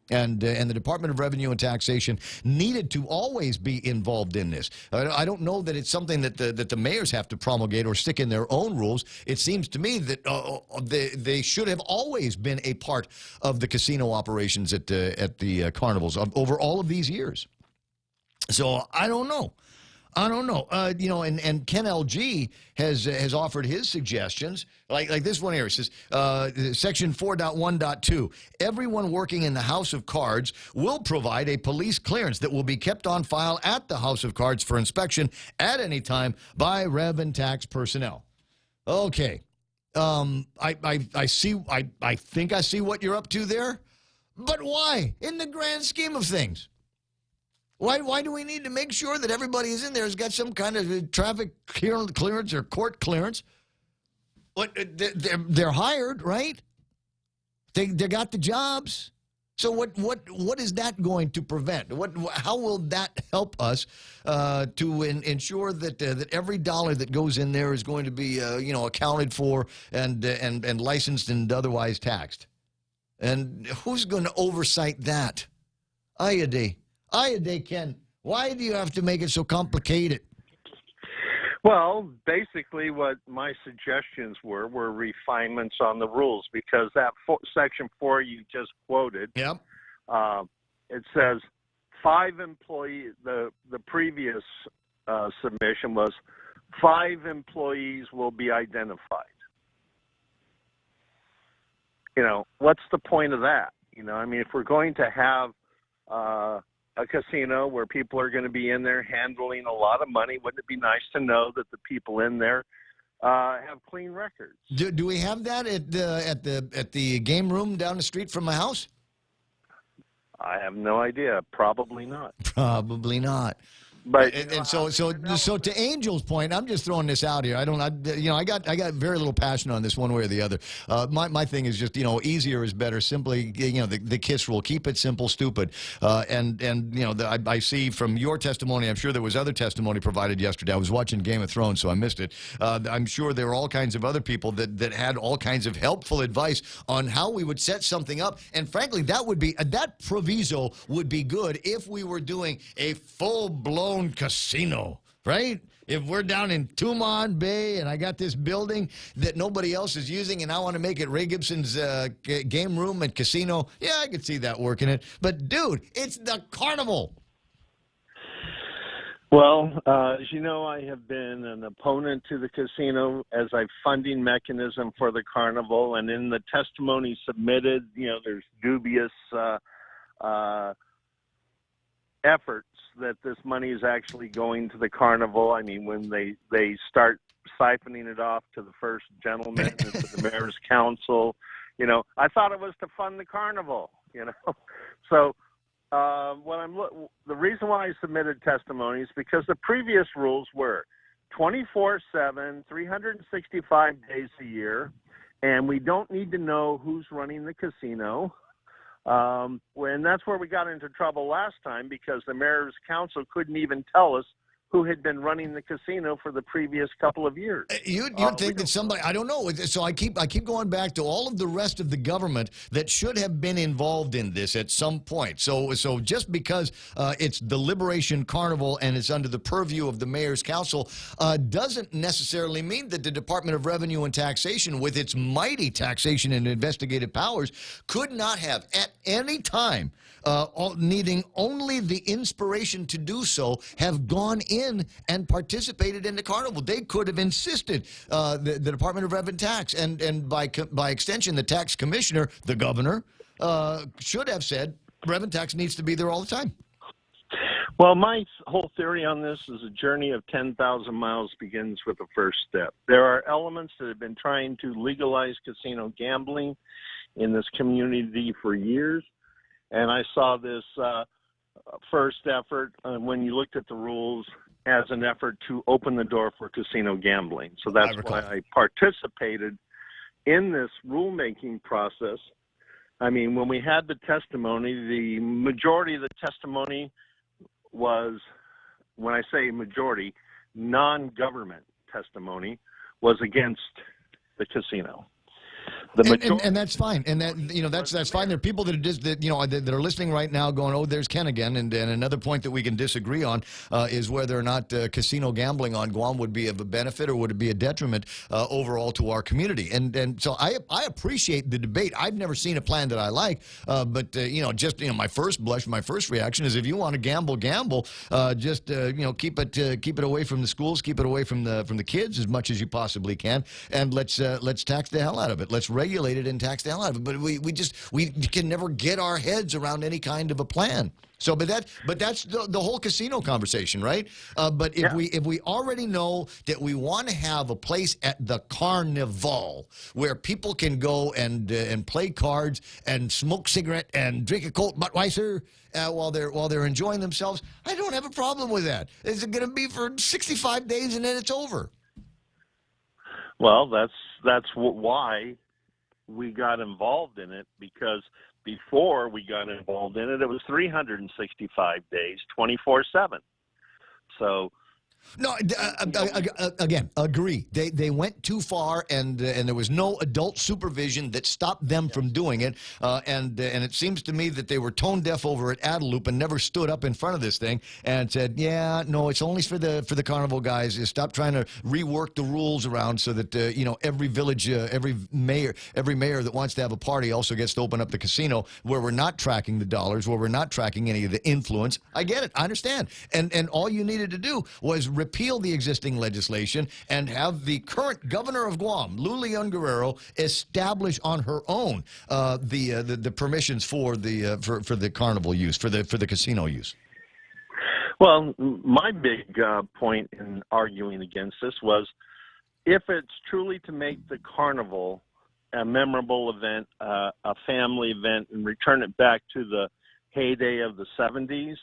And the Department of Revenue and Taxation needed to always be involved in this. I don't know that it's something that the mayors have to promulgate or stick in their own rules. It seems to me that they should have always been a part of the casino operations at the carnivals over all of these years. So I don't know. And Ken LG has offered his suggestions, like this one here. It says, Section 4.1.2, everyone working in the House of Cards will provide a police clearance that will be kept on file at the House of Cards for inspection at any time by Rev and Tax personnel. Okay. I see. I think I see what you're up to there, but why? In the grand scheme of things. Why do we need to make sure that everybody who's in there has got some kind of traffic clearance or court clearance? They're hired, right? They got the jobs. So what is that going to prevent? How will that help us to ensure that every dollar that goes in there is going to be accounted for and licensed and otherwise taxed? And who's going to oversight that? Ken, why do you have to make it so complicated? Well, basically what my suggestions were refinements on the rules, because that Section 4 you just quoted, it says 5 employees, the previous submission was 5 employees will be identified. You know, what's the point of that? You know, I mean, if we're going to have a casino where people are going to be in there handling a lot of money, wouldn't it be nice to know that the people in there have clean records. Do we have that at the game room down the street from my house? I have no idea. Probably not. Probably not. But so to Angel's point, I'm just throwing this out here. I got very little passion on this one way or the other. My thing is just easier is better. Simply the KISS rule. Keep it simple, stupid. I see from your testimony. I'm sure there was other testimony provided yesterday. I was watching Game of Thrones, so I missed it. I'm sure there were all kinds of other people that had all kinds of helpful advice on how we would set something up. And frankly, that proviso would be good if we were doing a full-blown casino, right? If we're down in Tumon Bay and I got this building that nobody else is using and I want to make it Ray Gibson's game room and casino, yeah, I could see that working it. But, dude, it's the carnival. Well, as you know, I have been an opponent to the casino as a funding mechanism for the carnival. And in the testimony submitted, there's dubious efforts that this money is actually going to the carnival. I mean, when they start siphoning it off to the first gentleman and to the mayor's council, I thought it was to fund the carnival, So the reason why I submitted testimony is because the previous rules were 24/7, 365 days a year, and we don't need to know who's running the casino. And that's where we got into trouble last time because the mayor's council couldn't even tell us who had been running the casino for the previous couple of years. You'd think that somebody, I don't know. So I keep going back to all of the rest of the government that should have been involved in this at some point. So just because it's the Liberation Carnival and it's under the purview of the mayor's council doesn't necessarily mean that the Department of Revenue and Taxation, with its mighty taxation and investigative powers, could not have at any time, needing only the inspiration to do so, have gone in and participated in the carnival. They could have insisted the Department of Revenue and Tax and by extension the tax commissioner, the governor, should have said Revenue Tax needs to be there all the time. Well, my whole theory on this is a journey of 10,000 miles begins with the first step. There are elements that have been trying to legalize casino gambling in this community for years. And I saw this first effort when you looked at the rules as an effort to open the door for casino gambling. So that's why I participated in this rulemaking process. I mean, when we had the testimony, the majority of the testimony was, when I say majority, non-government testimony was against the casino. And that's fine, and that's fine. There are people that are just that are listening right now, going, "Oh, there's Ken again." And another point that we can disagree on is whether or not casino gambling on Guam would be of a benefit or would it be a detriment overall to our community. And so I appreciate the debate. I've never seen a plan that I like, but my first blush, my first reaction is if you want to gamble, just keep it away from the schools, keep it away from the kids as much as you possibly can, and let's tax the hell out of it. Let's regulate it and tax the hell out of it. But we can never get our heads around any kind of a plan. So, but that's the whole casino conversation, right? But if we already know that we want to have a place at the carnival where people can go and play cards and smoke cigarette and drink a Colt Budweiser while they're enjoying themselves, I don't have a problem with that. Is it going to be for 65 days and then it's over? Well, that's why we got involved in it, because before we got involved in it, it was 365 days, 24/7. So. No, again, agree. They went too far, and there was no adult supervision that stopped them from doing it. And it seems to me that they were tone deaf over at Adelup and never stood up in front of this thing and said, "Yeah, no, it's only for the carnival guys. Stop trying to rework the rules around so that every village, every mayor that wants to have a party also gets to open up the casino where we're not tracking the dollars, where we're not tracking any of the influence." I get it, I understand, and all you needed to do was repeal the existing legislation and have the current governor of Guam, Lulian Guerrero, establish on her own the permissions for the carnival use, for the casino use. Well, my big point in arguing against this was if it's truly to make the carnival a memorable event, a family event, and return it back to the heyday of the 70s,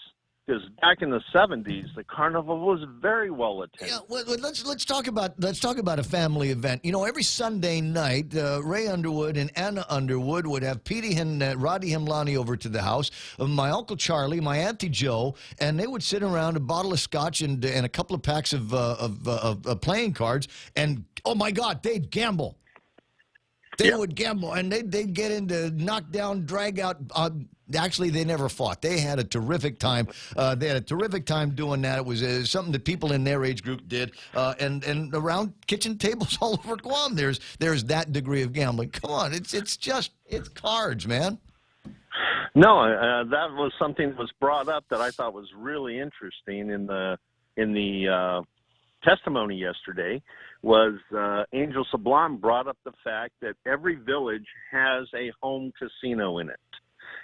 because back in the 70s, the carnival was very well attended. Yeah, well, let's talk about a family event. You know, every Sunday night, Ray Underwood and Anna Underwood would have Petey and Roddy Himlani over to the house, my Uncle Charlie, my Auntie Joe, and they would sit around a bottle of scotch and a couple of packs of playing cards, and oh my God, they'd gamble. They would gamble, and they'd get into knockdown, drag out. Actually, they never fought. They had a terrific time. They had a terrific time doing that. It was something that people in their age group did. And around kitchen tables all over Guam, there's that degree of gambling. Come on, it's cards, man. No, that was something that was brought up that I thought was really interesting in the testimony yesterday. Was Angel Sublime brought up the fact that every village has a home casino in it,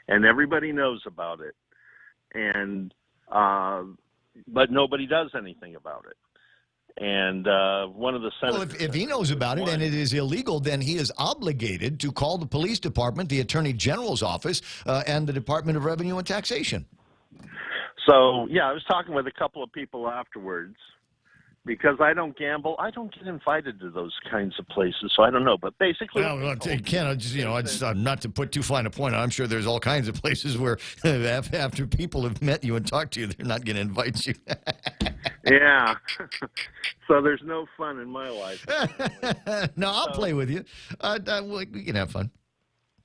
and everybody knows about it, and but nobody does anything about it. And one of the senators... Well, if he knows about it and it is illegal, then he is obligated to call the police department, the Attorney General's office, and the Department of Revenue and Taxation. So, yeah, I was talking with a couple of people afterwards. Because I don't gamble, I don't get invited to those kinds of places, so I don't know. But basically, Ken, not to put too fine a point on, I'm sure there's all kinds of places where after people have met you and talked to you, they're not going to invite you. Yeah. So there's no fun in my life. No, I'll play with you. We can have fun.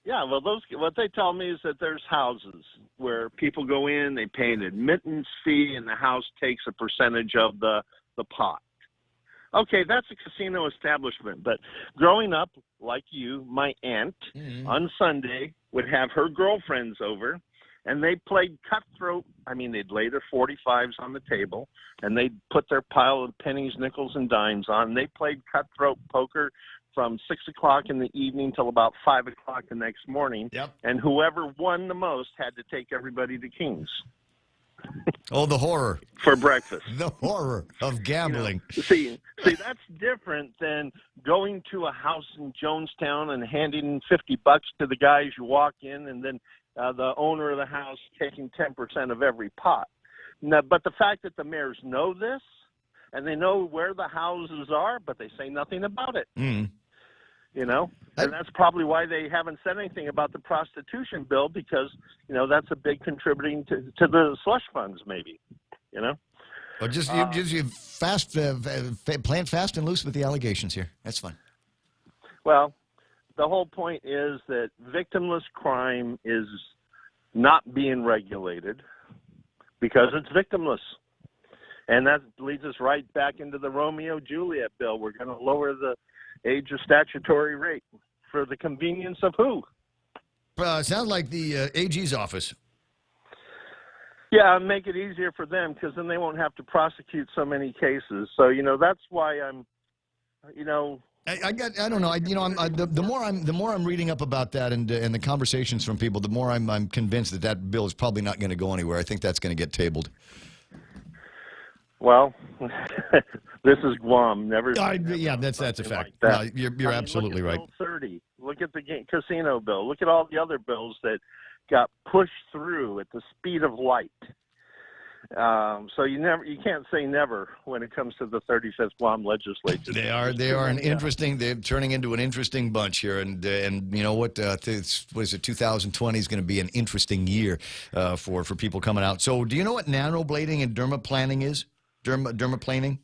Yeah, well, what they tell me is that there's houses where people go in, they pay an admittance fee, and the house takes a percentage of the pot. Okay, that's a casino establishment. But growing up, like you, my aunt on Sunday would have her girlfriends over, and they played cutthroat. I mean, they'd lay their 45s on the table, and they'd put their pile of pennies, nickels, and dimes on. They played cutthroat poker from 6 o'clock in the evening till about 5 o'clock the next morning. Yep. And whoever won the most had to take everybody to King's. Oh, the horror. For breakfast. The horror of gambling. See, that's different than going to a house in Jonestown and handing $50 to the guys you walk in, and then the owner of the house taking 10% of every pot. Now, but the fact that the mayors know this, and they know where the houses are, but they say nothing about it. You know, and that's probably why they haven't said anything about the prostitution bill, because, you know, that's a big contributing to the slush funds, maybe, you know. Well, just playing fast and loose with the allegations here. That's fine. Well, the whole point is that victimless crime is not being regulated because it's victimless. And that leads us right back into the Romeo-Juliet bill. We're going to lower the age of statutory rape for the convenience of who? Sounds like the AG's office. Yeah, make it easier for them, because then they won't have to prosecute so many cases. So, you know, that's why I'm, you know. I don't know. The more I'm reading up about that and the conversations from people, the more I'm convinced that bill is probably not going to go anywhere. I think that's going to get tabled. Well, this is Guam. Yeah, that's a fact. Like that. You're absolutely right. Bill 30. Look at the casino bill. Look at all the other bills that got pushed through at the speed of light. So you can't say never when it comes to the 35th Guam legislature. They are an interesting. They're turning into an interesting bunch here, and you know what? What is it? 2020 is going to be an interesting year for people coming out. So, do you know what nanoblading and dermaplaning is? Dermaplaning?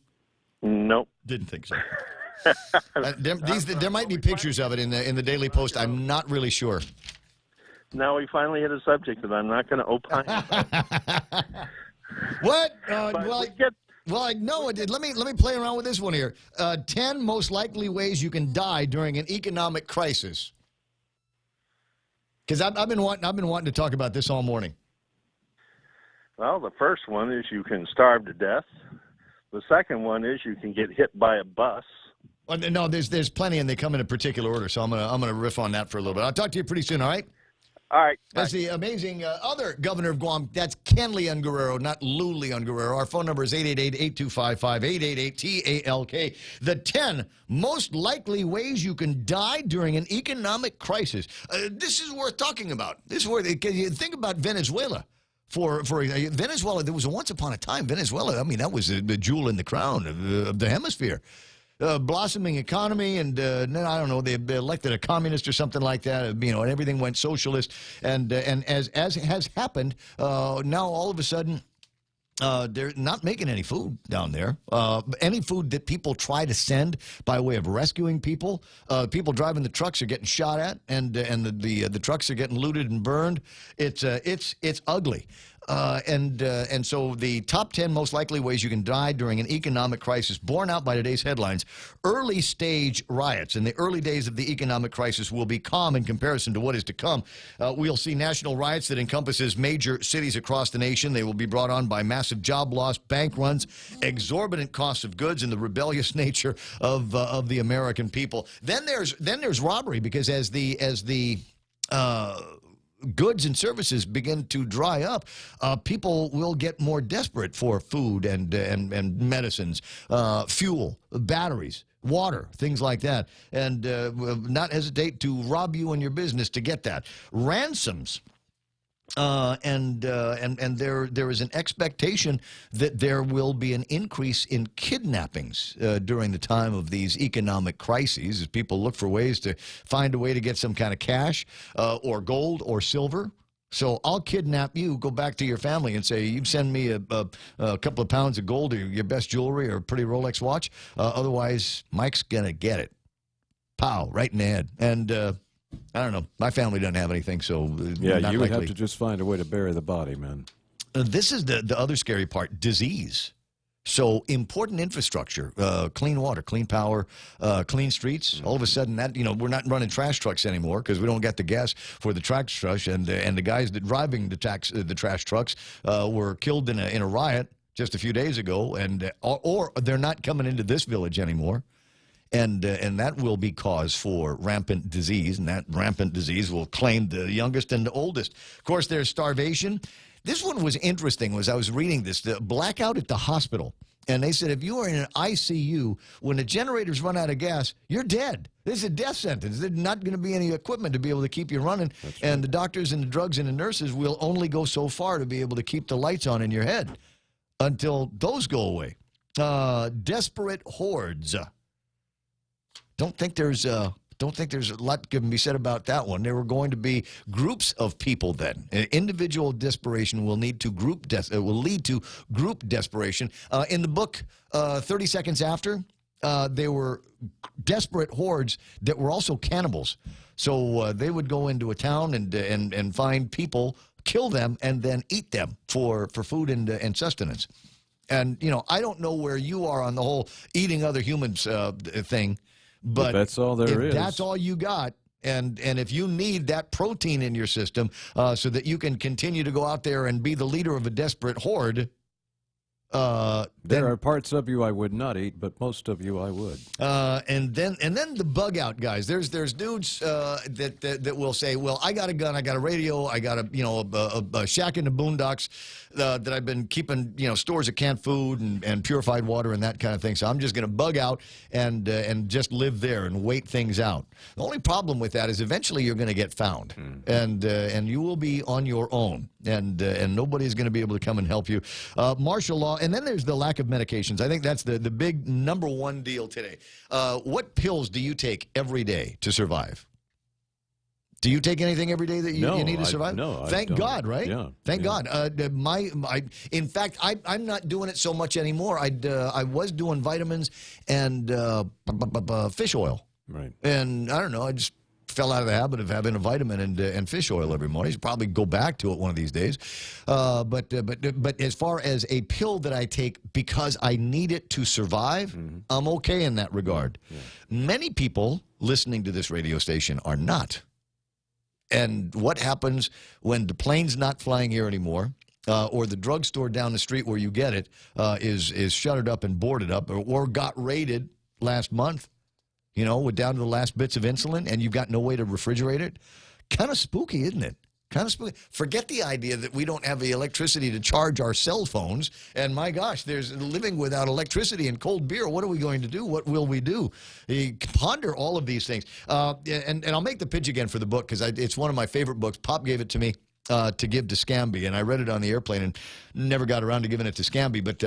Nope. Didn't think so. There might be pictures of it in the Daily Post. I'm not really sure. Now we finally hit a subject that I'm not going to opine about. What? No, it did. Let me play around with this one here. 10 most likely ways you can die during an economic crisis. Because I've been wanting to talk about this all morning. Well, the first one is you can starve to death. The second one is you can get hit by a bus. Well, no, there's plenty, and they come in a particular order. So I'm gonna riff on that for a little bit. I'll talk to you pretty soon. All right. All right. That's the amazing other governor of Guam. That's Ken Leon Guerrero, not Lou Leon Guerrero. Our phone number is 888-8255, 888-TALK. The 10 most likely ways you can die during an economic crisis. This is worth talking about. This is worth. You think about Venezuela. For Venezuela, there was once upon a time, Venezuela, I mean, that was the jewel in the crown of the hemisphere. Blossoming economy, and I don't know, they elected a communist or something like that, and everything went socialist. And as has happened, now all of a sudden, they're not making any food down there. Any food that people try to send by way of rescuing people, people driving the trucks are getting shot at, and the trucks are getting looted and burned. It's ugly. And so the top 10 most likely ways you can die during an economic crisis, borne out by today's headlines. Early stage riots. In the early days of the economic crisis will be calm in comparison to what is to come. We'll see national riots that encompasses major cities across the nation. They will be brought on by massive job loss, bank runs, exorbitant costs of goods, and the rebellious nature of the American people. Then there's robbery, because as the goods and services begin to dry up, people will get more desperate for food and medicines, fuel, batteries, water, things like that, and not hesitate to rob you and your business to get that. Ransoms. And there is an expectation that there will be an increase in kidnappings during the time of these economic crises, as people look for ways to find a way to get some kind of cash or gold or silver. So I'll kidnap you, go back to your family and say, you send me a couple of pounds of gold or your best jewelry or a pretty Rolex watch. Otherwise, Mike's going to get it. Pow, right in the head. And I don't know. My family doesn't have anything, so yeah, not you would likely. have to just find a way to bury the body, man. This is the other scary part: disease. So important infrastructure, clean water, clean power, clean streets. All of a sudden, that we're not running trash trucks anymore because we don't get the gas for the trash trucks, and the guys that driving the trash trucks were killed in a riot just a few days ago, and or they're not coming into this village anymore. And that will be cause for rampant disease, and that rampant disease will claim the youngest and the oldest. Of course, there's starvation. This one was interesting. I was reading this, the blackout at the hospital, and they said if you are in an ICU, when the generators run out of gas, you're dead. This is a death sentence. There's not going to be any equipment to be able to keep you running, and the doctors and the drugs and the nurses will only go so far to be able to keep the lights on in your head until those go away. Desperate hordes. Don't think there's a lot can be said about that one. There were going to be groups of people then. Individual desperation will lead to group desperation. In the book, 30 Seconds After, there were desperate hordes that were also cannibals. So they would go into a town and find people, kill them, and then eat them for food and sustenance. And I don't know where you are on the whole eating other humans thing. But that's all there is. That's all you got, and if you need that protein in your system so that you can continue to go out there and be the leader of a desperate horde, there are parts of you I would not eat, but most of you I would. And then the bug out guys. There's dudes that will say, well, I got a gun, I got a radio, I got a shack in the boondocks that I've been keeping stores of canned food and purified water and that kind of thing. So I'm just going to bug out and just live there and wait things out. The only problem with that is eventually you're going to get found, and you will be on your own, and nobody's going to be able to come and help you. Martial law, and then there's the lack of medications. I think that's the big number one deal today. What pills do you take every day to survive? Do you take anything every day that you need to survive? No, Thank God, right? Yeah. Thank God. In fact, I'm not doing it so much anymore. I was doing vitamins and fish oil. Right. And I don't know, I just fell out of the habit of having a vitamin and fish oil every morning. Should probably go back to it one of these days. But as far as a pill that I take because I need it to survive, I'm okay in that regard. Yeah. Many people listening to this radio station are not. And what happens when the plane's not flying here anymore, or the drugstore down the street where you get it is shuttered up and boarded up, or got raided last month? We're down to the last bits of insulin, and you've got no way to refrigerate it. Kind of spooky, isn't it? Kind of spooky. Forget the idea that we don't have the electricity to charge our cell phones. And my gosh, there's living without electricity and cold beer. What are we going to do? What will we do? You ponder all of these things. And I'll make the pitch again for the book because it's one of my favorite books. Pop gave it to me to give to Scamby, and I read it on the airplane and never got around to giving it to Scamby. But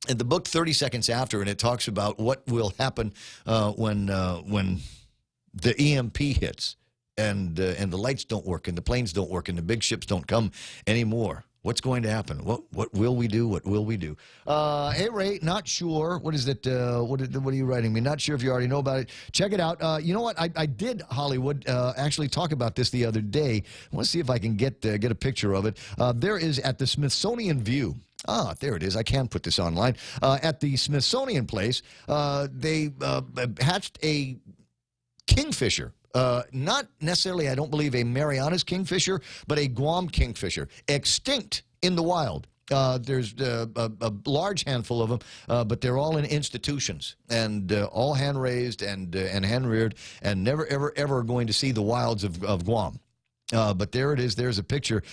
in the book, 30 Seconds After, and it talks about what will happen when the EMP hits. And the lights don't work, and the planes don't work, and the big ships don't come anymore. What's going to happen? What will we do? What will we do? Hey, Ray, not sure. What is it? What are you writing me? Not sure if you already know about it. Check it out. You know what? I did, Hollywood, actually talk about this the other day. I want to see if I can get a picture of it. There is at the Smithsonian View. Ah, there it is. I can put this online. At the Smithsonian place, they hatched a kingfisher. Not necessarily, I don't believe, a Marianas kingfisher, but a Guam kingfisher, extinct in the wild. There's a large handful of them, but they're all in institutions and all hand-raised and hand-reared and never, ever, ever going to see the wilds of Guam. But there it is. There's a picture.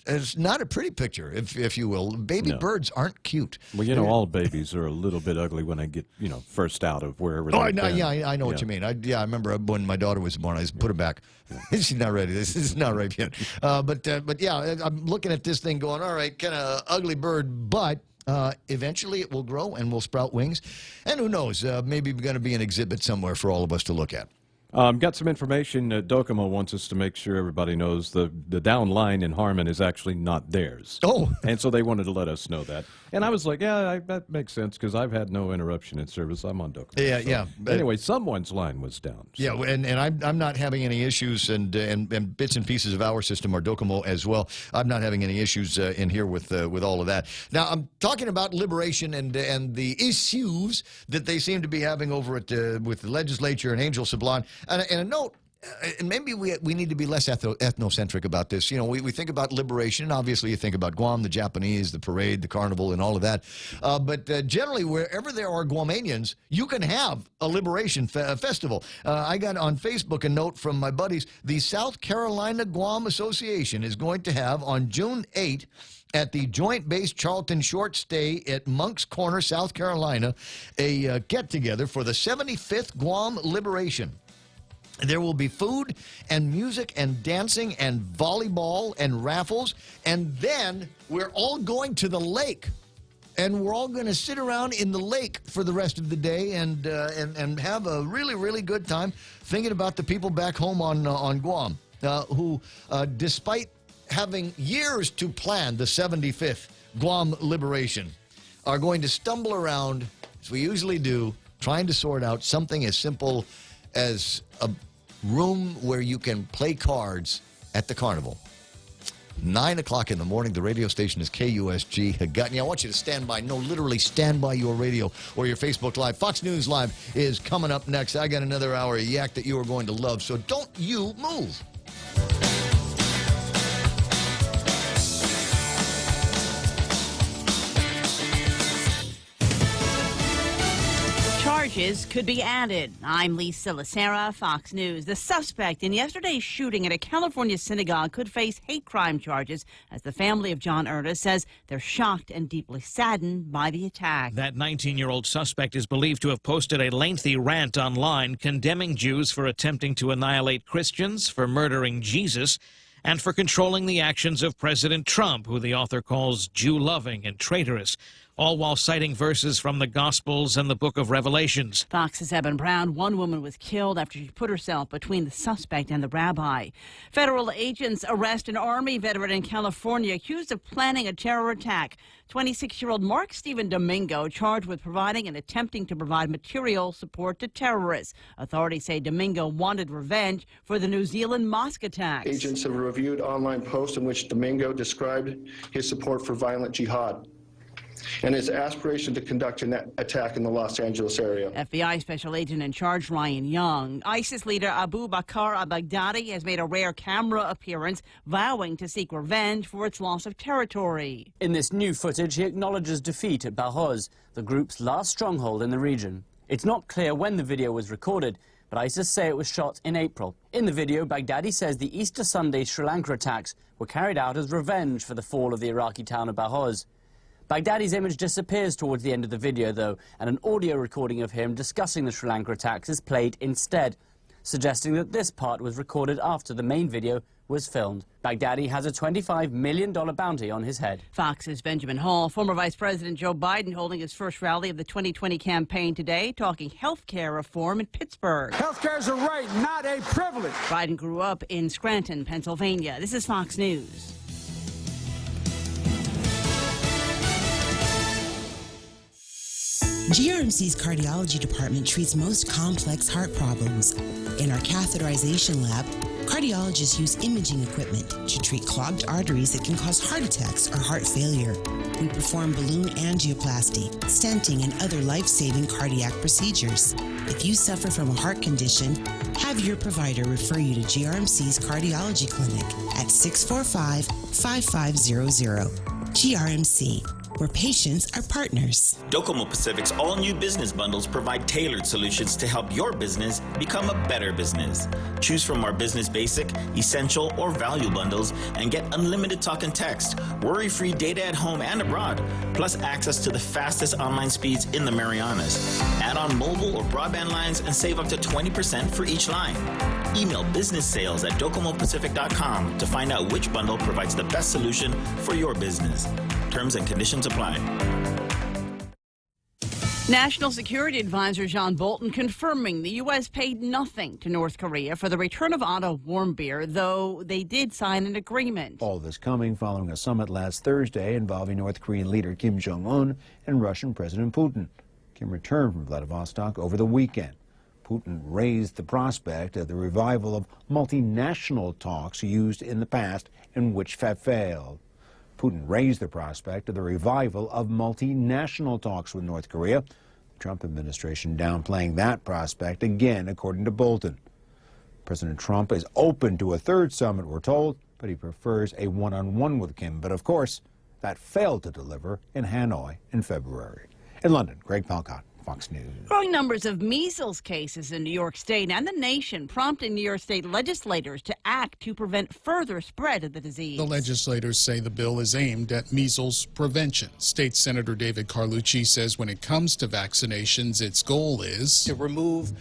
It's not a pretty picture, if you will. Baby birds aren't cute. Well, you know, all babies are a little bit ugly when they get, first out of wherever they're I know what you mean. I remember when my daughter was born, I just put her back. She's not ready. This is not right yet. But yeah, I'm looking at this thing going, all right, kind of ugly bird, but eventually it will grow and will sprout wings. And who knows, maybe going to be an exhibit somewhere for all of us to look at. Got some information. Docomo wants us to make sure everybody knows the down line in Harmon is actually not theirs. Oh. And so they wanted to let us know that. And I was like, yeah, that makes sense because I've had no interruption in service. I'm on Docomo. Yeah, so. yeah. Anyway, someone's line was down. So. Yeah, and I'm not having any issues, and bits and pieces of our system are Docomo as well. I'm not having any issues in here with all of that. Now, I'm talking about liberation and the issues that they seem to be having over at with the legislature and Angel Sablon. And a note, and maybe we need to be less ethnocentric about this. You know, we think about liberation, and obviously you think about Guam, the Japanese, the parade, the carnival, and all of that. But generally, wherever there are Guamanians, you can have a liberation festival. I got on Facebook a note from my buddies. The South Carolina Guam Association is going to have on June 8th, at the Joint Base Charlton Short Stay at Moncks Corner, South Carolina, a get-together for the 75th Guam Liberation. There will be food and music and dancing and volleyball and raffles. And then we're all going to the lake. And we're all going to sit around in the lake for the rest of the day and have a really, really good time thinking about the people back home on Guam who, despite having years to plan the 75th Guam Liberation, are going to stumble around, as we usually do, trying to sort out something as simple as a room where you can play cards at the carnival. 9 o'clock in the morning, the radio station is KUSG. Hagutney. I want you to stand by. No, literally stand by your radio or your Facebook Live. Fox News Live is coming up next. I got another hour of yak that you are going to love, so don't you move. Charges could be added. I'm Lisa Lacera, Fox News. The suspect in yesterday's shooting at a California synagogue could face hate crime charges, as the family of John Ernest says they're shocked and deeply saddened by the attack. That 19-year-old suspect is believed to have posted a lengthy rant online condemning Jews for attempting to annihilate Christians, for murdering Jesus, and for controlling the actions of President Trump, who the author calls Jew-loving and traitorous, all while citing verses from the Gospels and the book of Revelations. Fox's Eben Brown. One woman was killed after she put herself between the suspect and the rabbi. Federal agents arrest an Army veteran in California accused of planning a terror attack. 26-year-old Mark Stephen Domingo charged with providing and attempting to provide material support to terrorists. Authorities say Domingo wanted revenge for the New Zealand mosque attacks. Agents have reviewed online posts in which Domingo described his support for violent jihad and his aspiration to conduct an attack in the Los Angeles area. FBI Special Agent in charge Ryan Young. ISIS leader Abu Bakr al-Baghdadi has made a rare camera appearance, vowing to seek revenge for its loss of territory. In this new footage, he acknowledges defeat at Bahoz, the group's last stronghold in the region. It's not clear when the video was recorded, but but ISIS say it was shot in April. In the video, Baghdadi says the Easter Sunday Sri Lanka attacks were carried out as revenge for the fall of the Iraqi town of Bahoz. Baghdadi's image disappears towards the end of the video, though, and an audio recording of him discussing the Sri Lanka attacks is played instead, suggesting that this part was recorded after the main video was filmed. Baghdadi has a $25 million bounty on his head. Fox's Benjamin Hall. Former Vice President Joe Biden holding his first rally of the 2020 campaign today, talking health care reform in Pittsburgh. Health care is a right, not a privilege. Biden grew up in Scranton, Pennsylvania. This is Fox News. GRMC's cardiology department treats most complex heart problems. In our catheterization lab, cardiologists use imaging equipment to treat clogged arteries that can cause heart attacks or heart failure. We perform balloon angioplasty, stenting, and other life-saving cardiac procedures. If you suffer from a heart condition, have your provider refer you to GRMC's cardiology clinic at 645-5500. GRMC, where patients are partners. Docomo Pacific's all-new business bundles provide tailored solutions to help your business become a better business. Choose from our Business Basic, Essential, or Value bundles and get unlimited talk and text, worry-free data at home and abroad, plus access to the fastest online speeds in the Marianas. Add on mobile or broadband lines and save up to 20% for each line. Email businesssales@docomopacific.com to find out which bundle provides the best solution for your business. Terms and conditions apply. National Security Advisor John Bolton confirming the U.S. paid nothing to North Korea for the return of Otto Warmbier, though they did sign an agreement. All this coming following a summit last Thursday involving North Korean leader Kim Jong-un and Russian President Putin. Kim returned from Vladivostok over the weekend. Putin raised the prospect of the revival of multinational talks used in the past and which have failed. Putin raised the prospect of the revival of multinational talks with North Korea. The Trump administration downplaying that prospect again, according to Bolton. President Trump is open to a third summit, we're told, but he prefers a one-on-one with Kim. But of course, that failed to deliver in Hanoi in February. In London, Greg Palcott, Fox News. Growing numbers of measles cases in New York State and the nation prompting New York State legislators to act to prevent further spread of the disease. The legislators say the bill is aimed at measles prevention. State Senator David Carlucci says when it comes to vaccinations, its goal is to remove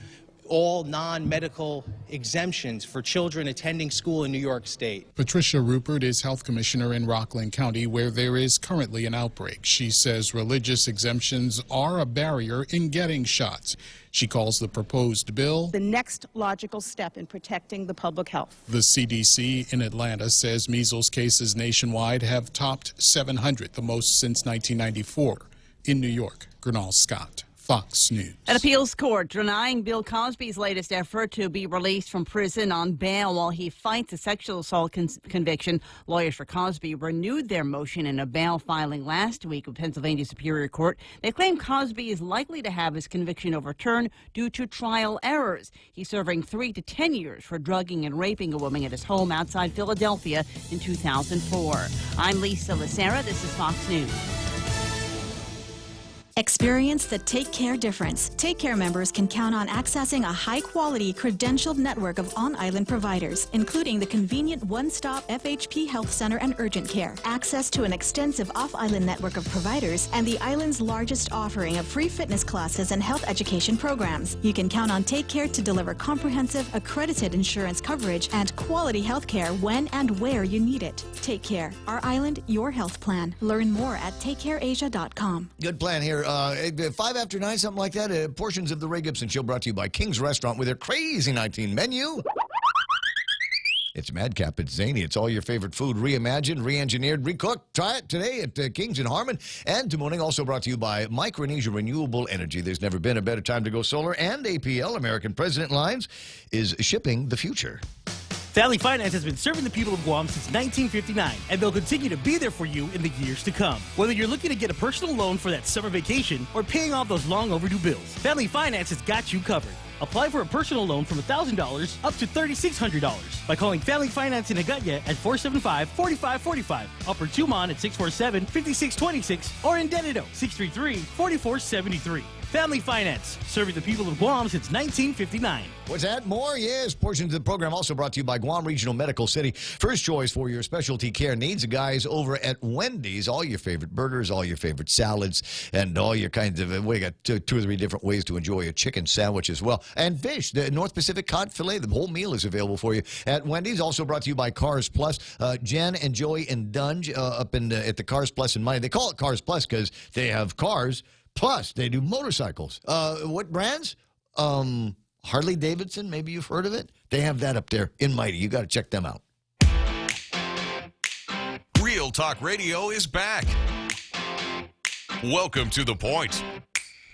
all non-medical exemptions for children attending school in New York State. Patricia Rupert is health commissioner in Rockland County, where there is currently an outbreak. She says religious exemptions are a barrier in getting shots. She calls the proposed bill the next logical step in protecting the public health. The CDC in Atlanta says measles cases nationwide have topped 700, the most since 1994. In New York, Gernal Scott, Fox News. An appeals court denying Bill Cosby's latest effort to be released from prison on bail while he fights a sexual assault conviction. Lawyers for Cosby renewed their motion in a bail filing last week with Pennsylvania Superior Court. They claim Cosby is likely to have his conviction overturned due to trial errors. He's serving 3 to 10 years for drugging and raping a woman at his home outside Philadelphia in 2004. I'm Lisa Lacera. This is Fox News. Experience the Take Care difference. Take Care members can count on accessing a high-quality, credentialed network of on-island providers, including the convenient one-stop FHP Health Center and Urgent Care, access to an extensive off-island network of providers, and the island's largest offering of free fitness classes and health education programs. You can count on Take Care to deliver comprehensive, accredited insurance coverage and quality health care when and where you need it. Take Care. Our island, your health plan. Learn more at takecareasia.com. Good plan here. 5 after 9, something like that. Portions of the Ray Gibson Show brought to you by King's Restaurant with their crazy 19 menu. It's Madcap, it's zany, it's all your favorite food reimagined, re-engineered, recooked. Try it today at King's in Harmon. And Des Moines, also brought to you by Micronesia Renewable Energy. There's never been a better time to go solar. And APL, American President Lines, is shipping the future. Family Finance has been serving the people of Guam since 1959, and they'll continue to be there for you in the years to come. Whether you're looking to get a personal loan for that summer vacation or paying off those long overdue bills, Family Finance has got you covered. Apply for a personal loan from $1,000 up to $3,600 by calling Family Finance in Agutya at 475-4545, Upper Tumon at 647-5626, or in Dededo, 633-4473. Family Finance, serving the people of Guam since 1959. What's that? More? Yes. Portions of the program also brought to you by Guam Regional Medical City. First choice for your specialty care needs. The guys over at Wendy's. All your favorite burgers, all your favorite salads, and all your kinds of... We got two or three different ways to enjoy a chicken sandwich as well. And fish. The North Pacific cod fillet. The whole meal is available for you at Wendy's. Also brought to you by Cars Plus. Jen and Joey and Dunge up at the Cars Plus in Miami. They call it Cars Plus because they have cars, plus they do motorcycles. What brands? Harley Davidson, maybe you've heard of it. They have that up there in Mighty. You got to check them out. Real Talk Radio is back. Welcome to The Point,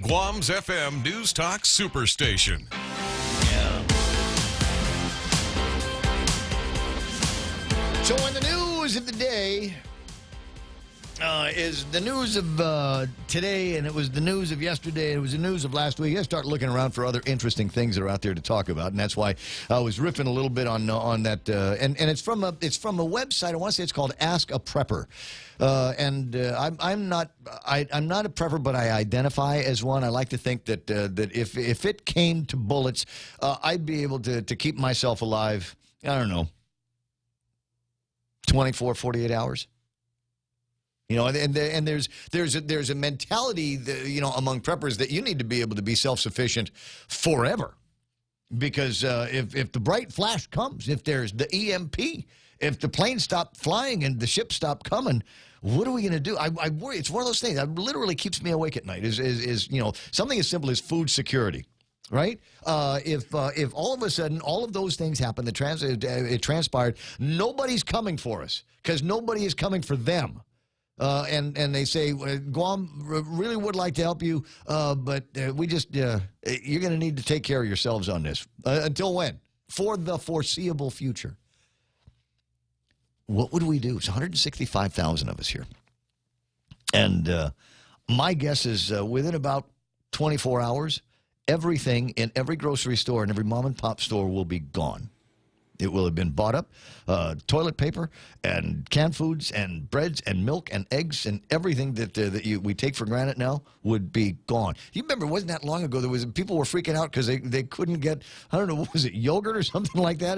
Guam's FM News Talk Superstation. So in the news of the day is the news of today, and it was the news of yesterday, and it was the news of last week. I start looking around for other interesting things that are out there to talk about, and that's why I was riffing a little bit on that. And it's from a website. I want to say it's called Ask a Prepper. I'm not a prepper, but I identify as one. I like to think that that if it came to bullets, I'd be able to keep myself alive. I don't know, 24, 48 hours. You know, and there's a mentality that, you know, among preppers that you need to be able to be self-sufficient forever, because if the bright flash comes, if there's the EMP, if the planes stop flying and the ships stop coming, what are we going to do? I worry. It's one of those things that literally keeps me awake at night. Is you know, something as simple as food security. Right? If all of a sudden all of those things happen, it transpired, nobody's coming for us because nobody is coming for them. And they say, Guam really would like to help you, but we just, you're going to need to take care of yourselves on this. Until when? For the foreseeable future. What would we do? It's 165,000 of us here. And my guess is within about 24 hours, everything in every grocery store and every mom and pop store will be gone. It will have been bought up. Toilet paper and canned foods and breads and milk and eggs and everything that we take for granted now would be gone. You remember, it wasn't that long ago, people were freaking out because they couldn't get, I don't know, what was it, yogurt or something like that?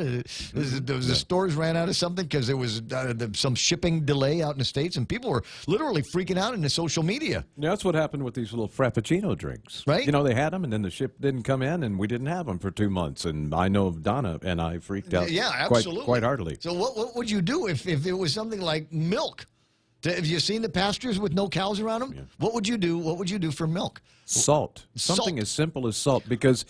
The stores ran out of something because there was some shipping delay out in the States, and people were literally freaking out in the social media. Yeah, that's what happened with these little Frappuccino drinks. Right? You know, they had them, and then the ship didn't come in, and we didn't have them for 2 months. And I know Donna and I freaked out quite heartily. So what would you do if it was something like milk? Have you seen the pastures with no cows around them? Yeah. What would you do? What would you do for milk? Salt. Something as simple as salt, because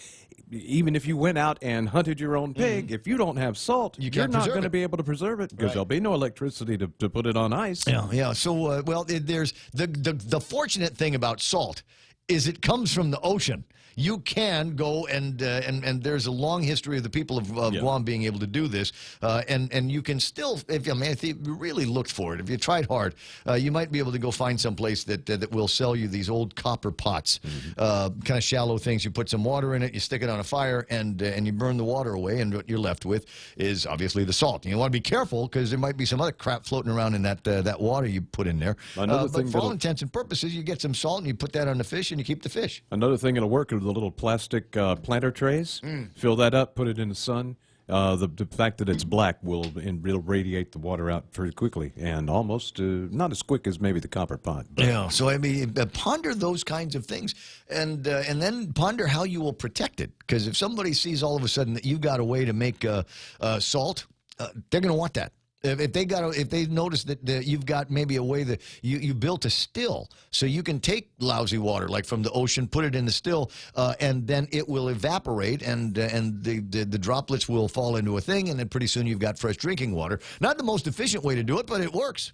even if you went out and hunted your own pig, if you don't have salt, you're not going to be able to preserve it because there'll be no electricity to put it on ice. Yeah. So, there's the fortunate thing about salt is it comes from the ocean. You can go and there's a long history of the people of Guam being able to do this, and you can still, if you really looked for it, if you tried hard, you might be able to go find some place that will sell you these old copper pots, kind of shallow things. You put some water in it, you stick it on a fire, and you burn the water away, and what you're left with is obviously the salt. And you want to be careful because there might be some other crap floating around in that water you put in there. But for all intents and purposes, you get some salt and you put that on the fish and you keep the fish. Another thing that'll work is the little plastic planter trays. Fill that up, put it in the sun. The fact that it's black will radiate the water out very quickly, and almost not as quick as maybe the copper pot. Yeah, so I mean, ponder those kinds of things, and then ponder how you will protect it. Because if somebody sees all of a sudden that you've got a way to make salt, they're going to want that. If they notice that you've got maybe a way that you built a still, so you can take lousy water like from the ocean, put it in the still, and then it will evaporate, and the droplets will fall into a thing, and then pretty soon you've got fresh drinking water. Not the most efficient way to do it, but it works,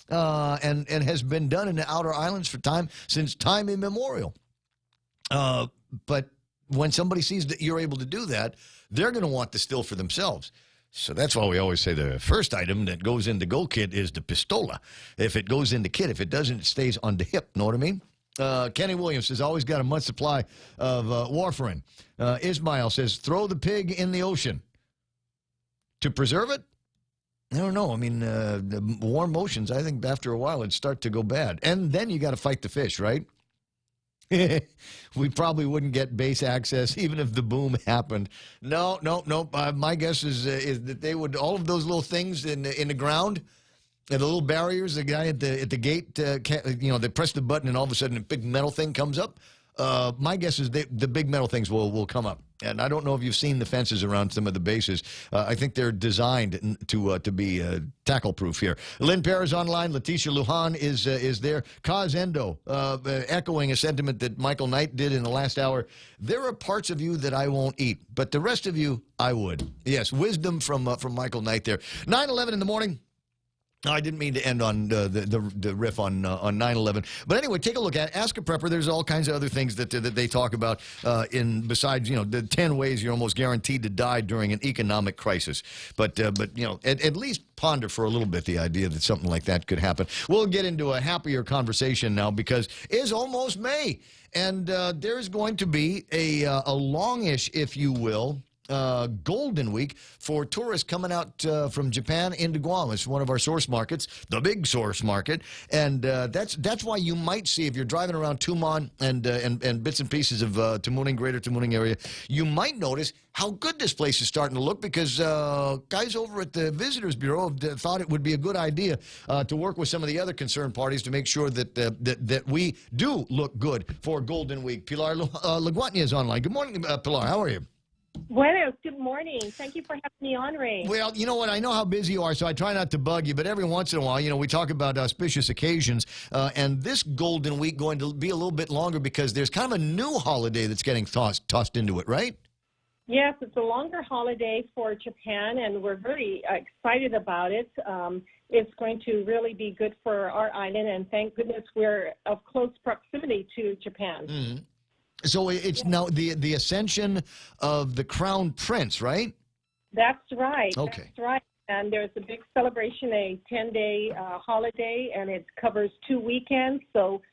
and has been done in the outer islands since time immemorial. But when somebody sees that you're able to do that, they're going to want the still for themselves. So that's why we always say the first item that goes into Go Kit is the pistola. If it goes into kit, if it doesn't, it stays on the hip. Know what I mean? Kenny Williams has always got a month's supply of warfarin. Ismail says, throw the pig in the ocean. To preserve it? I don't know. I mean, the warm oceans, I think after a while it'd start to go bad. And then you got to fight the fish, right? We probably wouldn't get base access even if the boom happened. No. My guess is that they would, all of those little things in the ground, and the little barriers, the guy at the gate, they press the button and all of a sudden a big metal thing comes up. My guess is the big metal things will come up. And I don't know if you've seen the fences around some of the bases. I think they're designed to be tackle-proof here. Lynn Perez online. Leticia Lujan is there. Kaz Endo, echoing a sentiment that Michael Knight did in the last hour. There are parts of you that I won't eat, but the rest of you, I would. Yes, wisdom from Michael Knight there. 9:11 in the morning. I didn't mean to end on the riff on 9/11, but anyway, take a look at Ask a Prepper. There's all kinds of other things that they talk about besides the 10 ways you're almost guaranteed to die during an economic crisis. But at least ponder for a little bit the idea that something like that could happen. We'll get into a happier conversation now because it's almost May, and there's going to be a longish, if you will, Golden Week for tourists coming out from Japan into Guam. It's one of our source markets, the big source market, and that's why you might see, if you're driving around Tumon and bits and pieces of Tamuning, Greater Tamuning area, you might notice how good this place is starting to look because guys over at the Visitors Bureau have thought it would be a good idea to work with some of the other concerned parties to make sure that we do look good for Golden Week. Pilar Laguatnia is online. Good morning, Pilar. How are you? Buenos, good morning. Thank you for having me on, Ray. Well, you know what? I know how busy you are, so I try not to bug you, but every once in a while, we talk about auspicious occasions, and this Golden Week going to be a little bit longer because there's kind of a new holiday that's getting tossed into it, right? Yes, it's a longer holiday for Japan, and we're very excited about it. It's going to really be good for our island, and thank goodness we're of close proximity to Japan. Mm-hmm. So it's now the ascension of the Crown Prince, right? That's right. Okay. That's right. And there's a big celebration, a 10-day holiday, and it covers 2 weekends. So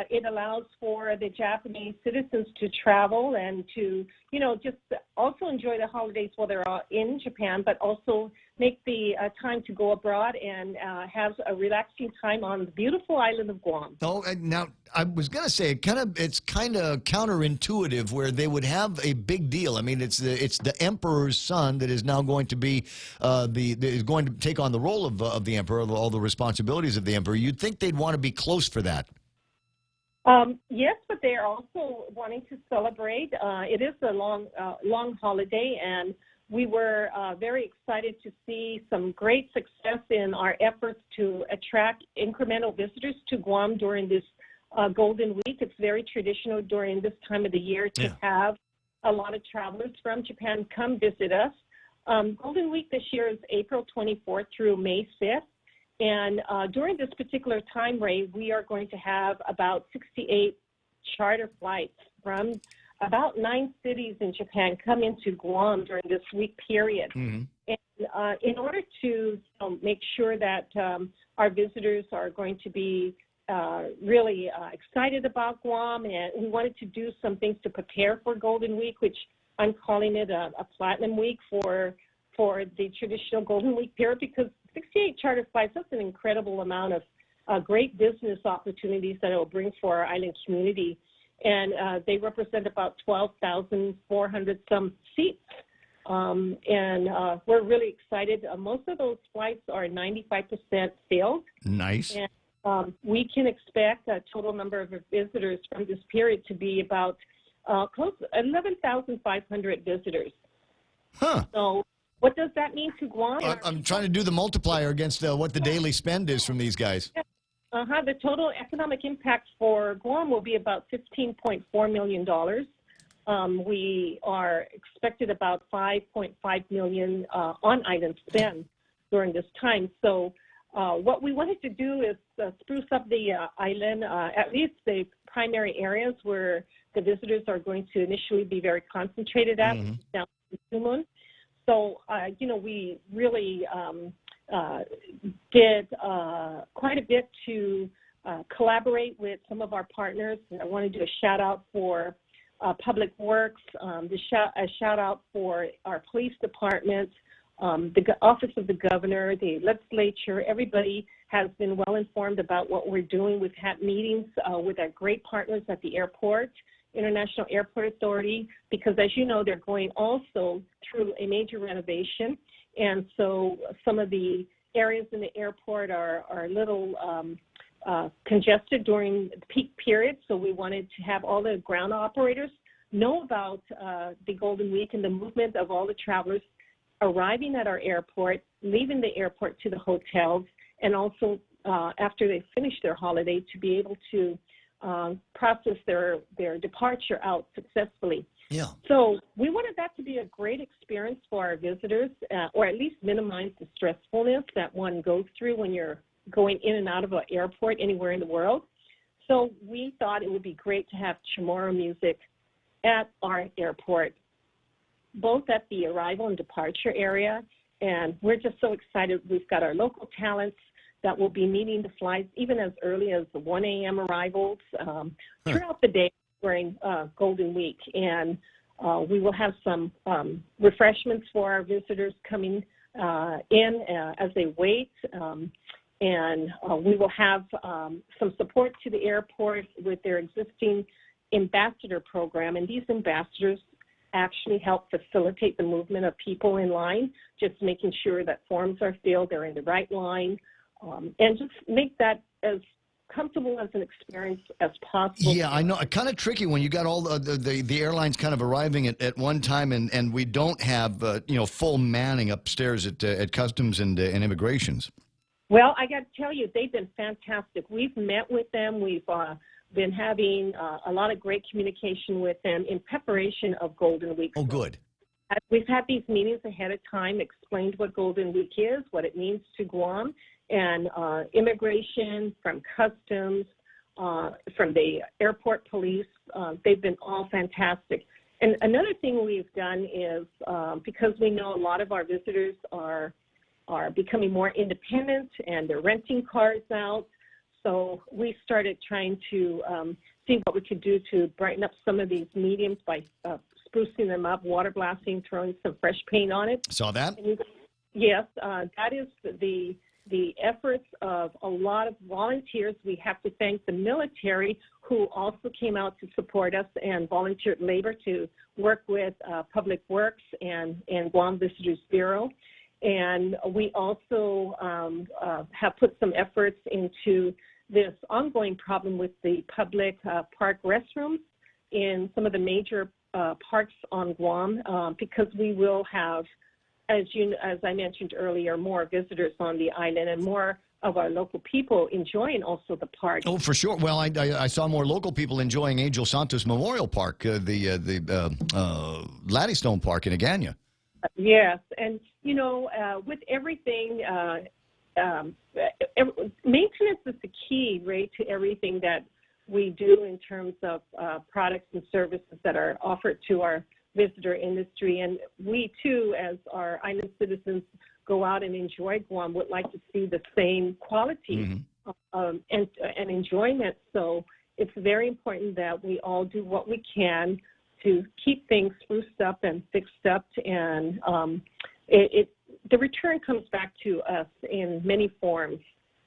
it allows for the Japanese citizens to travel and to, just also enjoy the holidays while they're in Japan, but also make the time to go abroad and have a relaxing time on the beautiful island of Guam. Oh, now I was going to say it's kind of counterintuitive where they would have a big deal. I mean, it's the emperor's son that is now going to be is going to take on the role of the emperor, of all the responsibilities of the emperor. You'd think they'd want to be close for that. Yes, but they're also wanting to celebrate. It is a long holiday, and we were very excited to see some great success in our efforts to attract incremental visitors to Guam during this Golden Week. It's very traditional during this time of the year to have a lot of travelers from Japan come visit us. Golden Week this year is April 24th through May 5th. And during this particular time, Ray, we are going to have about 68 charter flights from about 9 cities in Japan come into Guam during this week period. Mm-hmm. And in order to make sure that our visitors are going to be really excited about Guam, and we wanted to do some things to prepare for Golden Week, which I'm calling it a Platinum Week for the traditional Golden Week period, because 68 charter flights, that's an incredible amount of great business opportunities that it will bring for our island community. And they represent about 12,400 some seats. And we're really excited. Most of those flights are 95% filled. Nice. And we can expect a total number of visitors from this period to be about close to 11,500 visitors. Huh. So what does that mean to Guam? I'm trying to do the multiplier against what the daily spend is from these guys. The total economic impact for Guam will be about $15.4 million. We are expected about $5.5 million on island spend during this time. So what we wanted to do is spruce up the island, at least the primary areas where the visitors are going to initially be very concentrated at, down in Sumun. So, we really did quite a bit to collaborate with some of our partners. I want to do a shout-out for Public Works, a shout-out for our police department, Office of the Governor, the legislature, everybody has been well informed about what we're doing. We've had meetings with our great partners at the airport, International Airport Authority, because as you know, they're going also through a major renovation. And so some of the areas in the airport are a little congested during the peak period. So we wanted to have all the ground operators know about the Golden Week and the movement of all the travelers arriving at our airport, leaving the airport to the hotels, and also after they finish their holiday to be able to process their departure out successfully. Yeah. So we wanted that to be a great experience for our visitors, or at least minimize the stressfulness that one goes through when you're going in and out of an airport anywhere in the world. So we thought it would be great to have Chamorro music at our airport, both at the arrival and departure area. And we're just so excited. We've got our local talents that will be meeting the flights even as early as the 1 a.m. arrivals throughout the day during Golden Week. And we will have some refreshments for our visitors coming in as they wait. And we will have some support to the airport with their existing ambassador program. And these ambassadors actually help facilitate the movement of people in line, just making sure that forms are filled, they're in the right line, and just make that as comfortable as an experience as possible. Yeah, I know. Kind of tricky when you got all the airlines kind of arriving at one time, and we don't have full manning upstairs at customs and immigrations. Well, I got to tell you, they've been fantastic. We've met with them. We've been having a lot of great communication with them in preparation of Golden Week. Oh, good. We've had these meetings ahead of time, explained what Golden Week is, what it means to Guam, and immigration, from customs, from the airport police. They've been all fantastic. And another thing we've done is, because we know a lot of our visitors are becoming more independent and they're renting cars out, so we started trying to see what we could do to brighten up some of these mediums by sprucing them up, water blasting, throwing some fresh paint on it. Saw that? Yes, that is the efforts of a lot of volunteers. We have to thank the military, who also came out to support us and volunteered labor to work with Public Works and Guam Visitors Bureau. And we also have put some efforts into this ongoing problem with the public park restrooms in some of the major parks on Guam, because we will have, as I mentioned earlier, more visitors on the island and more of our local people enjoying also the park. Oh, for sure. Well, I saw more local people enjoying Angel Santos Memorial Park, the Laddystone Park in Agana. Yes, and with everything, maintenance is the key, Ray, to everything that we do in terms of products and services that are offered to our visitor industry. And we, too, as our island citizens go out and enjoy Guam, would like to see the same quality and enjoyment. So it's very important that we all do what we can to keep things spruced up and fixed up, and the return comes back to us in many forms.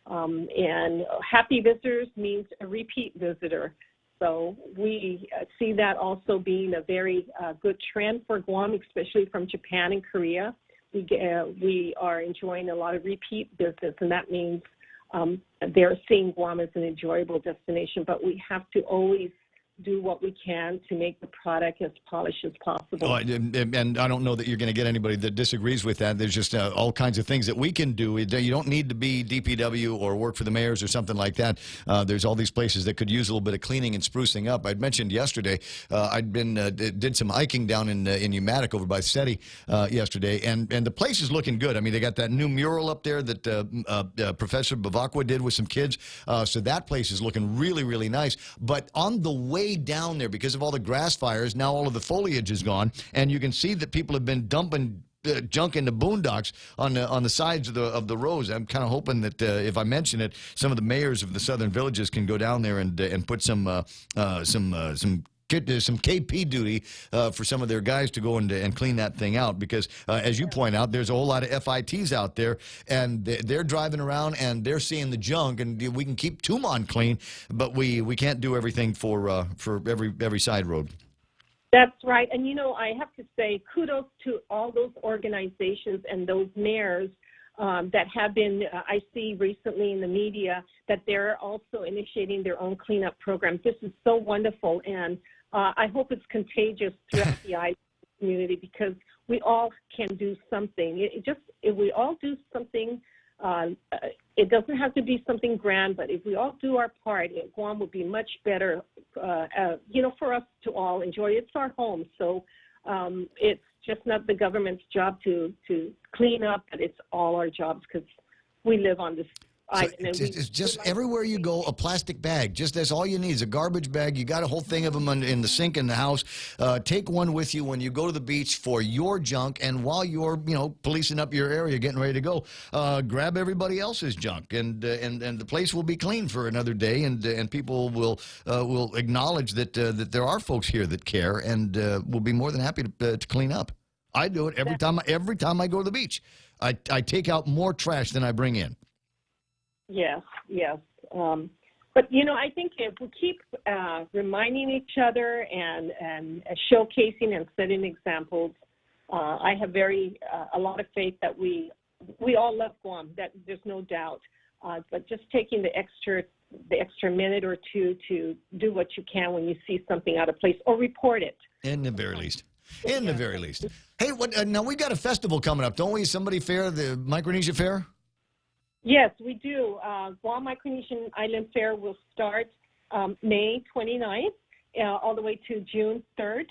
And happy visitors means a repeat visitor. So we see that also being a very good trend for Guam, especially from Japan and Korea. We are enjoying a lot of repeat business, and that means they're seeing Guam as an enjoyable destination. But we have to always do what we can to make the product as polished as possible. Oh, and I don't know that you're going to get anybody that disagrees with that. There's just all kinds of things that we can do. You don't need to be DPW or work for the mayors or something like that. There's all these places that could use a little bit of cleaning and sprucing up. I'd mentioned yesterday, I'd been did some hiking down in Umatic over by SETI yesterday, and the place is looking good. I mean, they got that new mural up there that Professor Bavacqua did with some kids. So that place is looking really, really nice. But on the way down there, because of all the grass fires, now all of the foliage is gone, and you can see that people have been dumping junk into boondocks on the sides of the roads. I'm kind of hoping that if I mention it, some of the mayors of the southern villages can go down there and put some some KP duty for some of their guys to go and clean that thing out because, as you point out, there's a whole lot of FITs out there, and they're driving around and they're seeing the junk, and we can keep Tumon clean, but we can't do everything for every side road. That's right. And, you know, I have to say kudos to all those organizations and those mayors that have been, I see recently in the media that they're also initiating their own cleanup programs. This is so wonderful, and I hope it's contagious throughout the island community because we all can do something. If we all do something, it doesn't have to be something grand, but if we all do our part, Guam will be much better, you know, for us to all enjoy. It's our home, so it's just not the government's job to clean up, but it's all our jobs because we live on this island. It's just everywhere you go, a plastic bag. Just that's all you need is a garbage bag. You got a whole thing of them in the sink in the house. Take one with you when you go to the beach for your junk, and while you're policing up your area, getting ready to go, grab everybody else's junk, and the place will be clean for another day, and people will acknowledge that there are folks here that care, and will be more than happy to clean up. I do it every time I go to the beach. I take out more trash than I bring in. Yes. But, you know, I think if we keep reminding each other and showcasing and setting examples, I have a lot of faith that we all love Guam. That there's no doubt. But just taking the extra minute or two to do what you can when you see something out of place or report it. In the very least. In the very least. Hey, now we got a festival coming up, don't we? Somebody Fair, the Micronesia Fair? Yes, we do. Guam Micronesian Island Fair will start May 29th all the way to June 3rd.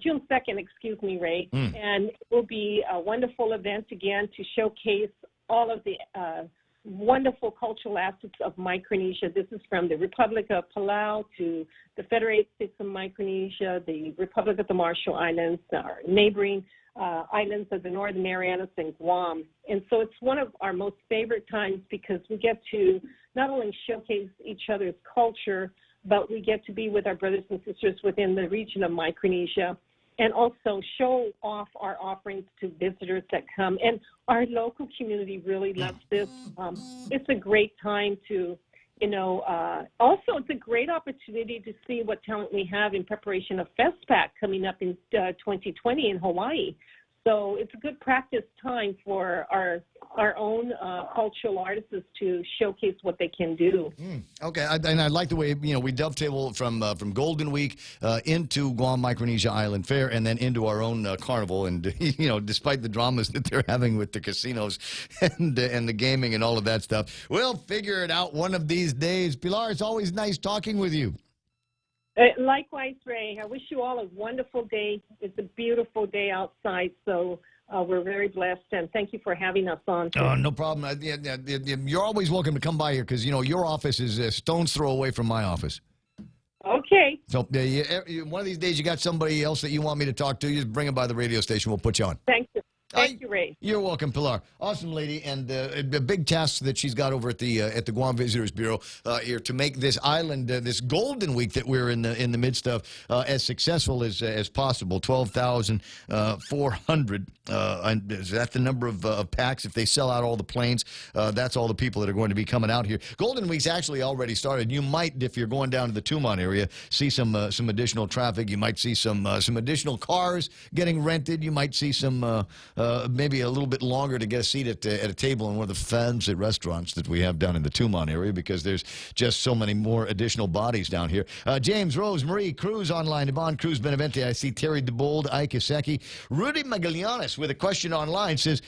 June 2nd, excuse me, Ray. And it will be a wonderful event again to showcase all of the wonderful cultural assets of Micronesia. This is from the Republic of Palau to the Federated States of Micronesia, the Republic of the Marshall Islands, our neighboring islands of the Northern Marianas and Guam. And so it's one of our most favorite times because we get to not only showcase each other's culture, but we get to be with our brothers and sisters within the region of Micronesia and also show off our offerings to visitors that come. And our local community really loves this. It's a great time to, also it's a great opportunity to see what talent we have in preparation of FestPac coming up in 2020 in Hawaii. So it's a good practice time for our own cultural artists to showcase what they can do. Okay, and I like the way we dovetail from Golden Week into Guam Micronesia Island Fair and then into our own carnival. And despite the dramas that they're having with the casinos and the gaming and all of that stuff, we'll figure it out one of these days. Pilar, it's always nice talking with you. Likewise, Ray. I wish you all a wonderful day. It's a beautiful day outside, so we're very blessed, and thank you for having us on. Oh, no problem. You're always welcome to come by here because, your office is a stone's throw away from my office. Okay. So one of these days you got somebody else that you want me to talk to, you just bring them by the radio station. We'll put you on. Thank you. Thank you, Ray. You're welcome, Pilar. Awesome lady, and a big task that she's got over at the Guam Visitors Bureau here to make this island, this Golden Week that we're in the midst of, as successful as possible. 12,400. Is that the number of packs? If they sell out all the planes, that's all the people that are going to be coming out here. Golden Week's actually already started. You might, if you're going down to the Tumon area, see some additional traffic. You might see some additional cars getting rented. You might see some. Maybe a little bit longer to get a seat at a table in one of the fancy restaurants that we have down in the Tumon area because there's just so many more additional bodies down here. James, Rose, Marie, Cruz online, Yvonne Cruz, Benavente. I see Terry DeBold, Ike Iseki. Rudy Magallanes with a question online says,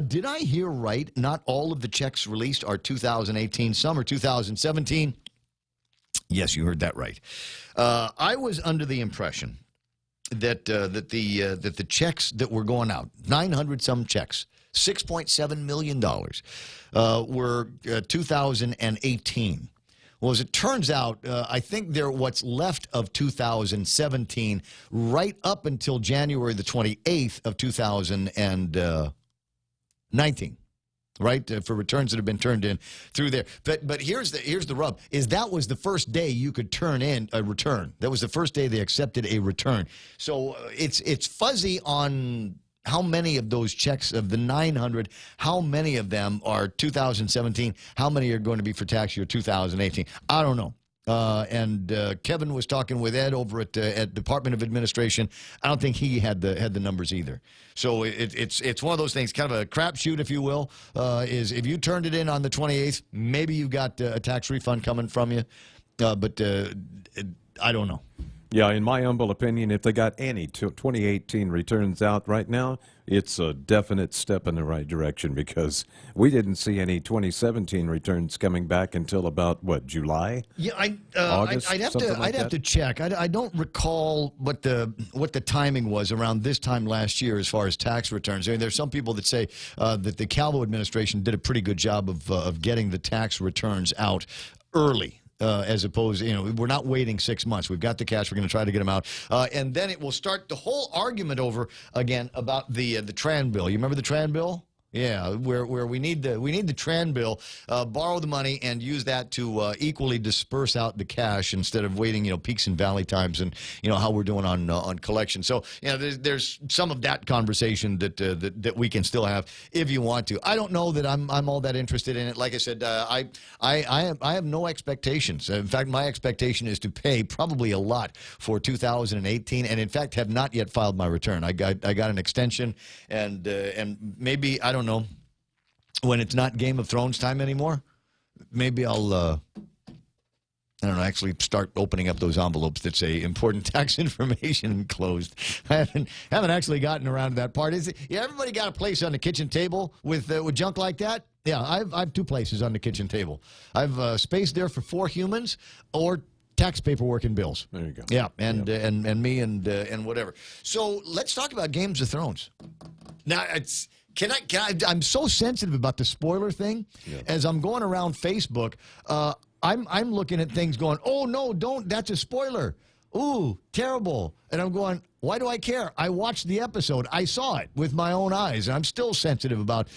did I hear right? Not all of the checks released are 2018, some are 2017. Yes, you heard that right. I was under the impression that the checks that were going out, 900 some checks, $6.7 million, were 2018. Well, as it turns out, I think what's left of 2017 right up until January the 28th of 2019. right, for returns that have been turned in through there. But here's the rub, is that was the first day you could turn in a return. That was the first day they accepted a return. So it's fuzzy on how many of those checks, of the 900, how many of them are 2017, how many are going to be for tax year 2018. I don't know. And Kevin was talking with Ed over at Department of Administration. I don't think he had the numbers either. So it's one of those things, kind of a crapshoot, if you will. Is if you turned it in on the 28th, maybe you got a tax refund coming from you. But I don't know. Yeah, in my humble opinion, if they got any 2018 returns out right now, it's a definite step in the right direction, because we didn't see any 2017 returns coming back until about, what, July? Yeah, August, I'd like have to check. I don't recall what the timing was around this time last year as far as tax returns. I mean, there's some people that say that the Calvo administration did a pretty good job of getting the tax returns out early. As opposed, we're not waiting 6 months. We've got the cash. We're going to try to get them out, and then it will start the whole argument over again about the Tran bill. You remember the Tran bill? Yeah, where we need the Tran bill, borrow the money and use that to equally disperse out the cash instead of waiting, peaks and valley times, and how we're doing on collection. So there's some of that conversation that we can still have if you want to. I don't know that I'm all that interested in it. Like I said, I have no expectations. In fact, my expectation is to pay probably a lot for 2018, and in fact have not yet filed my return. I got an extension, and maybe, I don't know, when it's not Game of Thrones time anymore, maybe I'll I don't know, actually start opening up those envelopes that say important tax information enclosed. I haven't actually gotten around to that part. Everybody got a place on the kitchen table with junk like that? Yeah, I've 2 places on the kitchen table. I've space there for 4 humans or tax paperwork and bills. There you go. Yeah, and me and whatever. So let's talk about Games of Thrones. Now I'm so sensitive about the spoiler thing. Yeah. As I'm going around Facebook, I'm looking at things going, oh no, don't, that's a spoiler. Ooh, terrible. And I'm going, why do I care? I watched the episode. I saw it with my own eyes. And I'm still sensitive about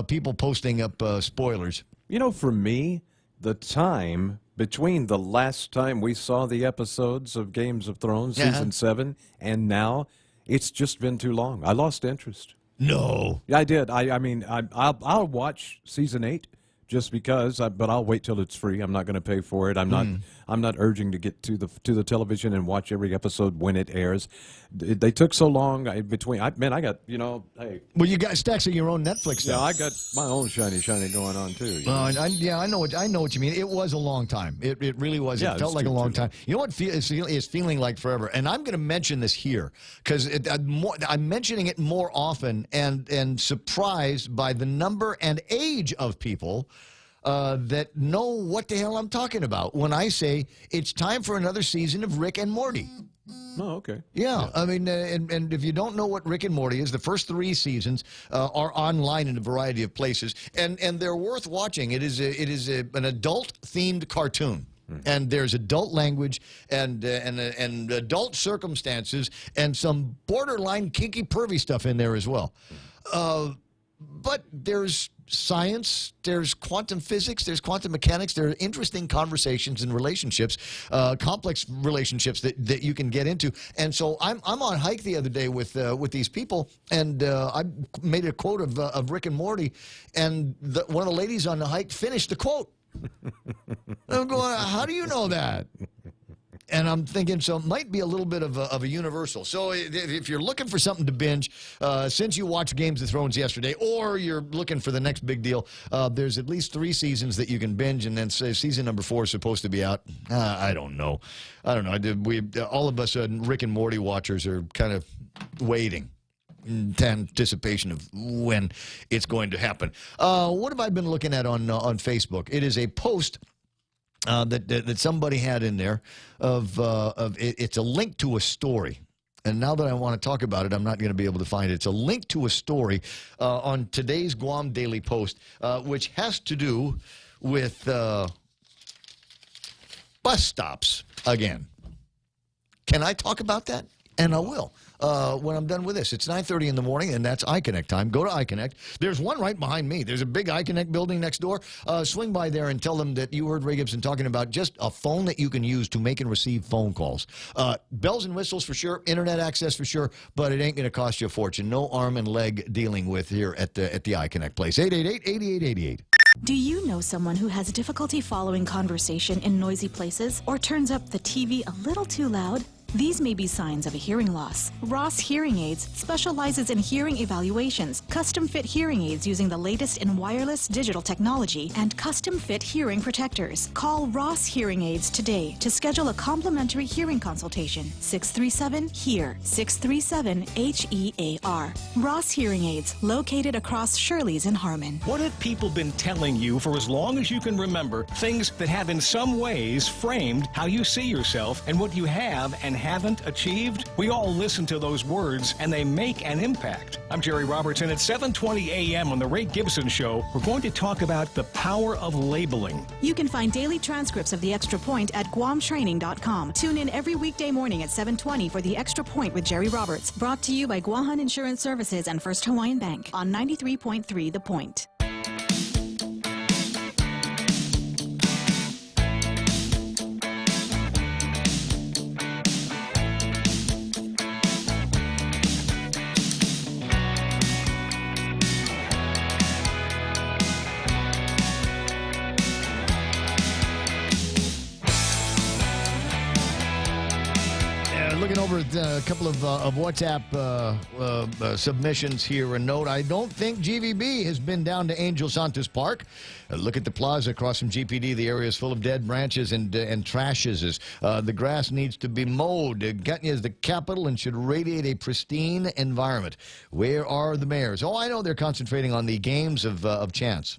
people posting up spoilers. For me, the time between the last time we saw the episodes of Games of Thrones, Season 7, and now, it's just been too long. I lost interest. No. Yeah, I did. I mean, I'll watch Season 8 just because, but I'll wait till it's free. I'm not going to pay for it. I'm not urging to get to the television and watch every episode when it airs. They took so long between. I got hey. Well, you got stacks of your own Netflix stuff. Yeah, I got my own shiny going on too. I know what you mean. It was a long time. It really was. Yeah, it felt like a long time. You know what is feeling like forever? And I'm going to mention this here because I'm mentioning it more often and surprised by the number and age of people that know what the hell I'm talking about when I say it's time for another season of Rick and Morty. Oh, okay. Yeah. I mean, and if you don't know what Rick and Morty is, the first 3 seasons are online in a variety of places, and they're worth watching. It is an adult-themed cartoon. And there's adult language and adult circumstances and some borderline kinky pervy stuff in there as well. But there's science, there's quantum physics, there's quantum mechanics, there are interesting conversations and relationships, complex relationships that you can get into. And so I'm on hike the other day with these people, and I made a quote of Rick and Morty, and one of the ladies on the hike finished the quote. I'm going, how do you know that? And I'm thinking, so it might be a little bit of a universal. So if you're looking for something to binge, since you watched Games of Thrones yesterday, or you're looking for the next big deal, there's at least 3 seasons that you can binge, and then season number 4 is supposed to be out. I don't know. All of us Rick and Morty watchers are kind of waiting in anticipation of when it's going to happen. What have I been looking at on Facebook? It is a post that somebody had in there it's a link to a story. And now that I want to talk about it, I'm not going to be able to find it. It's a link to a story on today's Guam Daily Post, which has to do with bus stops again. Can I talk about that? And I will. when I'm done with this. It's 9:30 in the morning, and that's iConnect time. Go to iConnect. There's one right behind me. There's a big iConnect building next door. Swing by there and tell them that you heard Ray Gibson talking about just a phone that you can use to make and receive phone calls. Bells and whistles for sure, internet access for sure, but it ain't going to cost you a fortune. No arm and leg dealing with here at the iConnect place. 888-8888. Do you know someone who has difficulty following conversation in noisy places or turns up the TV a little too loud? These may be signs of a hearing loss. Ross Hearing Aids specializes in hearing evaluations, custom-fit hearing aids using the latest in wireless digital technology, and custom-fit hearing protectors. Call Ross Hearing Aids today to schedule a complimentary hearing consultation. 637-HEAR, 637-HEAR. Ross Hearing Aids, located across Shirley's in Harmon. What have people been telling you for as long as you can remember? Things that have in some ways framed how you see yourself and what you have and haven't achieved? We all listen to those words, and they make an impact. I'm Jerry Robertson. At 7:20 a.m. on The Ray Gibson Show, we're going to talk about the power of labeling. You can find daily transcripts of The Extra Point at GuamTraining.com. Tune in every weekday morning at 7:20 for The Extra Point with Jerry Roberts. Brought to you by Guahan Insurance Services and First Hawaiian Bank on 93.3 The Point. Looking over at a couple of WhatsApp submissions here. A note, I don't think GVB has been down to Angel Santos Park. Look at the plaza across from GPD. The area is full of dead branches and trashes. The grass needs to be mowed. Gutnia is the capital and should radiate a pristine environment. Where are the mayors? Oh, I know they're concentrating on the games of chance.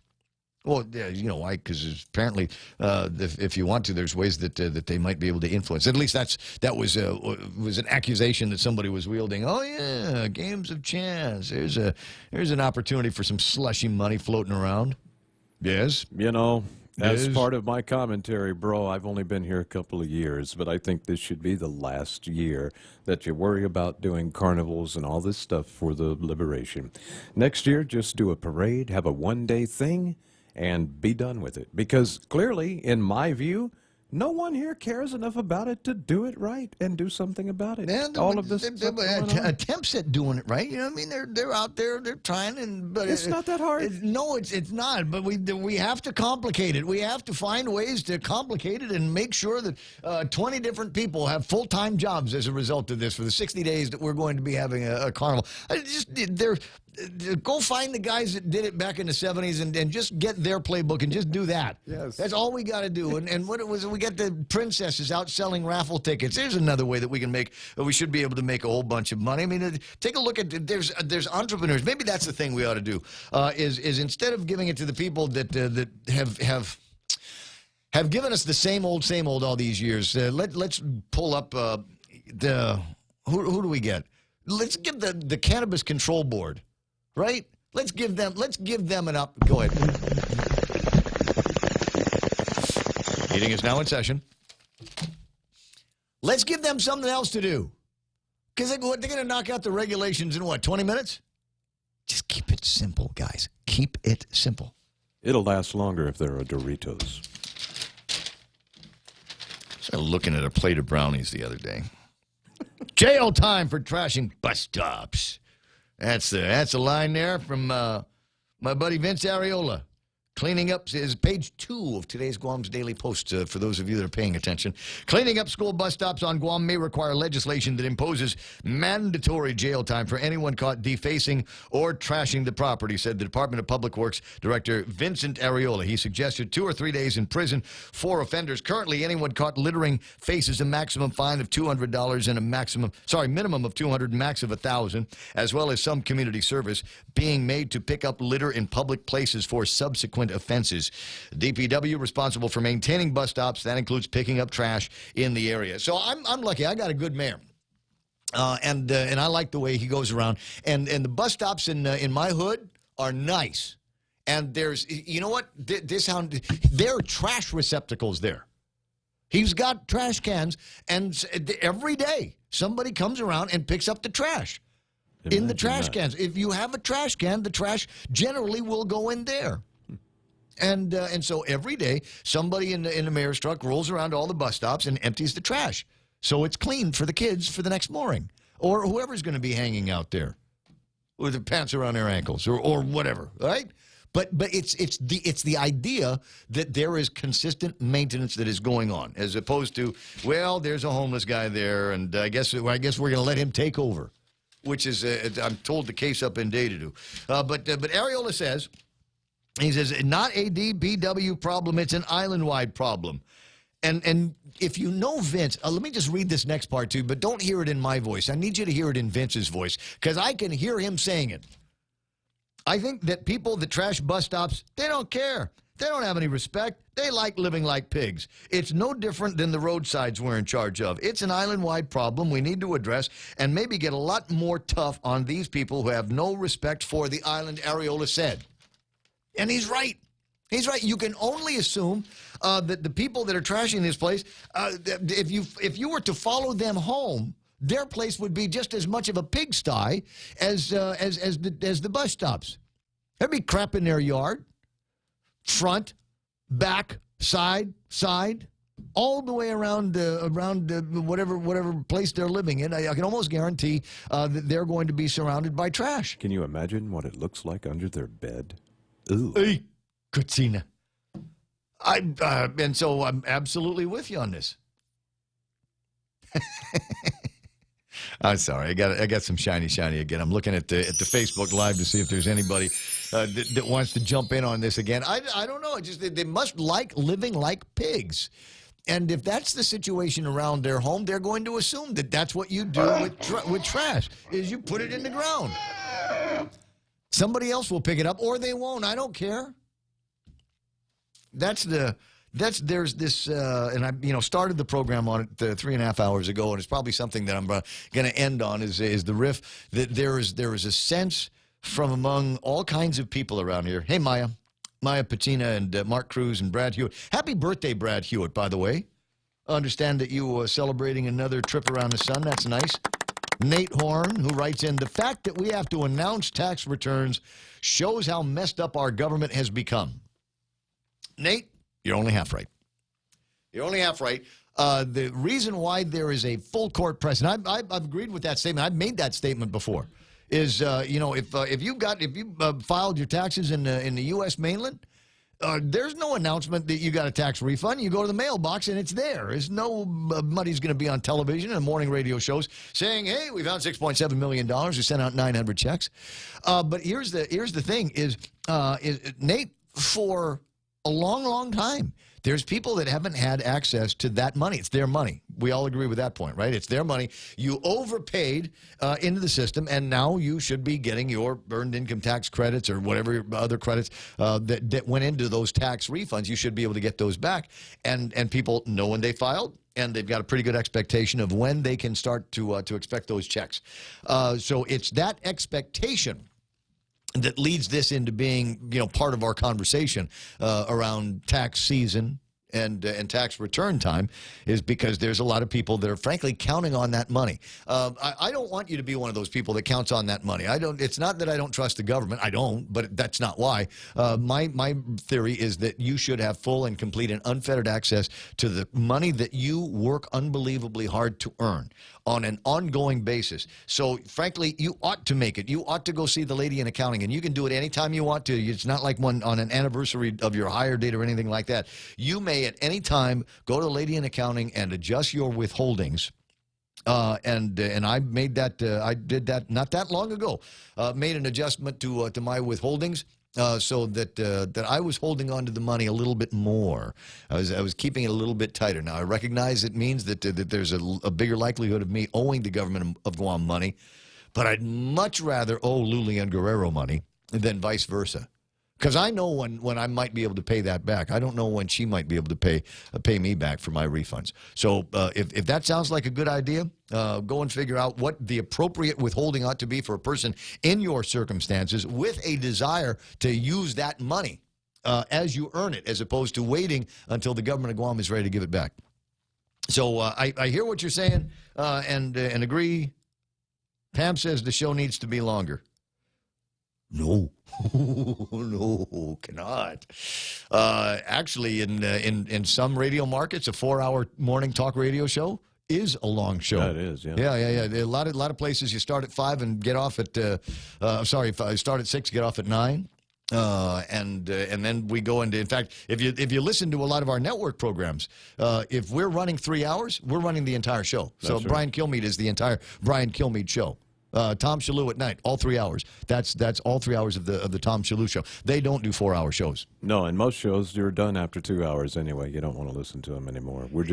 Well, yeah, you know why? Because apparently, if you want to, there's ways that they might be able to influence. At least that was an accusation that somebody was wielding. Oh yeah, games of chance. Here's an opportunity for some slushy money floating around. Yes, you know. As part of my commentary, bro, I've only been here a couple of years, but I think this should be the last year that you worry about doing carnivals and all this stuff for the liberation. Next year, just do a parade, have a one-day thing, and be done with it. Because clearly, in my view, no one here cares enough about it to do it right and do something about it. And all of this attempts at doing it right. You know what I mean? They're out there. They're trying, but it's not that hard. It's not. But we have to complicate it. We have to find ways to complicate it and make sure that 20 different people have full-time jobs as a result of this for the 60 days that we're going to be having a carnival. Go find the guys that did it back in the 70s and just get their playbook and just do that. Yes. That's all we got to do. And what it was, we got the princesses out selling raffle tickets. There's another way that we should be able to make a whole bunch of money. I mean, take a look at, there's entrepreneurs. Maybe that's the thing we ought to do, is instead of giving it to the people that have given us the same old all these years, let's pull up who do we get? Let's give the Cannabis Control Board. Right? Let's give them an up. Go ahead. Meeting is now in session. Let's give them something else to do. Because they're going to knock out the regulations in, 20 minutes? Just keep it simple, guys. Keep it simple. It'll last longer if there are Doritos. I was looking at a plate of brownies the other day. Jail time for trashing bus stops. That's a line there from my buddy Vince Areola. Cleaning up is page 2 of today's Guam's Daily Post, for those of you that are paying attention. Cleaning up school bus stops on Guam may require legislation that imposes mandatory jail time for anyone caught defacing or trashing the property, said the Department of Public Works Director Vincent Areola. He suggested 2 or 3 days in prison for offenders. Currently, anyone caught littering faces a maximum fine of $200 and minimum of $200, max of $1,000, as well as some community service being made to pick up litter in public places for subsequent offenses. DPW responsible for maintaining bus stops. That includes picking up trash in the area. So I'm lucky. I got a good mayor. And I like the way he goes around. And the bus stops in my hood are nice. And there's, you know what? There are trash receptacles there. He's got trash cans, and every day somebody comes around and picks up the trash in the trash cans. If you have a trash can, the trash generally will go in there. And so every day, somebody in the mayor's truck rolls around to all the bus stops and empties the trash. So it's clean for the kids for the next morning, or whoever's going to be hanging out there with their pants around their ankles or whatever, right? But it's the idea that there is consistent maintenance that is going on, as opposed to, well, there's a homeless guy there, and I guess we're going to let him take over, which is I'm told the case up in Datadoo. But Ariola says. He says, not a DPW problem, it's an island-wide problem. And if you know Vince, let me just read this next part too, but don't hear it in my voice. I need you to hear it in Vince's voice, because I can hear him saying it. I think that people that trash bus stops, they don't care. They don't have any respect. They like living like pigs. It's no different than the roadsides we're in charge of. It's an island-wide problem we need to address and maybe get a lot more tough on these people who have no respect for the island, Ariola said. And he's right. He's right. You can only assume that the people that are trashing this place, if you were to follow them home, their place would be just as much of a pigsty as the bus stops. There'd be crap in their yard, front, back, side, all the way around whatever place they're living in. I can almost guarantee that they're going to be surrounded by trash. Can you imagine what it looks like under their bed? Ooh. Hey, Katrina. And so I'm absolutely with you on this. I'm sorry. I got some shiny again. I'm looking at the Facebook Live to see if there's anybody that wants to jump in on this again. I don't know. Just they must like living like pigs. And if that's the situation around their home, they're going to assume that that's what you do with trash, is you put it in the ground. Somebody else will pick it up, or they won't. I don't care. There's this, and I started the program on it 3.5 hours ago, and it's probably something that I'm going to end on is the riff that there is a sense from among all kinds of people around here. Hey, Maya Patina and Mark Cruz and Brad Hewitt. Happy birthday, Brad Hewitt, by the way. I understand that you were celebrating another trip around the sun. That's nice. Nate Horn, who writes in, the fact that we have to announce tax returns shows how messed up our government has become. Nate, you're only half right. You're only half right. The reason why there is a full court press, and I've agreed with that statement. I've made that statement before, is if you filed your taxes in the U.S. mainland, there's no announcement that you got a tax refund. You go to the mailbox and it's there. There's nobody's going to be on television and morning radio shows saying, "Hey, we found $6.7 million. We sent out 900 checks." But here's the thing: is Nate, for a long time, there's people that haven't had access to that money. It's their money. We all agree with that point, right? It's their money. You overpaid into the system, and now you should be getting your earned income tax credits or whatever other credits that went into those tax refunds. You should be able to get those back. And people know when they filed, and they've got a pretty good expectation of when they can start to expect those checks. So it's that expectation that leads this into being, part of our conversation around tax season and tax return time, is because there's a lot of people that are frankly counting on that money. I don't want you to be one of those people that counts on that money. It's not that I don't trust the government. I don't, but that's not why. My theory is that you should have full and complete and unfettered access to the money that you work unbelievably hard to earn on an ongoing basis. So, frankly, you ought to make it. You ought to go see the lady in accounting, and you can do it anytime you want to. It's not like on an anniversary of your hire date or anything like that. You may at any time go to the lady in accounting and adjust your withholdings. And I made that. I did that not that long ago. Made an adjustment to my withholdings. So that I was holding on to the money a little bit more. I was keeping it a little bit tighter. Now, I recognize it means that there's a bigger likelihood of me owing the government of Guam money, but I'd much rather owe Lulian Guerrero money than vice versa. Because I know when I might be able to pay that back. I don't know when she might be able to pay me back for my refunds. So if that sounds like a good idea, go and figure out what the appropriate withholding ought to be for a person in your circumstances with a desire to use that money as you earn it, as opposed to waiting until the government of Guam is ready to give it back. So I hear what you're saying and agree. Pam says the show needs to be longer. No, no, cannot. Actually, in some radio markets, a 4-hour morning talk radio show is a long show. That is, yeah. Yeah. A lot of places you start at 5 and get off at. Start at 6, get off at 9. And then we go into. In fact, if you listen to a lot of our network programs, if we're running 3 hours, we're running the entire show. So right. Brian Kilmeade is the entire Brian Kilmeade show. Tom Shalhoub at night, all 3 hours. That's all 3 hours of the Tom Shalhoub show. They don't do 4-hour shows. No, and most shows you're done after 2 hours anyway. You don't want to listen to them anymore. We're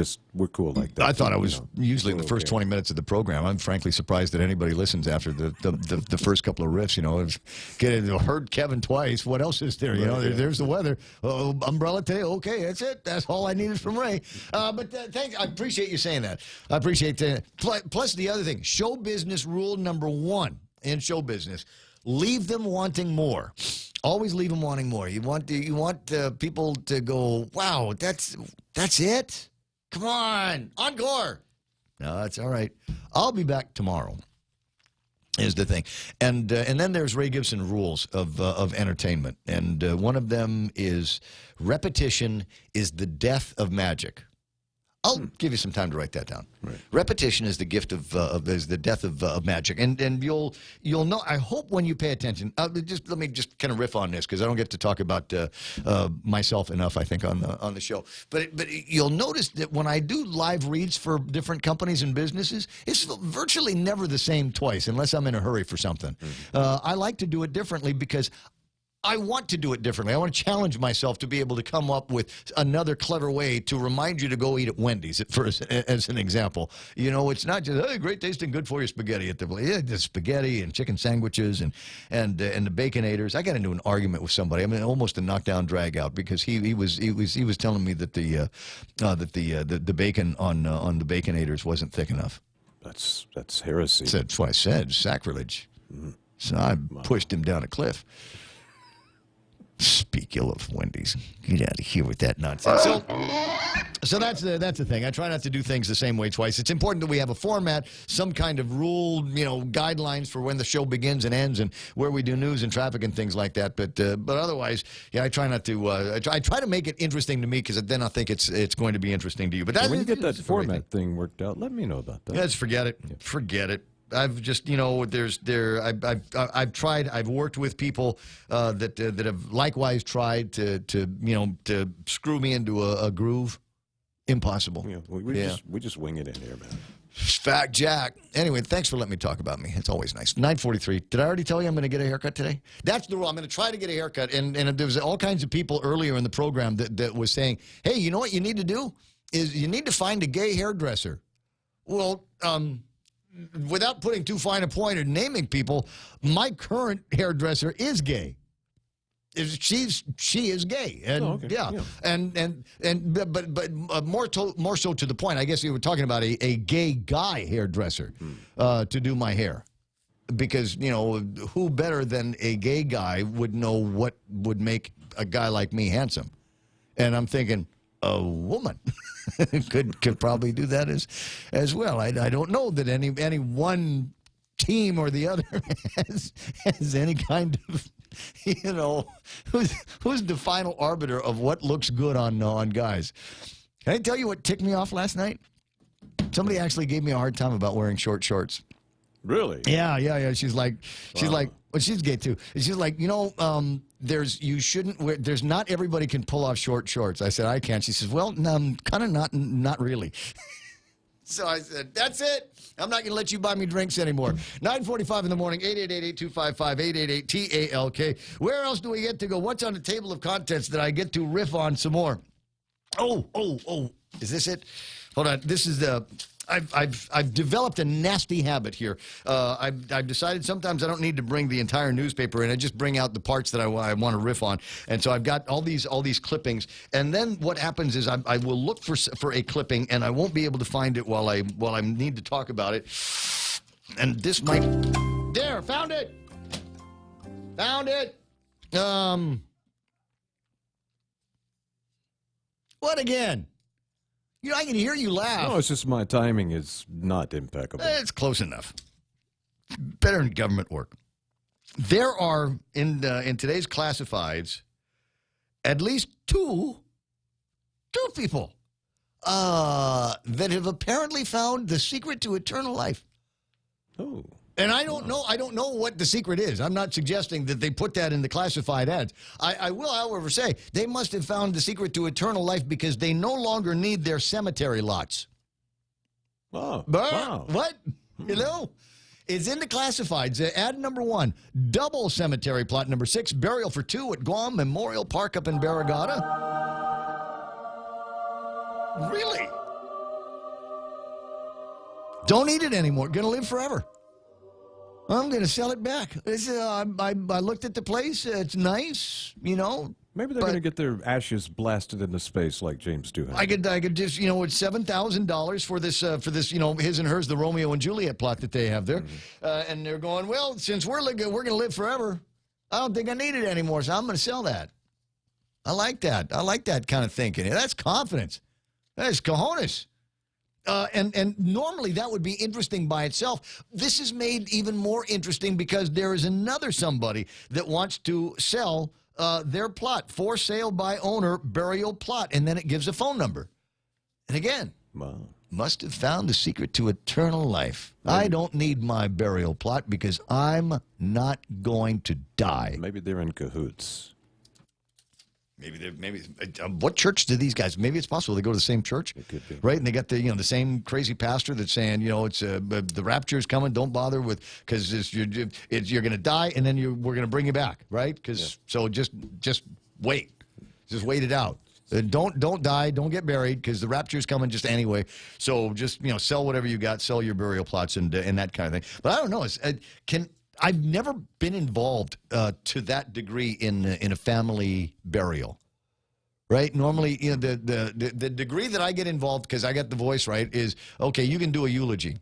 cool like that. I thought I was usually the first 20 minutes of the program. I'm frankly surprised that anybody listens after the first couple of riffs. I've heard Kevin twice. What else is there? There's the weather. Umbrella today. Okay, that's it. That's all I needed from Ray. But thanks. I appreciate you saying that. I appreciate that. Plus the other thing, show business rule number 1 in show business: leave them wanting more. Always leave them wanting more. You want people to go, wow, that's it? Come on, encore. No, that's all right. I'll be back tomorrow. Is the thing, and then there's Ray Gibson rules of entertainment, and one of them is repetition is the death of magic. I'll give you some time to write that down. Right. Repetition is the gift is the death of magic, and you'll know. I hope when you pay attention. Let me just kind of riff on this because I don't get to talk about myself enough. I think on the show, but you'll notice that when I do live reads for different companies and businesses, it's virtually never the same twice unless I'm in a hurry for something. I like to do it differently because I want to do it differently. I want to challenge myself to be able to come up with another clever way to remind you to go eat at Wendy's, as an example. It's not just, hey, great tasting, good for you spaghetti at the spaghetti and chicken sandwiches and the Baconators. I got into an argument with somebody. I mean, almost a knockdown drag out because he was telling me that the bacon on the Baconators wasn't thick enough. That's heresy. That's what I said. Sacrilege. So I pushed him down a cliff. Speak ill of Wendy's. Get out of here with that nonsense. So that's the thing. I try not to do things the same way twice. It's important that we have a format, some kind of rule, guidelines for when the show begins and ends, and where we do news and traffic and things like that. But otherwise, I try not to. I try to make it interesting to me because then I think it's going to be interesting to you. But when you get that format thing worked out, let me know about that. Let's forget it. Yeah. Forget it. I've just, I've tried. I've worked with people that have likewise tried to screw me into a groove. Impossible. Yeah, we just wing it in here, man. Fact, Jack. Anyway, thanks for letting me talk about me. It's always nice. 9:43. Did I already tell you I'm going to get a haircut today? That's the rule. I'm going to try to get a haircut. And there was all kinds of people earlier in the program that was saying, hey, you know what you need to do is you need to find a gay hairdresser. Well, without putting too fine a point or naming people, my current hairdresser is gay. She is gay, and but more so to the point. I guess you were talking about a gay guy hairdresser to do my hair, because who better than a gay guy would know what would make a guy like me handsome? And I'm thinking a woman could probably do that as well. I don't know that any one team or the other has any kind of who's the final arbiter of what looks good on guys. Can I tell you what ticked me off last night? Somebody actually gave me a hard time about wearing short shorts. Really? Yeah. She's like, well, she's gay too. She's like, you shouldn't wear. There's not everybody can pull off short shorts. I said I can. She says, well, no, kind of not really. So I said, that's it. I'm not going to let you buy me drinks anymore. 9:45 in the morning, 888-825-888-TALK. Where else do we get to go? What's on the table of contents that I get to riff on some more? Oh. Is this it? Hold on. This is the... I've developed a nasty habit here. I've decided sometimes I don't need to bring the entire newspaper in. I just bring out the parts that I want to riff on. And so I've got all these clippings. And then what happens is I will look for a clipping, and I won't be able to find it while I need to talk about it. And this might... There, found it. Found it. What again? I can hear you laugh. No, it's just my timing is not impeccable. It's close enough. Better than government work. There are, in today's classifieds, at least two people that have apparently found the secret to eternal life. Oh. And I don't know what the secret is. I'm not suggesting that they put that in the classified ads. I will, however, say they must have found the secret to eternal life because they no longer need their cemetery lots. Oh, wow. What? It's in the classifieds. Ad number 1, double cemetery plot number 6, burial for 2 at Guam Memorial Park up in Barrigada. Really? Don't need it anymore. Gonna live forever. I'm going to sell it back. I looked at the place. It's nice, Maybe they're going to get their ashes blasted into space like James Doohan. I could just, it's $7,000 for this, his and hers, the Romeo and Juliet plot that they have there. Mm-hmm. And they're going, well, since we're going to live forever, I don't think I need it anymore, so I'm going to sell that. I like that. I like that kind of thinking. That's confidence. That's cojones. And normally that would be interesting by itself. This is made even more interesting because there is another somebody that wants to sell their plot, for sale by owner, burial plot, and then it gives a phone number. And again, must have found the secret to eternal life. I don't need my burial plot because I'm not going to die. Maybe they're in cahoots. Maybe what church do these guys? Maybe it's possible they go to the same church, it could be. Right? And they got the same crazy pastor that's saying it's the rapture is coming. Don't bother with because you're going to die and then we're going to bring you back, right? So just wait, just wait it out. Don't die, don't get buried because the rapture is coming just anyway. So just sell whatever you got, sell your burial plots and that kind of thing. But I don't know. I've never been involved to that degree in a family burial, right? Normally, the degree that I get involved, because I got the voice right, is, okay, you can do a eulogy.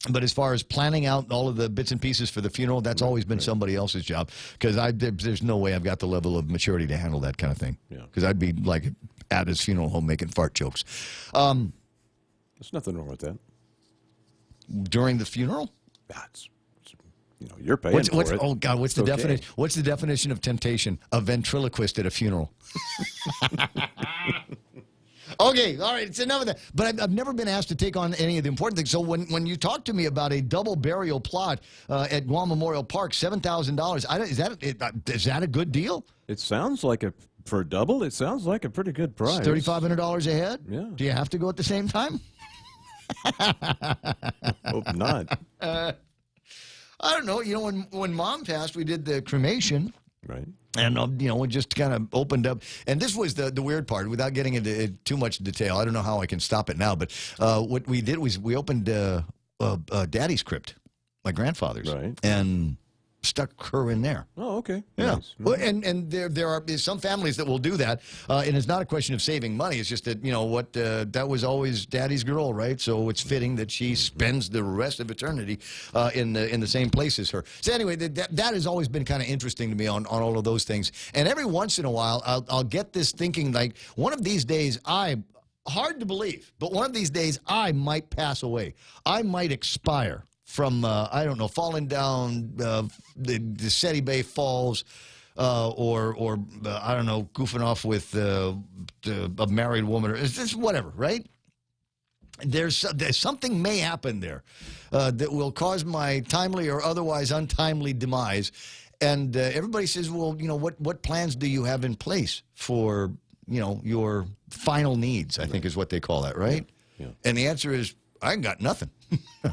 But as far as planning out all of the bits and pieces for the funeral, that's always been somebody else's job, because there's no way I've got the level of maturity to handle that kind of thing. Because I'd be like at his funeral home making fart jokes. There's nothing wrong with that. During the funeral? You're paying for it. Oh God, what's the definition? What's the definition of temptation? A ventriloquist at a funeral. Okay, all right, it's enough of that. But I've never been asked to take on any of the important things. So when you talk to me about a double burial plot at Guam Memorial Park, $7,000, is that a good deal? It sounds like for a double. It sounds like a pretty good price. $3,500 a head. Yeah. Do you have to go at the same time? Hope not. I don't know. When Mom passed, we did the cremation. Right. And, we just kind of opened up. And this was the weird part, without getting into too much detail. I don't know how I can stop it now. But what we did was we opened Daddy's crypt, my grandfather's. Right. And stuck her in there. Oh, okay. Yeah. Nice. Well, and there are some families that will do that, and it's not a question of saving money. It's just that that was always Daddy's girl, right? So it's fitting that she spends the rest of eternity in the same place as her. So anyway, that has always been kind of interesting to me on all of those things. And every once in a while, I'll get this thinking like one of these days hard to believe, but one of these days I might pass away. I might expire from, I don't know, falling down the Seti Bay Falls or I don't know, goofing off with a married woman, or it's just whatever, right? There's something may happen there that will cause my timely or otherwise untimely demise. And everybody says, well, what plans do you have in place for, your final needs, I think is what they call that, right? Yeah. And the answer is, I ain't got nothing.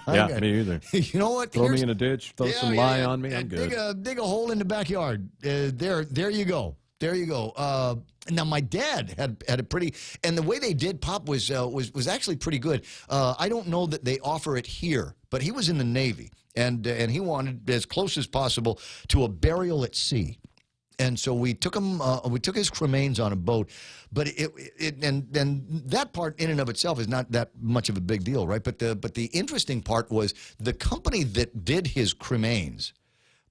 Yeah, me either. You know what? Throw me in a ditch, throw some lye on me, I'm good. Dig a hole in the backyard. There you go. There you go. Now, my dad had a pretty, and the way they did Pop was actually pretty good. I don't know that they offer it here, but he was in the Navy, and he wanted as close as possible to a burial at sea. And so we took him. We took his cremains on a boat, but and that part in and of itself is not that much of a big deal, right? But the interesting part was the company that did his cremains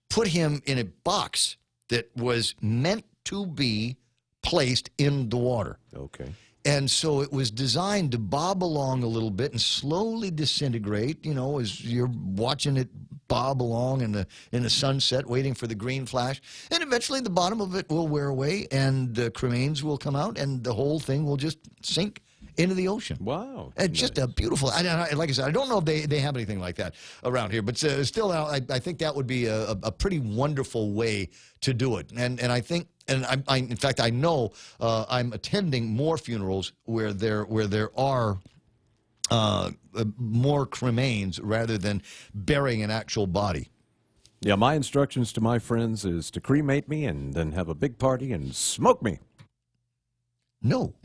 put him in a box that was meant to be placed in the water. Okay. And so it was designed to bob along a little bit and slowly disintegrate, you know, as you're watching it bob along in the sunset, waiting for the green flash. And eventually the bottom of it will wear away, and the cremains will come out, and the whole thing will just sink into the ocean. Wow. And just a beautiful, like I said, I don't know if they have anything like that around here, but still, I think that would be a pretty wonderful way to do it. And I think, and in fact, I know I'm attending more funerals where there are more cremains rather than burying an actual body. Yeah, my instructions to my friends is to cremate me and then have a big party and smoke me. No.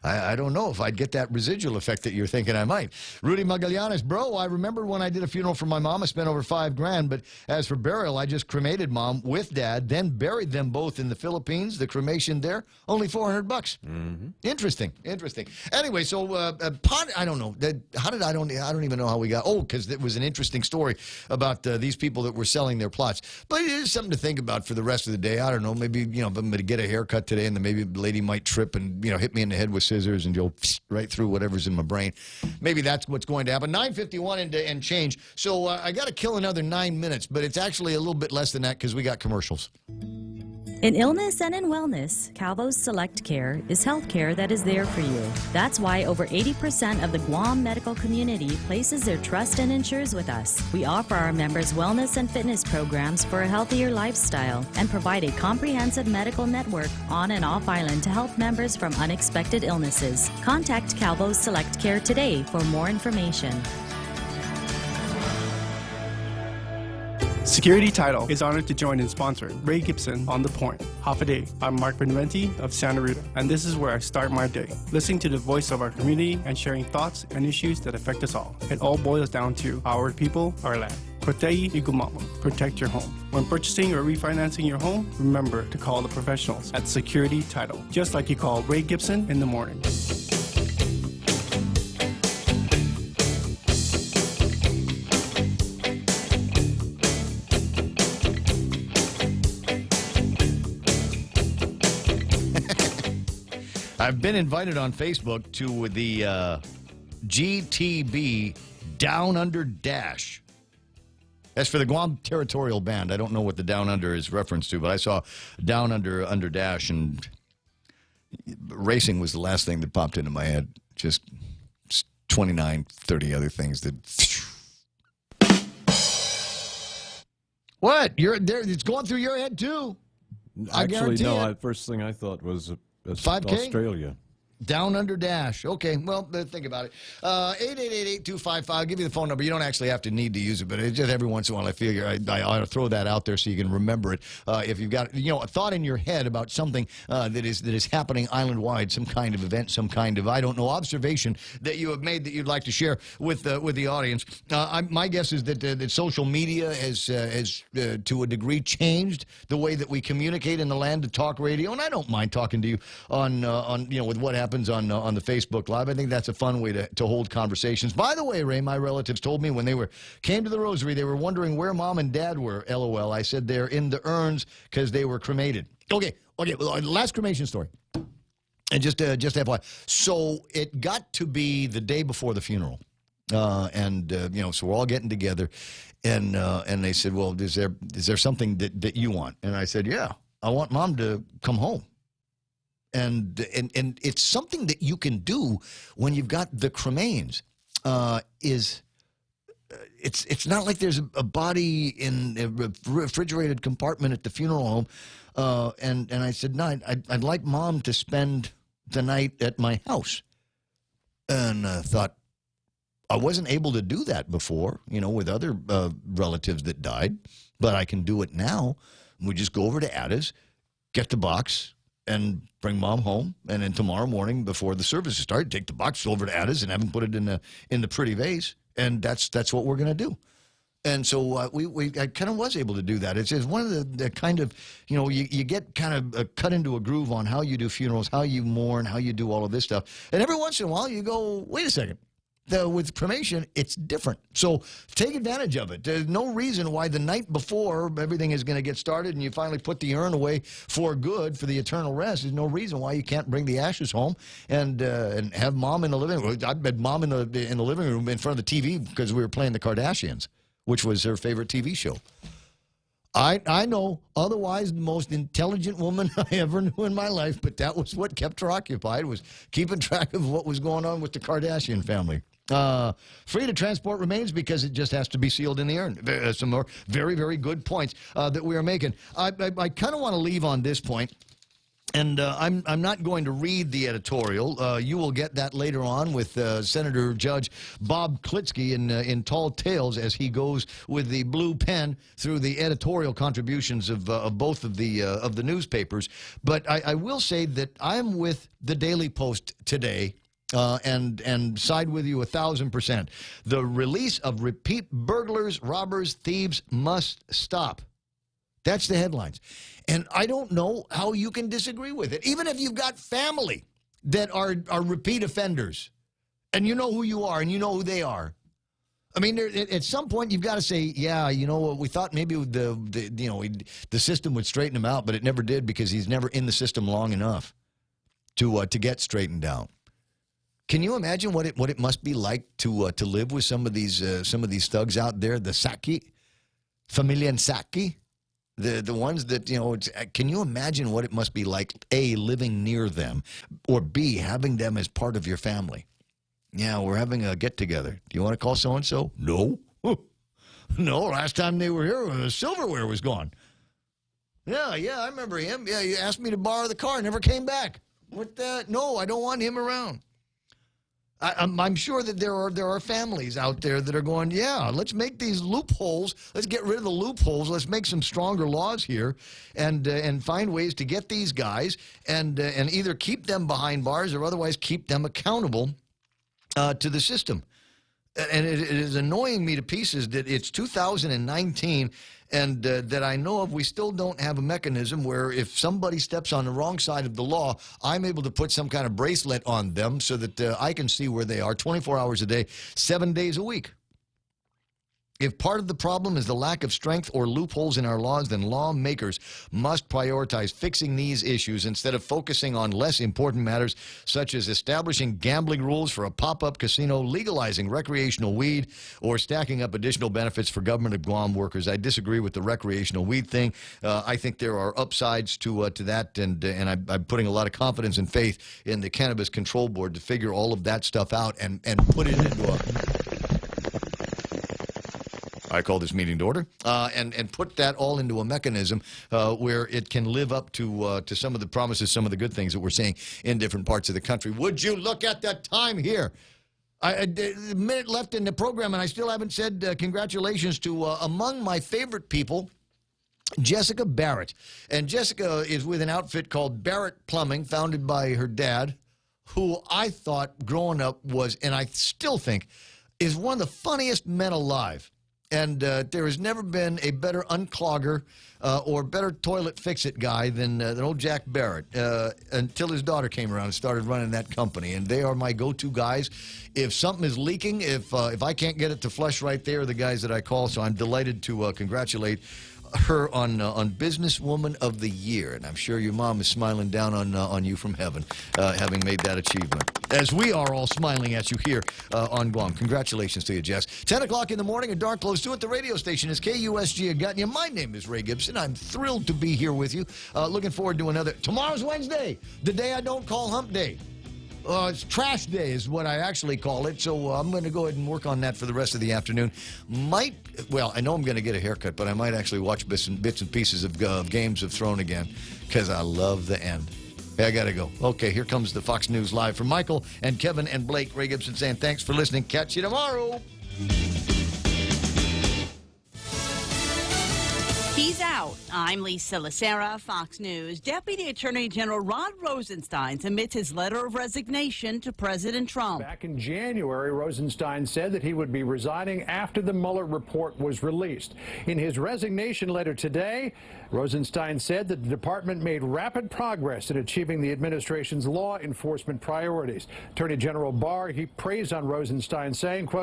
I don't know if I'd get that residual effect that you're thinking I might. Rudy Magallanes, bro, I remember when I did a funeral for my mom, I spent over $5,000, but as for burial, I just cremated mom with dad, then buried them both in the Philippines. The cremation there, only $400. Mm-hmm. Interesting. Anyway, so I don't know. I don't even know how we got. Oh, because it was an interesting story about these people that were selling their plots. But it is something to think about for the rest of the day. I don't know. Maybe, you know, if I'm going to get a haircut today, and then maybe the lady might trip and, you know, hit me in the head with scissors and go right through whatever's in my brain. Maybe that's what's going to happen. 9:51 and change. So I got to kill another 9 minutes, but it's actually a little bit less than that because we got commercials. In illness and in wellness, Calvo's Select Care is health care that is there for you. That's why over 80% of the Guam medical community places their trust and insures with us. We offer our members wellness and fitness programs for a healthier lifestyle and provide a comprehensive medical network on and off island to help members from unexpected illnesses. Contact Calvo's Select Care today for more information. Security Title is honored to join in sponsoring Ray Gibson on The Point. Half a day. I'm Mark Beneventi of Santa Rita, and this is where I start my day, listening to the voice of our community and sharing thoughts and issues that affect us all. It all boils down to our people, our land. Protei Igumamo. Protect your home. When purchasing or refinancing your home, remember to call the professionals at Security Title, just like you call Ray Gibson in the morning. I've been invited on Facebook to the GTB Down Under Dash. As for the Guam Territorial Band, I don't know what the Down Under is referenced to, but I saw Down Under Dash, and racing was the last thing that popped into my head. Just 29, 30 other things that... What? You're there? It's going through your head, too. Actually, no. First thing I thought was 5K? Australia. Down Under Dash. Okay, well, think about it. 888-8255. I'll give you the phone number. You don't actually have to need to use it, but it's just every once in a while I figure I ought to throw that out there so you can remember it. If you've got, you know, a thought in your head about something that is happening island-wide, some kind of event, some kind of, I don't know, observation that you have made that you'd like to share with the audience. My guess is that social media has to a degree changed the way that we communicate in the land of talk radio, and I don't mind talking to you on you know, with what happens on the Facebook Live. I think that's a fun way to hold conversations. By the way, Ray, my relatives told me when they came to the Rosary, they were wondering where Mom and Dad were. LOL. I said they're in the urns because they were cremated. Okay. Well, last cremation story. And just FYI. So it got to be the day before the funeral. You know, so we're all getting together, and they said, well, is there something that you want? And I said, yeah, I want Mom to come home. And it's something that you can do when you've got the cremains. It's not like there's a body in a refrigerated compartment at the funeral home. And I said, no, I'd like Mom to spend the night at my house. And I thought, I wasn't able to do that before, you know, with other relatives that died, but I can do it now. We just go over to Ada's, get the box, and bring Mom home, and then tomorrow morning before the services start, take the box over to Ada's and have them put it in the pretty vase, and that's what we're going to do. And so I kind of was able to do that. It's one of the kind of, you know, you get kind of cut into a groove on how you do funerals, how you mourn, how you do all of this stuff, and every once in a while you go, wait a second, With cremation, it's different. So take advantage of it. There's no reason why the night before everything is going to get started and you finally put the urn away for good for the eternal rest. There's no reason why you can't bring the ashes home and have mom in the living room. I had mom in the living room in front of the TV because we were playing the Kardashians, which was her favorite TV show. I know, otherwise the most intelligent woman I ever knew in my life, but that was what kept her occupied, was keeping track of what was going on with the Kardashian family. Free to transport remains because it just has to be sealed in the urn. Some more very, very good points that we are making. I kind of want to leave on this point. And I'm not going to read the editorial. You will get that later on with Senator Judge Bob Klitsky in Tall Tales as he goes with the blue pen through the editorial contributions of both of the newspapers. But I will say that I'm with the Daily Post today. And side with you 1,000%. The release of repeat burglars, robbers, thieves must stop. That's the headlines. And I don't know how you can disagree with it. Even if you've got family that are repeat offenders, and you know who you are and you know who they are. I mean, at some point you've got to say, yeah, you know what, we thought maybe the system would straighten him out, but it never did because he's never in the system long enough to get straightened out. Can you imagine what it must be like to live with some of these thugs out there, the Saki, Familia and Saki, the ones that, you know, can you imagine what it must be like, A, living near them, or B, having them as part of your family? Yeah, we're having a get-together. Do you want to call so-and-so? No. No, last time they were here, the silverware was gone. Yeah, I remember him. Yeah, you asked me to borrow the car, never came back. What the? No, I don't want him around. I'm sure that there are families out there that are going, yeah, let's make these loopholes. Let's get rid of the loopholes. Let's make some stronger laws here and find ways to get these guys and either keep them behind bars or otherwise keep them accountable to the system. And it is annoying me to pieces that it's 2019 and that I know of, we still don't have a mechanism where if somebody steps on the wrong side of the law, I'm able to put some kind of bracelet on them so that I can see where they are 24 hours a day, 7 days a week. If part of the problem is the lack of strength or loopholes in our laws, then lawmakers must prioritize fixing these issues instead of focusing on less important matters such as establishing gambling rules for a pop-up casino, legalizing recreational weed, or stacking up additional benefits for government of Guam workers. I disagree with the recreational weed thing. I think there are upsides to that, and I'm putting a lot of confidence and faith in the Cannabis Control Board to figure all of that stuff out and put it into a... I call this meeting to order, and put that all into a mechanism where it can live up to some of the promises, some of the good things that we're seeing in different parts of the country. Would you look at the time here? A minute left in the program, and I still haven't said congratulations to among my favorite people, Jessica Barrett. And Jessica is with an outfit called Barrett Plumbing, founded by her dad, who I thought growing up was, and I still think, is one of the funniest men alive. And there has never been a better unclogger or better toilet fix-it guy than old Jack Barrett until his daughter came around and started running that company. And they are my go-to guys. If something is leaking, if I can't get it to flush right there, the guys that I call. So I'm delighted to congratulate her on Businesswoman of the Year, and I'm sure your mom is smiling down on you from heaven, having made that achievement, as we are all smiling at you here on Guam. Congratulations to you, Jess. 10 o'clock in the morning, a dark close to it. The radio station is KUSG Agutnia. My name is Ray Gibson. I'm thrilled to be here with you. Looking forward to another. Tomorrow's Wednesday, the day I don't call hump day. It's trash day is what I actually call it, so I'm going to go ahead and work on that for the rest of the afternoon. Well, I know I'm going to get a haircut, but I might actually watch bits and pieces of Games of Thrones again, because I love the end. Hey, I got to go. Okay, here comes the Fox News Live from Michael and Kevin and Blake. Ray Gibson saying thanks for listening. Catch you tomorrow. He's out. now. I'm Lisa Lacera, Fox News. Deputy Attorney General Rod Rosenstein submits his letter of resignation to President Trump. Back in January, Rosenstein said that he would be resigning after the Mueller report was released. In his resignation letter today, Rosenstein said that the department made rapid progress in achieving the administration's law enforcement priorities. Attorney General Barr, he praised on Rosenstein, saying, quote,